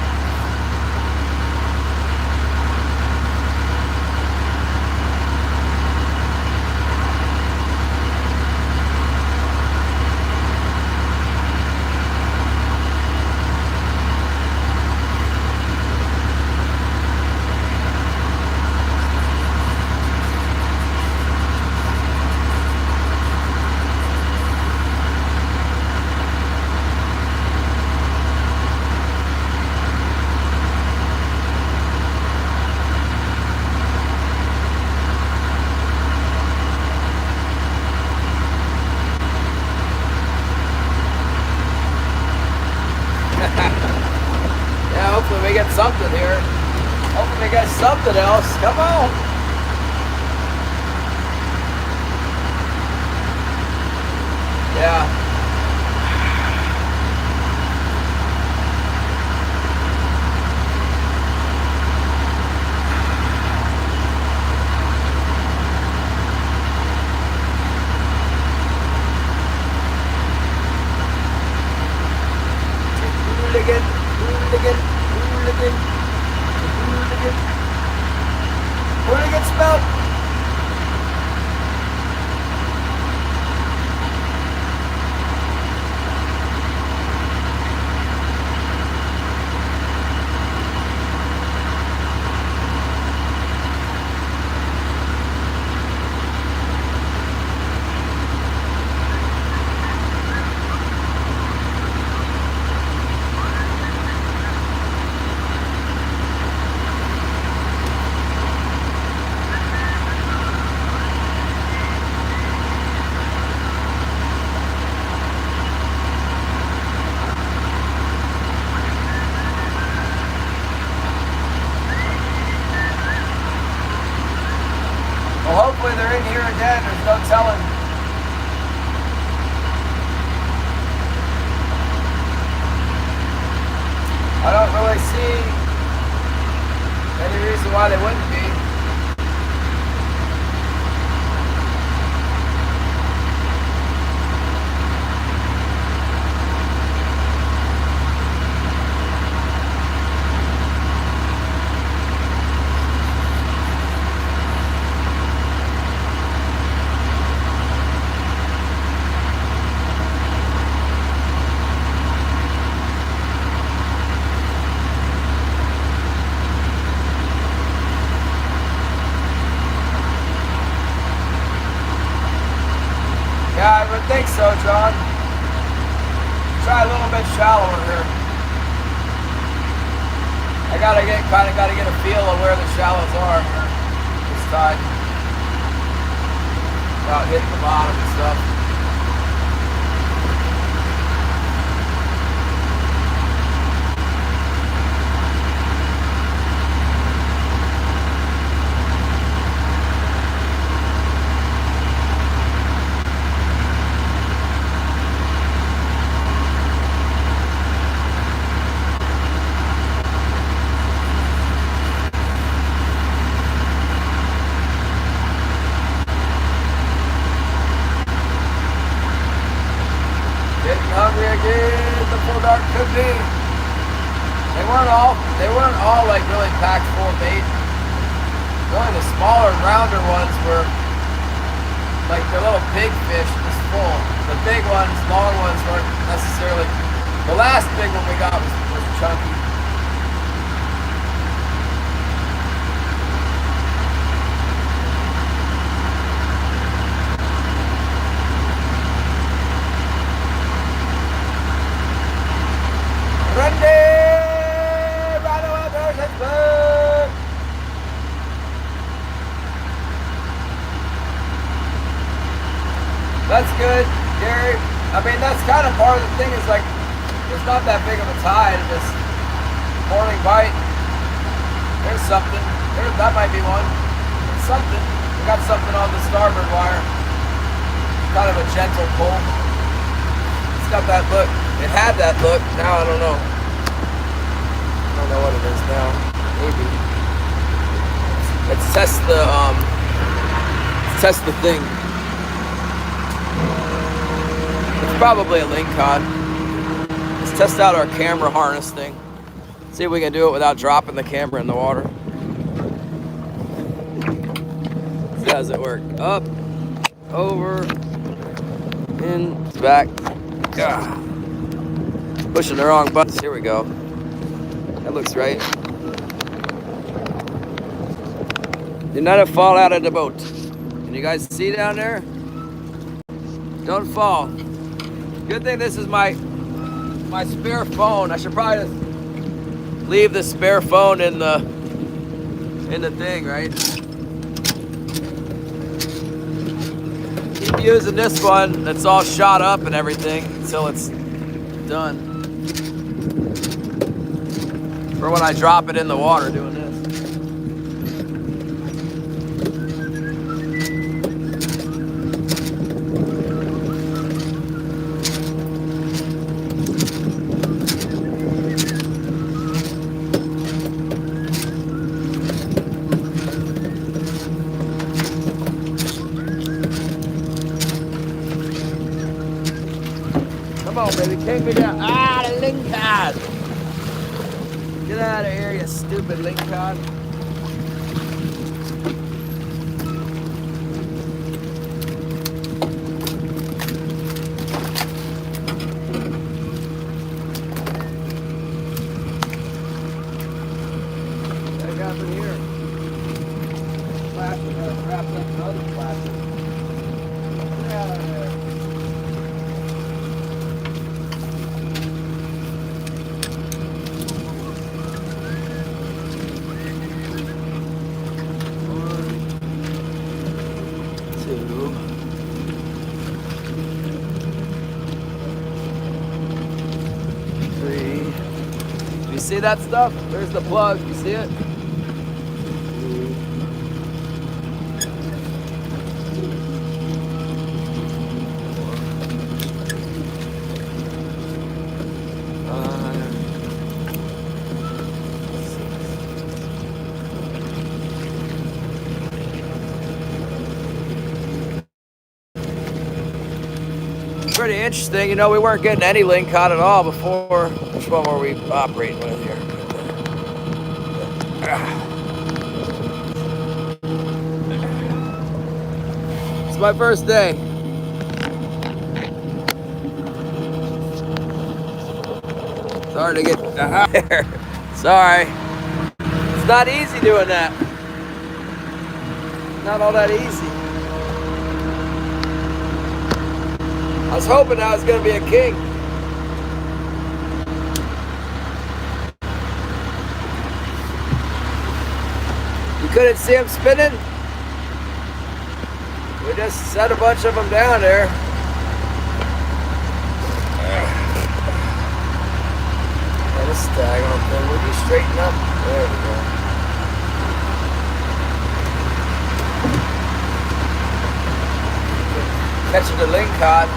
Hopefully we get something here. Hopefully we get something else. Come on. Yeah. Hooligan, hooligan. Hooligan smell. Hopefully they're in here again. There's no telling. I don't really see any reason why they wouldn't be. Yeah, I would think so, John. Try a little bit shallower here. I gotta get a feel of where the shallows are this time. Without hitting the bottom and stuff. Hungry again, the full dark could be. They weren't all like really packed full of bait. Really the smaller, rounder ones were like the little big fish was full. The big ones, long ones weren't necessarily. The last big one we got was chunky. kind of part of the thing is like, it's not that big of a tide. This morning bite. There's something. That might be one. It's something. We got something on the starboard wire. Kind of a gentle pull. It's got that look. It had that look. Now I don't know. I don't know what it is now. Maybe. Let's test the thing. It's probably a Ling cod. Let's test out our camera harness thing. See if we can do it without dropping the camera in the water. See how does it work? Up, over, in, back. Ah. Pushing the wrong buttons. Here we go. That looks right. Do not fall out of the boat. Can you guys see down there? Don't fall. Good thing this is my spare phone. I should probably just leave the spare phone in the thing, right? Keep using this one that's all shot up and everything until it's done. For when I drop it in the water doing this. Come on, baby, take me down. Ah, the Ling cod. Get out of here, you stupid Ling cod. What happened here? Plastic, wrapped up in other plastic. Get out of there. You see that stuff? There's the plug. You see it? Pretty interesting. You know, we weren't getting any Ling cod at all before. Which one were we operating with here? It's my first day. Sorry to get there. Sorry. It's not easy doing that. Not all that easy. I was hoping I was going to be a king. You couldn't see them spinning? We just set a bunch of them down there. And a stag on thing. Would you straighten up? There we go. Catching the Ling cod.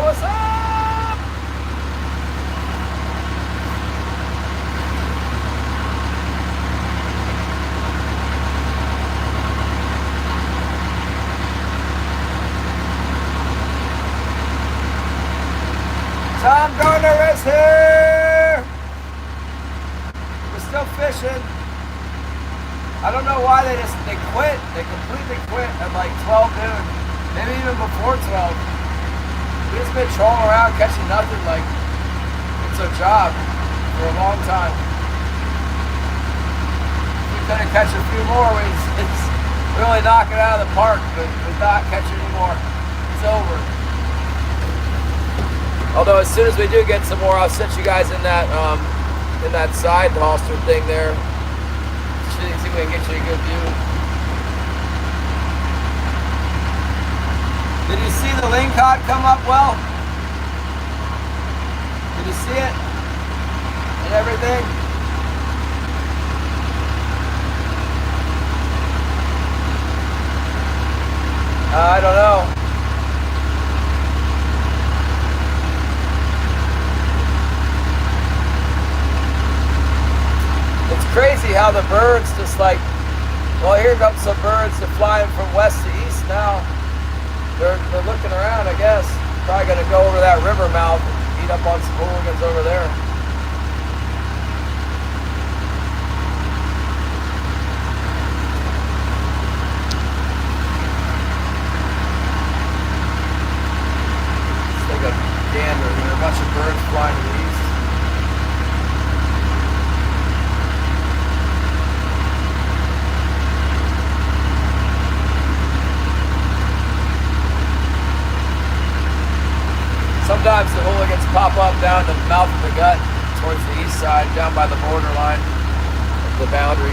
What's up? Tom Garner is here. We're still fishing. I don't know why they quit. They completely quit at like 12 noon. Maybe even before 12. We've just been trolling around catching nothing like it's a job for a long time. Gonna catch a few more. We only knock it out of the park, but we're not catching any more. It's over. Although as soon as we do get some more, I'll set you guys in that side holster thing there. See if we can get you a good view. Did you see the ling cod come up well? Did you see it? And everything? I don't know. It's crazy how the birds just like, well, here comes some birds that flying from west to east now. They're looking around, I guess. Probably gonna go over that river mouth and eat up on some hooligans over there. Gander. There are a bunch of birds flying to the east. Sometimes the hooligans pop up down the mouth of the gut towards the east side, down by the borderline of the boundary.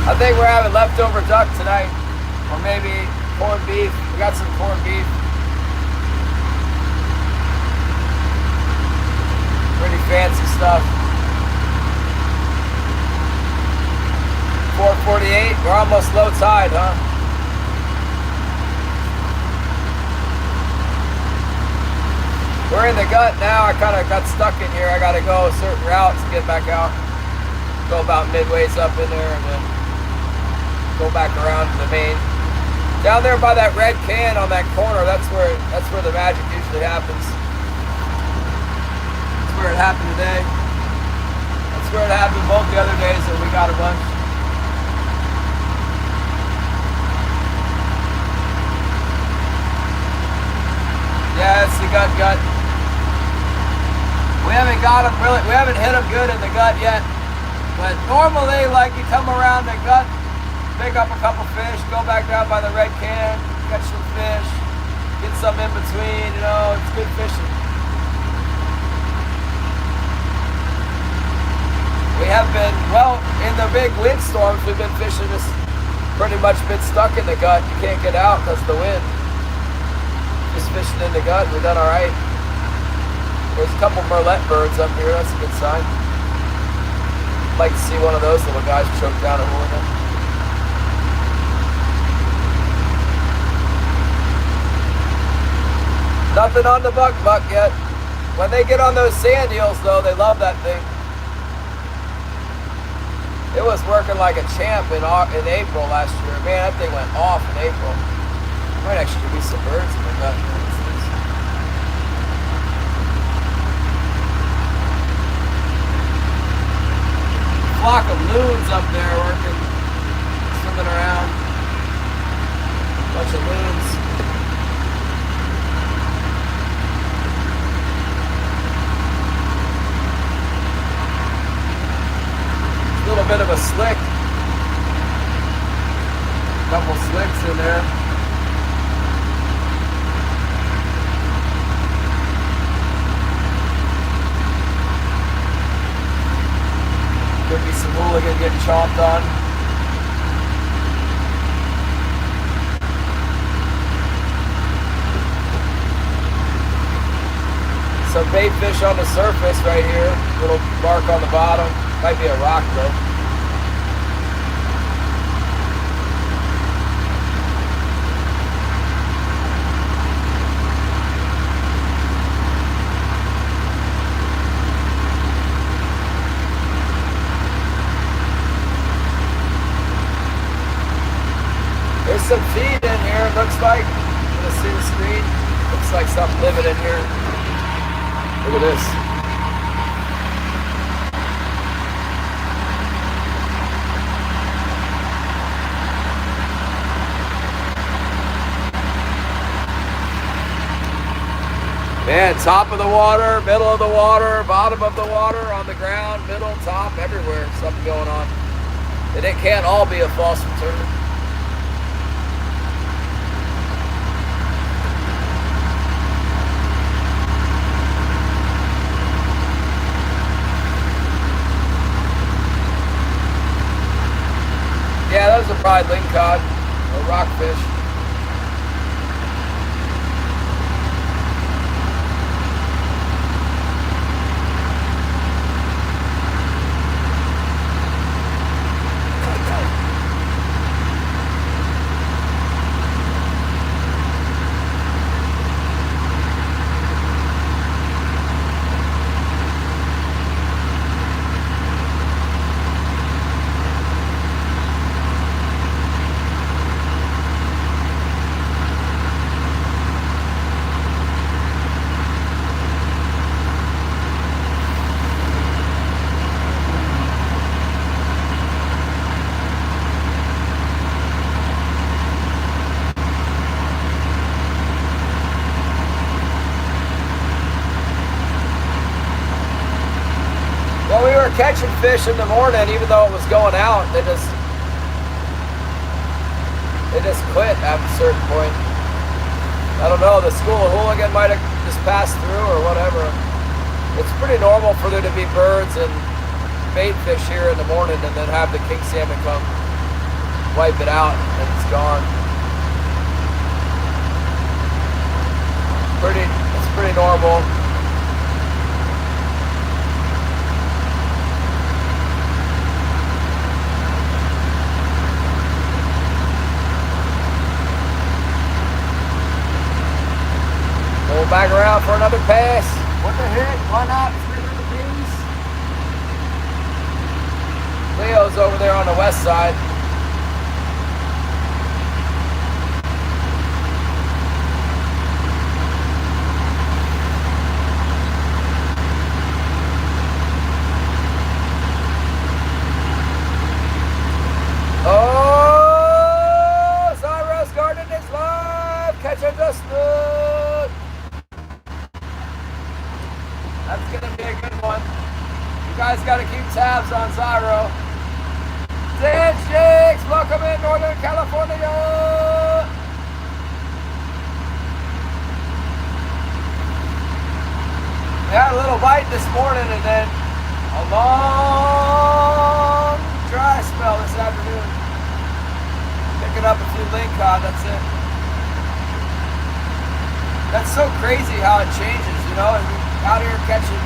I think we're having leftover duck tonight, or maybe corned beef. We got some corned beef. Pretty fancy stuff. 4:48. We're almost low tide, huh? We're in the gut now. I kind of got stuck in here. I got to go certain routes to get back out. Go about midways up in there and then go back around to the main. Down there by that red can on that corner, that's where the magic usually happens. That's where it happened today. That's where it happened both the other days that we got a bunch. Yeah, it's the gut. We haven't got them really, we haven't hit them good in the gut yet. But normally, like, you come around the gut, pick up a couple fish, go back down by the red can, catch some fish, get some in between, you know, it's good fishing. We have been, well, in the big windstorms, we've been fishing this, pretty much been stuck in the gut. You can't get out because of the wind. Just fishing in the gut, we've done all right. There's a couple merlet birds up here, that's a good sign. Like to see one of those little guys choke down a hooligan. Nothing on the buck yet. When they get on those sand eels though, they love that thing. It was working like a champ in April last year. Man, that thing went off in April. Might actually be some birds in the gut. Flock of loons up there working, swimming around. Bunch of loons. A little bit of a slick. Couple slicks in there. Could be some hooligan getting chomped on. Some bait fish on the surface right here. Little mark on the bottom. Might be a rock though. There's some feed in here, it looks like. You can see the screen. Looks like something living in here. Look at this. Man, top of the water, middle of the water, bottom of the water, on the ground, middle, top, everywhere, something going on. And it can't all be a false return. Yeah, those are probably ling cod or rockfish. Well, we were catching fish in the morning, even though it was going out. They just quit at a certain point. I don't know, the school of Hooligan might have just passed through or whatever. It's pretty normal for there to be birds and bait fish here in the morning and then have the king salmon come wipe it out and it's gone. It's pretty normal. Back around for another pass. What the heck? Why not? 300 piece. Leo's over there on the west side. Oh, Zyro's Garden is live. Catch a Justin. That's gonna be a good one. You guys gotta keep tabs on Zyro. Dan Shakes, welcome in Northern California. We had a little bite this morning and then a long dry spell this afternoon. Picking up a few ling cod, that's it. That's so crazy how it changes, you know? Out here catching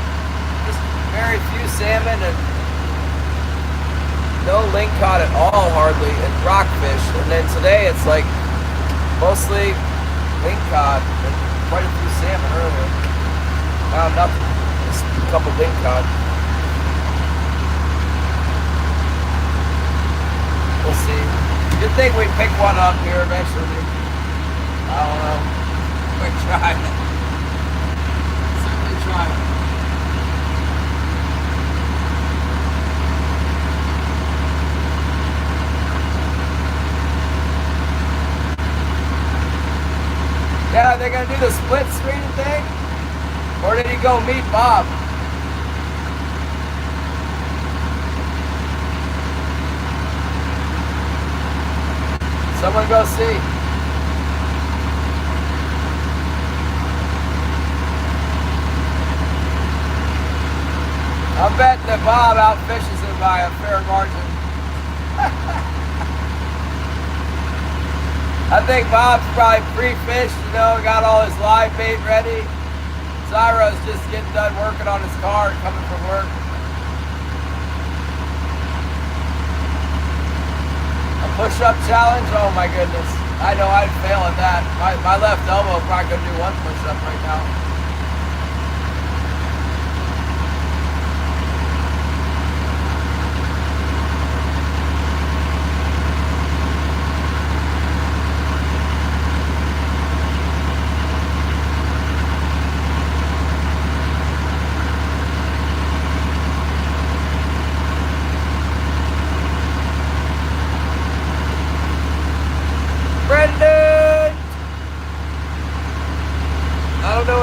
just very few salmon and no ling cod at all hardly, and rockfish. And then today it's like mostly ling cod and quite a few salmon earlier. Now nothing, just a couple ling cod. We'll see. You'd think we'd pick one up here eventually. I don't know. Quick try. Yeah, they're gonna do the split screen thing? Or did he go meet Bob? Someone go see. I'm betting that Bob outfishes him by a fair margin. I think Bob's probably pre-fished, you know, got all his live bait ready. Zyro's just getting done working on his car and coming from work. A push-up challenge? Oh my goodness. I know I'd fail at that. My left elbow probably could do one push-up right now.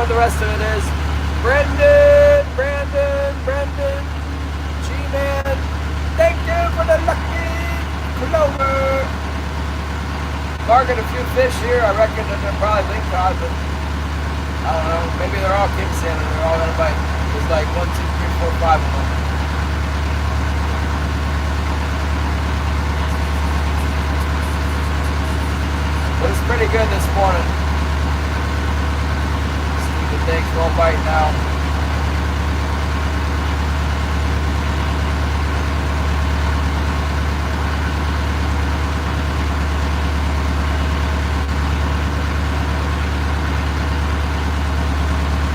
what the rest of it is. Brendan, G-Man, thank you for the lucky clover. Target a few fish here. I reckon that they're probably ling cod, but I don't know. Maybe they're all king salmon. They're all gonna bite. There's like 1, 2, 3, 4, 5 of them. But it's pretty good this morning. Stupid things won't bite now.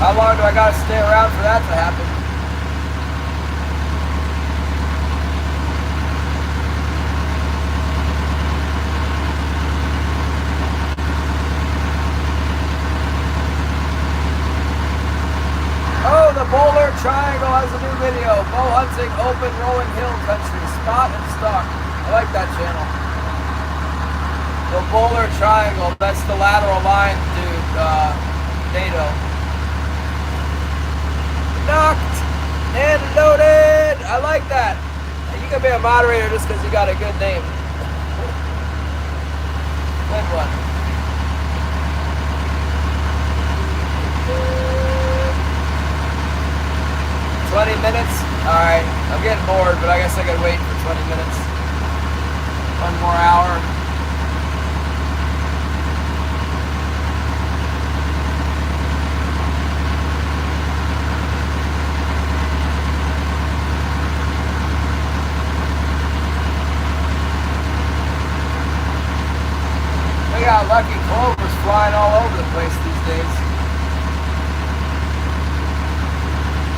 How long do I gotta stay around for that to happen? Oh, the Bowler Triangle has a new video. Bow hunting, open rolling hill country, spot and stock. I like that channel. The Bowler Triangle, that's the lateral line, dude. NATO. Knocked and loaded. I like that. You can be a moderator just because you got a good name. Good one. $20. All right. I'm getting bored, but I guess I could wait for 20 minutes. 1 more hour. We got lucky clovers flying all over the place these days.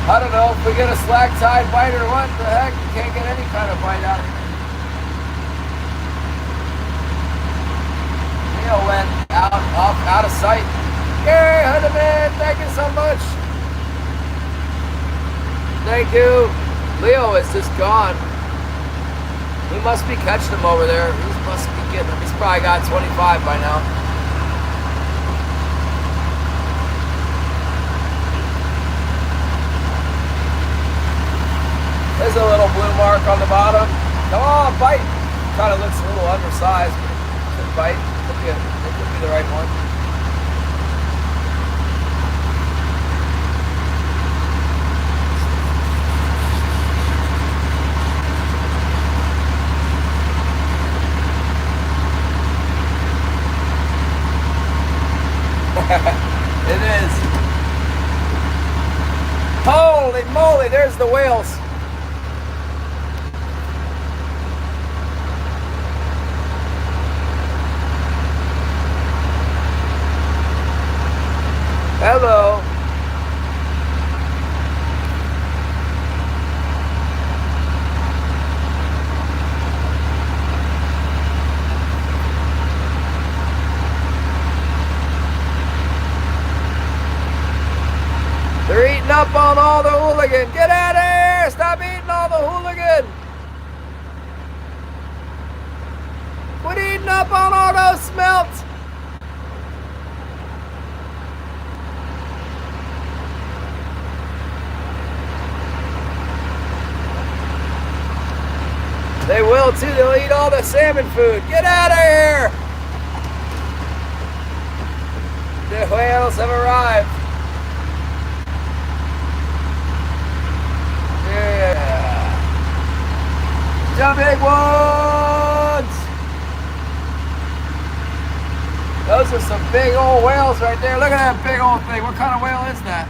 I don't know if we get a slack tide bite or what the heck. You can't get any kind of bite out here. Leo went out of sight. Yay, Hooligan, thank you so much. Thank you. Leo is just gone. He must be catching them over there. He must be getting them. He's probably got 25 by now. There's a little blue mark on the bottom. Come on, bite. Kind of looks a little undersized, but it could bite. It could be the right one. It is. Holy moly, there's the whales. Hello. They're eating up on all the Hooligan. Get out of here! Stop eating all the Hooligan! Quit eating up on all those smelts! They will too. They'll eat all the salmon food. Get out of here! The whales have arrived. Yeah. The big ones! Those are some big old whales right there. Look at that big old thing. What kind of whale is that?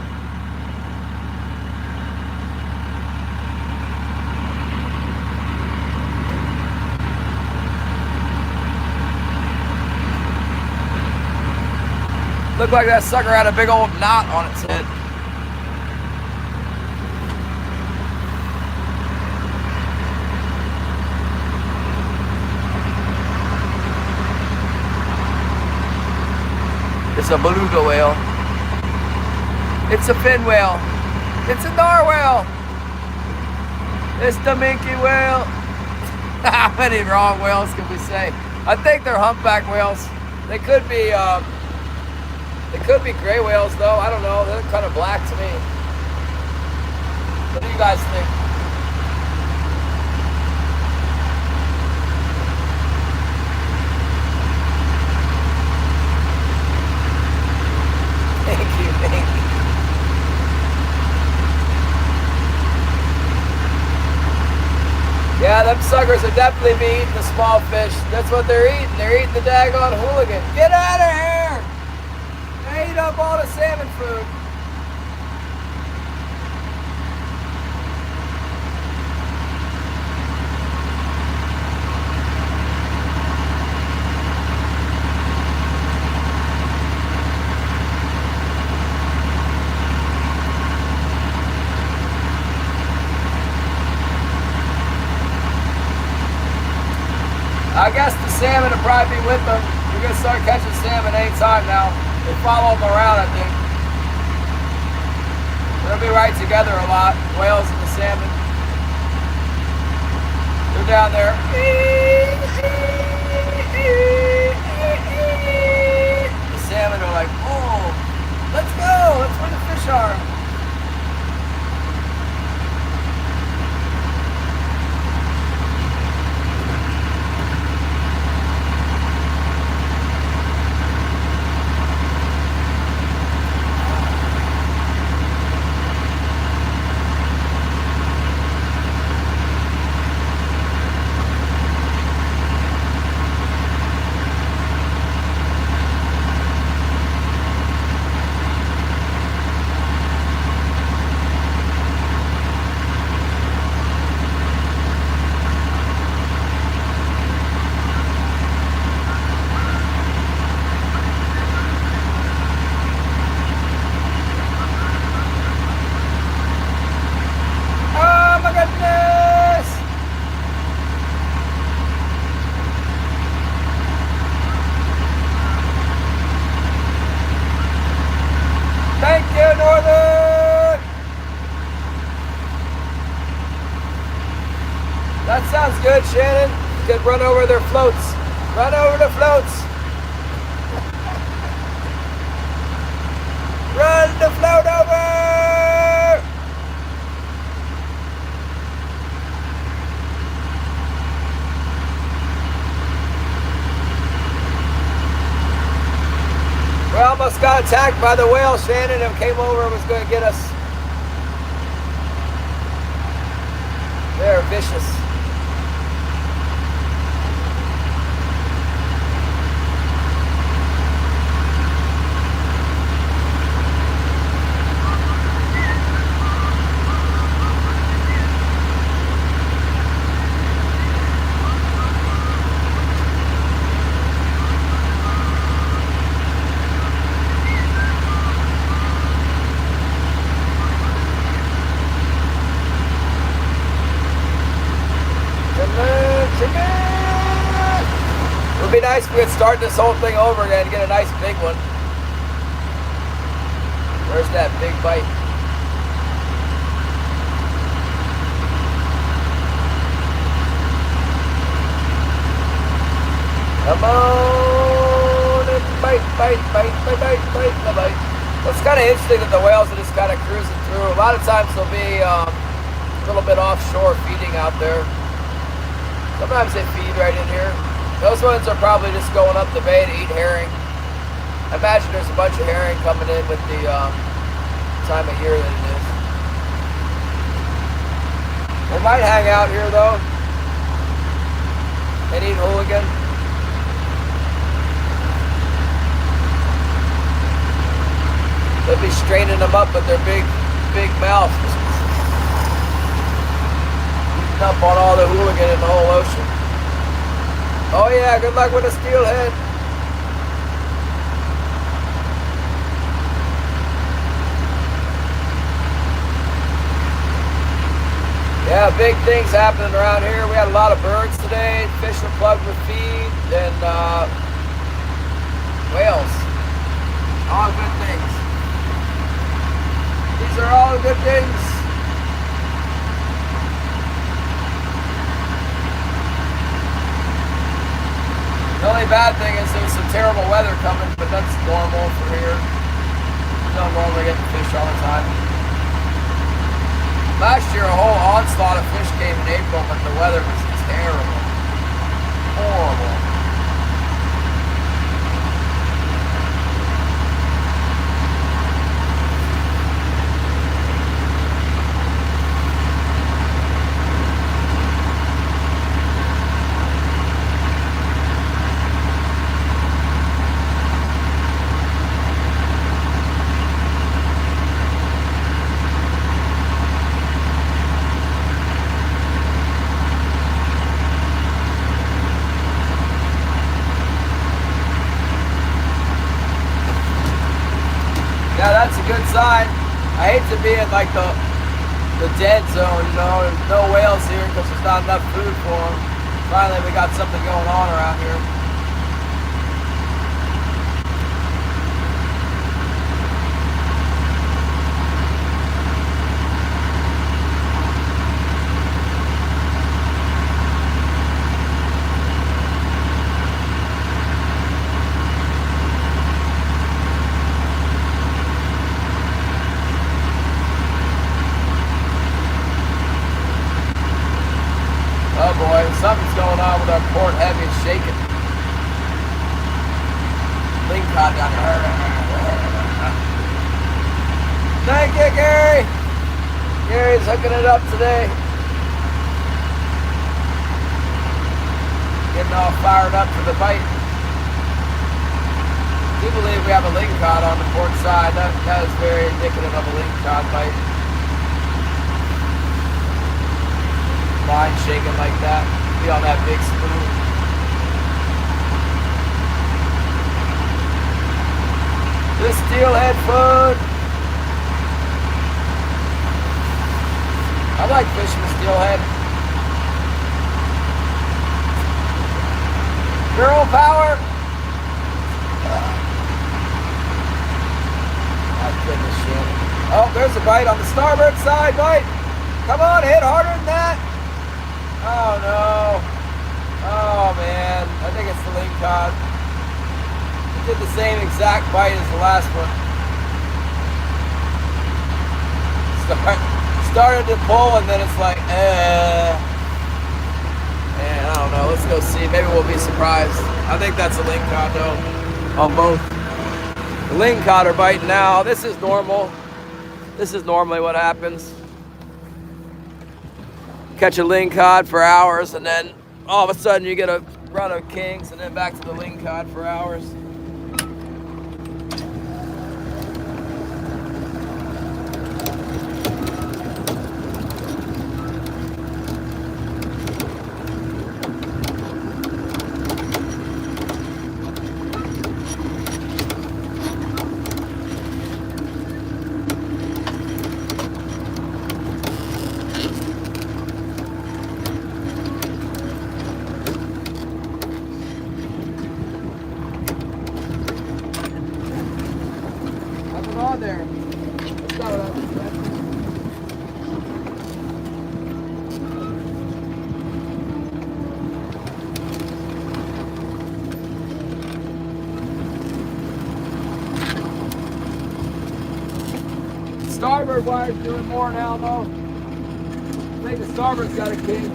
Looked like that sucker had a big old knot on its head. It's a beluga whale. It's a fin whale. It's a narwhal. It's the minke whale. How many wrong whales can we say? I think they're humpback whales. They could be They could be gray whales though. I don't know. They look kind of black to me. What do you guys think? Thank you, thank you. Yeah, them suckers are definitely be eating the small fish. That's what they're eating. They're eating the daggone Hooligan. Get out of here! They eat up all the salmon food. I guess the salmon will probably be with them. We're going to start catching salmon anytime now. They follow them around, I think. They'll be right together a lot, whales and the salmon. They're down there. The salmon are like, oh, let's go. That's where the fish are. That sounds good, Shannon. You could run over their floats. Run over the floats. Run the float over! We almost got attacked by the whale, Shannon, and came over and was going to get us. They're vicious. It would be nice if we could start this whole thing over again and get a nice big one. Where's that big bite? Come on and bite, bite, bite, bite, bite, bite, bite. Well, it's kind of interesting that the whales are just kind of cruising through. A lot of times they'll be a little bit offshore feeding out there. Sometimes they feed right in here. Those ones are probably just going up the bay to eat herring. I imagine there's a bunch of herring coming in with the time of year that it is. They might hang out here though and eat Hooligan. They'll be straining them up with their big mouth. Eating up on all the Hooligan in the whole ocean. Oh yeah, good luck with the steelhead. Yeah, big things happening around here. We had a lot of birds today. Fish were plugged with feed and whales. All good things. These are all good things. The only bad thing is there's some terrible terrible weather coming, but that's normal for here. We don't normally get fish all the time. Last year, a whole onslaught of fish came in April, but the weather was terrible. Horrible. Yeah, that's a good sign. I hate to be in like the dead zone, you know. There's no whales here because there's not enough food for them. Finally, we got something going on around here. Oh boy, something's going on with our port heavy. It's shaking. Ling caught down there. Thank you, Gary. Gary's hooking it up today. Getting all fired up for the bite. I do believe we have a ling cod on the port side. That is very indicative of a ling cod bite. Line shaking like that. Be on that big spoon. This steelhead food. I like fishing with steelhead. Girl power. My goodness, Shannon. Oh, there's a bite on the starboard side. Bite. Come on, hit harder than that. Oh no. Oh man. I think it's the ling cod. It did the same exact bite as the last one. Started to pull and then it's like, man, I don't know. Let's go see. Maybe we'll be surprised. I think that's a ling cod though. On both. The ling cod are biting now. This is normal. This is normally what happens. Catch a ling cod for hours and then all of a sudden you get a run of kings and then back to the ling cod for hours. On there. Let's start with that. Starboard wire's doing more now though. I think the starboard's got a king.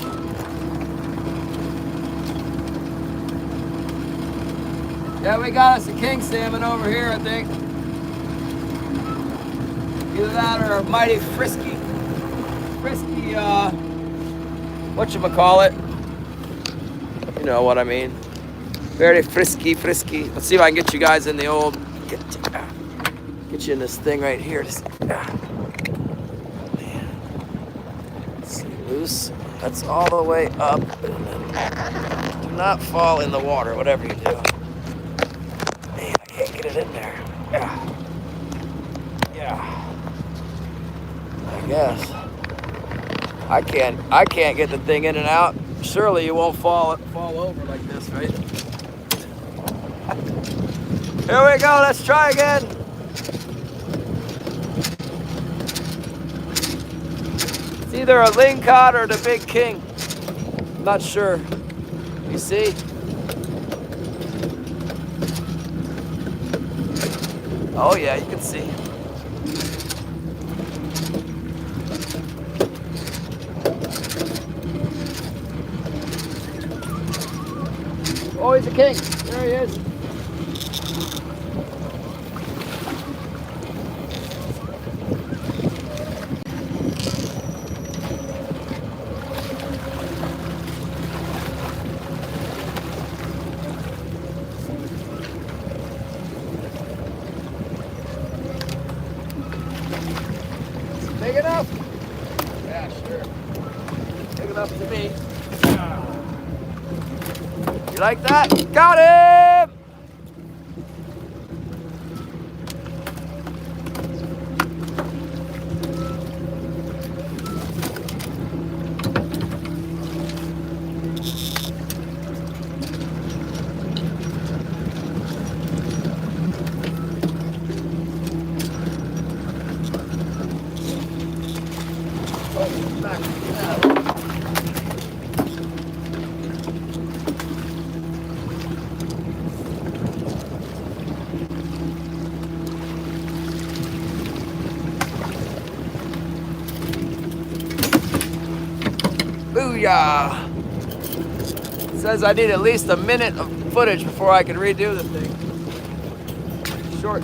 Yeah, we got us a king salmon over here, I think. Either that or a mighty frisky, whatchamacallit. You know what I mean. Very frisky. Let's see if I can get you guys in the old, get you in this thing right here. Just, man. Let's see, loose. That's all the way up. Do not fall in the water, whatever you do. Man, I can't get it in there. Yeah. I guess. I can't get the thing in and out. Surely you won't fall over like this, right? Here we go, let's try again. It's either a ling cod or the big king. I'm not sure. You see? Oh yeah, you can see. Oh, he's a king. There he is. Big enough? Yeah, sure. Big enough to me. You like that? Got him! Booyah! It says I need at least a minute of footage before I can redo the thing. Short.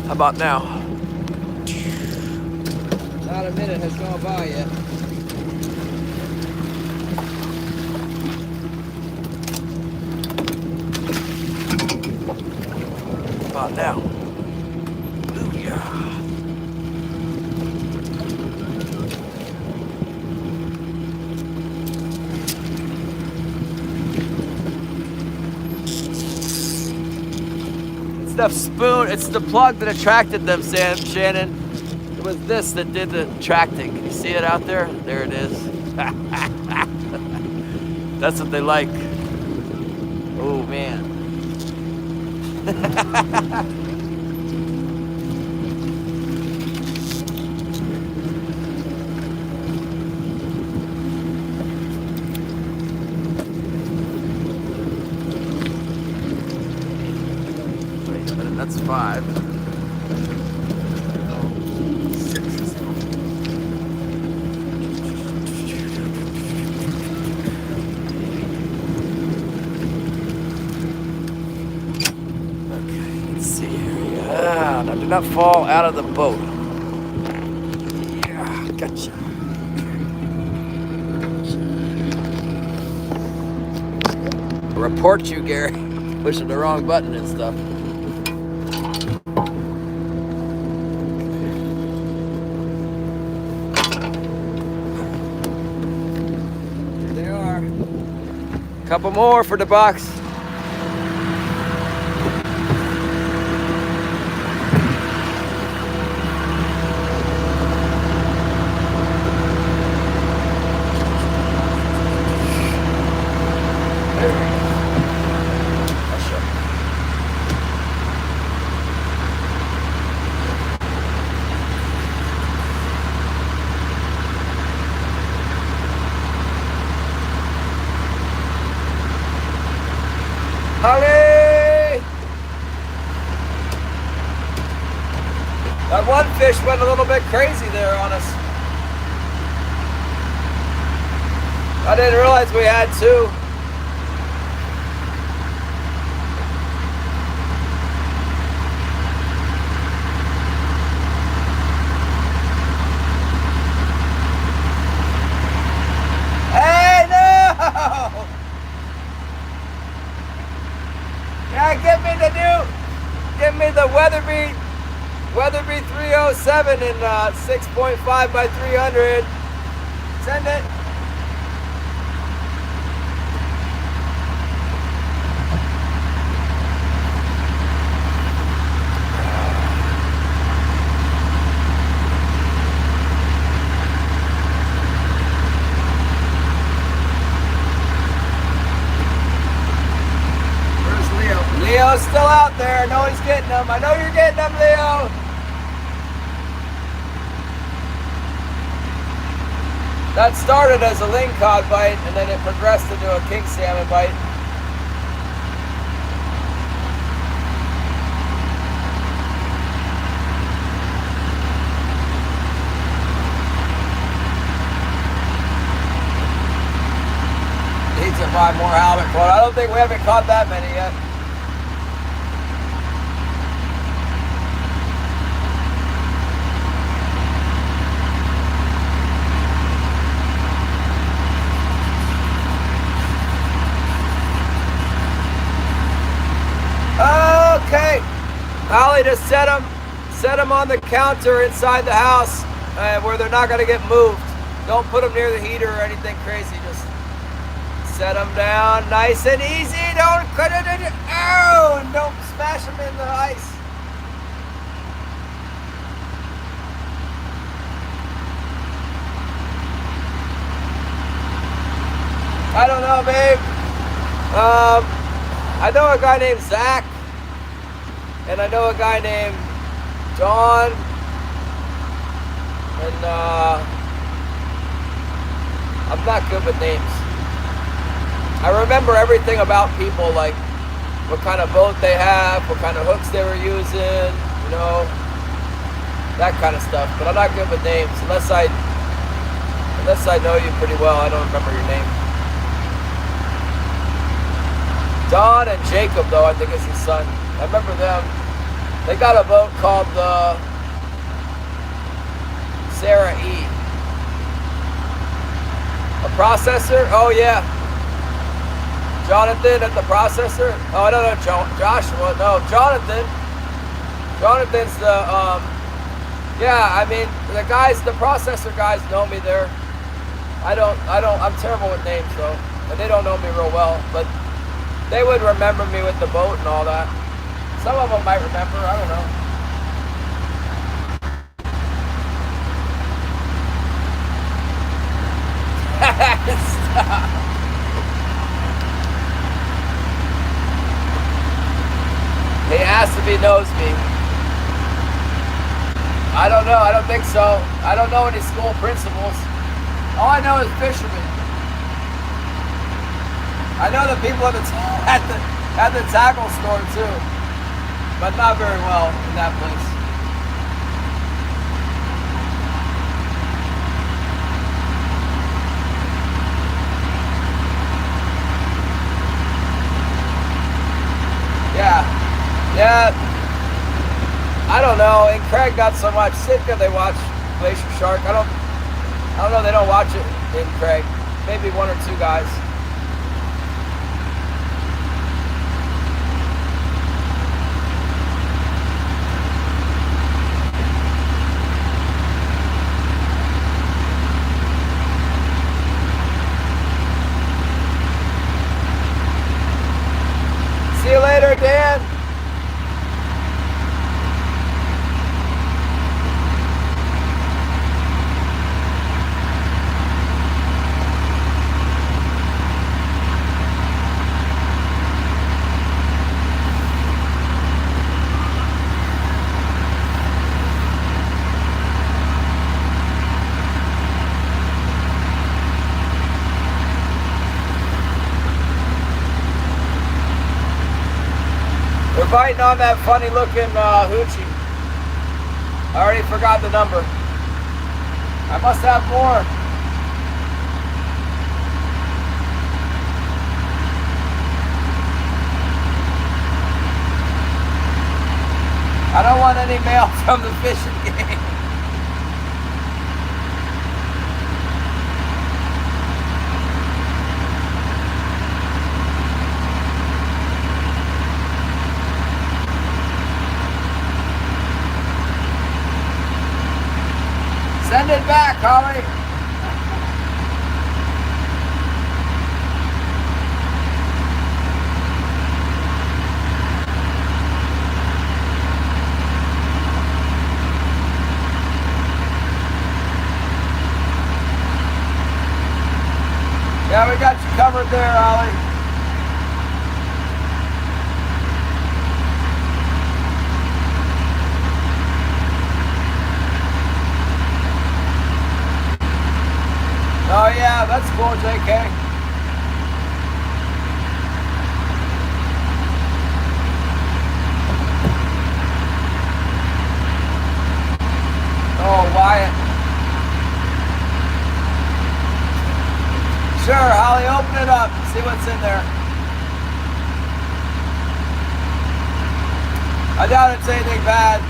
How about now? Not a minute has gone by yet. How about now? Booyah! The spoon, it's the plug that attracted them, Shannon. It was this that did the attracting. Can you see it out there? There it is. That's what they like. Oh man. That's 5. 6 is okay, let's see here. Yeah, now do not fall out of the boat. Yeah, gotcha. Report you, Gary. Pushing the wrong button and stuff. Couple more for the box. Holly! That one fish went a little bit crazy there on us. I didn't realize we had 2. Hey, no! Yeah, give me the Weatherby 307 in 6.5 by 300. Send it. Leo's still out there. I know he's getting them. I know you're getting them, Leo. That started as a ling cod bite, and then it progressed into a king salmon bite. 5 more halibut caught. I don't think we haven't caught that many yet. Okay, Holly just set them on the counter inside the house where they're not going to get moved. Don't put them near the heater or anything crazy. Just set them down nice and easy. Don't cut it in. Oh, and don't smash them in the ice. I don't know, babe. I know a guy named Zach, and I know a guy named John, and I'm not good with names. I remember everything about people, like what kind of boat they have, what kind of hooks they were using, you know, that kind of stuff. But I'm not good with names unless I know you pretty well. I don't remember your name. Don and Jacob, though, I think is his son. I remember them. They got a boat called the Sarah E. A processor? Oh, yeah. Jonathan at the processor? Oh, I don't know, Joshua. No, Jonathan. Jonathan's the, yeah, I mean, the processor guys know me there. I'm terrible with names, though. And they don't know me real well, but they would remember me with the boat and all that. Some of them might remember, I don't know. Stop. He asked if he knows me. I don't know, I don't think so. I don't know any school principals. All I know is fishermen. I know the people at the tackle store too, but not very well in that place. Yeah. I don't know. And Craig got so much. Sitka, they watch Glacier Shark. I don't know. They don't watch it in Craig. Maybe 1 or 2 guys. See you later, Dan. Biting on that funny looking hoochie. I already forgot the number. I must have more. I don't want any mail from the fishing game. Send it back, Holly. Yeah, we got you covered there, Holly. Oh yeah, that's cool, JK. Oh, Wyatt. Sure, Holly, open it up. See what's in there. I doubt it's anything bad.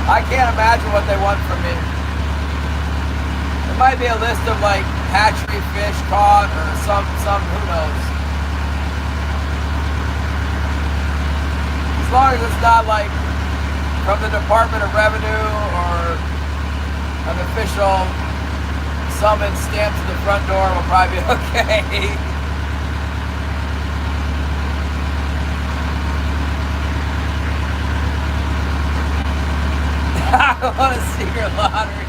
I can't imagine what they want from me. It might be a list of like hatchery fish caught or some who knows. As long as it's not like from the Department of Revenue or an official summons stamped to the front door, we'll probably be okay. I want to see your lottery.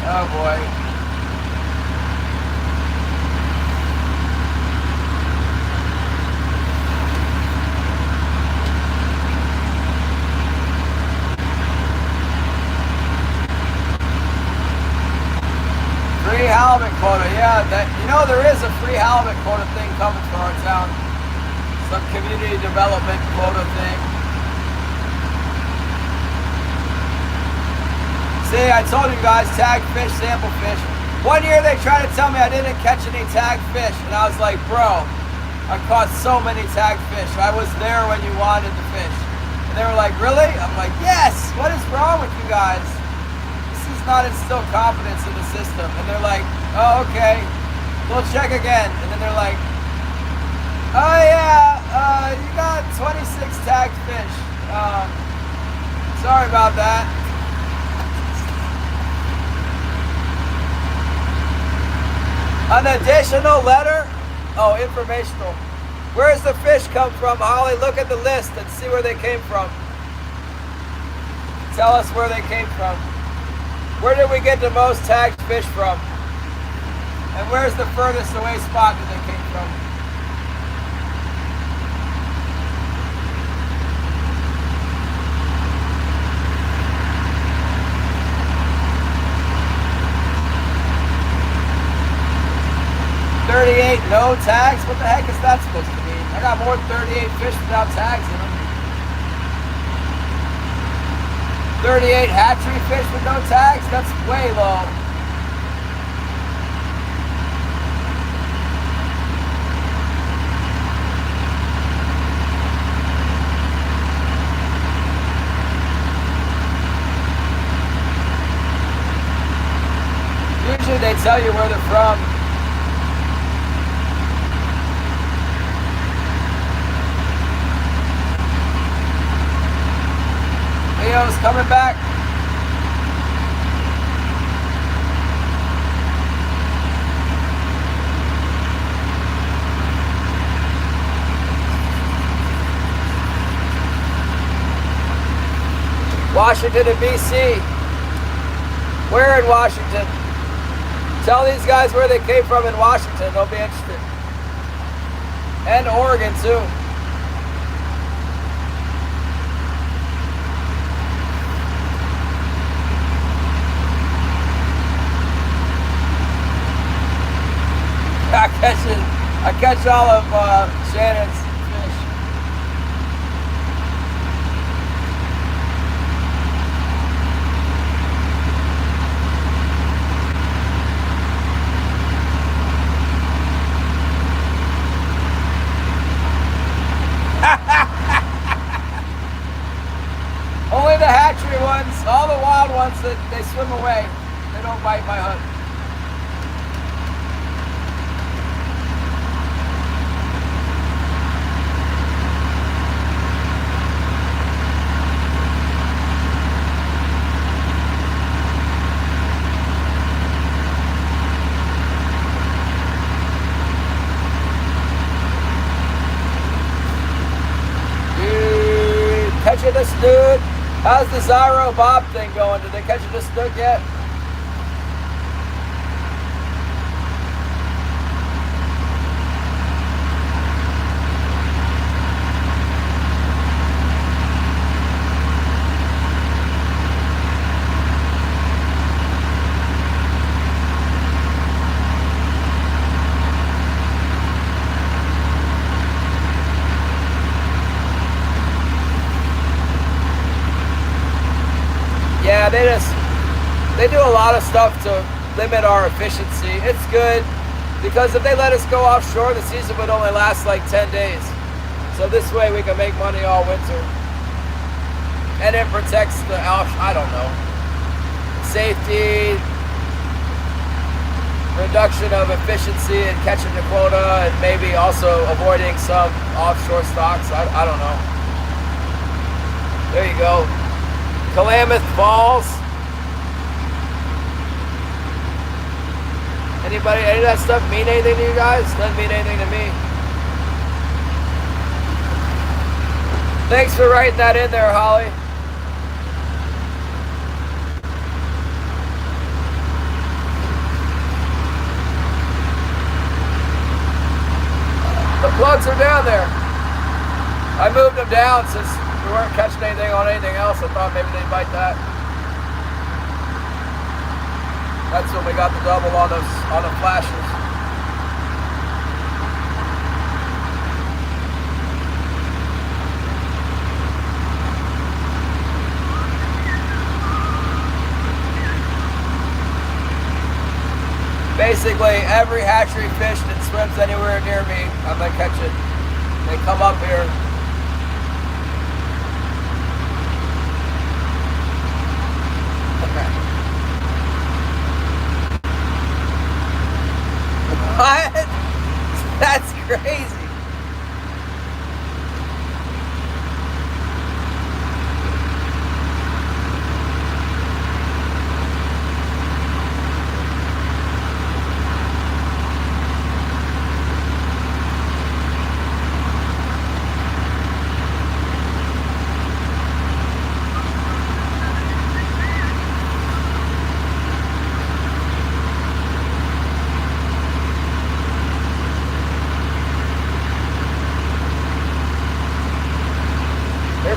Oh boy. Free halibut quota, yeah. There is a free halibut quota thing coming for our town. Some community development quota thing. See, I told you guys, tagged fish, sample fish. One year they tried to tell me I didn't catch any tagged fish, and I was like, bro, I caught so many tagged fish. I was there when you wanted the fish. And they were like, really? I'm like, yes, what is wrong with you guys? This is not instill confidence in the system. And they're like, oh, okay, we'll check again. And then they're like, oh yeah, you got 26 tagged fish. Sorry about that. An additional letter? Oh, informational. Where's the fish come from, Holly? Look at the list and see where they came from. Tell us where they came from. Where did we get the most tagged fish from? And where's the furthest away spot that they came from? No tags? What the heck is that supposed to mean? I got more than 38 fish without tags in them. 38 hatchery fish with no tags? That's way low. Usually they tell you where they're from. Leo's coming back. Washington and BC. Where in Washington? Tell these guys where they came from in Washington. They'll be interested. And Oregon too. I catch all of Shannon's fish. Only the hatchery ones, all the wild ones, that they swim away. They don't bite my hook. Catch you the snood. How's the Zyro Bob thing going? Did they catch you the snood yet? Yeah, they do a lot of stuff to limit our efficiency. It's good because if they let us go offshore, the season would only last like 10 days. So this way we can make money all winter. And it protects the, I don't know, safety, reduction of efficiency and catching the quota, and maybe also avoiding some offshore stocks. I don't know. There you go. Klamath Falls. Anybody, any of that stuff mean anything to you guys? Doesn't mean anything to me. Thanks for writing that in there, Holly. The plugs are down there. I moved them down since we weren't catching anything on anything else. I thought maybe they'd bite that. That's when we got the double on the flashes. Basically, every hatchery fish that swims anywhere near me, I'm gonna catch it. They come up here. What? That's crazy.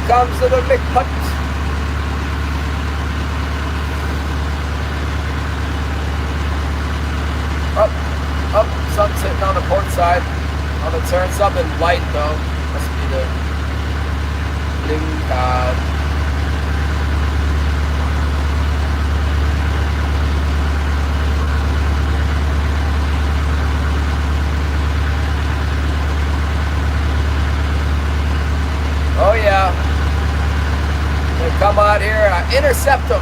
Comes to the big putt. Up, something sitting on the port side. On the turn, something light though. Must be the Ling cod. Oh yeah. They come out here and I intercept them.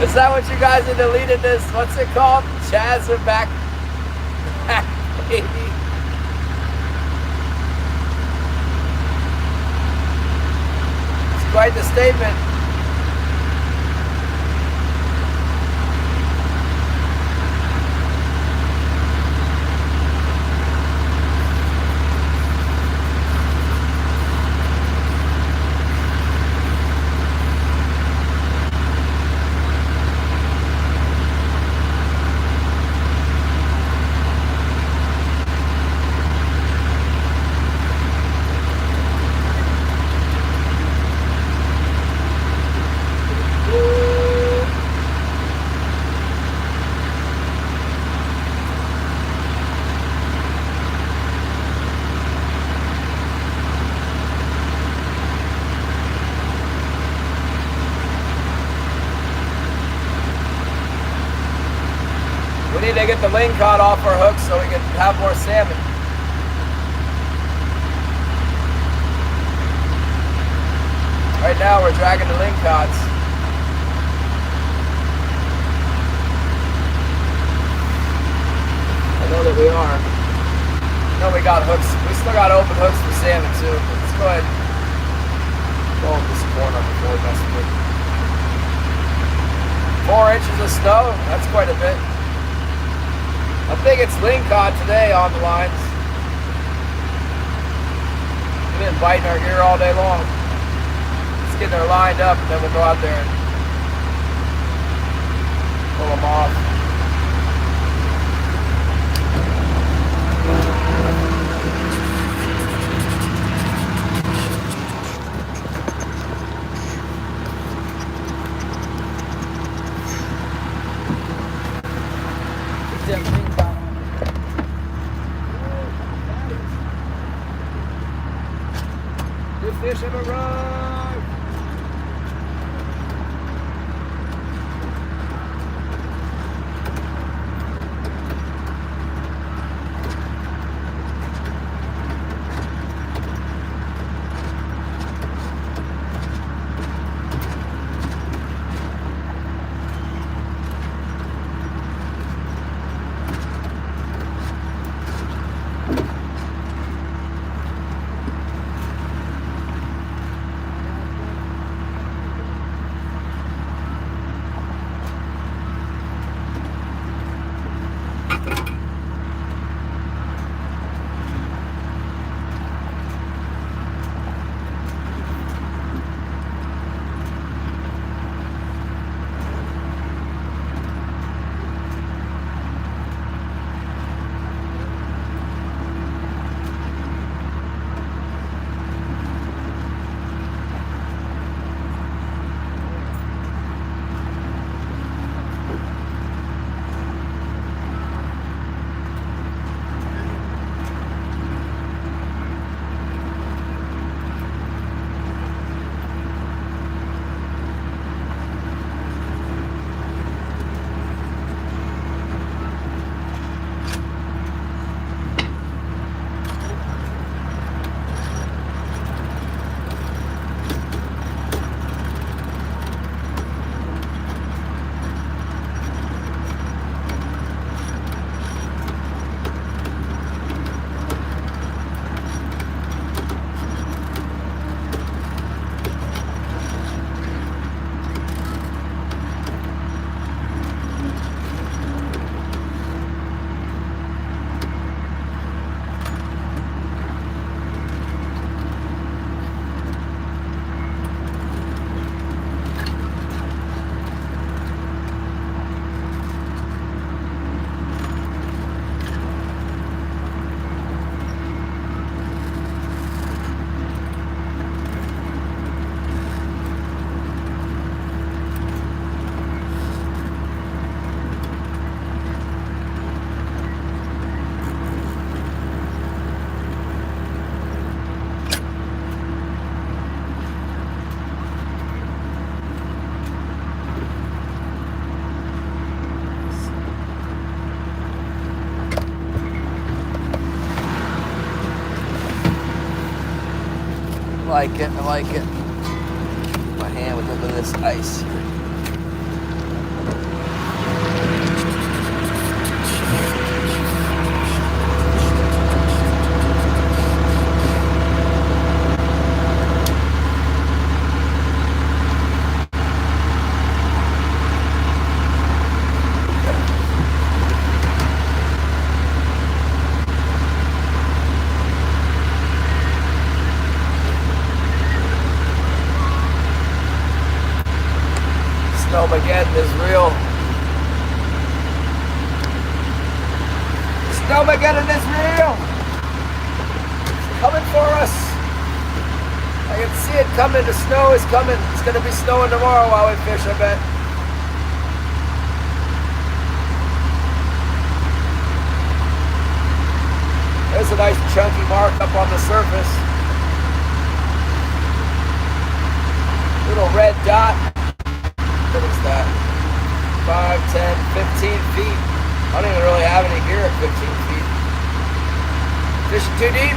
Is that what you guys are deleting this? What's it called? Chaz are back. Baby. It's quite the statement. We need to get the Ling cod off our hooks so we can have more salmon. Right now we're dragging the Ling cods. I know that we are. I know we got hooks. We still got open hooks for salmon too. Let's go ahead. Go with this corner before we mess with it. 4 inches of snow. That's quite a bit. I think it's Ling cod today on the lines. They've been biting our ear all day long. Let's get her lined up and then we'll go out there and pull them off. fish have arrived. I like it. My hand with a little bit of this ice here. Snowmageddon is real. Snowmageddon is real. It's coming for us. I can see it coming. The snow is coming. It's going to be snowing tomorrow while we fish, I bet. There's a nice chunky mark up on the surface. Little red dot. What is that? 5, 10, 15 feet. I don't even really have any gear at 15 feet. Fishing too deep.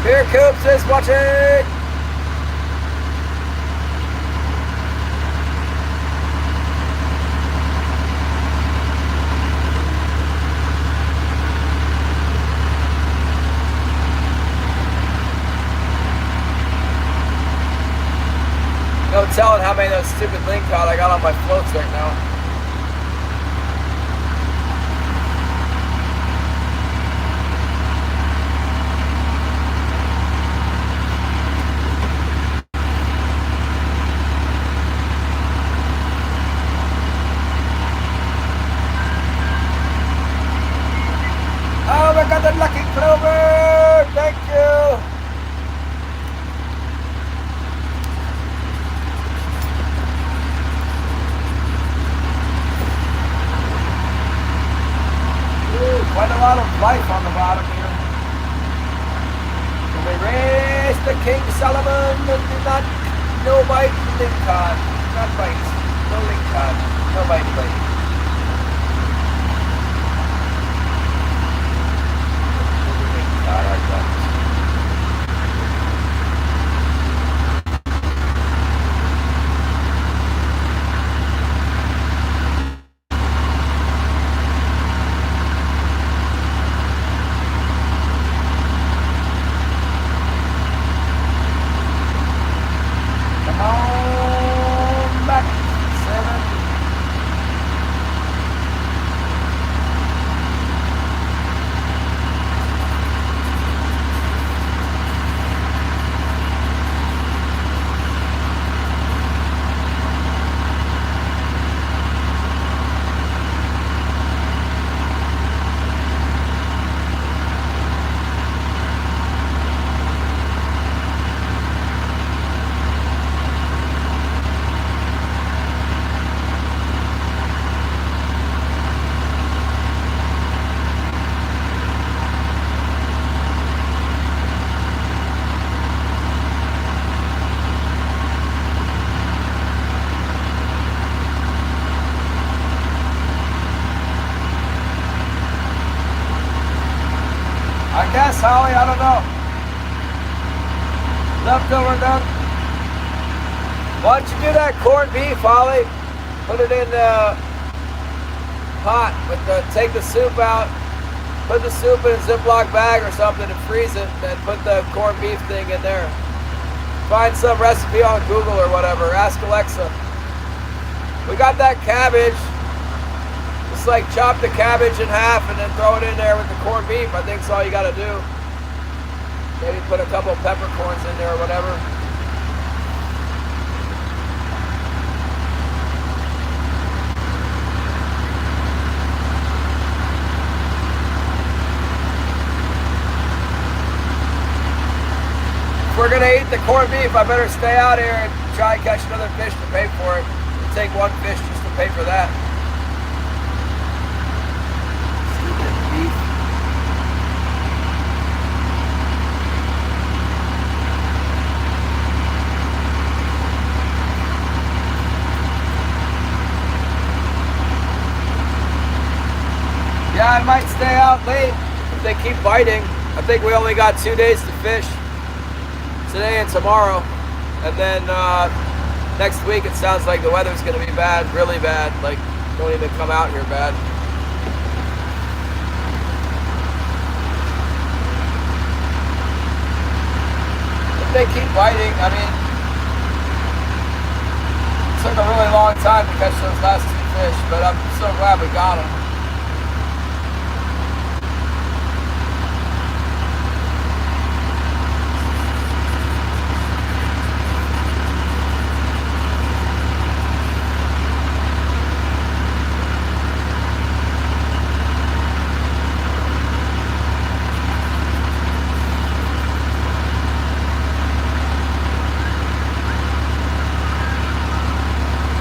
Beer Coops is watching. No telling how many of those stupid Ling cod I got on my floats right now. Oh, we got the lucky clover! Thank you! Quite a lot of life on the bottom here. We raise the king salmon, do not, no bite, ling cod, not bites, no ling cod, no bite. I guess, Holly, I don't know. Leftover duck. Why don't you do that corned beef, Holly? Put it in the pot. Take the soup out. Put the soup in a Ziploc bag or something and freeze it. Then put the corned beef thing in there. Find some recipe on Google or whatever. Ask Alexa. We got that cabbage. Just like chop the cabbage in half and then throw it in there with the corned beef. I think that's all you got to do. Maybe put a couple peppercorns in there or whatever. If we're gonna eat the corned beef, I better stay out here and try and catch another fish to pay for it. We'll take one fish just to pay for that. Yeah, I might stay out late if they keep biting. I think we only got 2 days to fish. Today and tomorrow. And then next week it sounds like the weather's going to be bad, really bad. Like, don't even come out here bad. If they keep biting, I mean, it took a really long time to catch those last 2 fish, but I'm so glad we got them.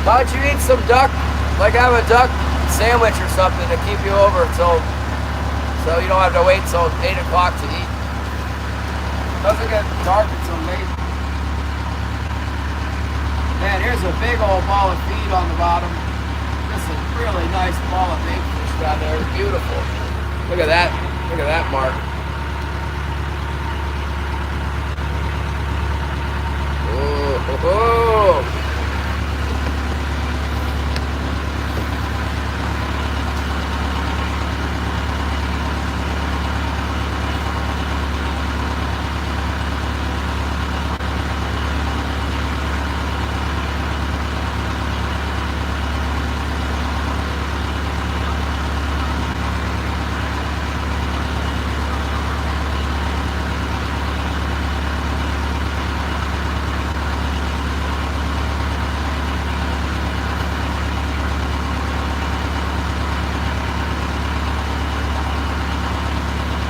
Why don't you eat some duck, like have a duck sandwich or something to keep you over so you don't have to wait till 8 o'clock to eat. It doesn't get dark until late. Man, here's a big old ball of feed on the bottom. This is a really nice ball of bait fish down there. Beautiful. Look at that. Look at that mark. Oh.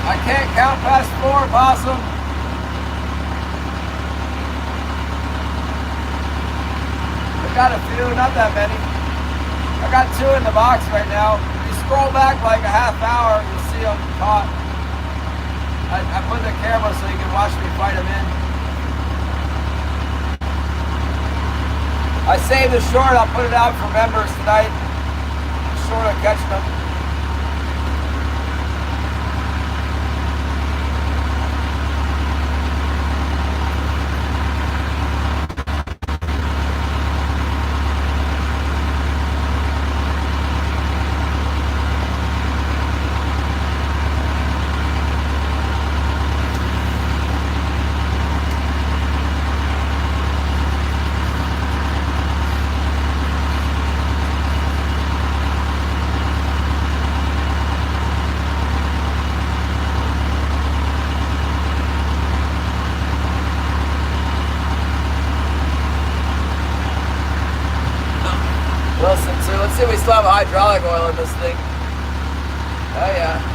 I can't count past 4, Possum. I got a few, not that many. I got 2 in the box right now. If you scroll back like a half hour, you'll see them caught. I put the camera so you can watch me fight them in. I saved the short. I'll put it out for members tonight. Short of catching them. Let's see if we still have hydraulic oil in this thing. Oh yeah.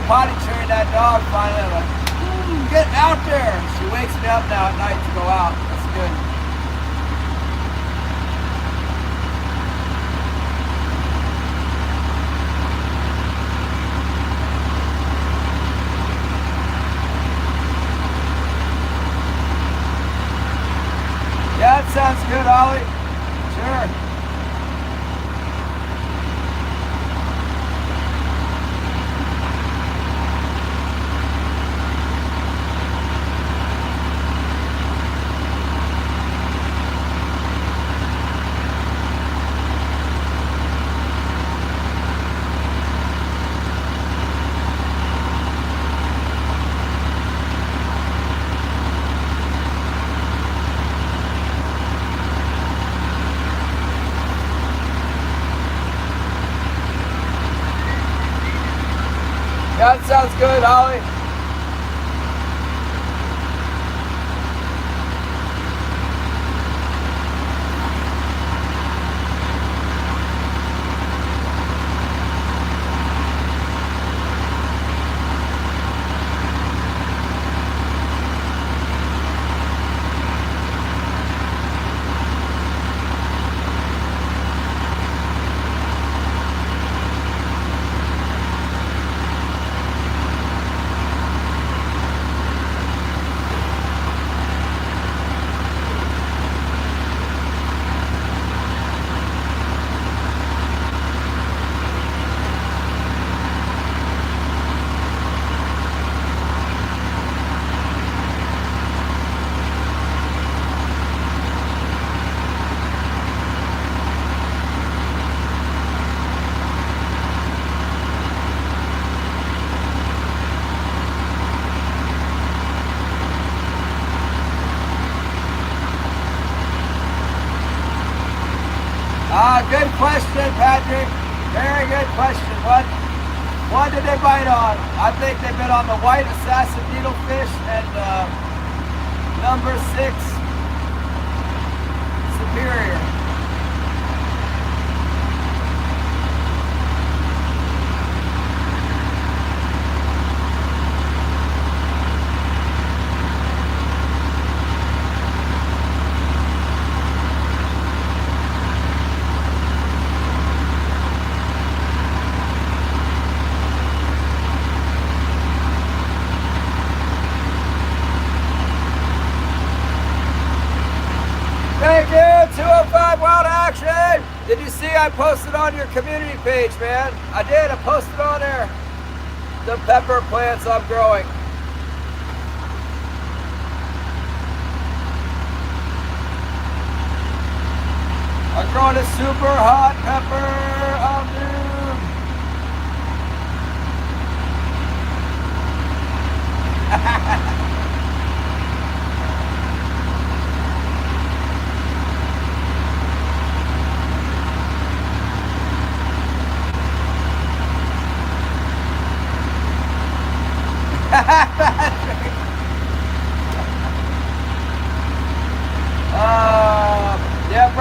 Potty trained that dog finally. I'm like, get out there. She wakes me up now at night to go out. That's good. Yeah, that sounds good, Ollie. Sure. That sounds good, Ollie. Good question, Patrick. Very good question. What did they bite on? I think they bit on the white assassin needlefish and number 6 superior. Thank you, 205 Wild Action. Did you see I posted on your community page, man? I did, I posted on there. The pepper plants I'm growing. I'm growing a super hot pepper of doom.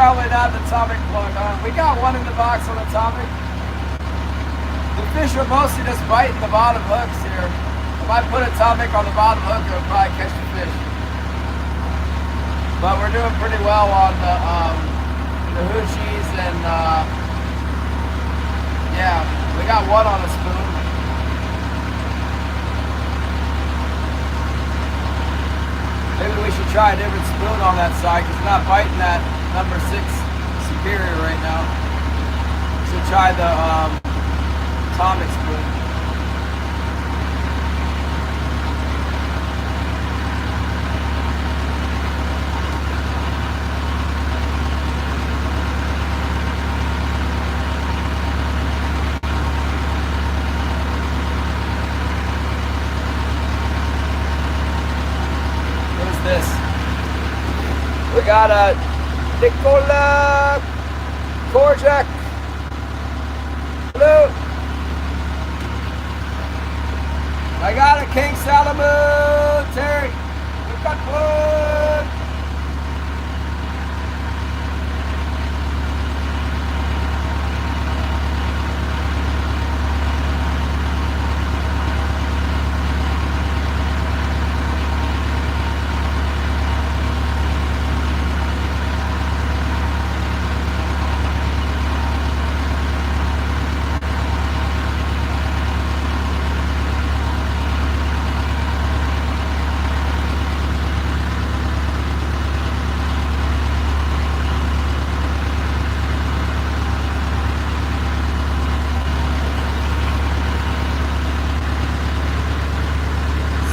probably not an atomic plug on. We got one in the box on atomic. The fish are mostly just biting the bottom hooks here. If I put atomic on the bottom hook, it would probably catch the fish. But we're doing pretty well on the hoochies and yeah, we got one on a spoon. Maybe we should try a different spoon on that side because we're not biting that number 6 superior right now. We should try the atomic spoon. This. We got a Nicola Korjak. Hello. I got a king salmon, Terry. We got one.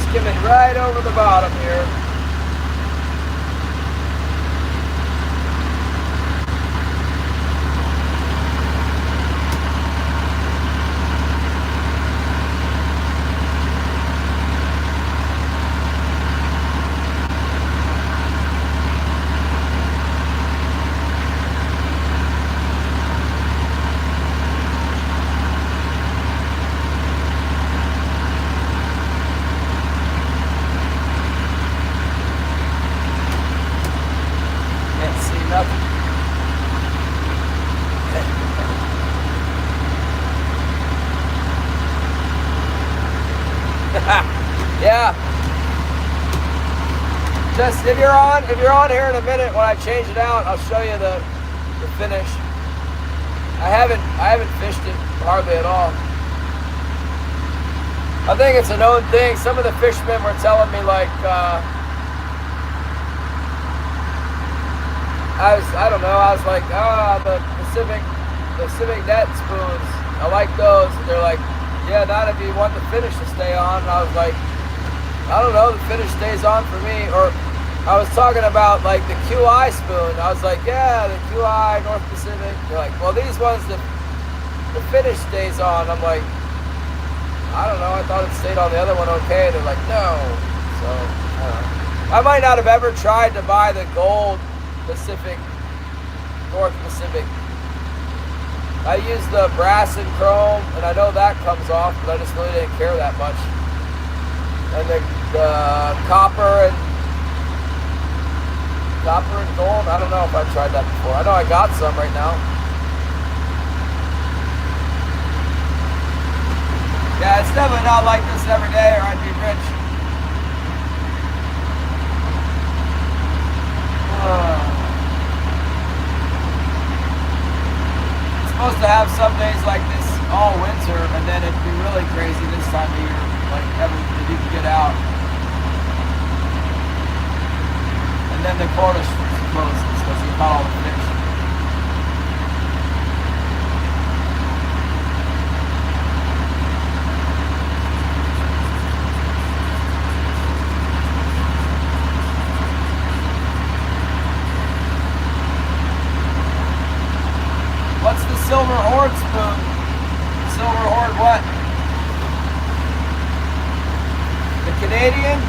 Skimming right over the bottom here. Yeah. Just if you're on here in a minute when I change it out, I'll show you the finish. I haven't fished it hardly at all. I think it's a known thing. Some of the fishermen were telling me like I don't know, I was like, the Pacific net spoons, I like those. And they're like, yeah, not if you want the finish to stay on. And I was like, I don't know, the finish stays on for me. Or I was talking about like the QI spoon. I was like, yeah, the QI North Pacific. They're like, well, these ones, the finish stays on. I'm like, I don't know, I thought it stayed on the other one okay. They're like, no. So, I don't know. I might not have ever tried to buy the gold Pacific, North Pacific. I use the brass and chrome, and I know that comes off, but I just really didn't care that much. And the copper and gold, I don't know if I've tried that before. I know I got some right now. Yeah, it's definitely not like this every day or I'd be rich. It's supposed to have some days like this all winter, and then it'd be really crazy this time of year, like if you can get out. And then the quota closes because you caught all the fish. What's the silver horde spoon? Silver horde what? The Canadian?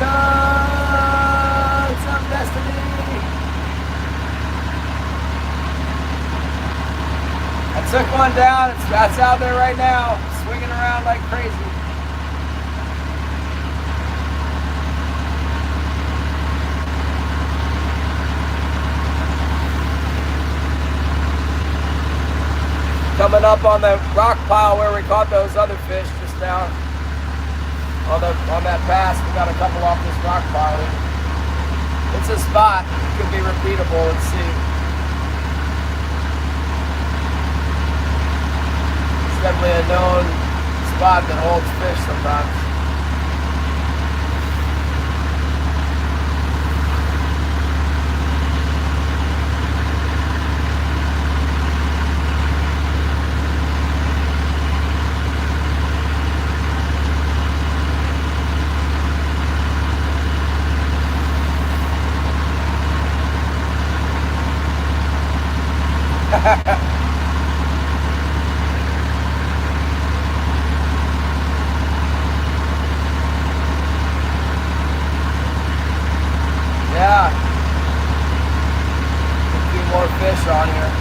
Run, some destiny. I took one down. That's out there right now, swinging around like crazy. Coming up on the rock pile where we caught those other fish just now. On that pass, we got a couple off this rock pile. It's a spot. It could be repeatable. Let's see. It's definitely a known spot that holds fish sometimes. Yeah. A few more fish on here.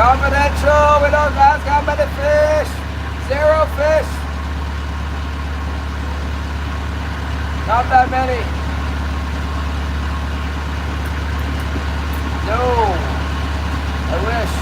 Confidential, we don't ask how many fish. 0 fish. Not that many. No. I wish.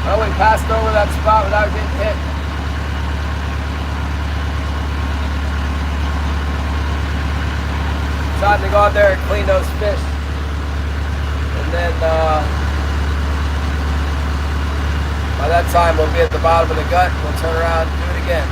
Well, we passed over that spot without getting hit. Time to go out there and clean those fish. And then by that time we'll be at the bottom of the gut. We'll turn around and do it again.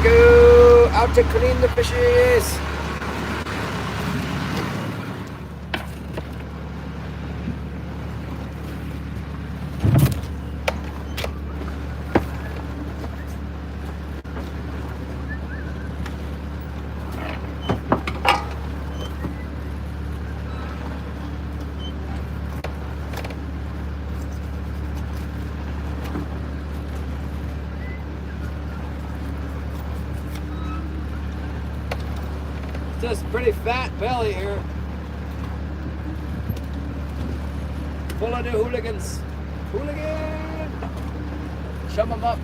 Go out to clean the fishes. Just pretty fat belly here. pulling the hooligans. Hooligan! Shove them up.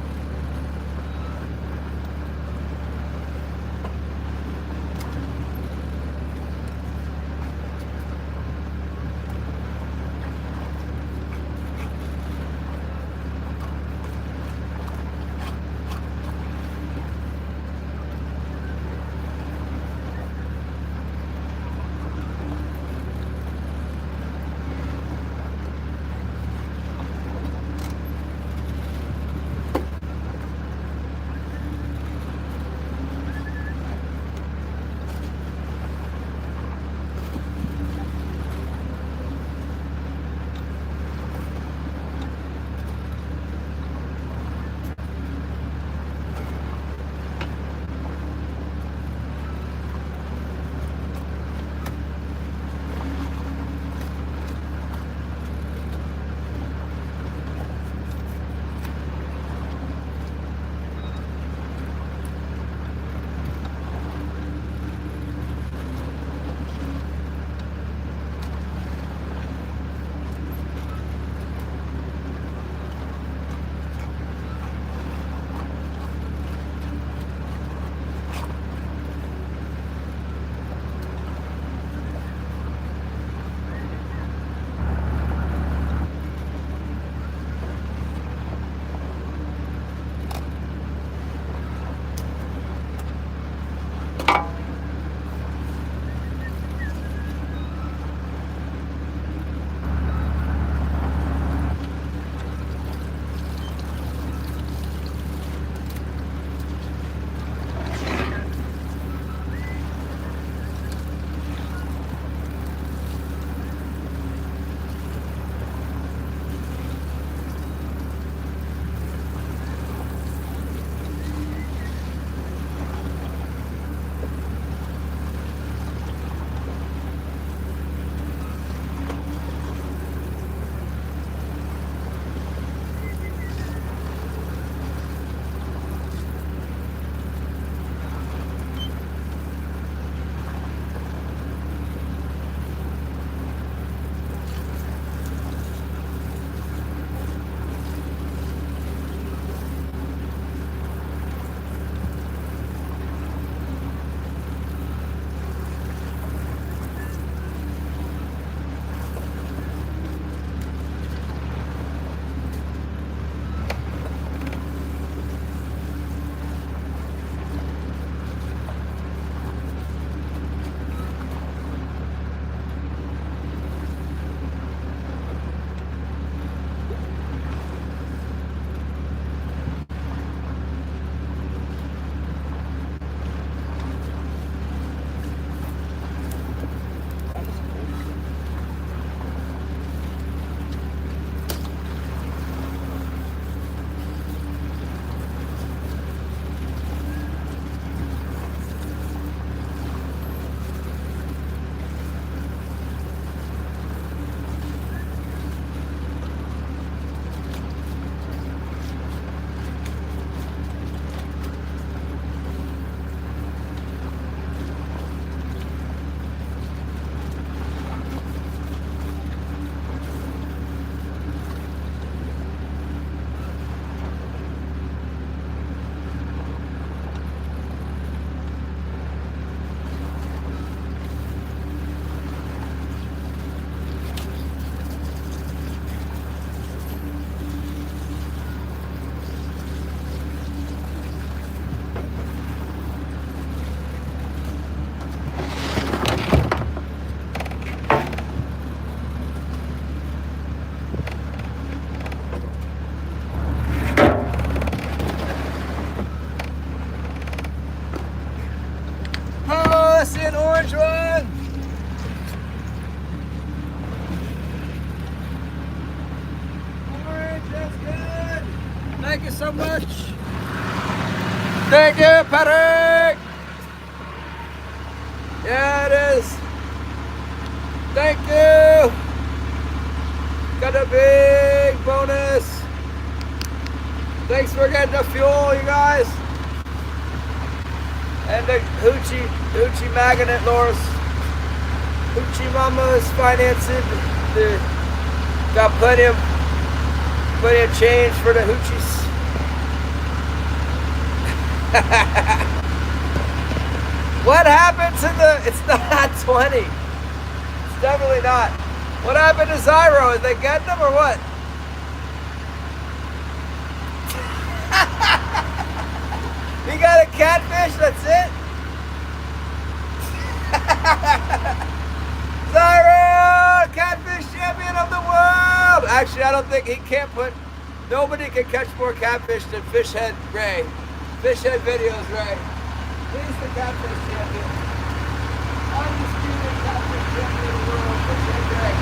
Thank you so much. Thank you, Patrick. Yeah, it is. Thank you. Got a big bonus. Thanks for getting the fuel, you guys. And the Hoochie Magnet, Loris. Hoochie Mama is financing the Got plenty of change for the hoochies. What happened to the? It's not 20. It's definitely not. What happened to Zyro? Did they get them or what? He got a catfish, that's it? Zyro! Catfish champion of the world! Actually, I don't think he can't put... Nobody can catch more catfish than Fishhead Ray. Fishhead Videos Ray. He's the catfish champion. Undisputed catfish champion of the world, Fishhead Ray.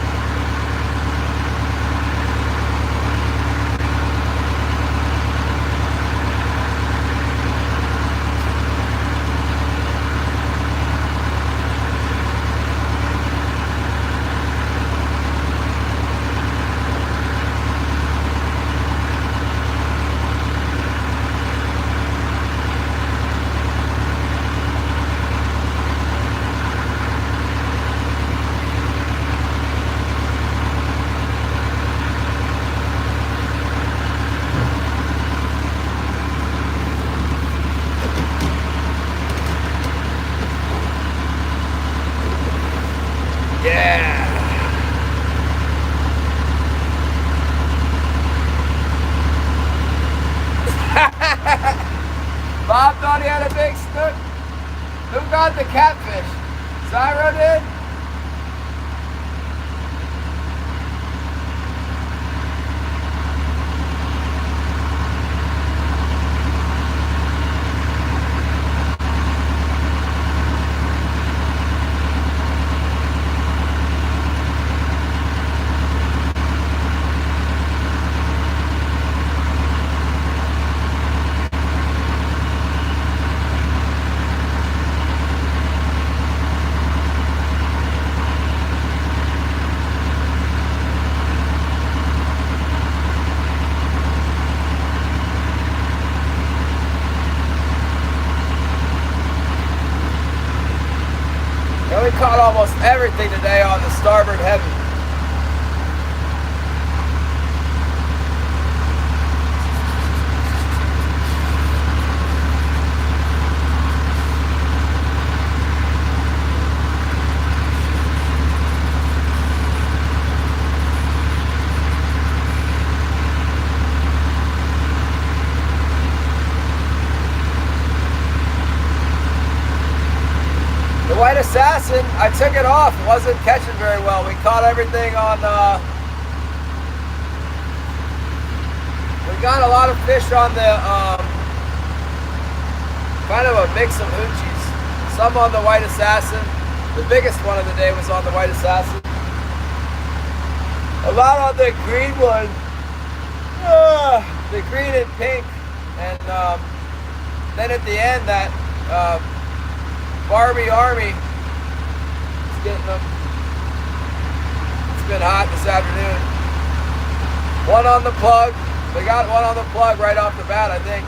Bob thought he had a big snook. Who got the catfish? Zyro did? We caught almost everything today on the starboard heavy. White Assassin, I took it off. It wasn't catching very well. We caught everything on, we got a lot of fish on the, kind of a mix of hoochies. Some on the White Assassin. The biggest one of the day was on the White Assassin. A lot on the green one. The green and pink. And then at the end, that, Barbie Army is getting them. It's been hot this afternoon. One on the plug. We got one on the plug right off the bat, I think.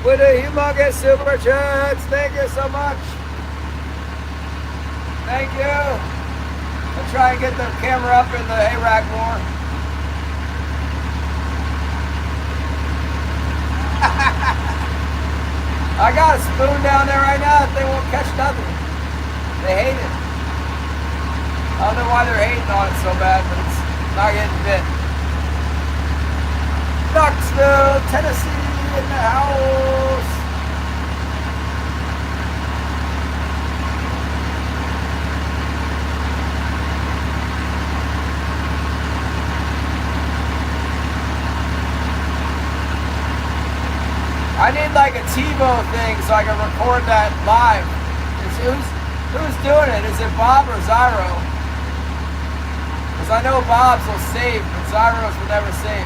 With a humongous super chats, thank you so much. Thank you. I'll try and get the camera up in the hay rack more. I got a spoon down there right now that they won't catch nothing. They hate it. I don't know why they're hating on it so bad, but it's not getting bit. Knoxville, Tennessee. In the house. I need like a TiVo thing so I can record that live. Who's doing it? Is it Bob or Zyro? Because I know Bob's will save, but Zyro's will never save.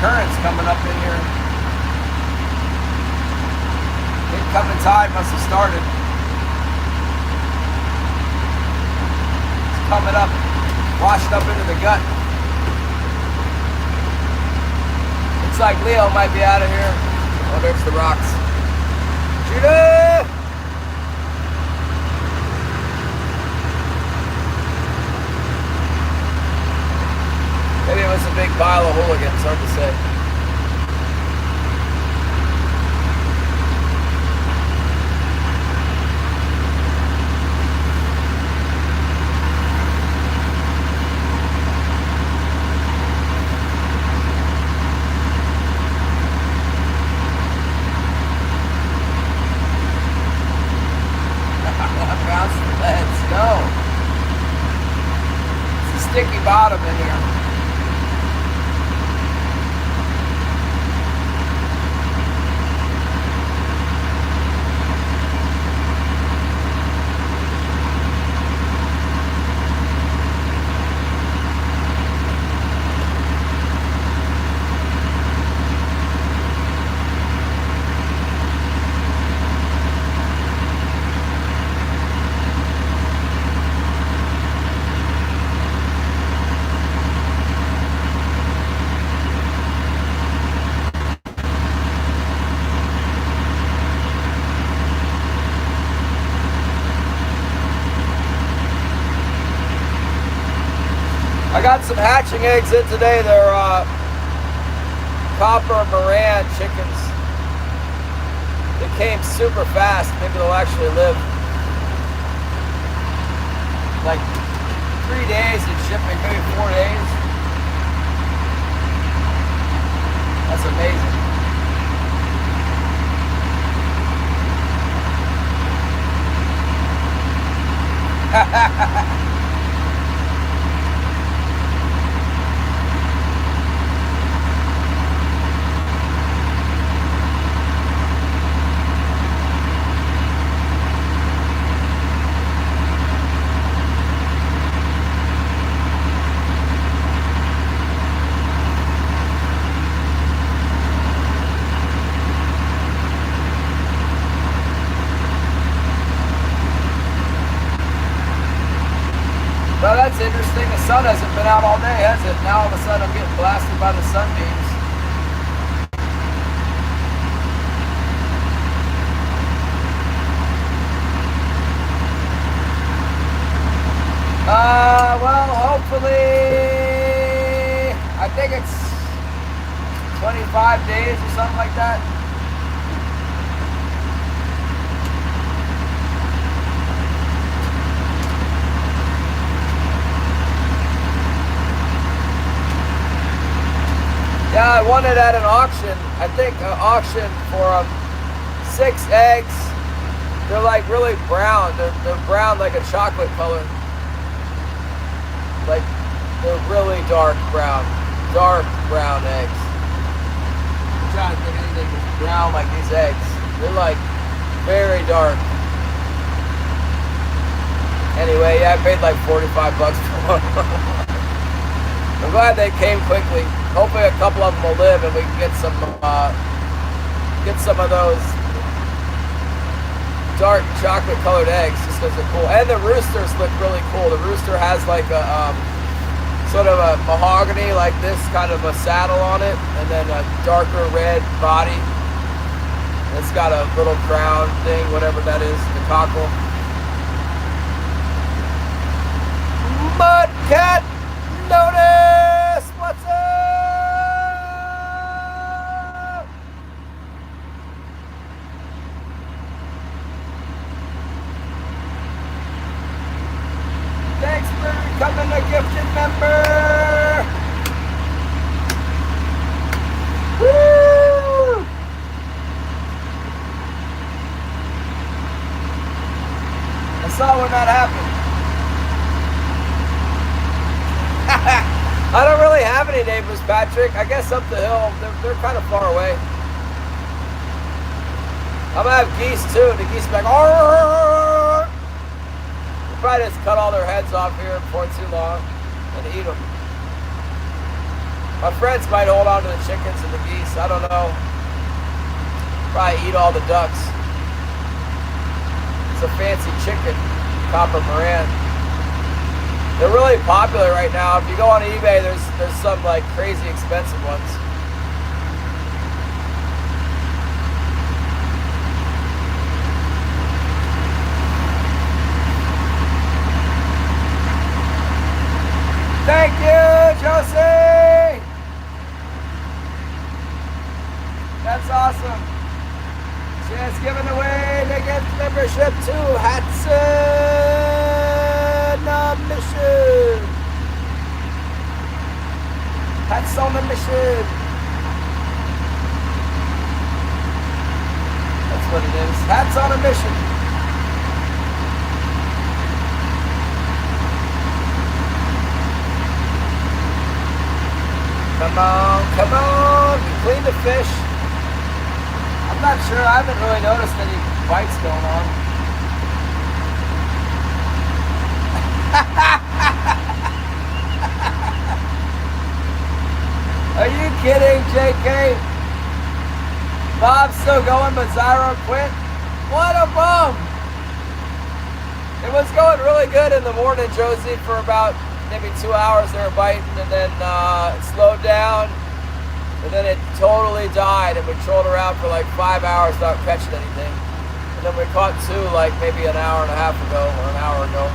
currents coming up in here. Incoming tide must have started. It's coming up, washed up into the gut. Looks like Leo might be out of here. Oh, there's the rocks. Judah! Maybe it was a big pile of hooligans, hard to say. Let's go. It's a sticky bottom in here. I got some hatching eggs in today. They're copper Moran chickens. They came super fast. Maybe they'll actually live like 3 days in shipping, maybe 4 days. That's amazing. Well, that's interesting. The sun hasn't been out all day, has it? Now all of a sudden I'm getting blasted by the sunbeams. Well, hopefully, I think it's 25 days or something like that. Yeah, I won it at an auction. I think an auction for 6 eggs. They're like really brown. They're brown like a chocolate color. Like they're really dark brown eggs. I'm trying to think of anything that's brown like these eggs. They're like very dark. Anyway, yeah, I paid like $45 for one. I'm glad they came quickly. Hopefully a couple of them will live and we can get some of those dark chocolate colored eggs just because they're cool. And the roosters look really cool. The rooster has like a sort of a mahogany like this, kind of a saddle on it, and then a darker red body. It's got a little crown thing, whatever that is, the cockle. Mudcat notice! What's up? Thanks for becoming a gifted member! Woo! I saw when that happened. I don't really have any neighbors, Patrick. I guess up the hill, they're kind of far away. I'm gonna have geese too. The geese be like, "Arr!" We'll probably just cut all their heads off here before too long and eat them. My friends might hold on to the chickens and the geese. I don't know. Probably eat all the ducks. It's a fancy chicken, copper Moran. They're really popular right now. If you go on eBay, there's some like crazy expensive ones. Thank you, Josie! That's awesome. She has given away the gift membership to Hudson on a mission. Hats on a mission. That's what it is. Hats on a mission. Come on, come on. Clean the fish. I'm not sure. I haven't really noticed any bites going on. Are you kidding, JK? Bob's still going, but Zyro quit? What a bum! It was going really good in the morning, Josie, for about maybe 2 hours. They were biting, and then it slowed down. And then it totally died, and we trolled around for like 5 hours without catching anything. And then we caught two like maybe an hour and a half ago, or an hour ago.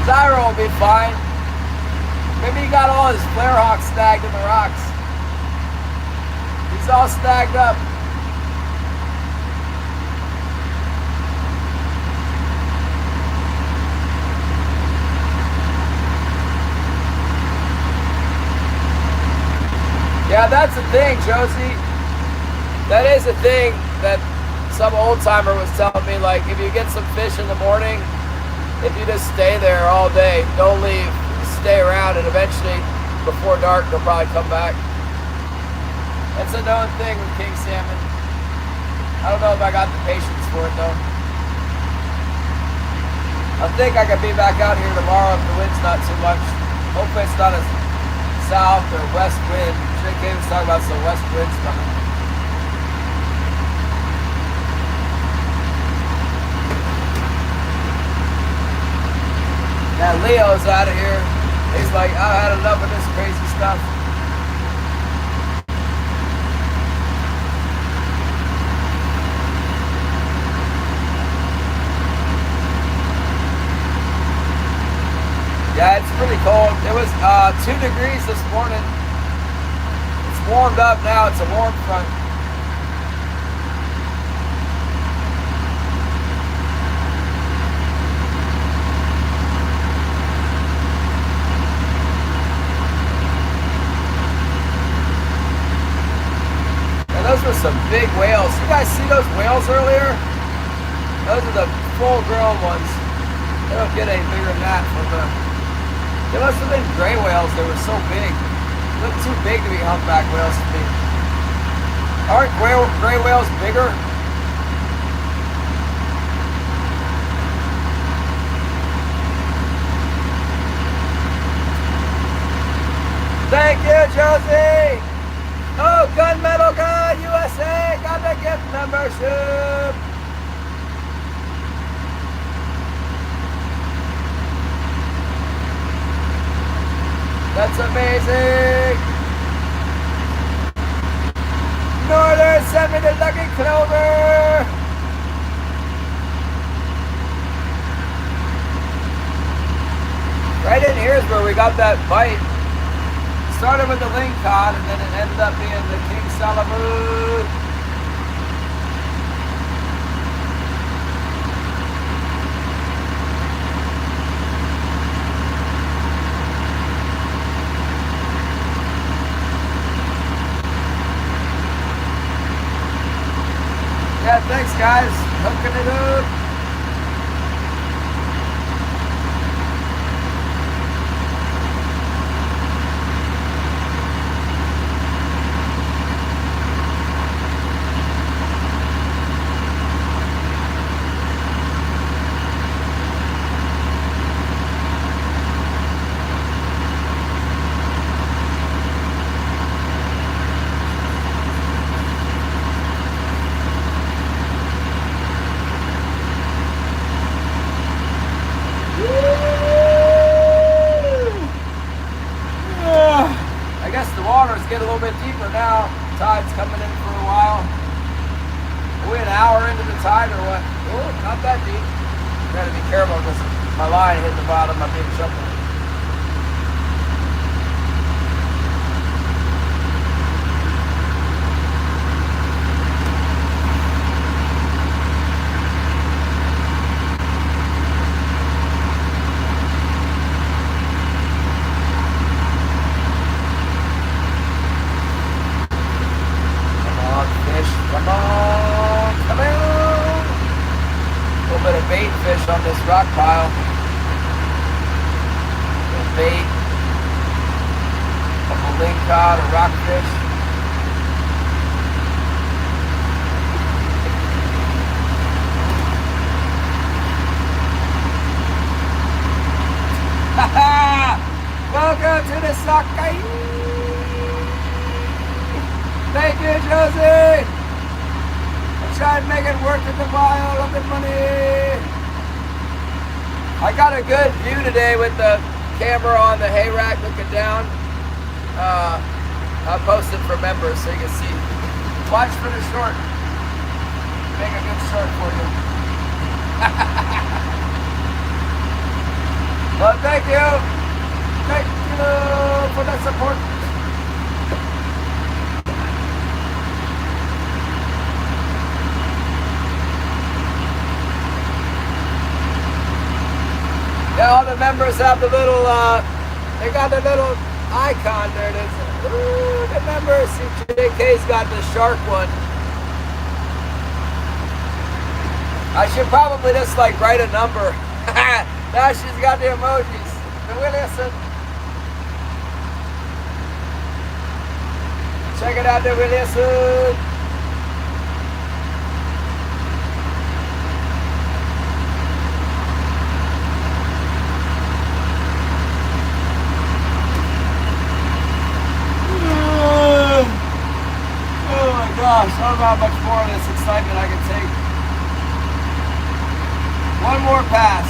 Zyro will be fine. Maybe he got all his flare hawks snagged in the rocks. He's all snagged up. Yeah, that's the thing, Josie. That is the thing that some old timer was telling me, like, if you get some fish in the morning, if you just stay there all day, don't leave, stay around, and eventually, before dark, they'll probably come back. That's a known thing with king salmon. I don't know if I got the patience for it, though. I think I could be back out here tomorrow if the wind's not too much. Hopefully it's not a south or west wind. JK was talking about some west winds coming. Yeah, Leo's out of here. He's like, I had enough of this crazy stuff. Yeah, it's pretty cold. It was 2 degrees this morning. It's warmed up now. It's a warm front. Those were some big whales. You guys see those whales earlier? Those are the full-grown ones. They don't get any bigger than that. They must have been gray whales. They were so big. They look too big to be humpback whales to me. Aren't gray whales bigger? Thank you, Josie! Oh, Gunmetal Guy USA got the gift membership. That's amazing. Northern sent me the Lucky Clover. Right in here is where we got that bite. Started with the Ling cod, and then it ended up being the king salmon. Yeah, thanks guys. Hooking it up. a little bit deeper now. Tide's coming in for a while. Are we an hour into the tide or what? Oh, not that deep. Gotta be careful because my line hit the bottom. I'm being jumping. Fish on this rock pile. A bait, a ling cod, a rockfish. Welcome to the Sakai. Thank you, Josie. I'm trying to make it worth it, the while of the money. I got a good view today with the camera on the hay rack looking down. I'll post it for members so you can see. Watch for the short. Make a good short for you. Well, thank you. Thank you for that support. Yeah, all the members have the little, they got the little icon there. Ooh, the members. JK's got the shark one. I should probably just like write a number. Now she's got the emojis. The Williamson. Check it out, the Williamson. Gosh, I don't know how much more of this excitement I can take. One more pass.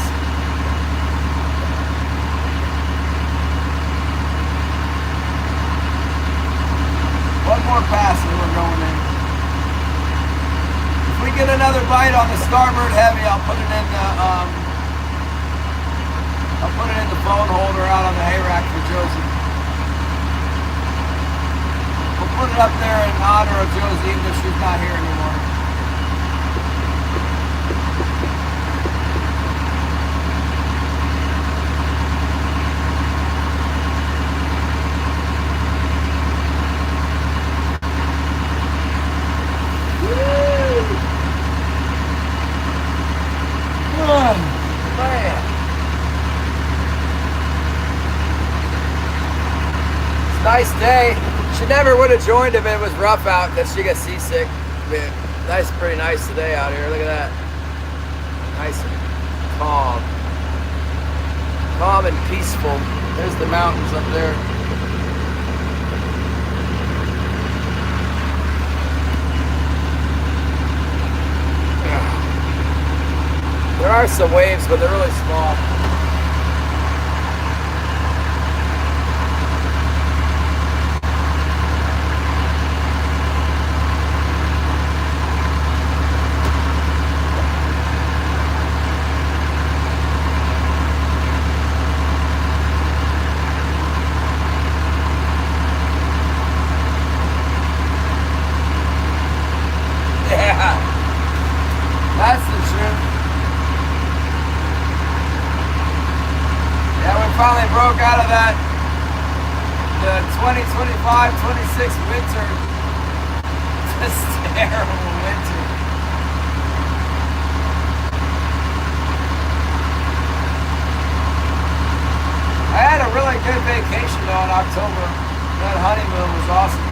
One more pass and we're going in. If we get another bite on the starboard heavy, I'll put it in the phone holder out on the hay rack for Josie. Put it up there in honor of Josie, even if she's not here anymore. Oh, man. It's a nice day. She never would have joined if it was rough out because she got seasick. Nice, pretty nice today out here. Look at that. Nice and calm. Calm and peaceful. There's the mountains up there. There are some waves, but they're really small. That's the truth. Yeah, we finally broke out of that the 2025-26 winter. This terrible winter. I had a really good vacation though in October. That honeymoon was awesome.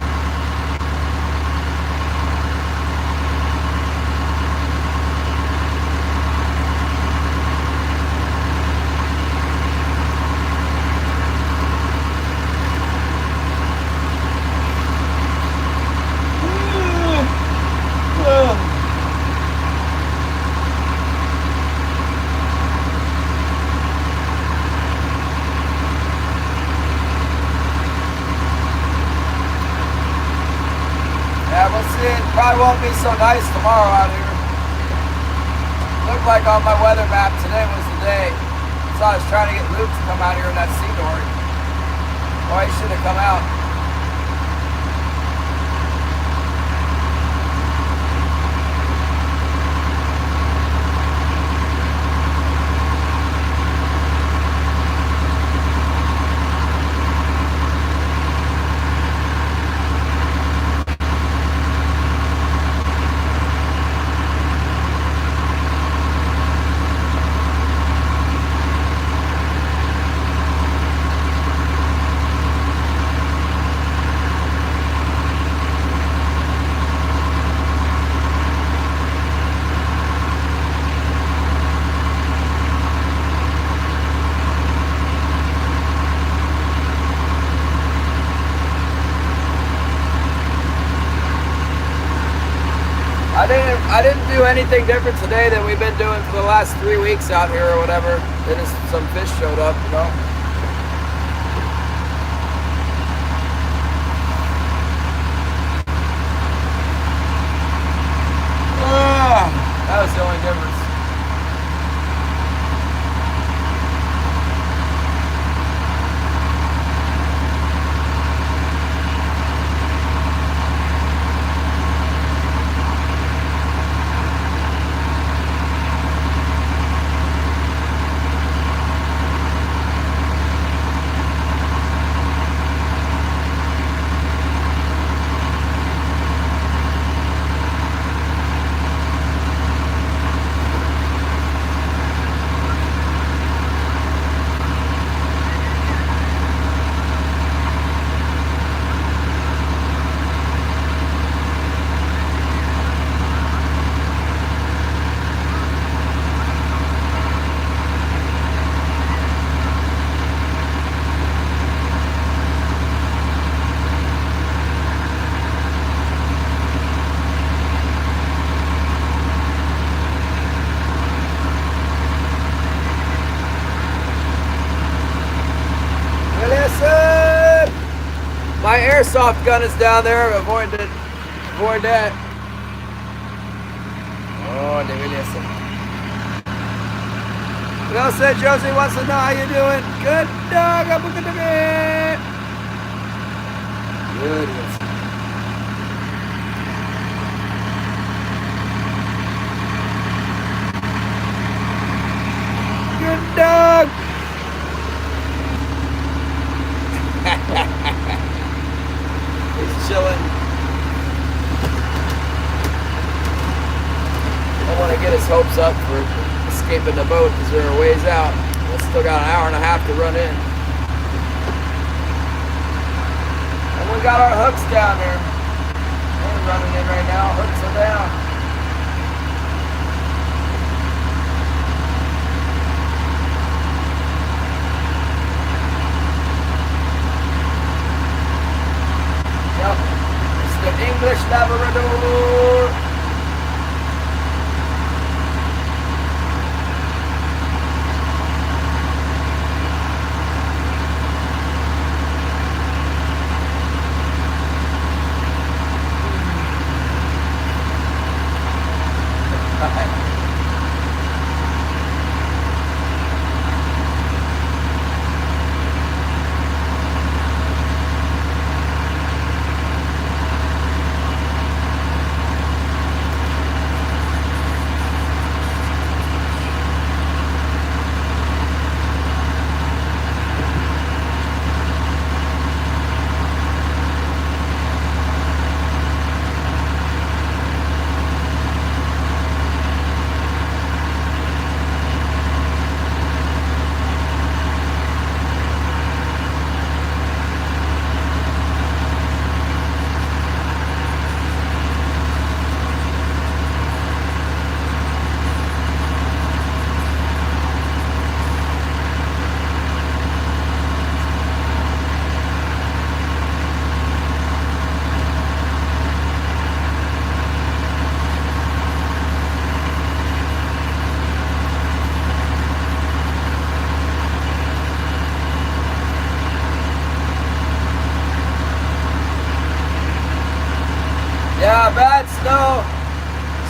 won't be so nice tomorrow out here. Looked like on my weather map today was the day. So I was trying to get Luke to come out here in that sea door. Boy, he should have come out. I didn't do anything different today than we've been doing for the last 3 weeks out here or whatever. Then some fish showed up, you know. That was the only difference. My airsoft gun is down there. Avoid that. Oh, there it is. Well said, Josie wants to know how you doing. Good dog. Good. Good dog. He's chilling. I want to get his hopes up for escaping the boat because they're a ways out. We still got an hour and a half to run in. And we got our hooks down there. They're running in right now. Hooks are down. Yep, it's the English Labrador.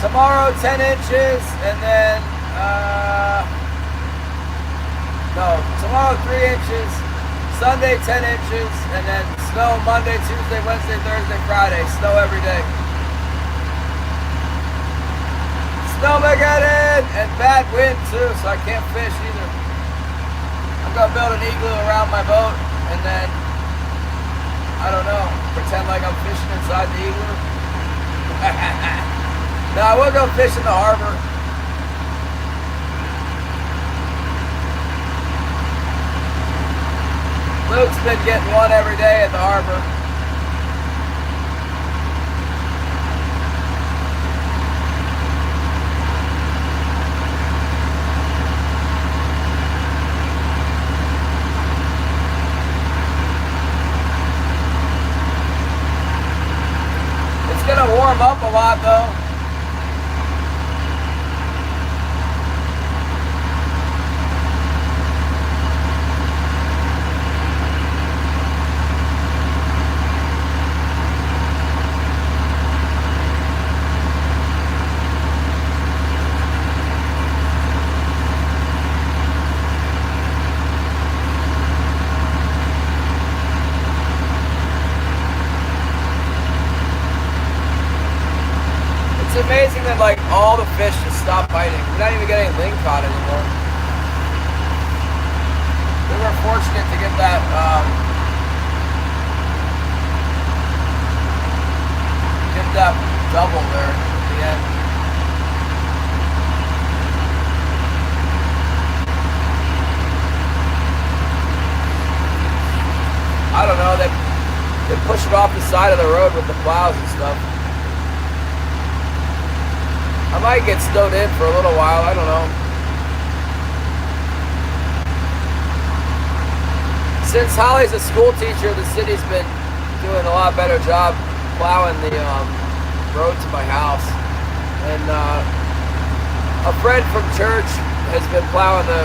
Tomorrow 10 inches, and then, no, tomorrow 3 inches, Sunday 10 inches, and then snow Monday, Tuesday, Wednesday, Thursday, Friday. Snow every day. Snowmageddon! And bad wind too, so I can't fish either. I'm gonna build an igloo around my boat, and then, I don't know, pretend like I'm fishing inside the igloo. No, I will go fish in the harbor. Luke's been getting one every day at the harbor. It's gonna warm up a lot though. It's amazing that like all the fish just stop biting. We're not even getting ling caught anymore. We were fortunate to get that double there at the end. I don't know, they push it off the side of the road with the plows and stuff. I might get snowed in for a little while, I don't know. Since Holly's a school teacher, the city's been doing a lot better job plowing the road to my house. And a friend from church has been plowing the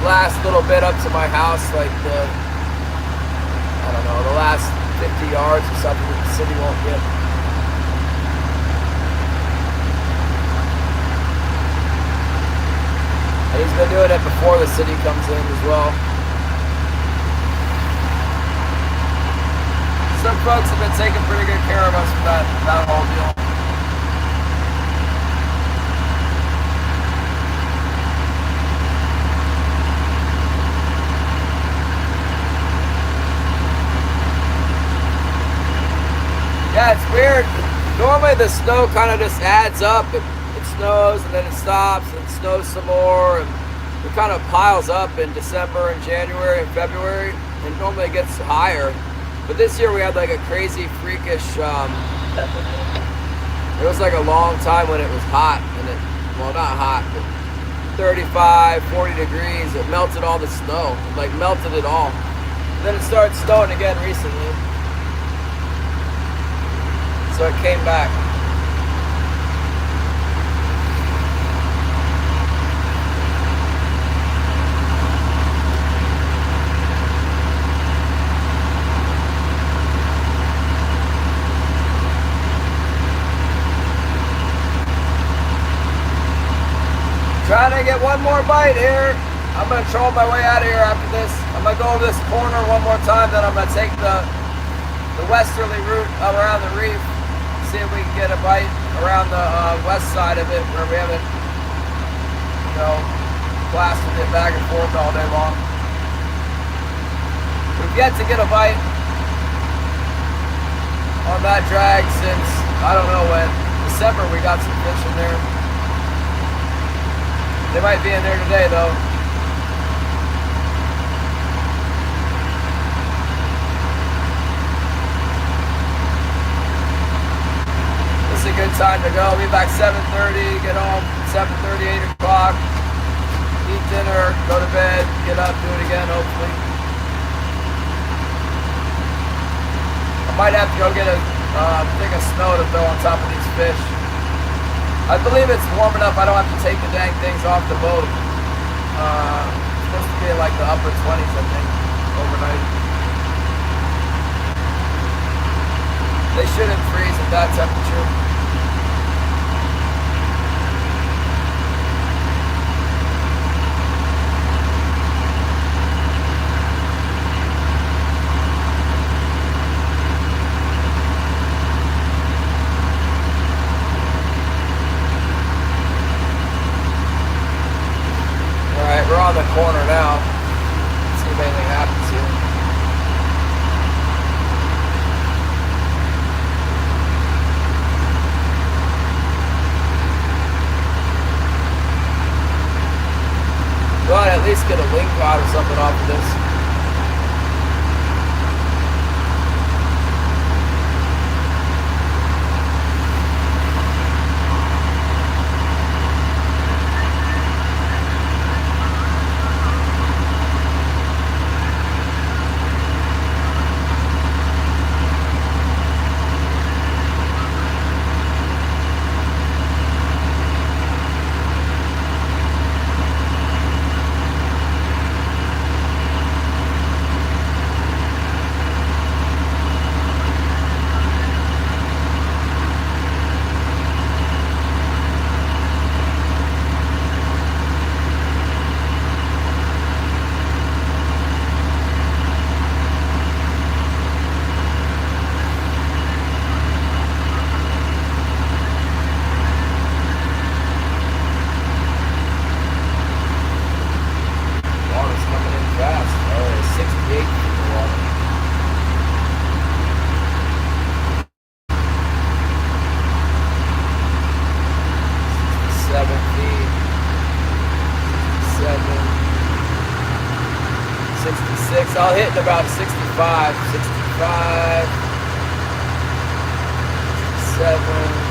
last little bit up to my house, like the last 50 yards or something that the city won't get. And he's been doing it before the city comes in as well. Some folks have been taking pretty good care of us with that whole deal. Yeah, it's weird. Normally the snow kind of just adds up. It snows and then it stops and it snows some more, and it kind of piles up in December and January and February, and normally it gets higher. But this year we had like a crazy freakish, it was like a long time when it was hot, and it, well, not hot, but 35, 40 degrees. It melted all the snow, like melted it all. And then it started snowing again recently. So it came back. Trying to get one more bite here. I'm gonna troll my way out of here after this. I'm gonna go over this corner one more time, then I'm gonna take the westerly route around the reef. See if we can get a bite around the west side of it where we haven't, blasted it back and forth all day long. We've yet to get a bite on that drag since, I don't know when, December we got some fish in there. They might be in there today though. A good time to go. Be back 7:30, get home 7:30, 8 o'clock, eat dinner, go to bed, get up, do it again hopefully. I might have to go get a thing of snow to throw on top of these fish. I believe it's warm enough I don't have to take the dang things off the boat. It's supposed to be like the upper 20s I think, overnight. They shouldn't freeze at that temperature. off of this. I'll hit in about 65, 65, 7.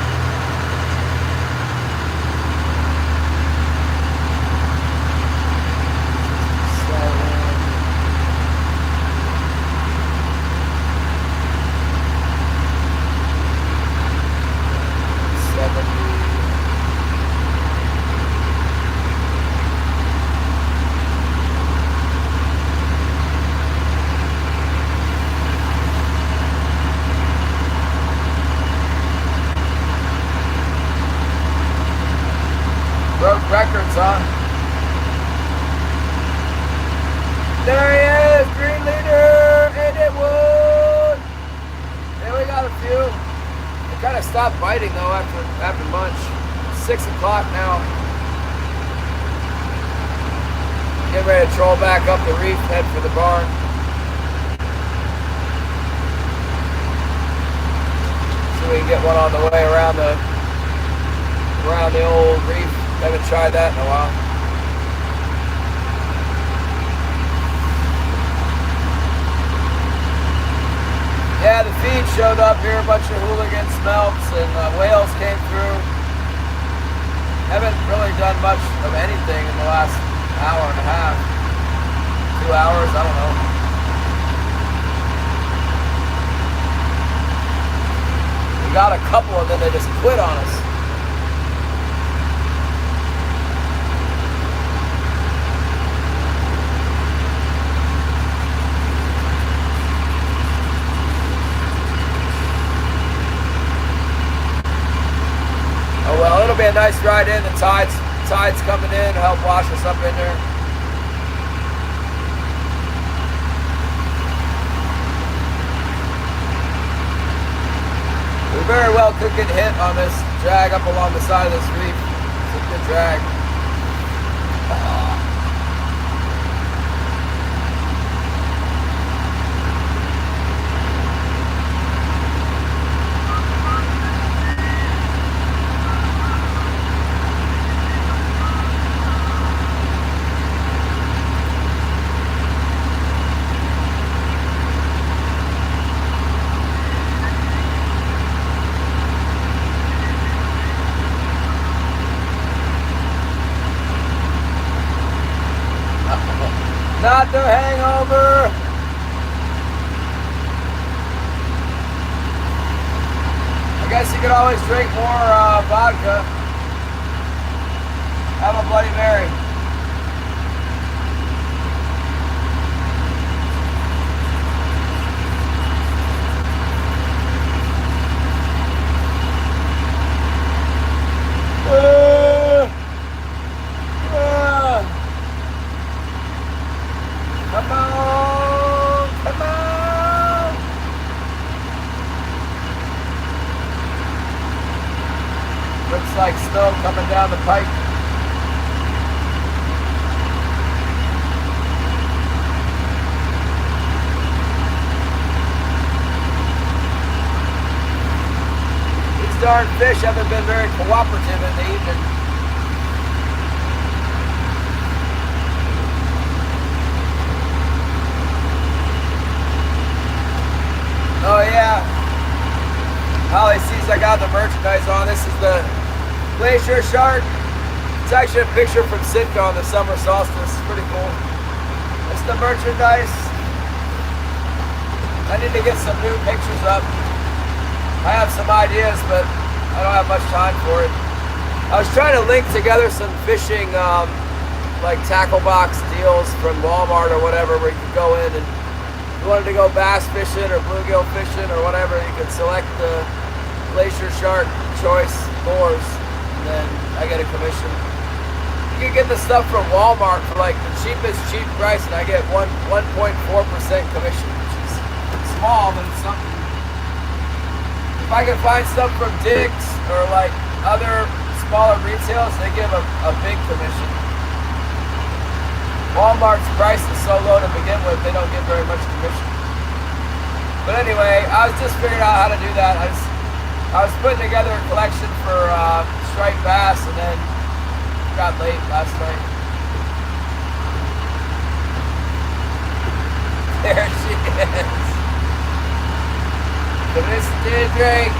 Records, huh? There he is, green leader, and it would. And we got a few. They kind of stopped biting though after lunch. 6 o'clock now. Getting ready to troll back up the reef, head for the barn. So we can get one on the way around the old reef. Haven't tried that in a while. Yeah, the feed showed up here, a bunch of Hooligan smelts and whales came through. Haven't really done much of anything in the last hour and a half. 2 hours, I don't know. We got a couple and then they just quit on us. Well, it'll be a nice ride in. The tide's coming in to help wash us up in there. We very well could get hit on this drag up along the side of this reef. It's a good drag. Not the hangover. I guess you could always drink more vodka. Have a Bloody Mary. Come on, come on. Looks like snow coming down the pipe. These darn fish haven't been very cooperative in the evening. things I got the merchandise on. This is the GLACIER SHARK. It's actually a picture from Sitka on the summer solstice. It's pretty cool. It's the merchandise. I need to get some new pictures up. I have some ideas, but I don't have much time for it. I was trying to link together some fishing, like tackle box deals from Walmart or whatever, where you could go in and if you wanted to go bass fishing or bluegill fishing or whatever, you could select the GLACIER SHARK choice lures, and then I get a commission. You can get the stuff from Walmart for like the cheapest cheap price, and I get 1.4% commission, which is small, but it's something. If I can find stuff from Dick's or like other smaller retailers, they give a big commission. Walmart's price is so low to begin with, they don't get very much commission. But anyway, I was just figuring out how to do that. I was putting together a collection for striped bass, and then got late last night. There she is. Mr. Drake.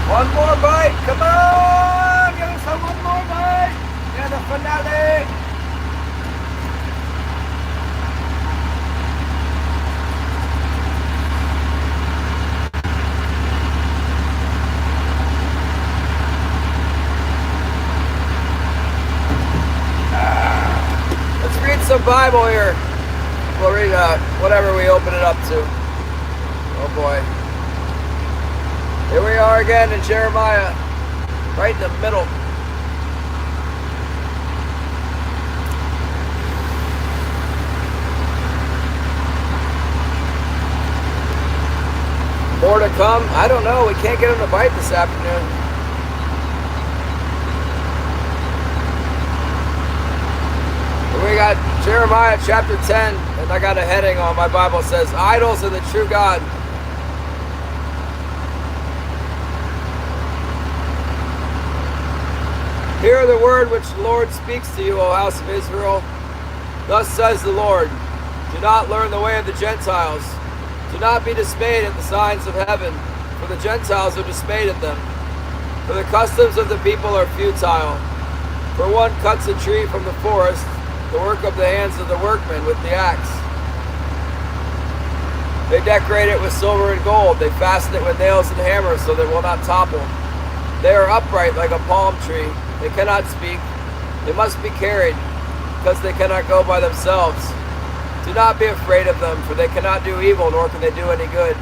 One more bite, come on! Give us one more bite! Yeah, the finale! Let's read some Bible here. We'll read whatever we open it up to. Oh boy. Here we are again in Jeremiah, right in the middle. More to come? I don't know. We can't get him to bite this afternoon. Here we got Jeremiah chapter 10, and I got a heading on my Bible that says, Idols of the True God. Hear the word which the Lord speaks to you, O house of Israel. Thus says the Lord, do not learn the way of the Gentiles. Do not be dismayed at the signs of heaven, for the Gentiles are dismayed at them. For the customs of the people are futile. For one cuts a tree from the forest, the work of the hands of the workmen with the axe. They decorate it with silver and gold. They fasten it with nails and hammers so that it will not topple. They are upright like a palm tree. They cannot speak. They must be carried, because they cannot go by themselves. Do not be afraid of them, for they cannot do evil, nor can they do any good.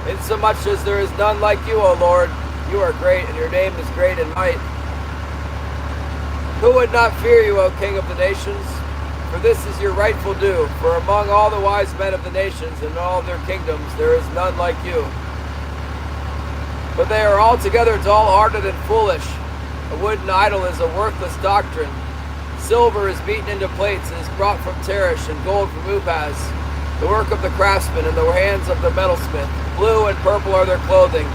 Insomuch as there is none like you, O Lord, you are great, and your name is great in might. Who would not fear you, O King of the nations? For this is your rightful due. For among all the wise men of the nations and all their kingdoms, there is none like you. But they are altogether dull-hearted and foolish. A wooden idol is a worthless doctrine. Silver is beaten into plates and is brought from Tarish, and gold from Upaz, the work of the craftsman in the hands of the metalsmith. Blue and purple are their clothing.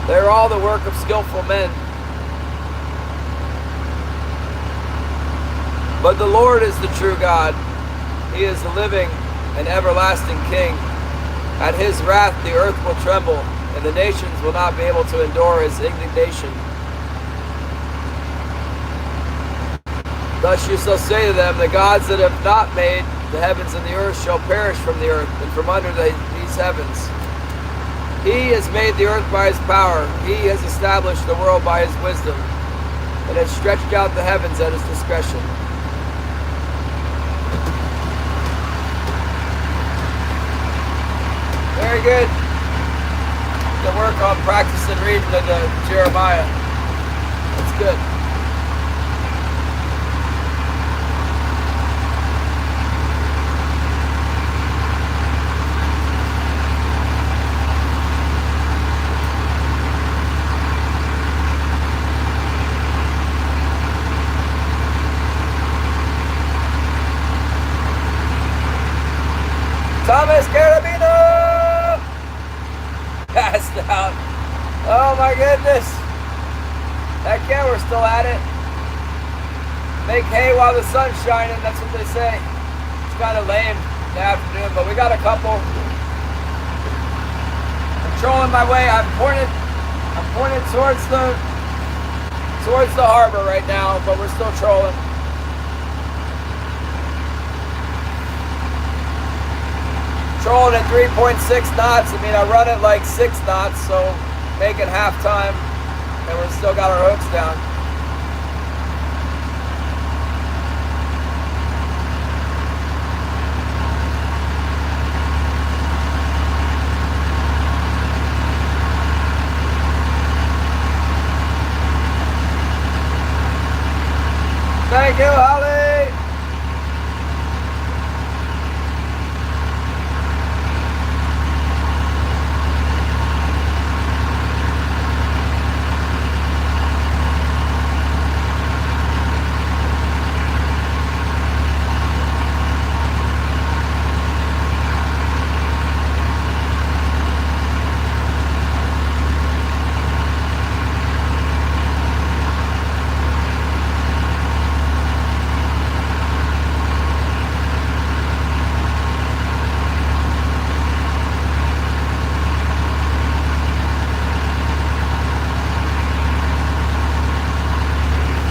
They are all the work of skillful men. But the Lord is the true God. He is the living and everlasting King. At his wrath the earth will tremble, and the nations will not be able to endure his indignation. Thus you shall say to them, the gods that have not made the heavens and the earth shall perish from the earth and from under these heavens. He has made the earth by his power. He has established the world by his wisdom, and has stretched out the heavens at his discretion. Very good. To work on practicing reading the Jeremiah. That's good. Thomas Carabino! Passed out. Oh my goodness. Heck yeah, we're still at it. Make hay while the sun's shining, that's what they say. It's kind of lame in the afternoon, but we got a couple. I'm trolling my way. I'm pointed towards the harbor right now, but we're still trolling. Trolling at 3.6 knots. I mean, I run it like 6 knots, so making half time, and we've still got our hooks down. Thank you, Holly.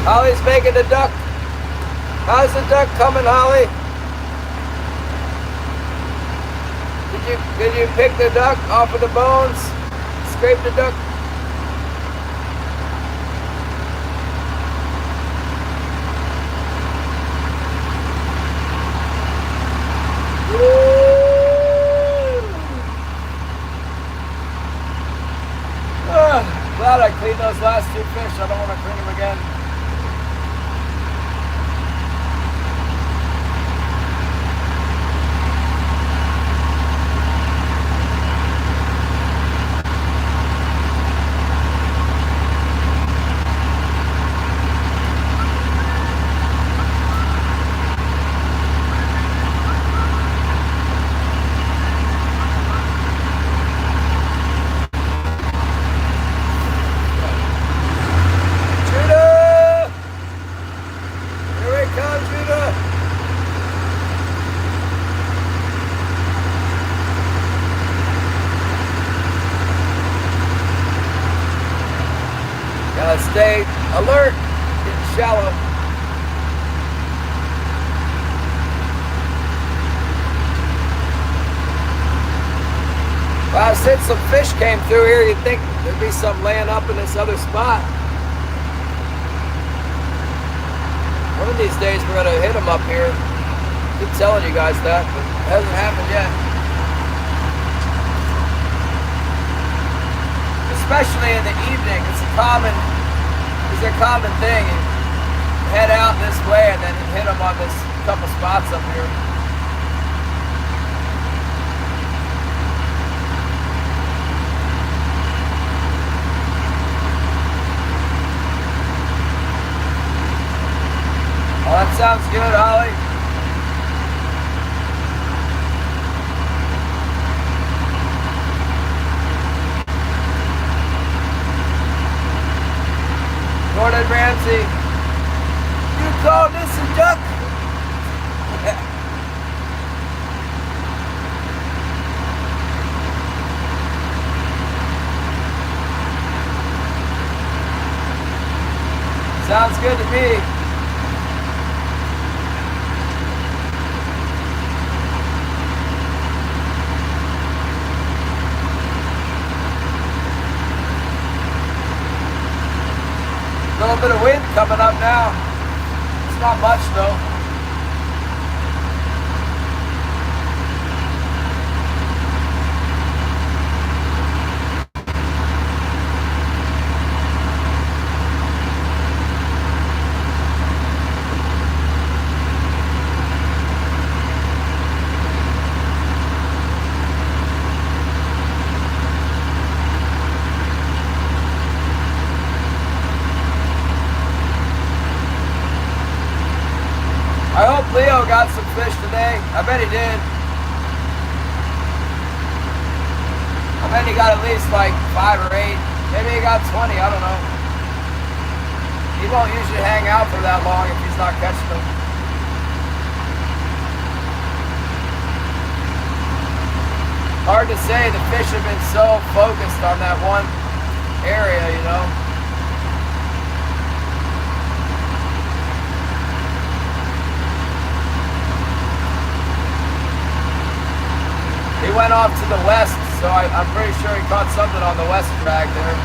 Holly's making the duck. How's the duck coming, Holly? Did you pick the duck off of the bones? Scrape the duck? Glad I cleaned those last 2 fish. I don't want to clean them again. Stay alert, getting shallow. Well, since some fish came through here, you'd think there'd be some laying up in this other spot. One of these days we're gonna hit them up here. I keep telling you guys that, but it hasn't happened yet. Especially in the evening, it's a common thing. You head out this way and then hit them on this couple spots up here. Oh, that sounds good, Holly. Gordon Ramsay, you call this a duck? Sounds good to me. A little bit of wind coming up now. It's not much though. I hope Leo got some fish today. I bet he did. then he got at least like 5 or 8. Maybe he got 20, I don't know. He won't usually hang out for that long if he's not catching them. Hard to say, the fish have been so focused on that one area, you know. He went off to the west, so I'm pretty sure he caught something on the west drag there.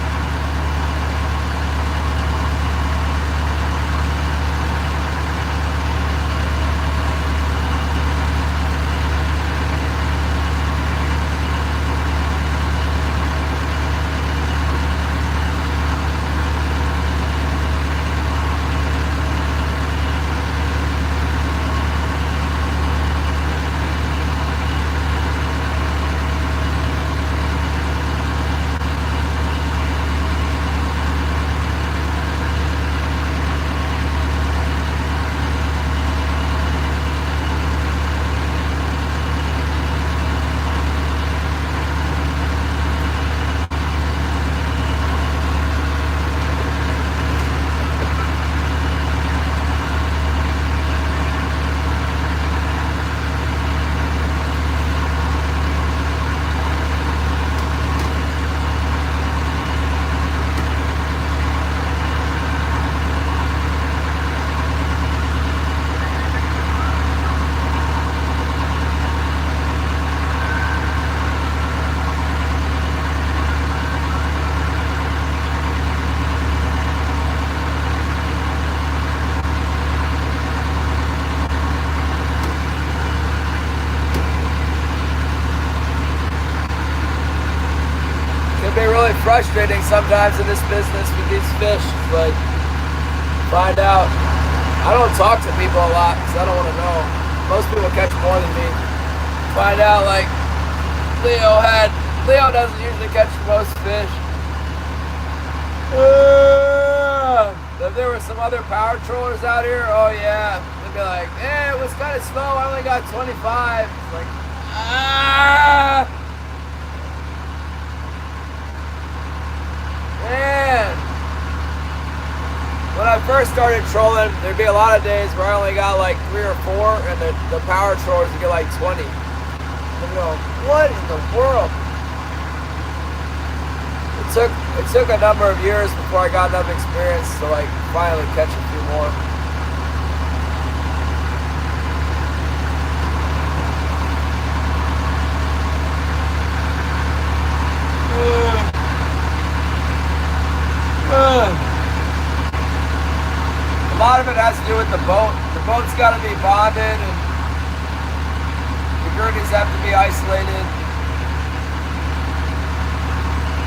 Frustrating sometimes in this business with these fish, but find out. I don't talk to people a lot because I don't want to know. Most people catch more than me. Find out like Leo doesn't usually catch the most fish. If there were some other power trollers out here, oh yeah, they'd be like, eh, it was kind of slow, I only got 25. It's like, man, when I first started trolling, there'd be a lot of days where I only got like 3 or 4, and the power trollers would get like 20. I'm going, what in the world? It took a number of years before I got enough experience to like finally catch a few more. A lot of it has to do with the boat. The boat's got to be bonded, and the gurneys have to be isolated.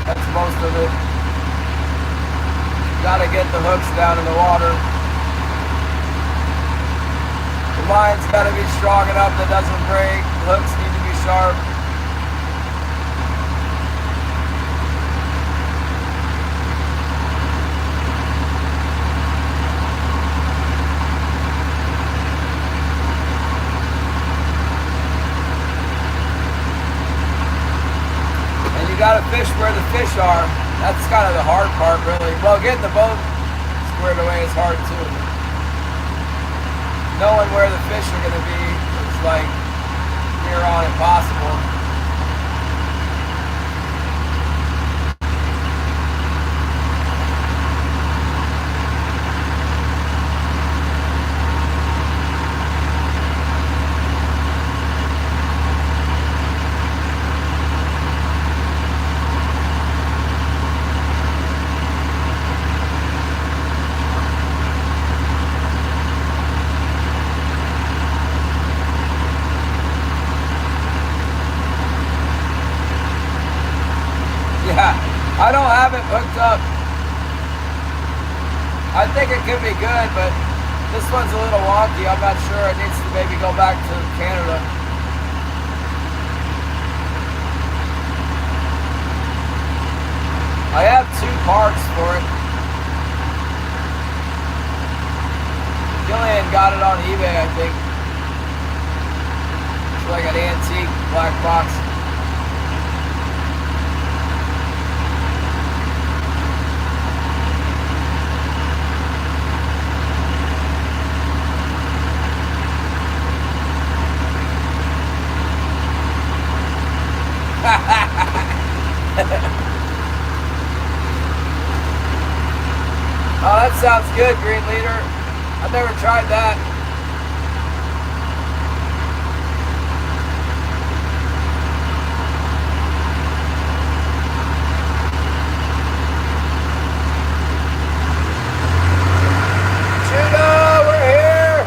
That's most of it. Got to get the hooks down in the water. The line's got to be strong enough that it doesn't break. The hooks need to be sharp. Got to fish where the fish are. That's kind of the hard part, really. Well, getting the boat squared away is hard too. Knowing where the fish are going to be is like near on impossible. I don't have it hooked up. I think it could be good, but this one's a little wonky. I'm not sure. It needs to maybe go back to Canada. I have 2 parts for it. Gillian got it on eBay, I think. It's like an antique black box. sounds good, green leader. I've never tried that. Judo, we're here.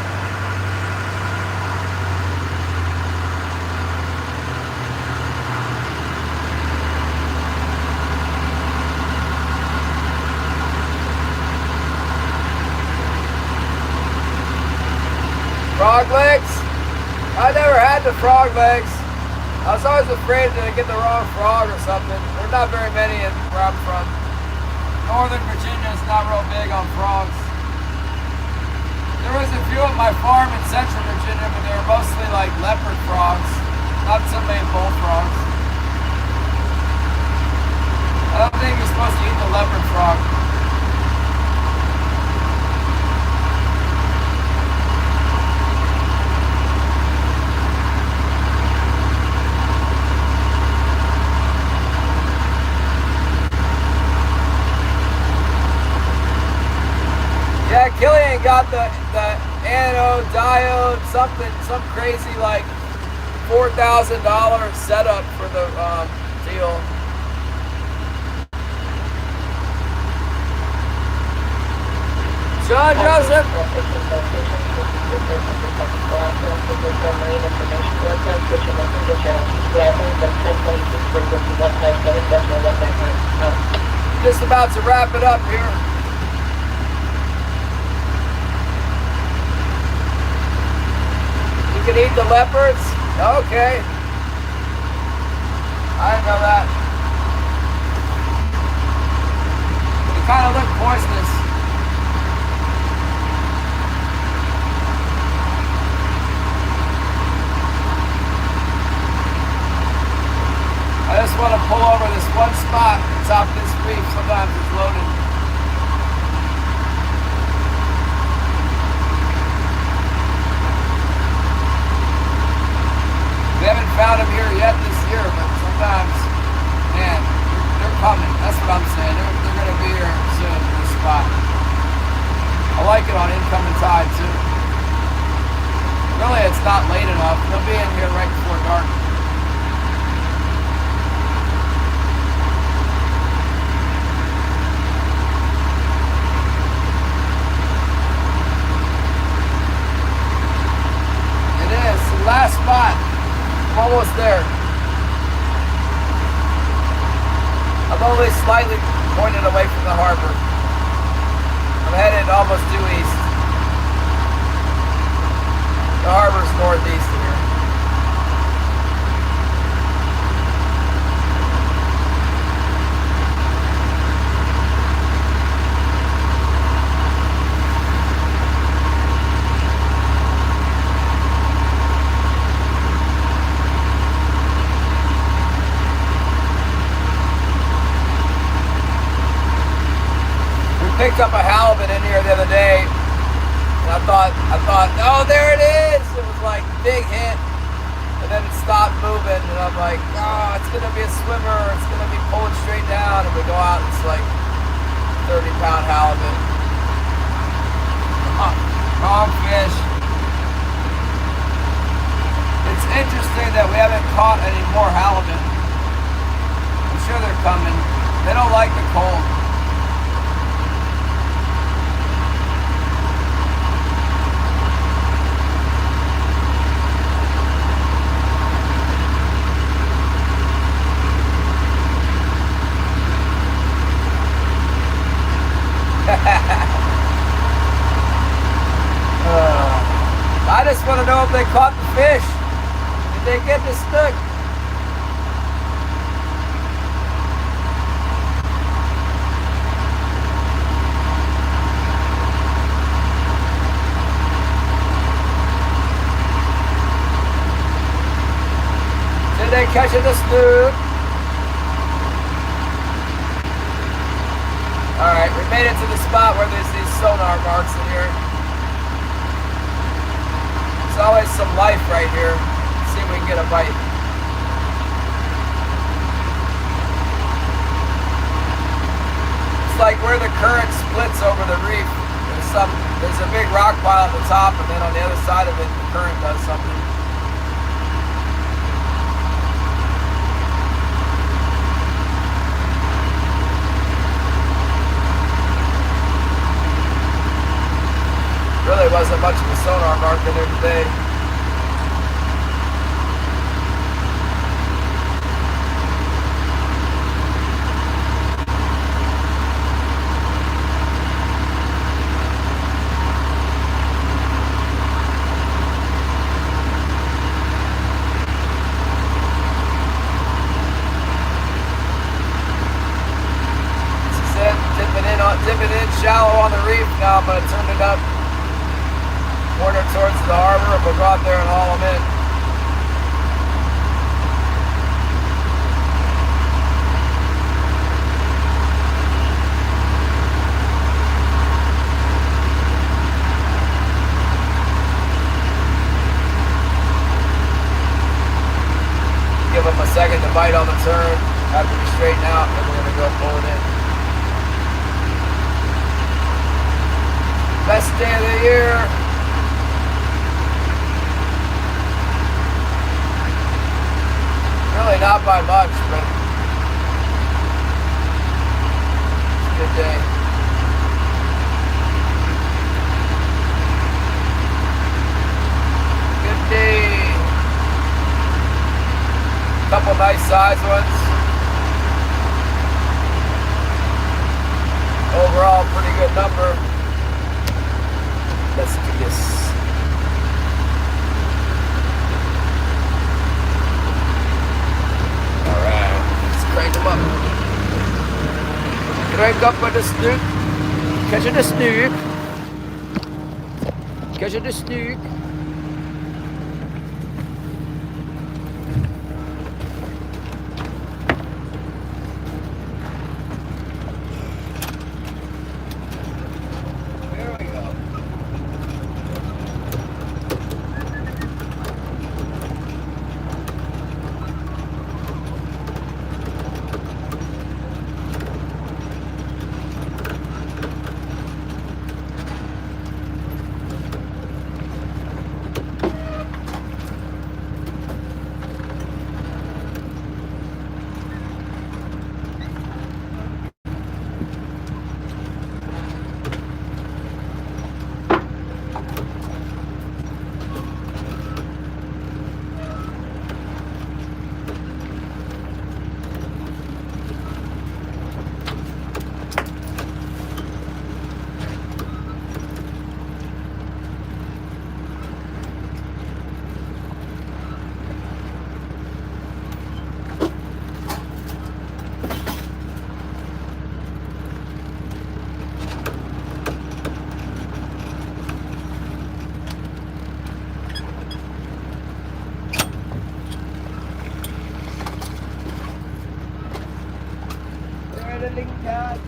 Frog legs? I never had the frog legs. I was always afraid to get the wrong frog or something. There's not very many where I'm from. Northern Virginia is not real big on frogs. There was a few at my farm in Central Virginia, but they were mostly like leopard frogs, not so many bullfrogs. I don't think you're supposed to eat the leopard frog. Yeah, Killian got the anode, diode, something, some crazy like $4,000 setup for the deal. John Joseph. Just about to wrap it up here. You can eat the leopards? Okay. I didn't know that. They kind of look poisonous. I just want to pull over this one spot at the top of this reef. Sometimes it's loaded. We haven't found them here yet this year, but sometimes, man, they're coming. That's what I'm saying. They're going to be here soon in this spot. I like it on incoming tide, too. Really, it's not late enough. They'll be in here right before dark. It is. The last spot. Almost there. I'm only slightly pointed away from the harbor. I'm headed almost due east. The harbor's northeast of here. Picked up a halibut in here the other day, and I thought, oh, there it is. It was like big hit, and then it stopped moving, and I'm like, oh, it's gonna be a swimmer. It's gonna be pulling straight down, and we go out, and it's like 30-pound halibut. Wrong fish. It's interesting that we haven't caught any more halibut. I'm sure they're coming. They don't like the cold. I just want to know if they caught the fish. Did they get the snook? Did they catch the snook? Alright, we made it to the spot where there's these sonar marks in here. There's always some life right here. Let's see if we can get a bite. It's like where the current splits over the reef. there's a big rock pile at the top, and then on the other side of it, the current does something. Really wasn't much of a sonar mark in there today. Dipping in shallow on the reef. Now I'm going to turn it up, corner towards the harbor, and we'll go out there and haul them in. Give them a second to bite on the turn after we straighten out, and we're going to go pull it in. Best day of the year. Really not by much, but it's a good day. Good day. Couple nice size ones. Overall, pretty good number. Let's do this. Alright, let's crank them up. Crank up with the snook. Catching the snook. Catching the snook. Ling cat.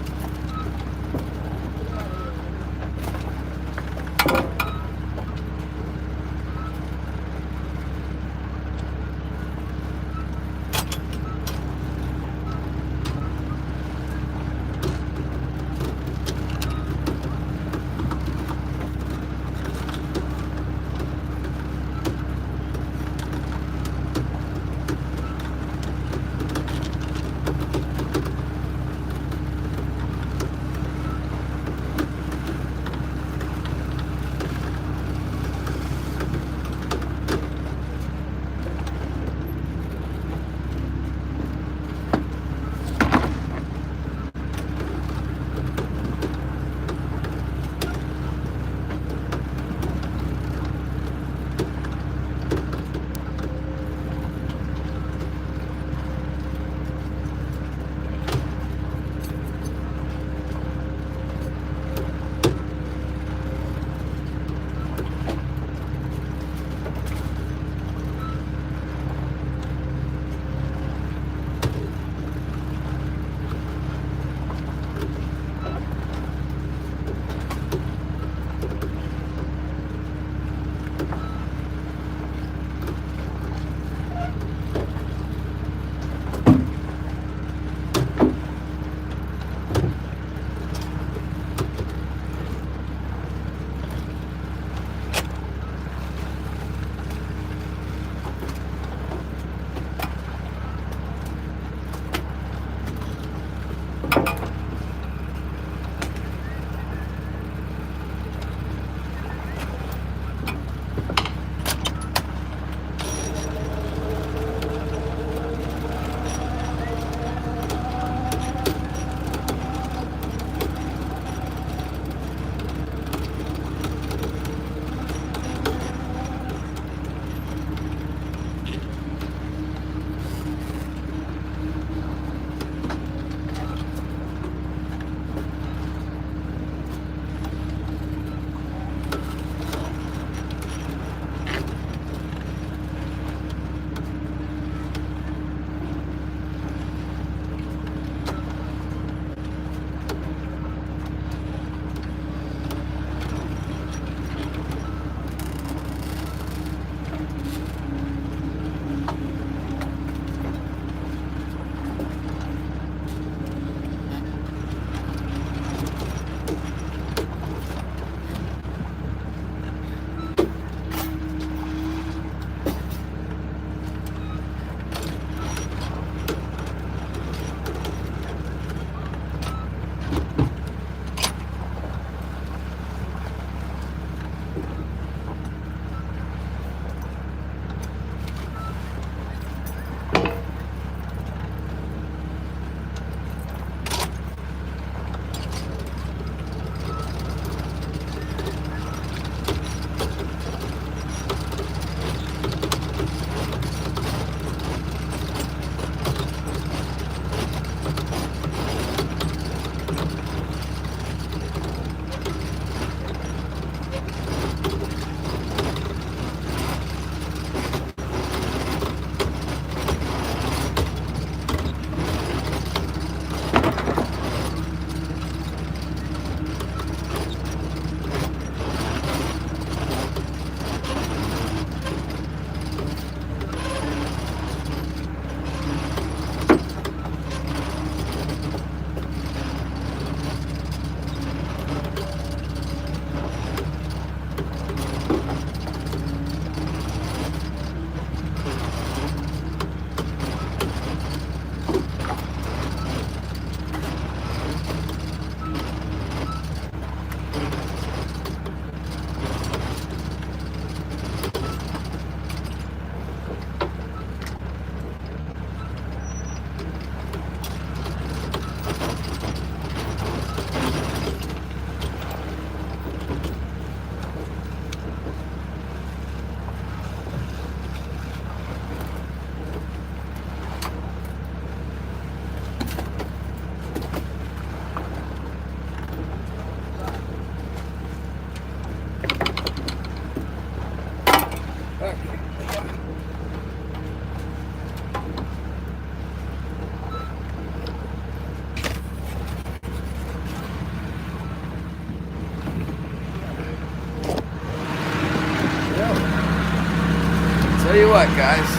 Tell you what, guys,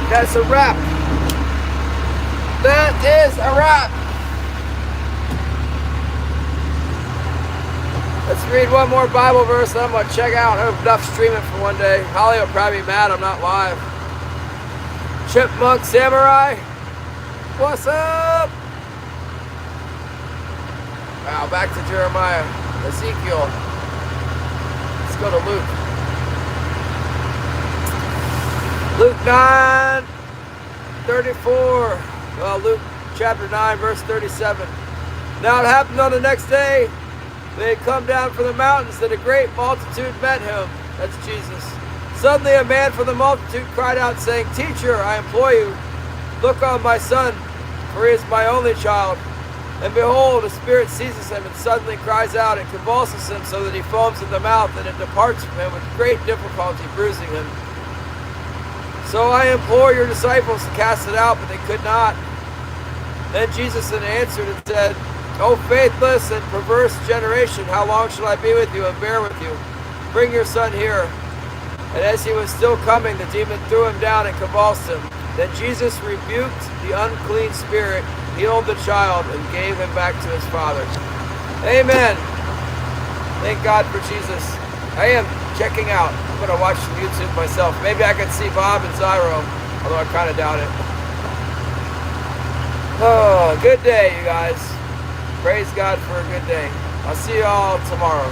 that's a wrap. That is a wrap. Let's read one more Bible verse, then I'm going to check out. I have enough streaming for one day. Holly will probably be mad I'm not live. Chipmunk Samurai, what's up? Wow, back to Jeremiah. Ezekiel. Let's go to Luke. Luke 9:34. Well, Luke chapter 9, verse 37. Now it happened on the next day, they had come down from the mountains, that a great multitude met him. That's Jesus. Suddenly a man from the multitude cried out, saying, Teacher, I implore you, look on my son, for he is my only child. And behold, a spirit seizes him and suddenly cries out and convulses him so that he foams at the mouth, and it departs from him with great difficulty, bruising him. So I implore your disciples to cast it out, but they could not. Then Jesus answered and said, O faithless and perverse generation, how long shall I be with you and bear with you? Bring your son here. And as he was still coming, the demon threw him down and convulsed him. Then Jesus rebuked the unclean spirit, healed the child, and gave him back to his father. Amen. Thank God for Jesus. I am checking out. I'm going to watch some YouTube myself. Maybe I can see Bob and Zyro, although I kind of doubt it. Oh, good day, you guys. Praise God for a good day. I'll see you all tomorrow.